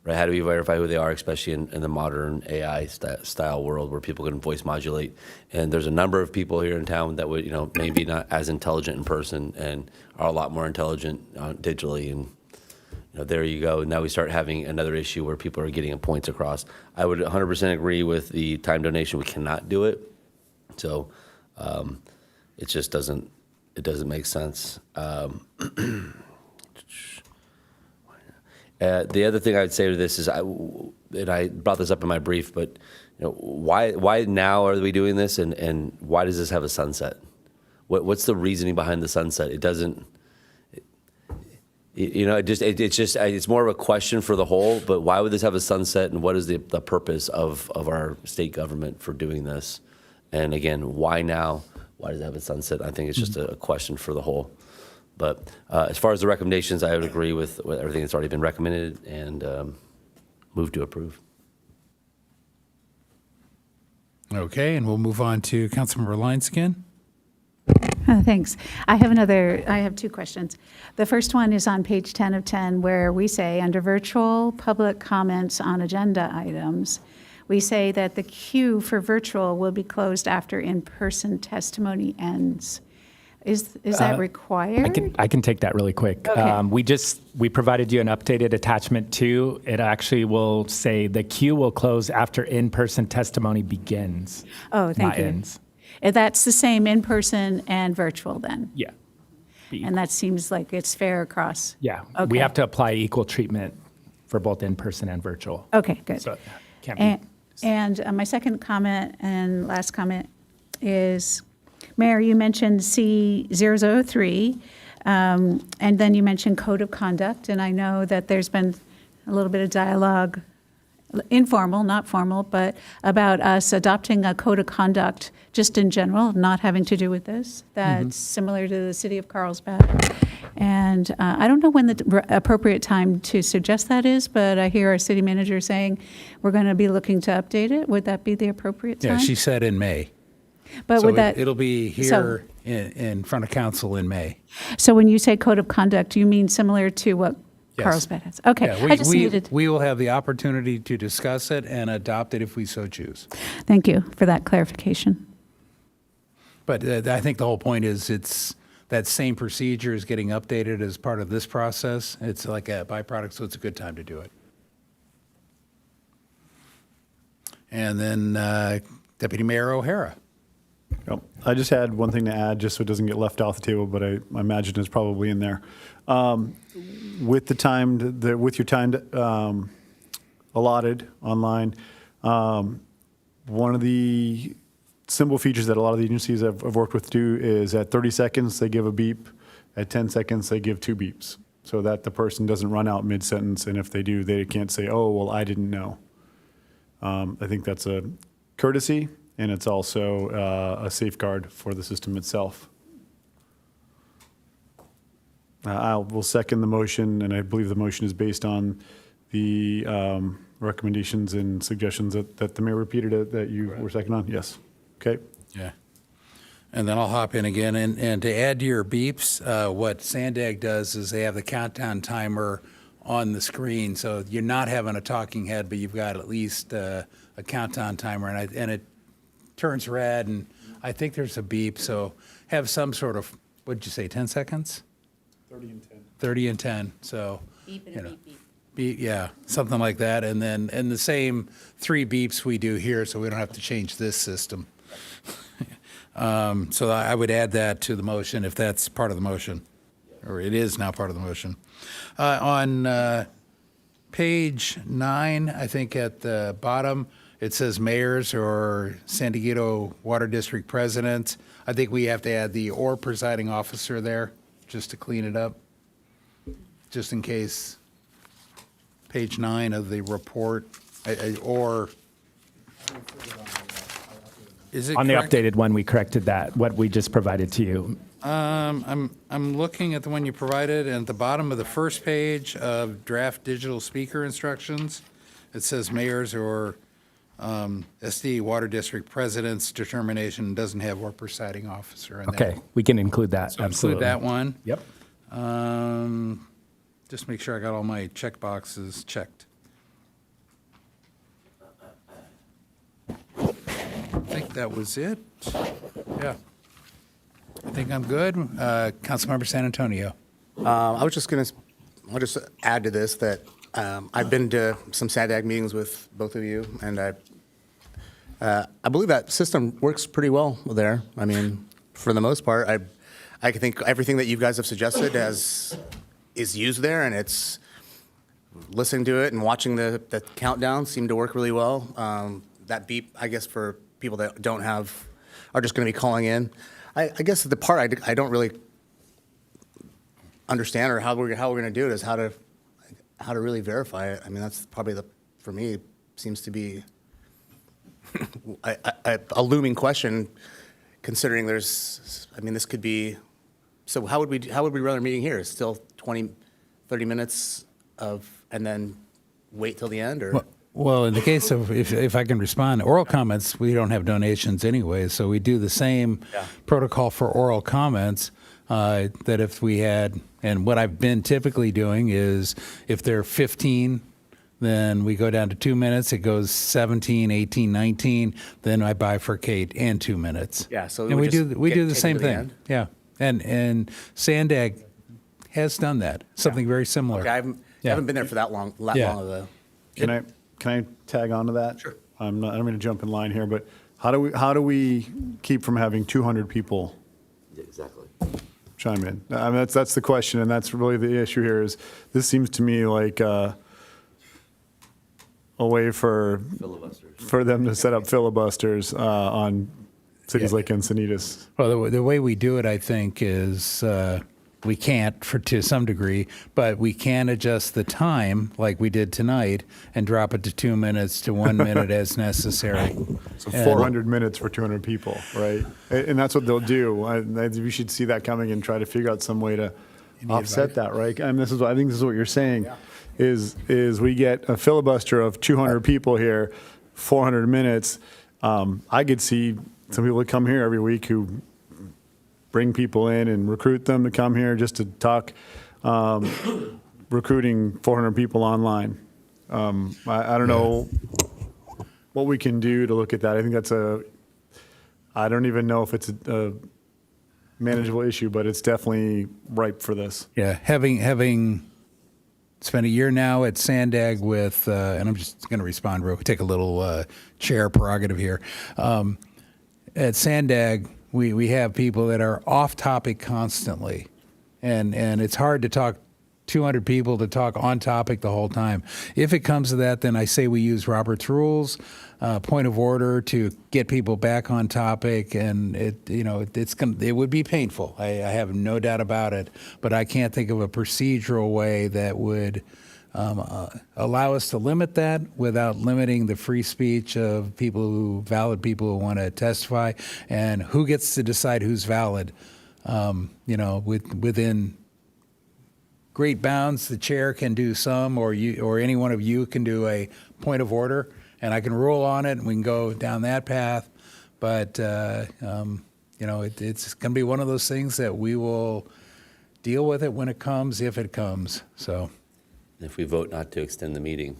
Right? How do we verify who they are, especially in the modern AI style world where people can voice modulate? And there's a number of people here in town that would, maybe not as intelligent in person and are a lot more intelligent digitally. And there you go. Now we start having another issue where people are getting points across. I would 100% agree with the time donation. We cannot do it. So it just doesn't make sense. The other thing I would say to this is, and I brought this up in my brief, but why now are we doing this, and why does this have a sunset? What's the reasoning behind the sunset? It doesn't. It's more of a question for the whole. But why would this have a sunset, and what is the purpose of our state government for doing this? And again, why now? Why does it have a sunset? I think it's just a question for the whole. But as far as the recommendations, I would agree with everything that's already been recommended and move to approve. Okay, and we'll move on to Councilmember Lyons again. Thanks. I have two questions. The first one is on page 10 of 10, where we say, under virtual public comments on agenda items, we say that the queue for virtual will be closed after in-person testimony ends. Is that required? I can take that really quick. Okay. We provided you an updated attachment 2. It actually will say the queue will close after in-person testimony begins. Oh, thank not you. Ends. That's the same in person and virtual then? Yeah. And that seems like it's fair across? Yeah. Okay. We have to apply equal treatment for both in-person and virtual. Okay, good. So it can't be. And my second comment and last comment is, Mayor, you mentioned C003, and then you mentioned code of conduct, and I know that there's been a little bit of dialogue, informal, not formal, but about us adopting a code of conduct just in general, not having to do with this, that's similar to the city of Carlsbad. And I don't know when the appropriate time to suggest that is, but I hear our city manager saying we're going to be looking to update it. Would that be the appropriate time? Yeah, she said in May. But so would that it'll be here in front of council in May. So when you say code of conduct, you mean similar to what Yes. Carlsbad has? Okay, Yeah, I just needed. we will have the opportunity to discuss it and adopt it if we so choose. Thank you for that clarification. But I think the whole point is it's that same procedure is getting updated as part of this process. It's like a byproduct, so it's a good time to do it. And then Deputy Mayor O'Hara. Yep. I just had one thing to add, just so it doesn't get left off the table, but I imagine it's probably in there. With your time allotted online, one of the simple features that a lot of the agencies I've worked with do is at 30 seconds they give a beep, at 10 seconds they give 2 beeps, so that the person doesn't run out mid-sentence, and if they do, they can't say, "Oh, well, I didn't know." I think that's a courtesy, and it's also a safeguard for the system itself. I will second the motion, and I believe the motion is based on the recommendations and suggestions that the mayor repeated that you were second on. Yes. Okay. Yeah. And then I'll hop in again. And to add to your beeps, what Sandag does is they have the countdown timer on the screen. So you're not having a talking head, but you've got at least a countdown timer. And it turns red, and I think there's a beep. So have some sort of, what'd you say, 10 seconds? 30 and 10. 30 and 10. So, beep and beep, beep. Beep, yeah, something like that. And then the same 3 beeps we do here, so we don't have to change this system. So I would add that to the motion if that's part of the motion, or it is now part of the motion. On page 9, I think at the bottom, it says mayors or San Diego Water District presidents. I think we have to add the or presiding officer there, just to clean it up, just in case. Page 9 of the report, or is it On the correct? updated one, we corrected that, what we just provided to you. I'm looking at the one you provided, and at the bottom of the first page of draft digital speaker instructions, it says mayors or SD Water District President's determination doesn't have or presiding officer in that. Okay, we can include that, So absolutely. include that one. Yep. Just make sure I got all my check boxes checked. I think that was it. Yeah. I think I'm good. Councilmember San Antonio. I'll just add to this that I've been to some SADAG meetings with both of you, and I believe that system works pretty well there. I mean, for the most part, I think everything that you guys have suggested is used there, and it's listening to it and watching the countdown seemed to work really well. That beep, I guess, for people that are just going to be calling in. I guess the part I don't really understand or how we're going to do it is how to really verify it. I mean, that's probably for me, seems to be a looming question, considering this could be, so how would we run our meeting here? It's still 20, 30 minutes and then wait till the end, or? Well, in the case of, if I can respond, oral comments, we don't have donations anyway, so we do the same protocol for oral comments that if we had, and what I've been typically doing is if they're 15, then we go down to 2 minutes, it goes 17, 18, 19, then I bifurcate and 2 minutes. Yeah, so and we do the take same it to the thing. end? Yeah, and Sandag has done that, something very similar. Okay, I haven't been there for that long of a. Can I tag on to that? Sure. I don't mean to jump in line here, but how do we keep from having 200 people Exactly. chime in? I mean, that's the question, and that's really the issue here. Is this seems to me like a way for them to set up filibusters on cities like Encinitas. Well, the way we do it, I think, is we can't to some degree, but we can adjust the time like we did tonight and drop it to 2 minutes to 1 minute as necessary. So 400 minutes for 200 people, right? And that's what they'll do. We should see that coming and try to figure out some way to offset that, right? And I think this is what you're saying, is we get a filibuster of 200 people here, 400 minutes. I could see some people that come here every week who bring people in and recruit them to come here just to talk recruiting 400 people online. I don't know what we can do to look at that. I think I don't even know if it's a manageable issue, but it's definitely ripe for this. Yeah, having spent a year now at Sandag with, and I'm just going to respond real quick, take a little chair prerogative here. At Sandag, we have people that are off topic constantly, and it's hard to talk 200 people to talk on topic the whole time. If it comes to that, then I say we use Robert's rules, point of order to get people back on topic, and it would be painful. I have no doubt about it, but I can't think of a procedural way that would allow us to limit that without limiting the free speech of valid people who want to testify, and who gets to decide who's valid. Within great bounds, the chair can do some, or any one of you can do a point of order, and I can rule on it, and we can go down that path. But it's going to be one of those things that we will deal with it when it comes, if it comes. So. If we vote not to extend the meeting.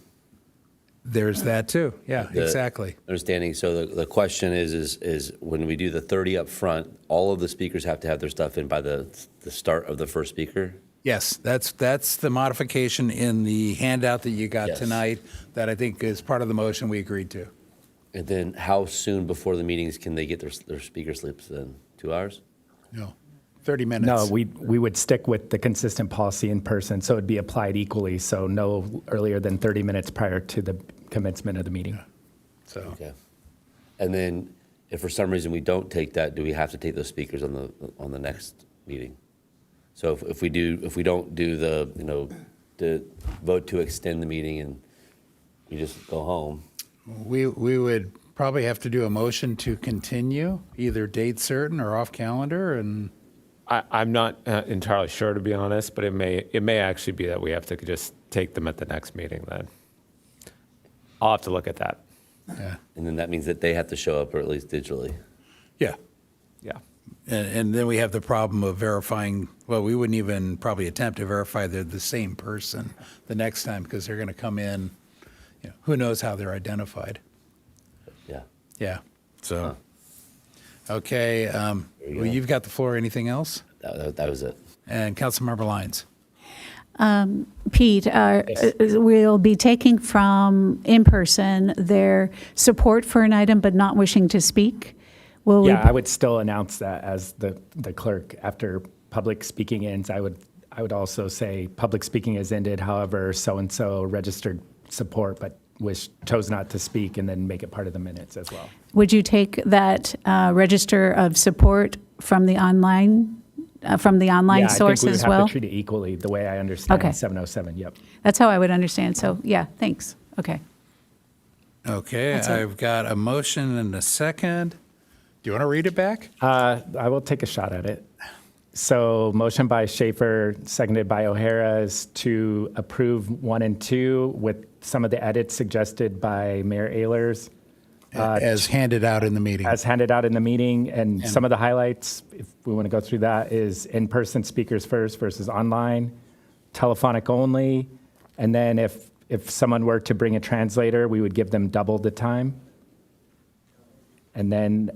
There's that too. Yeah, exactly. Understanding. So the question is when we do the 30 up front, all of the speakers have to have their stuff in by the start of the first speaker? Yes, that's the modification in the handout that you got tonight that I think is part of the motion we agreed to. And then how soon before the meetings can they get their speaker slips then? 2 hours? No. 30 minutes. No, we would stick with the consistent policy in person, so it'd be applied equally, so no earlier than 30 minutes prior to the commencement of the meeting. So. Okay. And then if for some reason we don't take that, do we have to take those speakers on the next meeting? So if we don't do the vote to extend the meeting and we just go home. We would probably have to do a motion to continue, either date certain or off calendar, and I'm not entirely sure, to be honest, but it may actually be that we have to just take them at the next meeting then. I'll have to look at that. Yeah. And then that means that they have to show up, or at least digitally. Yeah. Yeah. And then we have the problem of verifying, well, we wouldn't even probably attempt to verify they're the same person the next time because they're going to come in, who knows how they're identified. Yeah. Yeah. So, okay. Well, you've got the floor. Anything else? That was it. And Councilmember Lyons. Pete, we'll be taking from in person their support for an item but not wishing to speak. Will we? Yeah, I would still announce that as the clerk after public speaking ends. I would also say public speaking has ended. However, so and so registered support but chose not to speak, and then make it part of the minutes as well. Would you take that register of support from the online source as have well? to treat it equally, the way I understand Okay. 707. Yep. That's how I would understand. So yeah, thanks. Okay. Okay, That's it. I've got a motion and a second. Do you want to read it back? I will take a shot at it. So motion by Schaefer, seconded by O'Hara, is to approve 1 and 2 with some of the edits suggested by Mayor Ehlers. As handed out in the meeting. As handed out in the meeting. And some of the highlights, if we want to go through that, is in-person speakers first versus online, telephonic only. And then if someone were to bring a translator, we would give them double the time. And then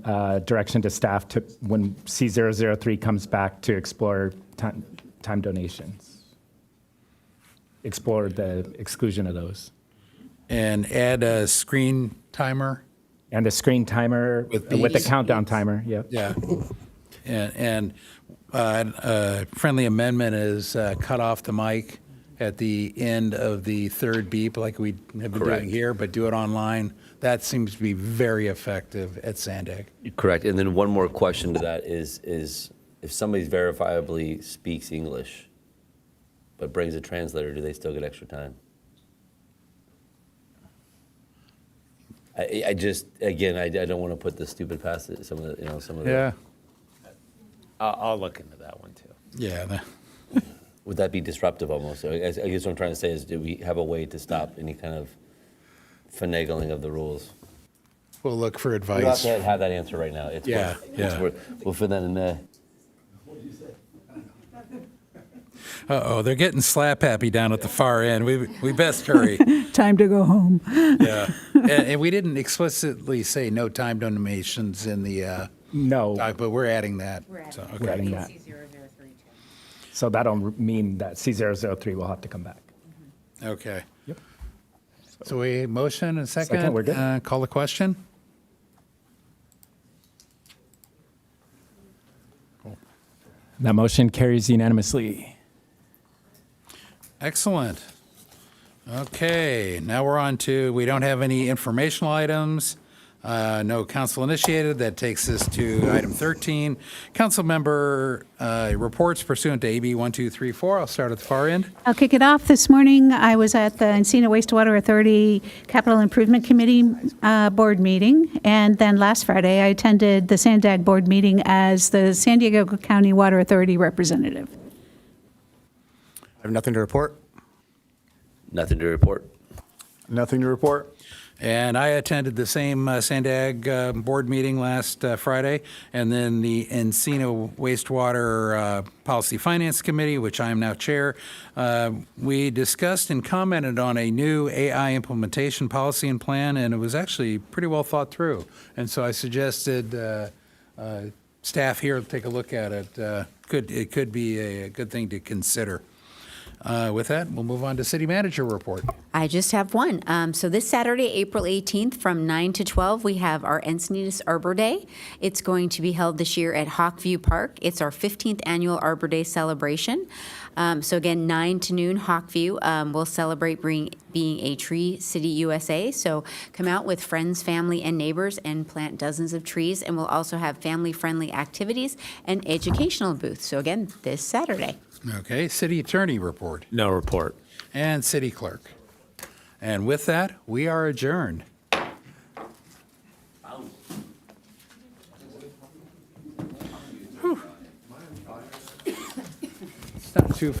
direction to staff to, when C003 comes back, to explore time donations. Explore the exclusion of those. And add a screen timer. And a screen timer with a countdown timer, yep. Yeah. And a friendly amendment is cut off the mic at the end of the third beep like we have been doing here, but do it online. That seems to be very effective at Sandag. Correct. And then one more question to that is if somebody verifiably speaks English but brings a translator, do they still get extra time? I just, again, I don't want to put the stupid past some of the. Yeah. I'll look into that one too. Yeah. Would that be disruptive almost? I guess what I'm trying to say is, do we have a way to stop any kind of finagling of the rules? We'll look for advice. We don't have to have that answer right now. We'll fit that in there. Uh-oh, they're getting slap happy down at the far end. We best hurry. Time to go home. Yeah. And we didn't explicitly say no time donations in the no, doc, but we're adding that. We're adding that. So that'll mean that C003 will have to come back. Okay. Yep. So we motion and second. Second, we're good. Call the question. That motion carries unanimously. Excellent. Okay, now we're on to, we don't have any informational items, no council initiated. That takes us to item 13. Council member reports pursuant to AB 1234. I'll start at the far end. I'll kick it off. This morning, I was at the Encinitas Wastewater Authority Capital Improvement Committee board meeting, and then last Friday, I attended the Sandag board meeting as the San Diego County Water Authority representative. I have nothing to report. Nothing to report. Nothing to report. And I attended the same Sandag board meeting last Friday, and then the Encino Wastewater Policy Finance Committee, which I am now chair. We discussed and commented on a new AI implementation policy and plan, and it was actually pretty well thought through. And so I suggested staff here take a look at it. It could be a good thing to consider. With that, we'll move on to city manager report. I just have one. So this Saturday, April 18th, from 9 to 12, we have our Encinitas Arbor Day. It's going to be held this year at Hawkview Park. It's our 15th annual Arbor Day celebration. So again, 9 to noon, Hawkview. We'll celebrate being a Tree City USA. So come out with friends, family, and neighbors and plant dozens of trees. And we'll also have family-friendly activities and educational booths. So again, this Saturday. Okay, city attorney report. No report. And city clerk. And with that, we are adjourned.